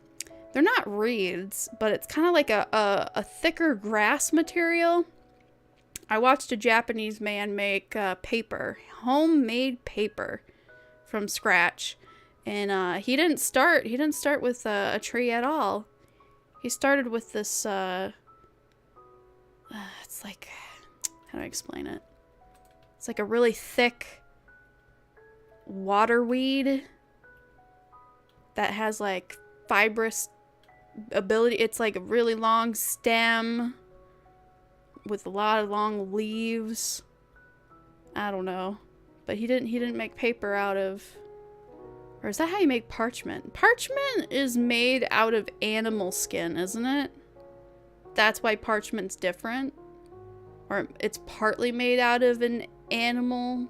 not reeds, but it's kind of like a thicker grass material. I watched a Japanese man make paper, homemade paper from scratch. And he didn't start with a tree at all. He started with this, it's like, how do I explain it? It's like a really thick waterweed that has like fibrous ability. It's like a really long stem with a lot of long leaves. I don't know. But he didn't make paper out of, or is that how you make parchment? Parchment is made out of animal skin, isn't it? That's why parchment's different. Or it's partly made out of an animal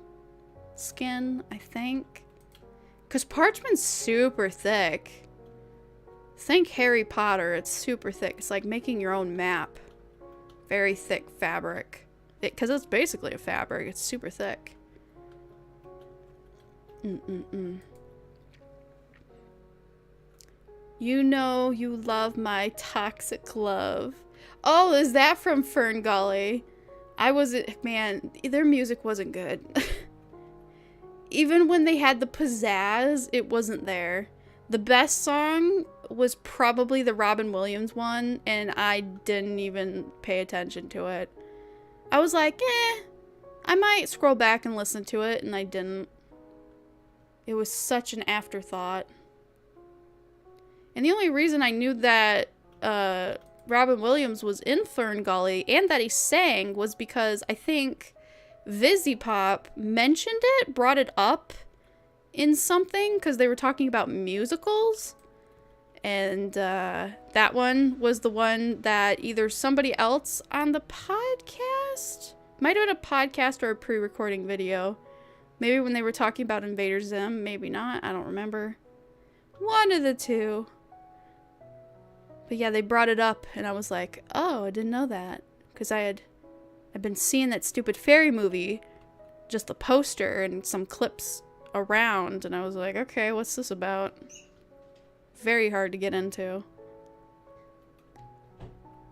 skin, I think. Because parchment's super thick. Think Harry Potter, it's super thick. It's like making your own map. Very thick fabric. Because it's basically a fabric, it's super thick. You know you love my toxic love. Oh, is that from Fern Gully? Man, their music wasn't good. Even when they had the pizzazz, it wasn't there. The best song was probably the Robin Williams one, and I didn't even pay attention to it. I was like, I might scroll back and listen to it, and I didn't. It was such an afterthought. And the only reason I knew that Robin Williams was in Fern Gully and that he sang was because I think VizzyPop mentioned it, brought it up in something because they were talking about musicals. And that one was the one that either somebody else on the podcast, might have been a podcast or a pre-recording video. Maybe when they were talking about Invader Zim, maybe not, I don't remember. One of the two. But yeah, they brought it up, and I was like, oh, I didn't know that. Because I'd been seeing that stupid fairy movie, just the poster and some clips around, and I was like, okay, what's this about? Very hard to get into.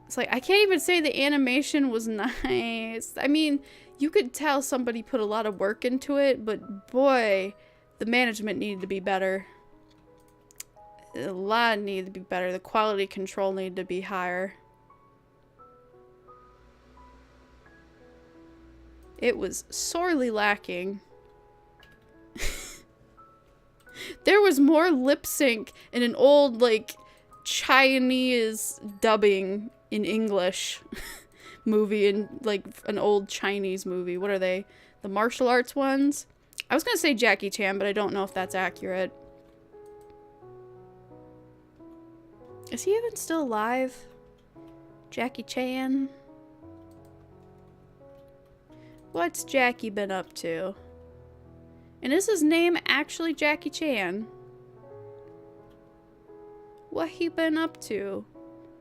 It's like, I can't even say the animation was nice. I mean, you could tell somebody put a lot of work into it, but boy, the management needed to be better. A lot needed to be better. The quality control needed to be higher. It was sorely lacking. There was more lip sync in an old, like, Chinese dubbing in English movie, in, like, an old Chinese movie. What are they? The martial arts ones? I was gonna say Jackie Chan, but I don't know if that's accurate. Is he even still alive? Jackie Chan? What's Jackie been up to? And is his name actually Jackie Chan? What he been up to?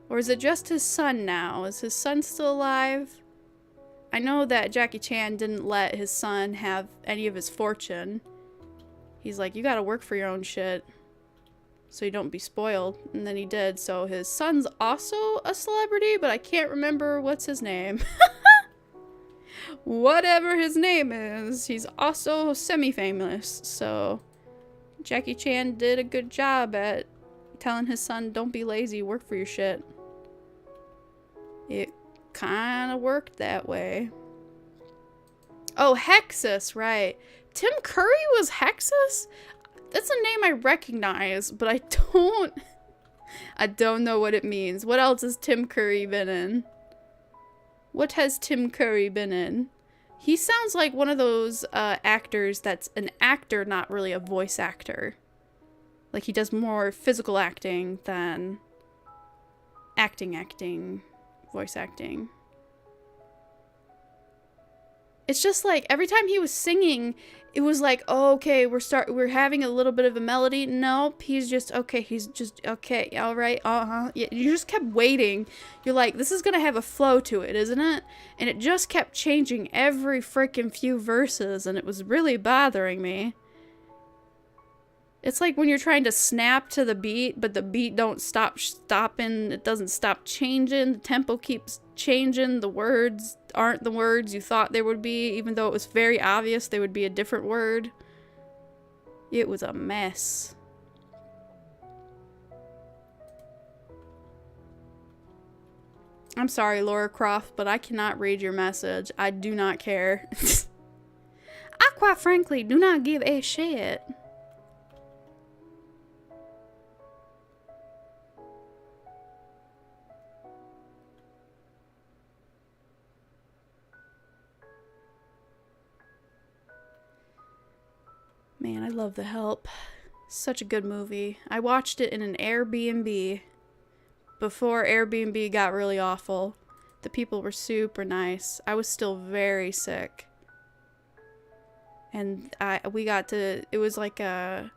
Or is it just his son now? Is his son still alive? I know that Jackie Chan didn't let his son have any of his fortune. He's like, you gotta work for your own shit, so you don't be spoiled. And then he did, so his son's also a celebrity, but I can't remember what's his name. Whatever his name is, he's also semi-famous, so Jackie Chan did a good job at telling his son, don't be lazy, work for your shit. It kind of worked that way. Oh, Hexus, right. Tim Curry was Hexus? That's a name I recognize, but I don't know what it means. What else has Tim Curry been in? What has Tim Curry been in? He sounds like one of those actors that's an actor, not really a voice actor. Like, he does more physical acting than acting, voice acting. It's just like every time he was singing, it was like, oh, okay, we're having a little bit of a melody. Nope, he's just okay. He's just okay. All right. Yeah, you just kept waiting. You're like, this is gonna have a flow to it, isn't it? And it just kept changing every freaking few verses, and it was really bothering me. It's like when you're trying to snap to the beat, but the beat don't stop stopping. It doesn't stop changing. The tempo keeps changing. The words aren't the words you thought they would be, even though it was very obvious they would be a different word. It was a mess. I'm sorry, Laura Croft, but I cannot read your message. I do not care. I quite frankly do not give a shit. Man, I love The Help. Such a good movie. I watched it in an Airbnb before Airbnb got really awful. The people were super nice. I was still very sick. And it was like a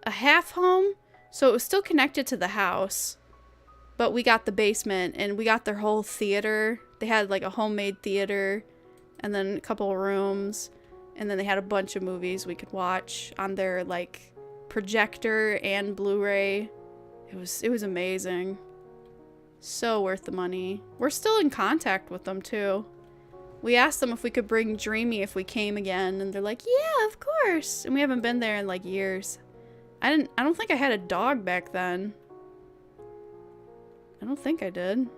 half home, so it was still connected to the house. But we got the basement, and we got their whole theater. They had like a homemade theater, and then a couple of rooms. And then they had a bunch of movies we could watch on their like projector and Blu-ray. It was amazing. So worth the money. We're still in contact with them too. We asked them if we could bring Dreamy if we came again, and they're like, "Yeah, of course." And we haven't been there in like years. I don't think I had a dog back then. I don't think I did.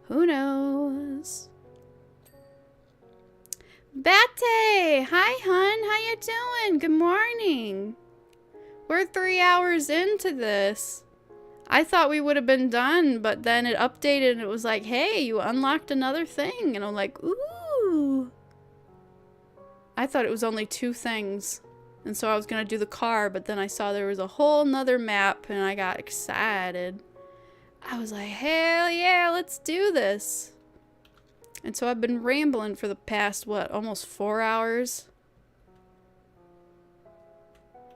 Who knows? Bate! Hi, hun. How you doing? Good morning. We're 3 hours into this. I thought we would have been done, but then it updated and it was like, hey, you unlocked another thing. And I'm like, ooh. I thought it was only 2 things. And so I was going to do the car, but then I saw there was a whole nother map and I got excited. I was like, hell yeah, let's do this. And so I've been rambling for the past, what, almost 4 hours?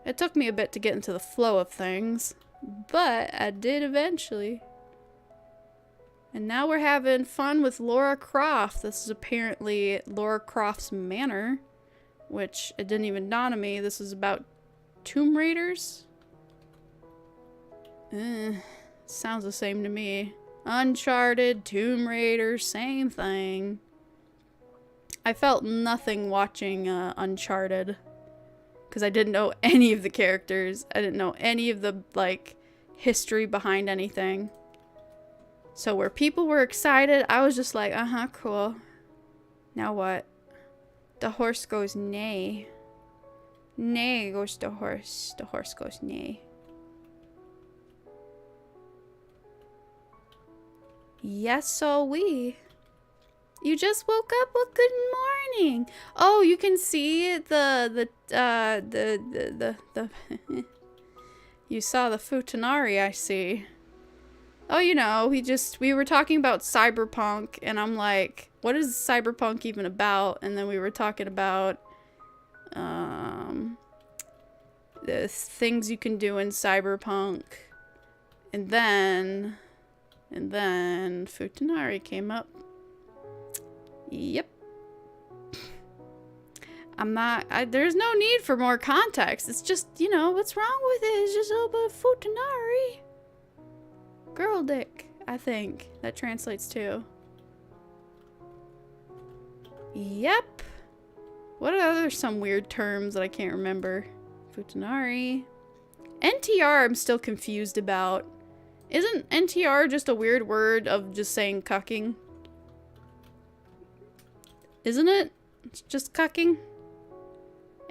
It took me a bit to get into the flow of things, but I did eventually. And now we're having fun with Laura Croft. This is apparently Laura Croft's manor, which it didn't even dawn on me. This is about Tomb Raiders. Sounds the same to me. Uncharted, Tomb Raider, same thing. I felt nothing watching Uncharted. Because I didn't know any of the characters. I didn't know any of the, like, history behind anything. So where people were excited, I was just like, uh-huh, cool. Now what? The horse goes neigh. Neigh goes the horse. The horse goes neigh. Yes, so we. You just woke up? Well, good morning. Oh, you can see the you saw the futanari, I see. Oh, you know, we were talking about cyberpunk, and I'm like, what is cyberpunk even about? And then we were talking about the things you can do in cyberpunk. And then futanari came up. Yep. There's no need for more context. It's just, you know, what's wrong with it? It's just a little bit of futanari. Girl dick, I think that translates to. Yep. What are other some weird terms that I can't remember? Futanari. NTR I'm still confused about. Isn't NTR just a weird word of just saying cucking? Isn't it? It's just cucking.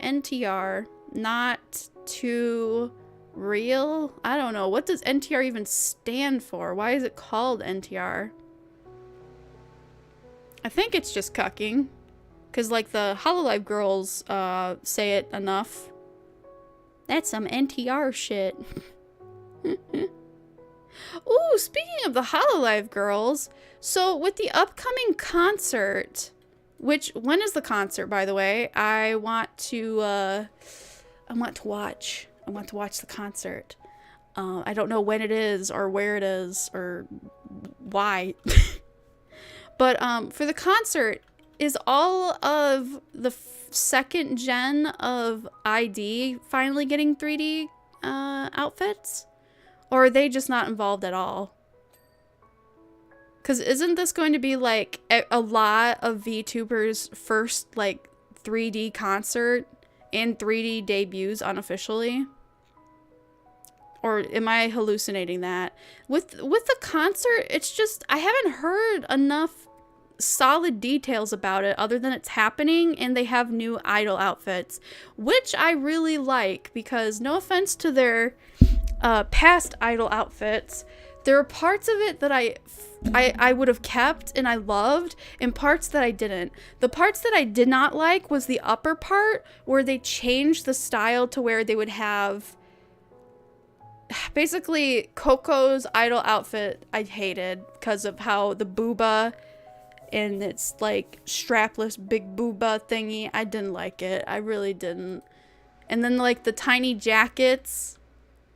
NTR. Not too real? I don't know. What does NTR even stand for? Why is it called NTR? I think it's just cucking. Because, like, the Hololive girls say it enough. That's some NTR shit. Ooh, speaking of the Hololive girls, so with the upcoming concert, which, when is the concert, by the way? I want to watch the concert. I don't know when it is or where it is or why. But for the concert, is all of the second gen of ID finally getting 3D outfits? Or are they just not involved at all? Because isn't this going to be like a lot of VTubers' first like 3D concert and 3D debuts unofficially? Or am I hallucinating that? With the concert, it's just, I haven't heard enough solid details about it other than it's happening and they have new idol outfits, which I really like because no offense to their past idol outfits, there are parts of it that I would have kept and I loved, and parts that I didn't. The parts that I did not like was the upper part where they changed the style to where they would have basically Coco's idol outfit. I hated because of how the booba and it's like strapless big booba thingy. I didn't like it. I really didn't. And then like the tiny jackets,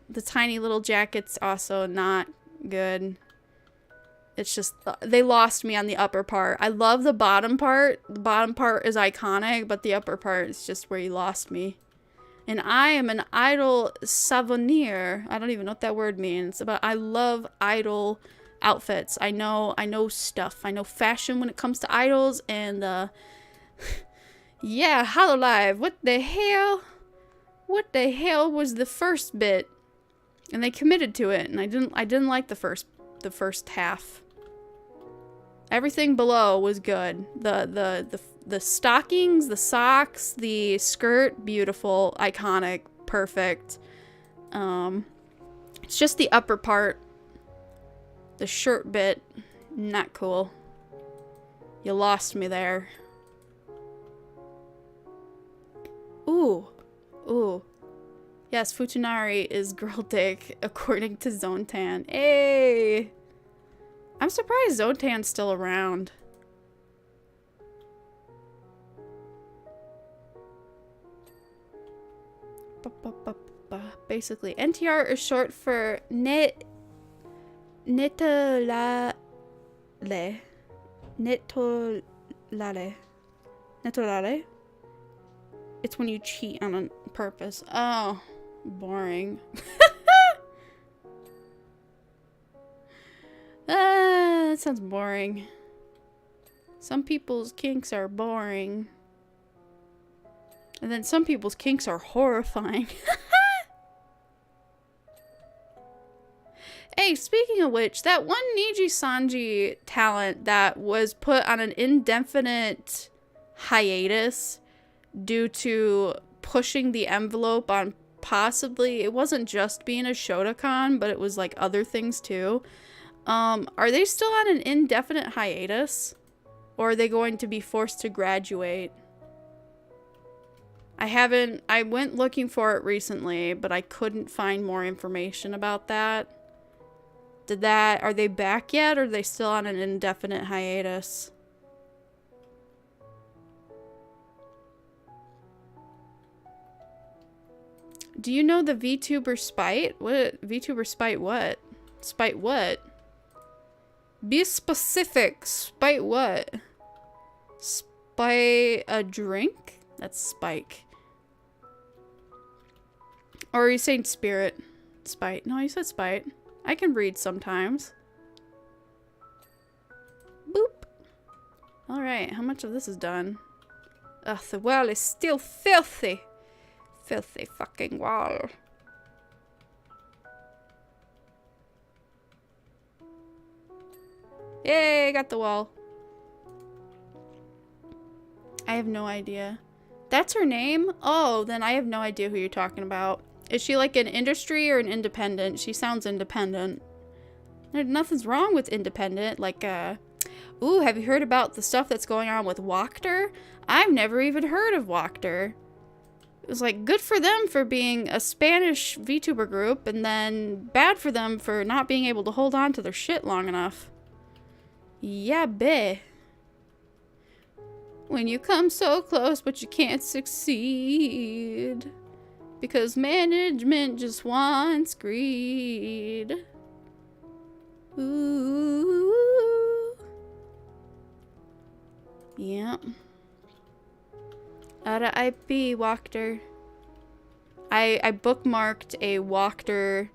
the tiny little jackets, also not good. It's just, they lost me on the upper part. I love the bottom part. The bottom part is iconic, but the upper part is just where you lost me. And I am an idol souvenir. I don't even know what that word means, but I love idol outfits. I know stuff. I know fashion when it comes to idols, and yeah, Hololive. What the hell? What the hell was the first bit? And they committed to it, and I didn't like the first half. Everything below was good. The stockings, the socks, the skirt, beautiful, iconic, perfect. It's just the upper part. The shirt bit, not cool. You lost me there. Ooh. Ooh. Yes, Futanari is girl dick, according to Zontan. Hey! I'm surprised Zontan's still around. Basically, NTR is short for Netolale. Netolale? It's when you cheat on purpose. Oh, boring. That sounds boring. Some people's kinks are boring. And then some people's kinks are horrifying. Hey, speaking of which, that one Niji Sanji talent that was put on an indefinite hiatus due to pushing the envelope on possibly, it wasn't just being a Shotokan, but it was like other things too. Are they still on an indefinite hiatus? Or are they going to be forced to graduate? I went looking for it recently, but I couldn't find more information about that. Are they back yet, or are they still on an indefinite hiatus? Do you know the VTuber spite? What? VTuber spite what? Spite what? Be specific. Spite what? Spite a drink? That's Spike. Or are you saying spirit? Spite. No, you said spite. I can read sometimes. Boop. Alright, how much of this is done? Ugh, the wall is still filthy. Filthy fucking wall. Yay, got the wall. I have no idea. That's her name? Oh, then I have no idea who you're talking about. Is she like an industry or an independent? She sounds independent. Nothing's wrong with independent. Like, ooh, have you heard about the stuff that's going on with Wachter? I've never even heard of Wachter. It was like good for them for being a Spanish VTuber group, and then bad for them for not being able to hold on to their shit long enough. Yeah, bae. When you come so close, but you can't succeed. Because management just wants greed. Ooh. Yeah. RIP Wachter. I bookmarked a Wachter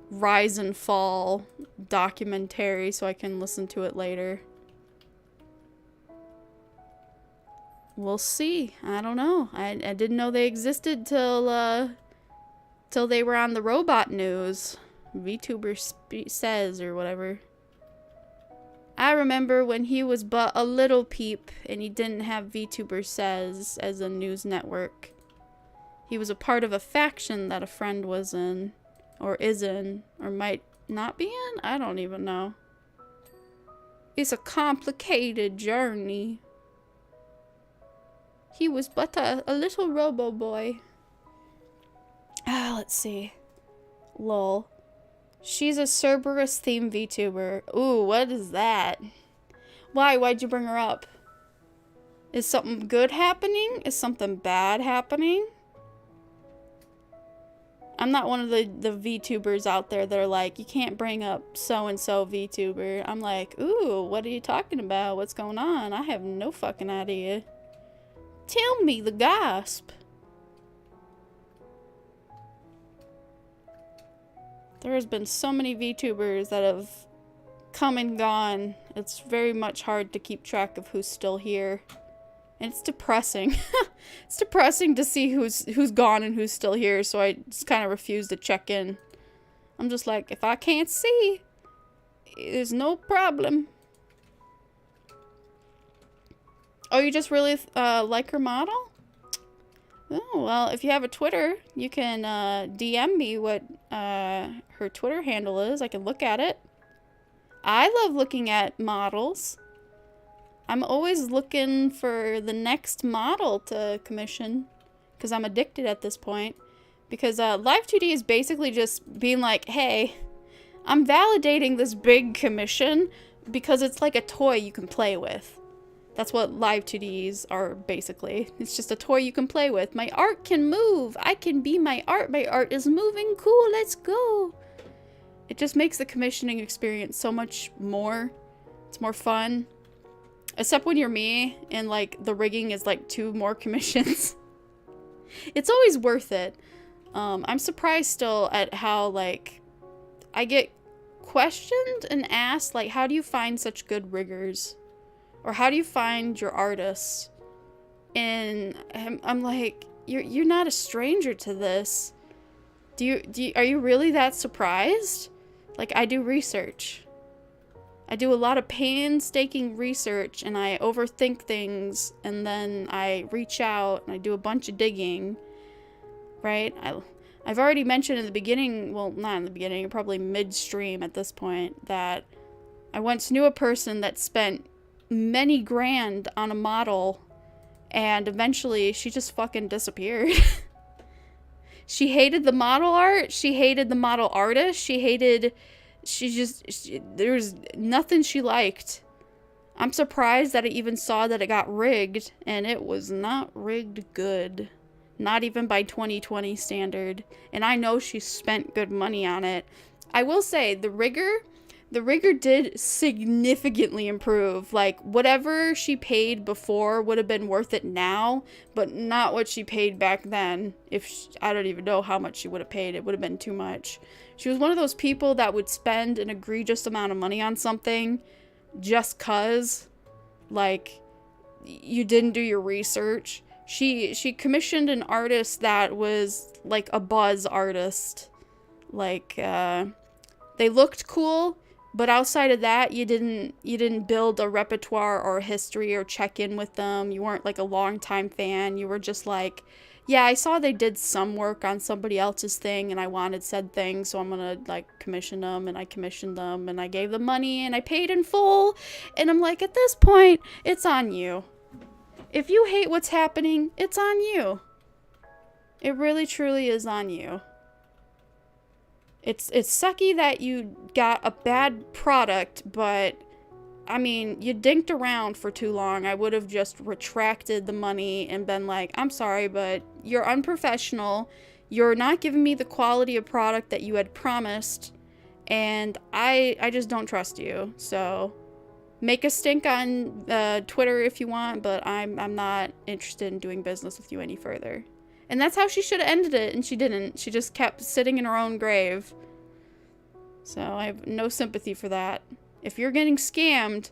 Rise and Fall documentary so I can listen to it later. We'll see. I don't know. I didn't know they existed till they were on the robot news. VTuber says or whatever. I remember when he was but a little peep and he didn't have VTuber says as a news network. He was a part of a faction that a friend was in, or is in, or might not be in? I don't even know. It's a complicated journey. He was but a little robo boy. Let's see. Lol. She's a Cerberus themed VTuber. Ooh, what is that? Why? Why'd you bring her up? Is something good happening? Is something bad happening? I'm not one of the VTubers out there that are like, you can't bring up so-and-so VTuber. I'm like, ooh, what are you talking about? What's going on? I have no fucking idea. Tell me the gasp. There has been so many VTubers that have come and gone. It's very much hard to keep track of who's still here. And it's depressing. It's depressing to see who's gone and who's still here, so I just kind of refuse to check in. I'm just like, if I can't see, there's no problem. Oh, you just really like her model? Oh, well, if you have a Twitter, you can DM me what her Twitter handle is. I can look at it. I love looking at models. I'm always looking for the next model to commission because I'm addicted at this point. Because Live 2D is basically just being like, hey, I'm validating this big commission because it's like a toy you can play with. That's what Live 2Ds are basically. It's just a toy you can play with. My art can move. I can be my art. My art is moving. Cool, let's go. It just makes the commissioning experience so much more. It's more fun. Except when you're me and like the rigging is like 2 more commissions. It's always worth it. I'm surprised still at how like I get questioned and asked like, how do you find such good riggers? Or how do you find your artists? And I'm like, you're not a stranger to this. Are you really that surprised? Like, I do research. I do a lot of painstaking research, and I overthink things, and then I reach out, and I do a bunch of digging, right? I've already mentioned in the beginning, well, not in the beginning, probably midstream at this point, that I once knew a person that spent many grand on a model, and eventually she just fucking disappeared. She hated the model art, she hated the model artist, there's nothing she liked. I'm surprised that I even saw that it got rigged, and it was not rigged good. Not even by 2020 standard. And I know she spent good money on it. I will say, the rigger did significantly improve. Like, whatever she paid before would have been worth it now, but not what she paid back then. I don't even know how much she would have paid. It would have been too much. She was one of those people that would spend an egregious amount of money on something just 'cause, like, you didn't do your research. She commissioned an artist that was, like, a buzz artist. Like, they looked cool, but outside of that, you didn't build a repertoire or a history or check in with them. You weren't like a longtime fan. You were just like, yeah, I saw they did some work on somebody else's thing and I wanted said thing, so I'm gonna like commission them, and I commissioned them and I gave them money and I paid in full. And I'm like, at this point, it's on you. If you hate what's happening, it's on you. It really truly is on you. It's sucky that you got a bad product, but I mean, you dinked around for too long. I would have just retracted the money and been like, I'm sorry, but you're unprofessional. You're not giving me the quality of product that you had promised, and I just don't trust you. So make a stink on Twitter if you want, but I'm not interested in doing business with you any further. And that's how she should have ended it, and she didn't. She just kept sitting in her own grave. So I have no sympathy for that. If you're getting scammed,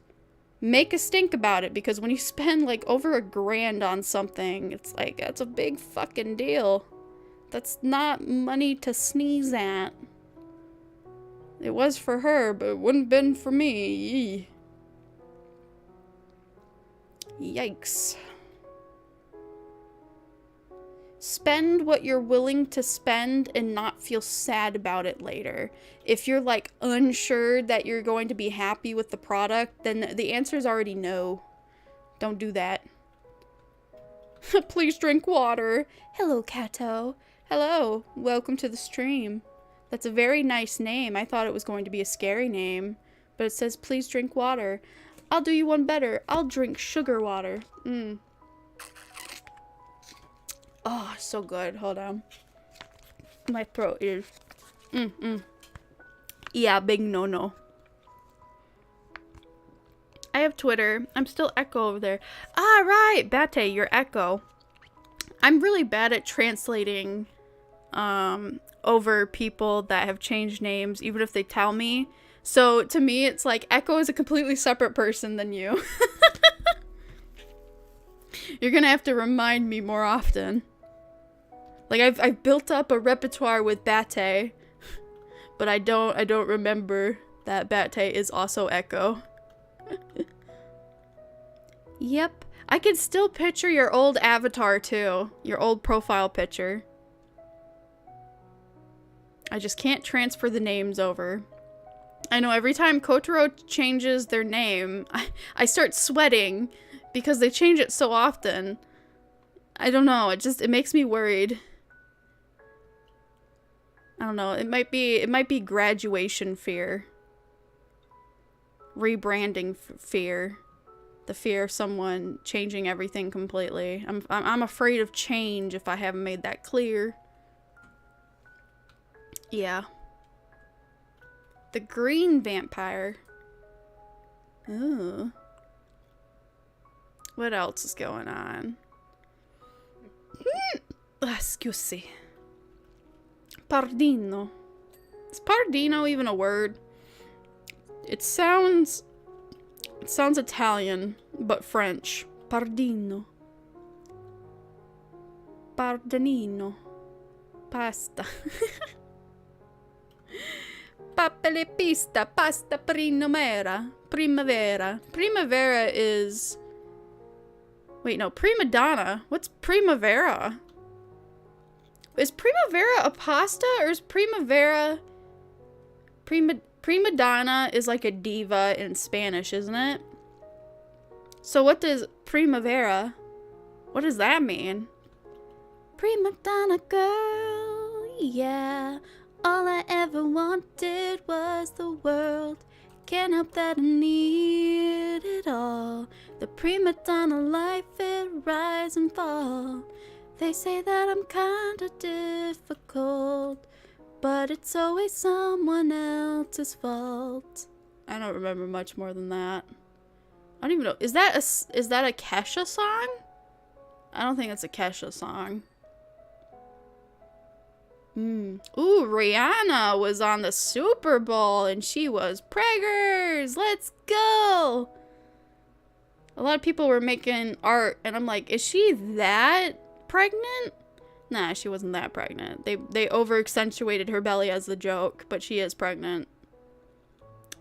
make a stink about it, because when you spend like over $1,000 on something, it's like, that's a big fucking deal. That's not money to sneeze at. It was for her, but it wouldn't have been for me. Yikes. Spend what you're willing to spend and not feel sad about it later. If you're like unsure that you're going to be happy with the product, then the answer is already no. Don't do that. Please drink water. Hello, Kato. Hello. Welcome to the stream. That's a very nice name. I thought it was going to be a scary name, but it says please drink water. I'll do you one better. I'll drink sugar water. Oh, so good. Hold on. My throat is... Yeah, big no-no. I have Twitter. I'm still Echo over there. Ah, right! Bate, you're Echo. I'm really bad at translating over people that have changed names, even if they tell me. So, to me, it's like Echo is a completely separate person than you. You're gonna have to remind me more often. Like, I've built up a repertoire with Bate, but I don't remember that Bate is also Echo. Yep. I can still picture your old avatar, too. Your old profile picture. I just can't transfer the names over. I know every time Kotaro changes their name, I start sweating because they change it so often. I don't know. It makes me worried. I don't know. It might be graduation fear. Rebranding fear. The fear of someone changing everything completely. I'm afraid of change if I haven't made that clear. Yeah. The green vampire. Ooh. What else is going on? Excuse me. Pardino. Is Pardino even a word? It sounds Italian, but French. Pardino. Pardonino. Pasta. Papele pista, pasta primavera. Primavera. Primavera is... Wait, no. Prima donna. What's primavera? Is primavera a pasta, or is primavera... Prima donna is like a diva in Spanish, isn't it? So what does primavera... What does that mean? Prima donna girl, yeah. All I ever wanted was the world. Can't help that I need it all. The prima donna life, it rise and fall. They say that I'm kinda difficult, but it's always someone else's fault. I don't remember much more than that. I don't even know. Is that a Kesha song? I don't think it's a Kesha song. Ooh, Rihanna was on the Super Bowl and she was preggers. Let's go. A lot of people were making art and I'm like, is she that pregnant? Nah, she wasn't that pregnant. They over accentuated her belly as the joke, but she is pregnant.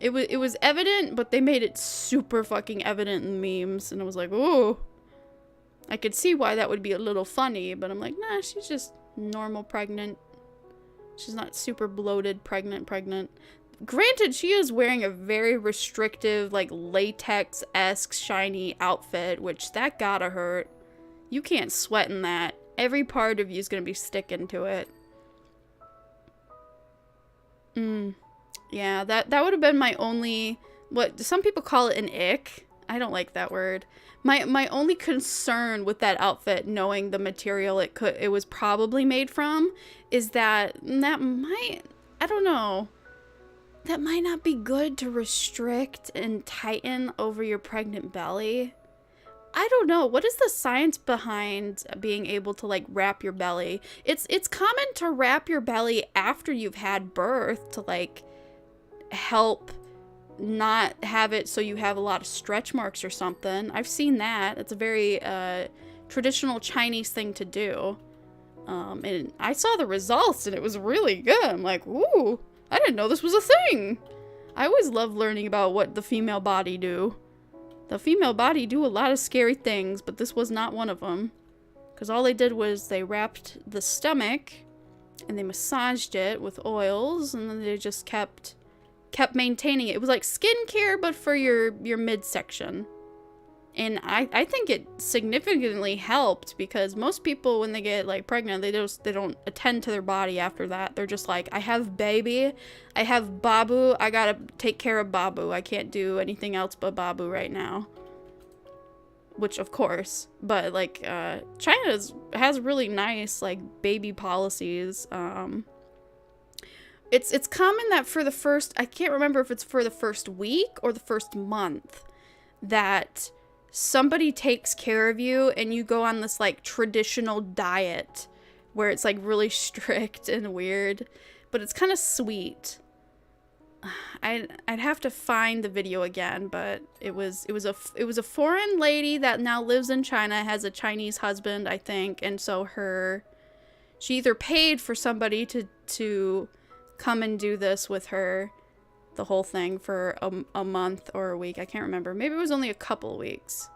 It was evident, but they made it super fucking evident in memes, and I was like, ooh. I could see why that would be a little funny, but I'm like, nah, she's just normal pregnant. She's not super bloated pregnant. Granted, she is wearing a very restrictive, like, latex-esque shiny outfit, which that gotta hurt. You can't sweat in that Every part of you is going to be sticking to it. Yeah, that would have been my only, what some people call it, an ick. I don't like that word. My only concern with that outfit, knowing the material it was probably made from, is that might, I don't know, that might not be good to restrict and tighten over your pregnant belly. I don't know. What is the science behind being able to like wrap your belly? It's common to wrap your belly after you've had birth to like help not have it so you have a lot of stretch marks or something. I've seen that. It's a very traditional Chinese thing to do. And I saw the results and it was really good. I'm like, ooh, I didn't know this was a thing. I always love learning about what the female body do. The female body do a lot of scary things, but this was not one of them. Because all they did was they wrapped the stomach and they massaged it with oils, and then they just kept maintaining it. It was like skincare, but for your midsection. And I think it significantly helped, because most people, when they get like pregnant, they don't attend to their body after that. They're just like, I have baby, I have Babu, I gotta take care of Babu. I can't do anything else but Babu right now. Which, of course, but like China has really nice like baby policies. It's common that for the first, I can't remember if it's for the first week or the first month, that somebody takes care of you and you go on this like traditional diet where it's like really strict and weird, but it's kind of sweet. I'd have to find the video again, but it was a foreign lady that now lives in China, has a Chinese husband, I think, and so she either paid for somebody to come and do this with her, the whole thing, for a month or a week. I can't remember. Maybe it was only a couple weeks.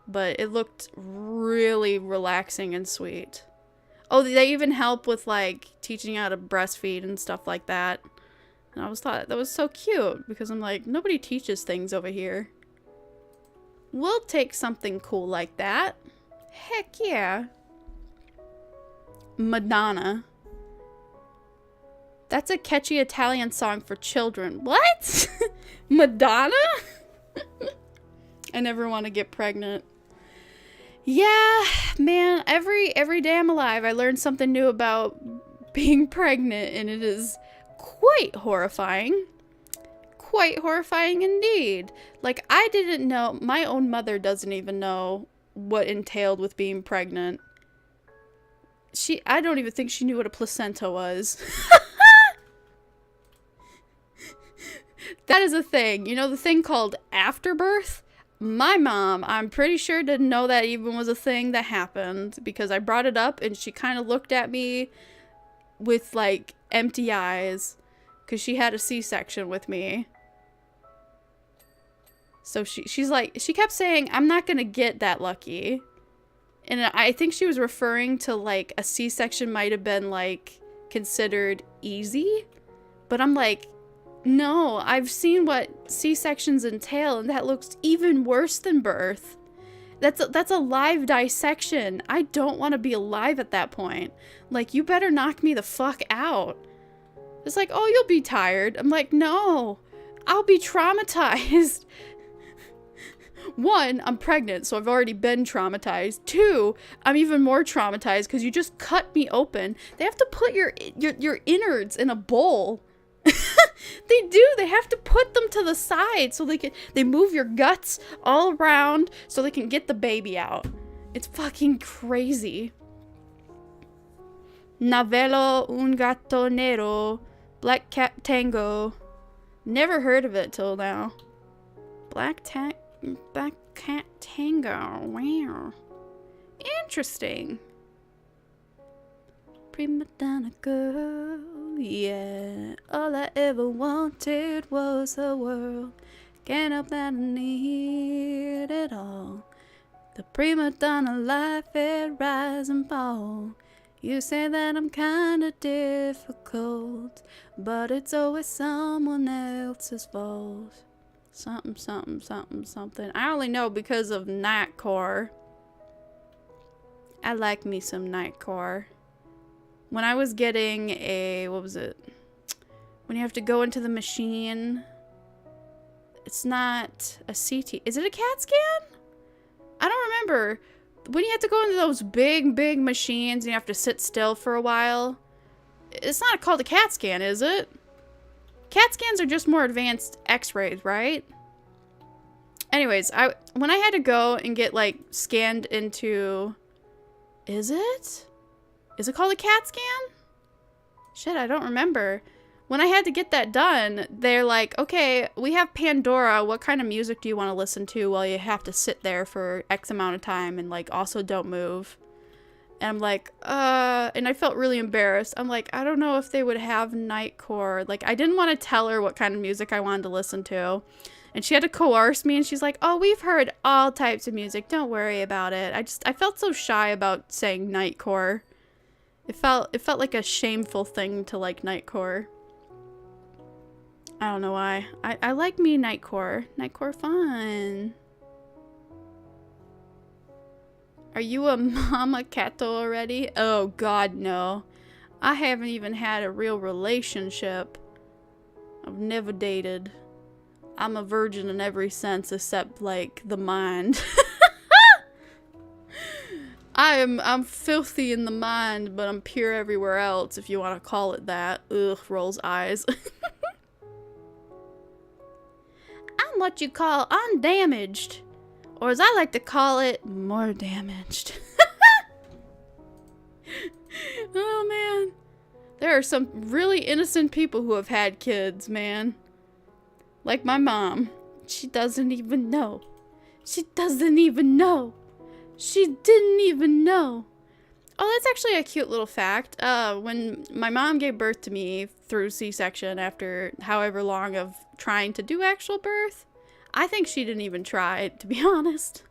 But it looked really relaxing and sweet. Oh, they even help with like teaching you how to breastfeed and stuff like that. And I thought that was so cute, because I'm like, nobody teaches things over here. We'll take something cool like that. Heck yeah. Madonna. That's a catchy Italian song for children. What? Madonna? I never want to get pregnant. Yeah, man, every day I'm alive, I learn something new about being pregnant, and it is quite horrifying. Quite horrifying indeed. Like, I didn't know, my own mother doesn't even know what entailed with being pregnant. I don't even think she knew what a placenta was. That is a thing. You know the thing called afterbirth? My mom, I'm pretty sure, didn't know that even was a thing that happened, because I brought it up and she kind of looked at me with like empty eyes, because she had a C-section with me. So she's like, she kept saying, I'm not gonna get that lucky. And I think she was referring to like a C-section might have been like considered easy, but I'm like, no, I've seen what C-sections entail, and that looks even worse than birth. That's a live dissection. I don't want to be alive at that point. Like, you better knock me the fuck out. It's like, oh, you'll be tired. I'm like, no, I'll be traumatized. One, I'm pregnant, so I've already been traumatized. Two, I'm even more traumatized because you just cut me open. They have to put your innards in a bowl. They do. They have to put them to the side so they move your guts all around so they can get the baby out. It's fucking crazy. Navelo un gatto nero. Black cat tango. Never heard of it till now. Black cat tango. Wow. Interesting. Prima donna girl, yeah. All I ever wanted was a world. Can't help that I need it all. The prima donna life, it rise and fall. You say that I'm kinda difficult, but it's always someone else's fault. Something, something, something, something. I only know because of Nightcore. I like me some Nightcore. When I was getting a, what was it? When you have to go into the machine, it's not a CT. Is it a CAT scan? I don't remember. When you have to go into those big machines and you have to sit still for a while, it's not called a CAT scan, is it? CAT scans are just more advanced x-rays, right? Anyways, when I had to go and get, like, scanned into... Is it? Is it called a CAT scan? Shit, I don't remember. When I had to get that done, they're like, okay, we have Pandora. What kind of music do you want to listen to while you have to sit there for X amount of time and, like, also don't move? And I'm like, and I felt really embarrassed. I'm like, I don't know if they would have Nightcore. Like, I didn't want to tell her what kind of music I wanted to listen to. And she had to coerce me, and she's like, oh, we've heard all types of music. Don't worry about it. I felt so shy about saying Nightcore. It felt like a shameful thing to like Nightcore. I don't know why. I like me Nightcore. Nightcore fun. Are you a mama cato already? Oh god, no. I haven't even had a real relationship. I've never dated. I'm a virgin in every sense except, like, the mind. I'm filthy in the mind, but I'm pure everywhere else, if you want to call it that. Ugh, rolls eyes. I'm what you call undamaged. Or as I like to call it, more damaged. Oh, man. There are some really innocent people who have had kids, man. Like my mom. She doesn't even know. She doesn't even know. She didn't even know. Oh, that's actually a cute little fact. When my mom gave birth to me through C-section after however long of trying to do actual birth, I think she didn't even try, to be honest.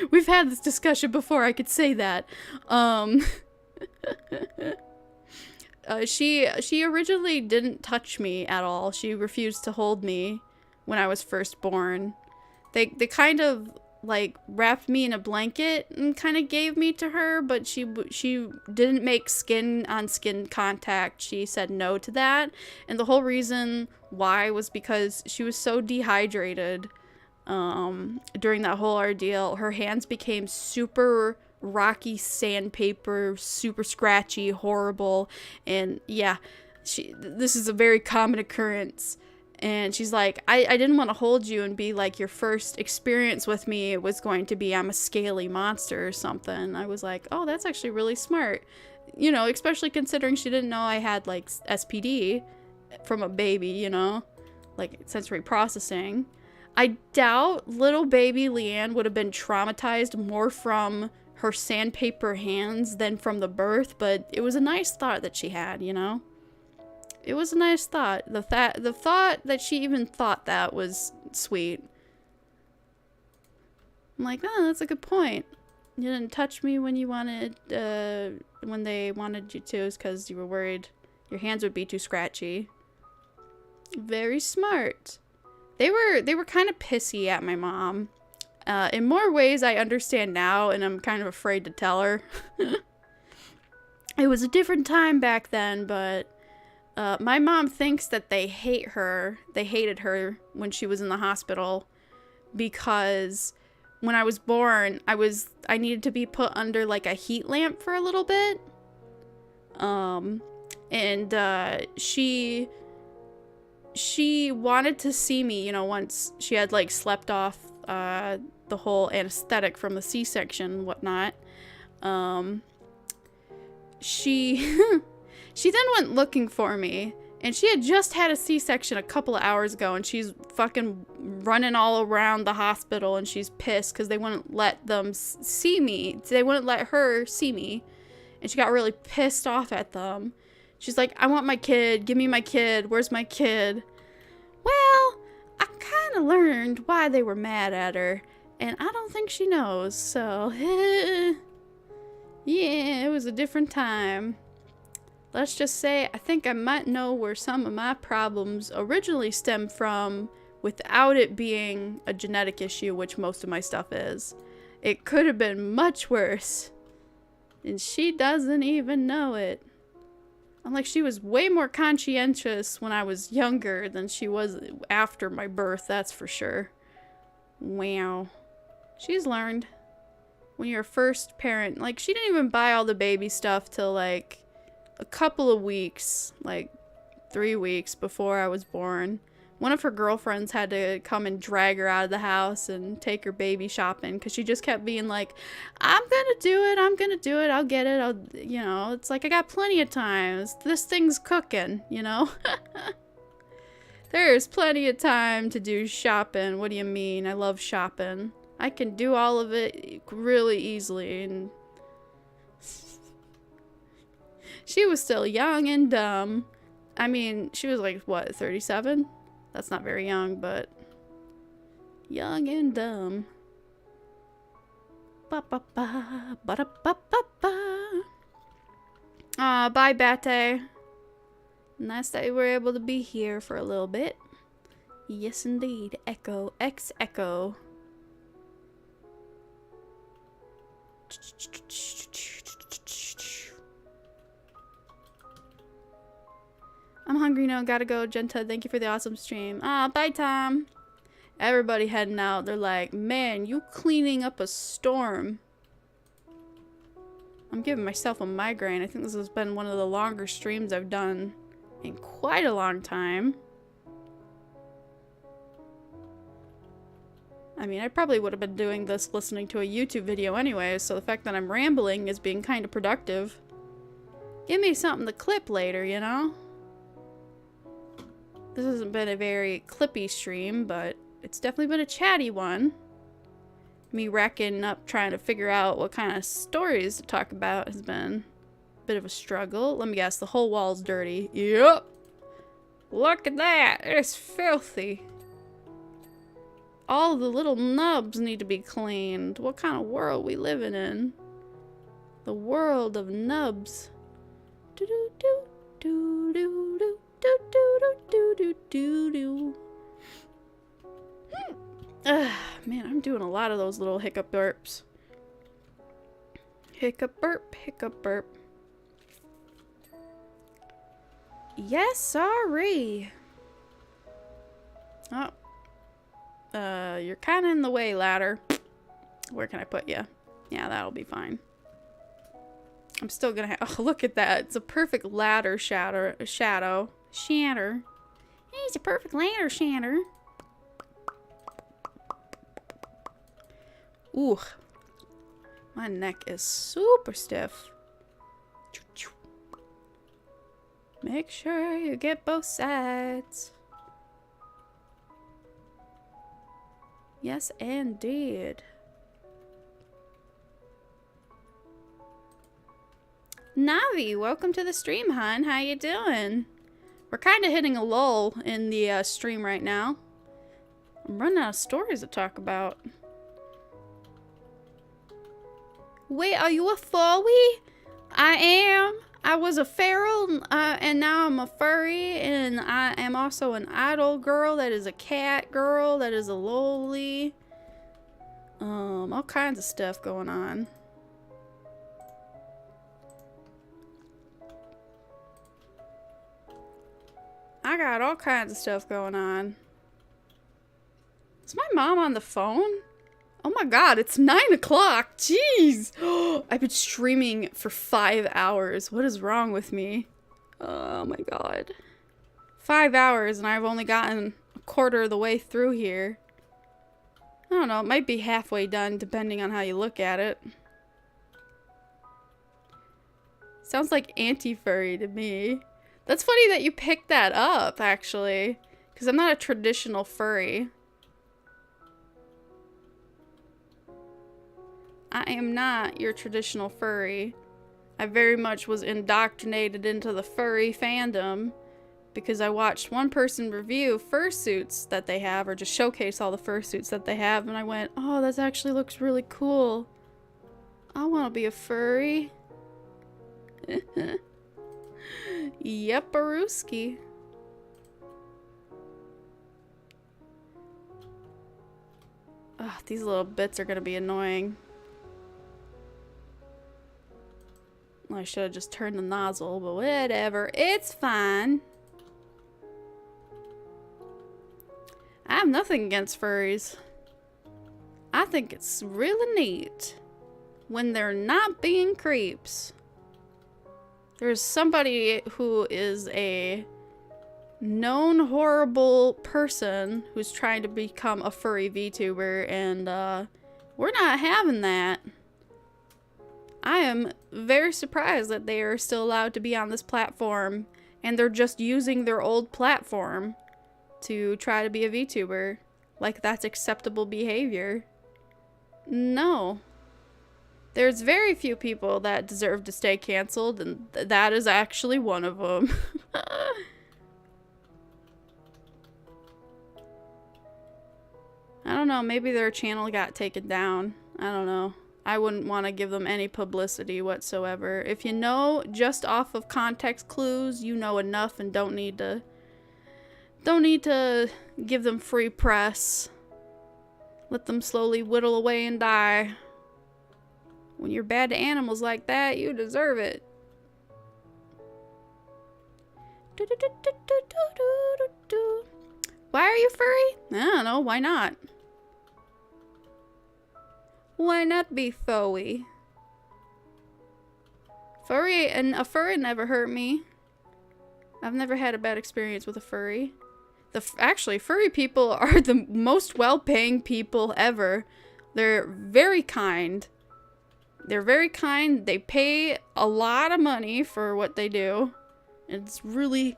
We've had this discussion before, I could say that. She originally didn't touch me at all. She refused to hold me when I was first born. They kind of like wrapped me in a blanket and kind of gave me to her, but she didn't make skin on skin contact. She said no to that, and the whole reason why was because she was so dehydrated during that whole ordeal. Her hands became super rocky sandpaper, super scratchy, horrible, and yeah, this is a very common occurrence. And she's like, I didn't want to hold you and be like, your first experience with me was going to be I'm a scaly monster or something. I was like, oh, that's actually really smart, you know, especially considering she didn't know I had like SPD from a baby, you know, like sensory processing. I doubt little baby Leanne would have been traumatized more from her sandpaper hands than from the birth, but it was a nice thought that she had, you know? It was a nice thought. The thought that she even thought that was sweet. I'm like, oh, that's a good point. You didn't touch me when you wanted, when they wanted you to, because you were worried your hands would be too scratchy. Very smart. They were kind of pissy at my mom. In more ways I understand now, and I'm kind of afraid to tell her. It was a different time back then, but my mom thinks that they hate her. They hated her when she was in the hospital because when I was born, I needed to be put under like a heat lamp for a little bit. She wanted to see me, you know, once she had like slept off the whole anesthetic from the C-section and whatnot. She then went looking for me, and she had just had a C-section a couple of hours ago, and she's fucking running all around the hospital, and she's pissed because they wouldn't let them see me. They wouldn't let her see me, and she got really pissed off at them. She's like, I want my kid. Give me my kid. Where's my kid? Well, I kind of learned why they were mad at her, and I don't think she knows, so yeah, it was a different time. Let's just say I think I might know where some of my problems originally stemmed from without it being a genetic issue, which most of my stuff is. It could have been much worse. And she doesn't even know it. I'm like, she was way more conscientious when I was younger than she was after my birth, that's for sure. Wow. She's learned. When you're a first parent, like, she didn't even buy all the baby stuff till, like, a couple of weeks, like, 3 weeks before I was born. One of her girlfriends had to come and drag her out of the house and take her baby shopping because she just kept being like, I'm gonna do it, I'll get it, you know, it's like, I got plenty of time, this thing's cooking, you know? There's plenty of time to do shopping. What do you mean? I love shopping. I can do all of it really easily. And she was still young and dumb. I mean, she was like, what, 37? That's not very young, but young and dumb. Ba ba ba ba da ba ba ba. Bye, Bate. Nice that you were able to be here for a little bit. Yes, indeed. Echo X Echo. I'm hungry now. Gotta go. Jenta, thank you for the awesome stream. Bye, Tom. Everybody heading out. They're like, man, you cleaning up a storm. I'm giving myself a migraine. I think this has been one of the longer streams I've done in quite a long time. I mean, I probably would have been doing this listening to a YouTube video anyway, so the fact that I'm rambling is being kind of productive. Give me something to clip later, you know? This hasn't been a very clippy stream, but it's definitely been a chatty one. Me racking up trying to figure out what kind of stories to talk about has been a bit of a struggle. Let me guess, the whole wall's dirty. Yep! Look at that! It's filthy! All the little nubs need to be cleaned. What kind of world we living in? The world of nubs. Do-do-do, do-do-do. Do do do do do do. Man, I'm doing a lot of those little hiccup burps. Hiccup burp, hiccup burp. Yes, sorry. Oh. You're kind of in the way, ladder. Where can I put you? Yeah, that'll be fine. I'm still gonna have. Oh, look at that. It's a perfect ladder shadow. Shatter. He's a perfect ladder shatter. Ooh. My neck is super stiff. Make sure you get both sides. Yes, indeed. Navi, welcome to the stream, hon. How you doing? We're kind of hitting a lull in the stream right now. I'm running out of stories to talk about. Wait, are you a furry? I am. I was a feral, and now I'm a furry, and I am also an idol girl. That is a cat girl. That is a loli. All kinds of stuff going on. I got all kinds of stuff going on. Is my mom on the phone? Oh my god, it's 9 o'clock. Jeez. I've been streaming for 5 hours. What is wrong with me? Oh my god. 5 hours and I've only gotten a quarter of the way through here. I don't know, it might be halfway done depending on how you look at it. Sounds like anti-furry to me. That's funny that you picked that up, actually. Because I'm not a traditional furry. I am not your traditional furry. I very much was indoctrinated into the furry fandom because I watched one person review fursuits that they have, or just showcase all the fursuits that they have, and I went, oh, that actually looks really cool. I want to be a furry. Yep, Baruski. Ugh, these little bits are gonna be annoying. I should have just turned the nozzle, but whatever. It's fine. I have nothing against furries. I think it's really neat when they're not being creeps. There's somebody who is a known horrible person who's trying to become a furry VTuber, and we're not having that. I am very surprised that they are still allowed to be on this platform, and they're just using their old platform to try to be a VTuber. Like that's acceptable behavior. No. There's very few people that deserve to stay canceled, and that is actually one of them. I don't know, maybe their channel got taken down. I don't know. I wouldn't want to give them any publicity whatsoever. If you know just off of context clues, you know enough and don't need to give them free press. Let them slowly whittle away and die. When you're bad to animals like that, you deserve it. Why are you furry? I don't know, why not? Why not be furry? A furry never hurt me. I've never had a bad experience with a furry. Actually, furry people are the most well-paying people ever. They're very kind. They're very kind. They pay a lot of money for what they do. It's really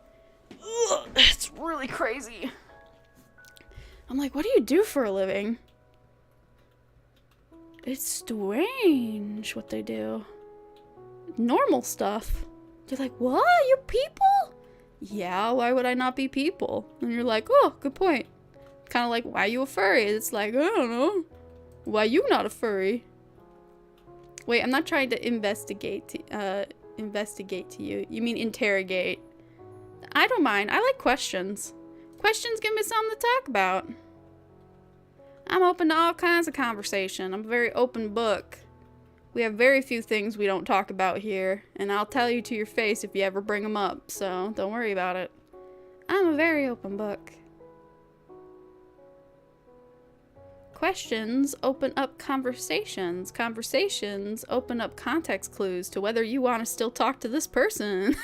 crazy. I'm like, what do you do for a living? It's strange what they do. Normal stuff. You're like, what? You're people? Yeah, why would I not be people? And you're like, oh, good point. Kind of like, why are you a furry? It's like, I don't know. Why you not a furry? Wait, I'm not trying to investigate to you. You mean interrogate. I don't mind. I like questions. Questions give me something to talk about. I'm open to all kinds of conversation. I'm a very open book. We have very few things we don't talk about here, and I'll tell you to your face if you ever bring them up, so don't worry about it. I'm a very open book. Questions open up conversations. Conversations open up context clues to whether you want to still talk to this person.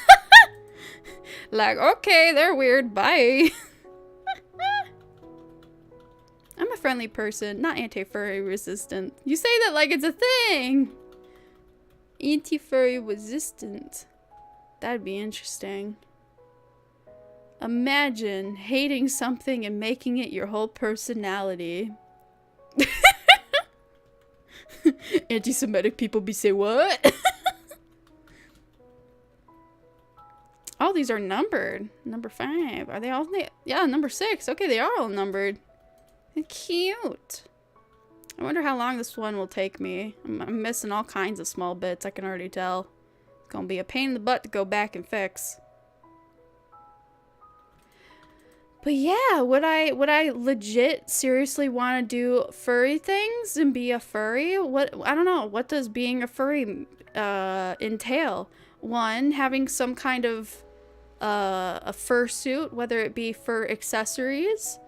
Like, okay, they're weird, bye. I'm a friendly person, not anti-furry resistant. You say that like it's a thing. Anti-furry resistant. That'd be interesting. Imagine hating something and making it your whole personality. Anti-Semitic people be say what? Oh, these are numbered. Number 5. Are they all? Yeah, number 6. Okay, they are all numbered. Cute. I wonder how long this one will take me. I'm missing all kinds of small bits, I can already tell. It's gonna be a pain in the butt to go back and fix. But yeah, would I legit seriously want to do furry things and be a furry? I don't know. What does being a furry entail? One, having some kind of a fursuit, whether it be fur accessories.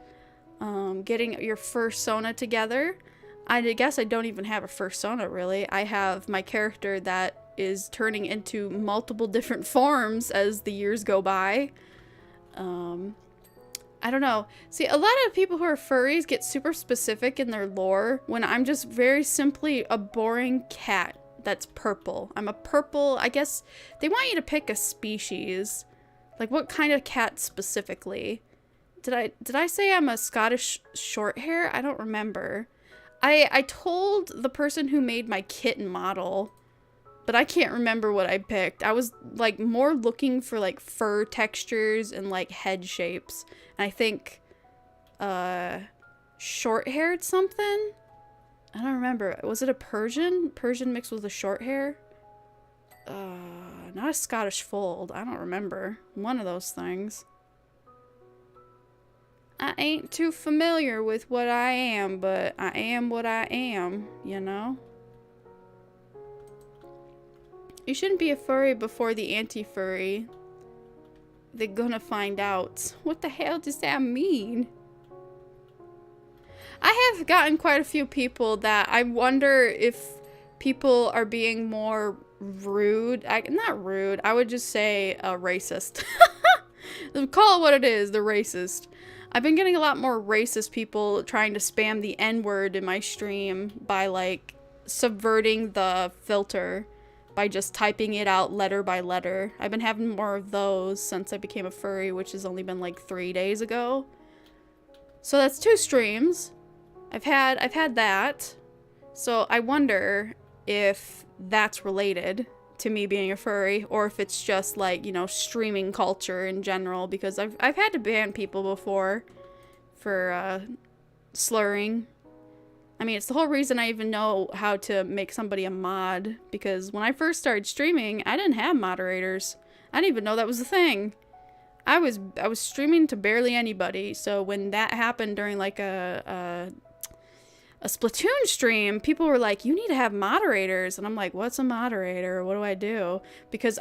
Getting your fursona together. I guess I don't even have a fursona really. I have my character that is turning into multiple different forms as the years go by. I don't know. See, a lot of people who are furries get super specific in their lore when I'm just very simply a boring cat that's purple. I'm a purple, I guess they want you to pick a species. Like what kind of cat specifically? Did I say I'm a Scottish short hair? I don't remember. I told the person who made my kitten model, but I can't remember what I picked. I was like more looking for like fur textures and like head shapes. And I think short-haired something? I don't remember. Was it a Persian? Persian mixed with a short hair? Not a Scottish fold. I don't remember. One of those things. I ain't too familiar with what I am, but I am what I am, you know? You shouldn't be a furry before the anti-furry. They're gonna find out. What the hell does that mean? I have gotten quite a few people that I wonder if people are being more rude. Not rude. I would just say racist. Call it what it is. They're racist. I've been getting a lot more racist people trying to spam the N-word in my stream by, like, subverting the filter by just typing it out letter by letter. I've been having more of those since I became a furry, which has only been like 3 days ago. So that's 2 streams. I've had that. So I wonder if that's related to me being a furry, or if it's just like, you know, streaming culture in general, because I've had to ban people before for slurring. I mean, it's the whole reason I even know how to make somebody a mod, because when I first started streaming, I didn't have moderators. I didn't even know that was a thing. I was streaming to barely anybody, so when that happened during like a Splatoon stream, people were like, you need to have moderators, and I'm like, what's a moderator? What do I do? Because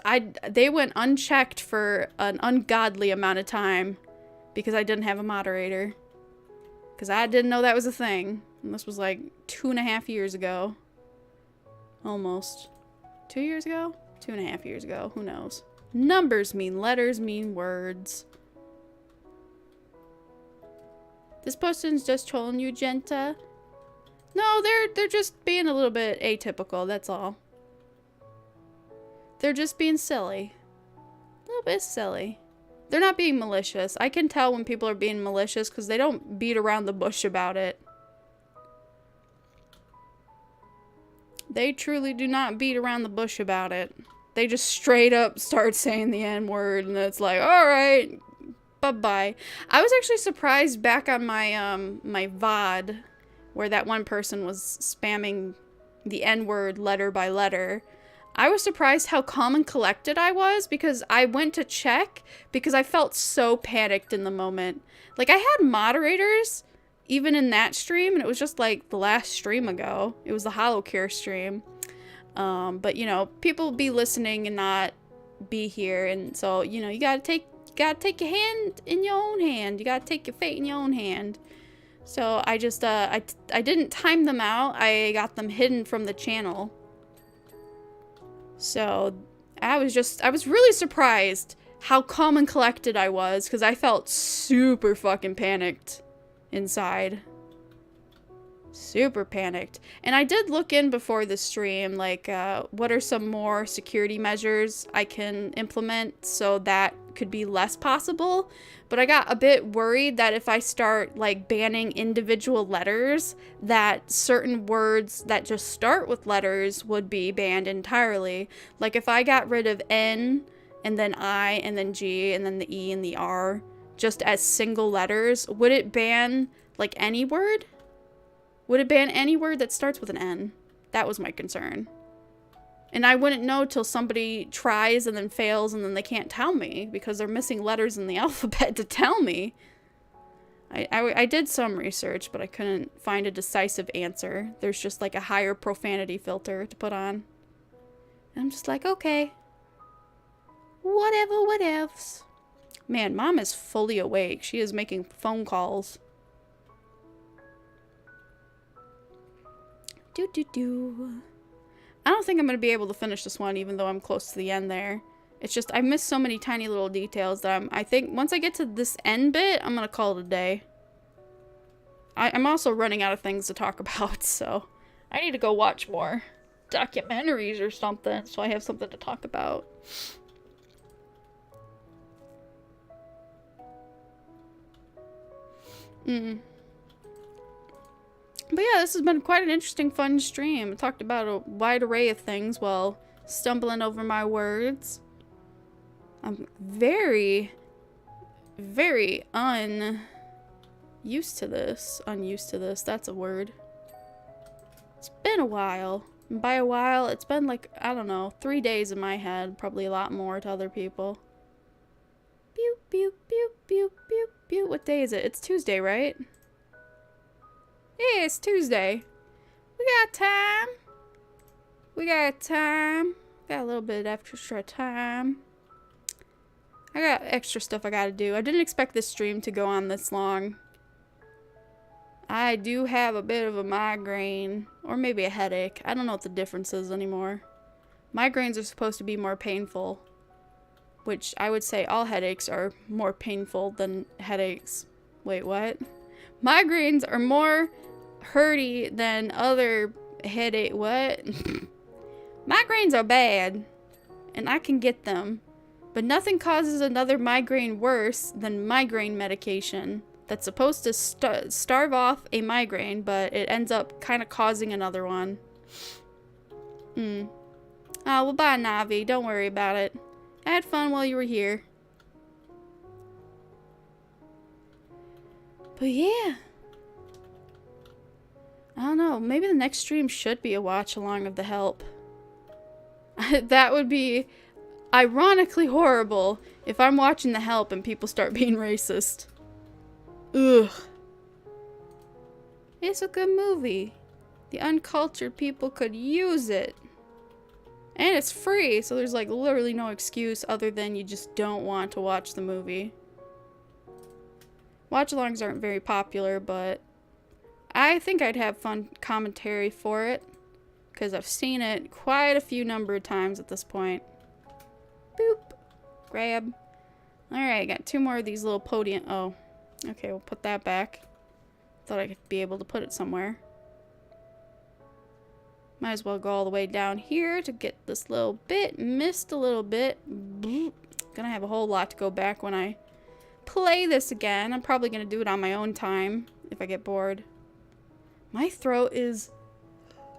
they went unchecked for an ungodly amount of time because I didn't have a moderator. Because I didn't know that was a thing. And this was like 2.5 years ago. Almost. 2 years ago? 2.5 years ago. Who knows? Numbers mean letters mean words. This person's just trolling you, Jenta. No, they're just being a little bit atypical, that's all. They're just being silly. A little bit silly. They're not being malicious. I can tell when people are being malicious because they don't beat around the bush about it. They truly do not beat around the bush about it. They just straight up start saying the N-word, and it's like, alright, bye-bye. I was actually surprised back on my, my VOD, where that one person was spamming the N-word letter by letter. I was surprised how calm and collected I was, because I went to check because I felt so panicked in the moment. Like, I had moderators even in that stream, and it was just like the last stream ago. It was the HoloCure stream. But you know, people be listening and not be here, and so, you know, you gotta take your hand in your own hand. You gotta take your fate in your own hand. So I just I didn't time them out. I got them hidden from the channel. So I was really surprised how calm and collected I was, because I felt super fucking panicked inside. Super panicked. And I did look in before the stream, like, what are some more security measures I can implement so that could be less possible. But I got a bit worried that if I start, like, banning individual letters, that certain words that just start with letters would be banned entirely. Like, if I got rid of N, and then I, and then G, and then the E and the R, just as single letters, would it ban, like, any word? Would it ban any word that starts with an N? That was my concern. And I wouldn't know till somebody tries and then fails and then they can't tell me because they're missing letters in the alphabet to tell me. I did some research, but I couldn't find a decisive answer. There's just like a higher profanity filter to put on. And I'm just like, okay. Whatever, whatevs. Man, Mom is fully awake. She is making phone calls. I don't think I'm going to be able to finish this one, even though I'm close to the end there. It's just, I missed so many tiny little details that I think once I get to this end bit, I'm going to call it a day. I'm also running out of things to talk about, so I need to go watch more documentaries or something, so I have something to talk about. But yeah, this has been quite an interesting, fun stream. I talked about a wide array of things while stumbling over my words. I'm very, very unused to this. Unused to this, that's a word. It's been a while. And by a while, it's been like, I don't know, 3 days in my head. Probably a lot more to other people. Pew, pew, pew, pew, pew, pew. What day is it? It's Tuesday, right? Yeah, it's Tuesday. We got time. We got time. Got a little bit of extra time. I got extra stuff I gotta do. I didn't expect this stream to go on this long. I do have a bit of a migraine, or maybe a headache. I don't know what the difference is anymore. Migraines are supposed to be more painful, which I would say all headaches are more painful than headaches. Wait, what? Migraines are more hurty than other headache. What? Migraines are bad, and I can get them, but nothing causes another migraine worse than migraine medication. That's supposed to starve off a migraine, but it ends up kind of causing another one. Oh, well, bye, Navi. Don't worry about it. I had fun while you were here. But yeah. I don't know. Maybe the next stream should be a watch-along of The Help. That would be ironically horrible if I'm watching The Help and people start being racist. Ugh. It's a good movie. The uncultured people could use it. And it's free, so there's like literally no excuse other than you just don't want to watch the movie. Watch-alongs aren't very popular, but I think I'd have fun commentary for it, because I've seen it quite a few number of times at this point. Boop. Grab. Alright, got 2 more of these little podium. Oh. Okay, we'll put that back. Thought I could be able to put it somewhere. Might as well go all the way down here to get this little bit. Missed a little bit. Gonna have a whole lot to go back when I play this again. I'm probably gonna do it on my own time if I get bored. My throat is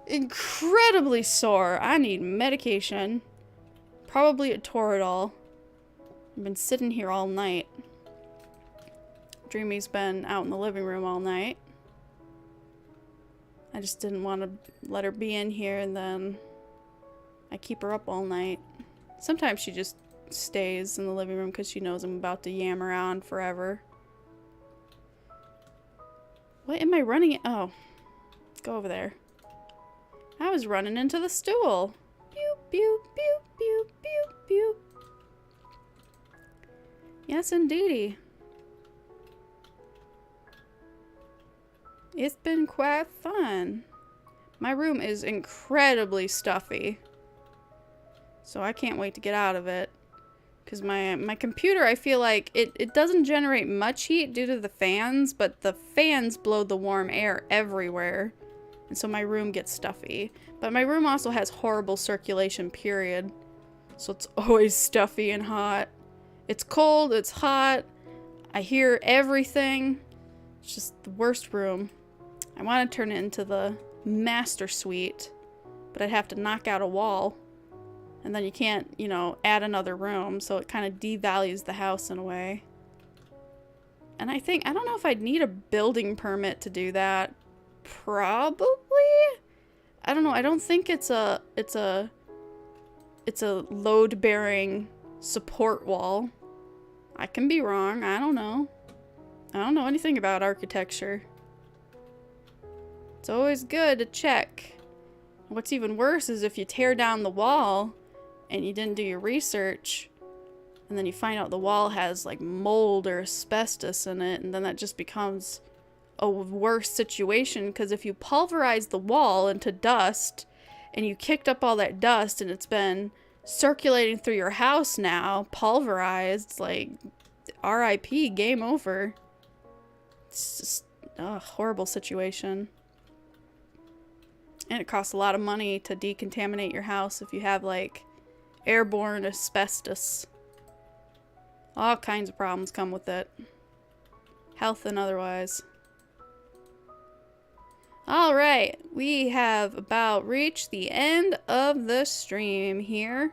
incredibly sore. I need medication. Probably a Toradol. I've been sitting here all night. Dreamy's been out in the living room all night. I just didn't want to let her be in here, and then I keep her up all night. Sometimes she just stays in the living room because she knows I'm about to yam around forever. What am I running it? Oh. Go over there. I was running into the stool. Pew, pew, pew, pew, pew, pew. Yes, indeedy. It's been quite fun. My room is incredibly stuffy, so I can't wait to get out of it. Because my computer, I feel like it doesn't generate much heat due to the fans, but the fans blow the warm air everywhere. And so my room gets stuffy. But my room also has horrible circulation, period. So it's always stuffy and hot. It's cold, it's hot. I hear everything. It's just the worst room. I want to turn it into the master suite, but I'd have to knock out a wall. And then you can't, you know, add another room, so it kind of devalues the house in a way. And I don't know if I'd need a building permit to do that. Probably? I don't know. I don't think it's a load-bearing support wall. I can be wrong. I don't know. I don't know anything about architecture. It's always good to check. What's even worse is if you tear down the wall and you didn't do your research, and then you find out the wall has like mold or asbestos in it, and then that just becomes a worse situation, because if you pulverize the wall into dust and you kicked up all that dust and it's been circulating through your house now, pulverized, like RIP, game over. It's just a horrible situation. And it costs a lot of money to decontaminate your house if you have like airborne asbestos. All kinds of problems come with it. Health and otherwise. Alright, we have about reached the end of the stream here.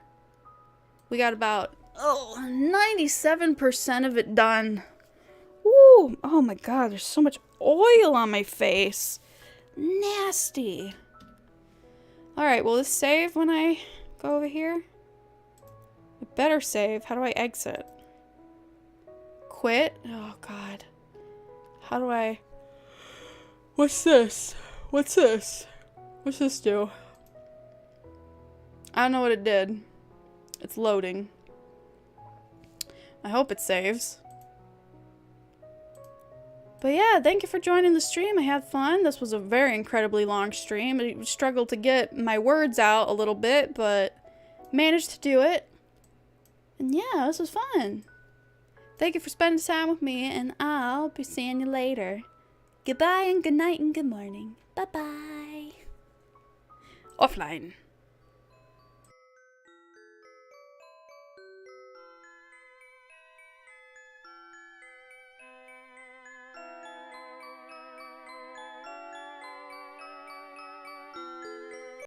We got about 97% of it done. Woo! Oh my god, there's so much oil on my face. Nasty. Alright, will this save when I go over here? It better save. How do I exit? Quit? Oh god. How do I... What's this? What's this? What's this do? I don't know what it did. It's loading. I hope it saves. But yeah, thank you for joining the stream. I had fun. This was a very incredibly long stream. I struggled to get my words out a little bit, but managed to do it. And yeah, this was fun. Thank you for spending time with me, and I'll be seeing you later. Goodbye and good night and good morning. Bye-bye. Offline.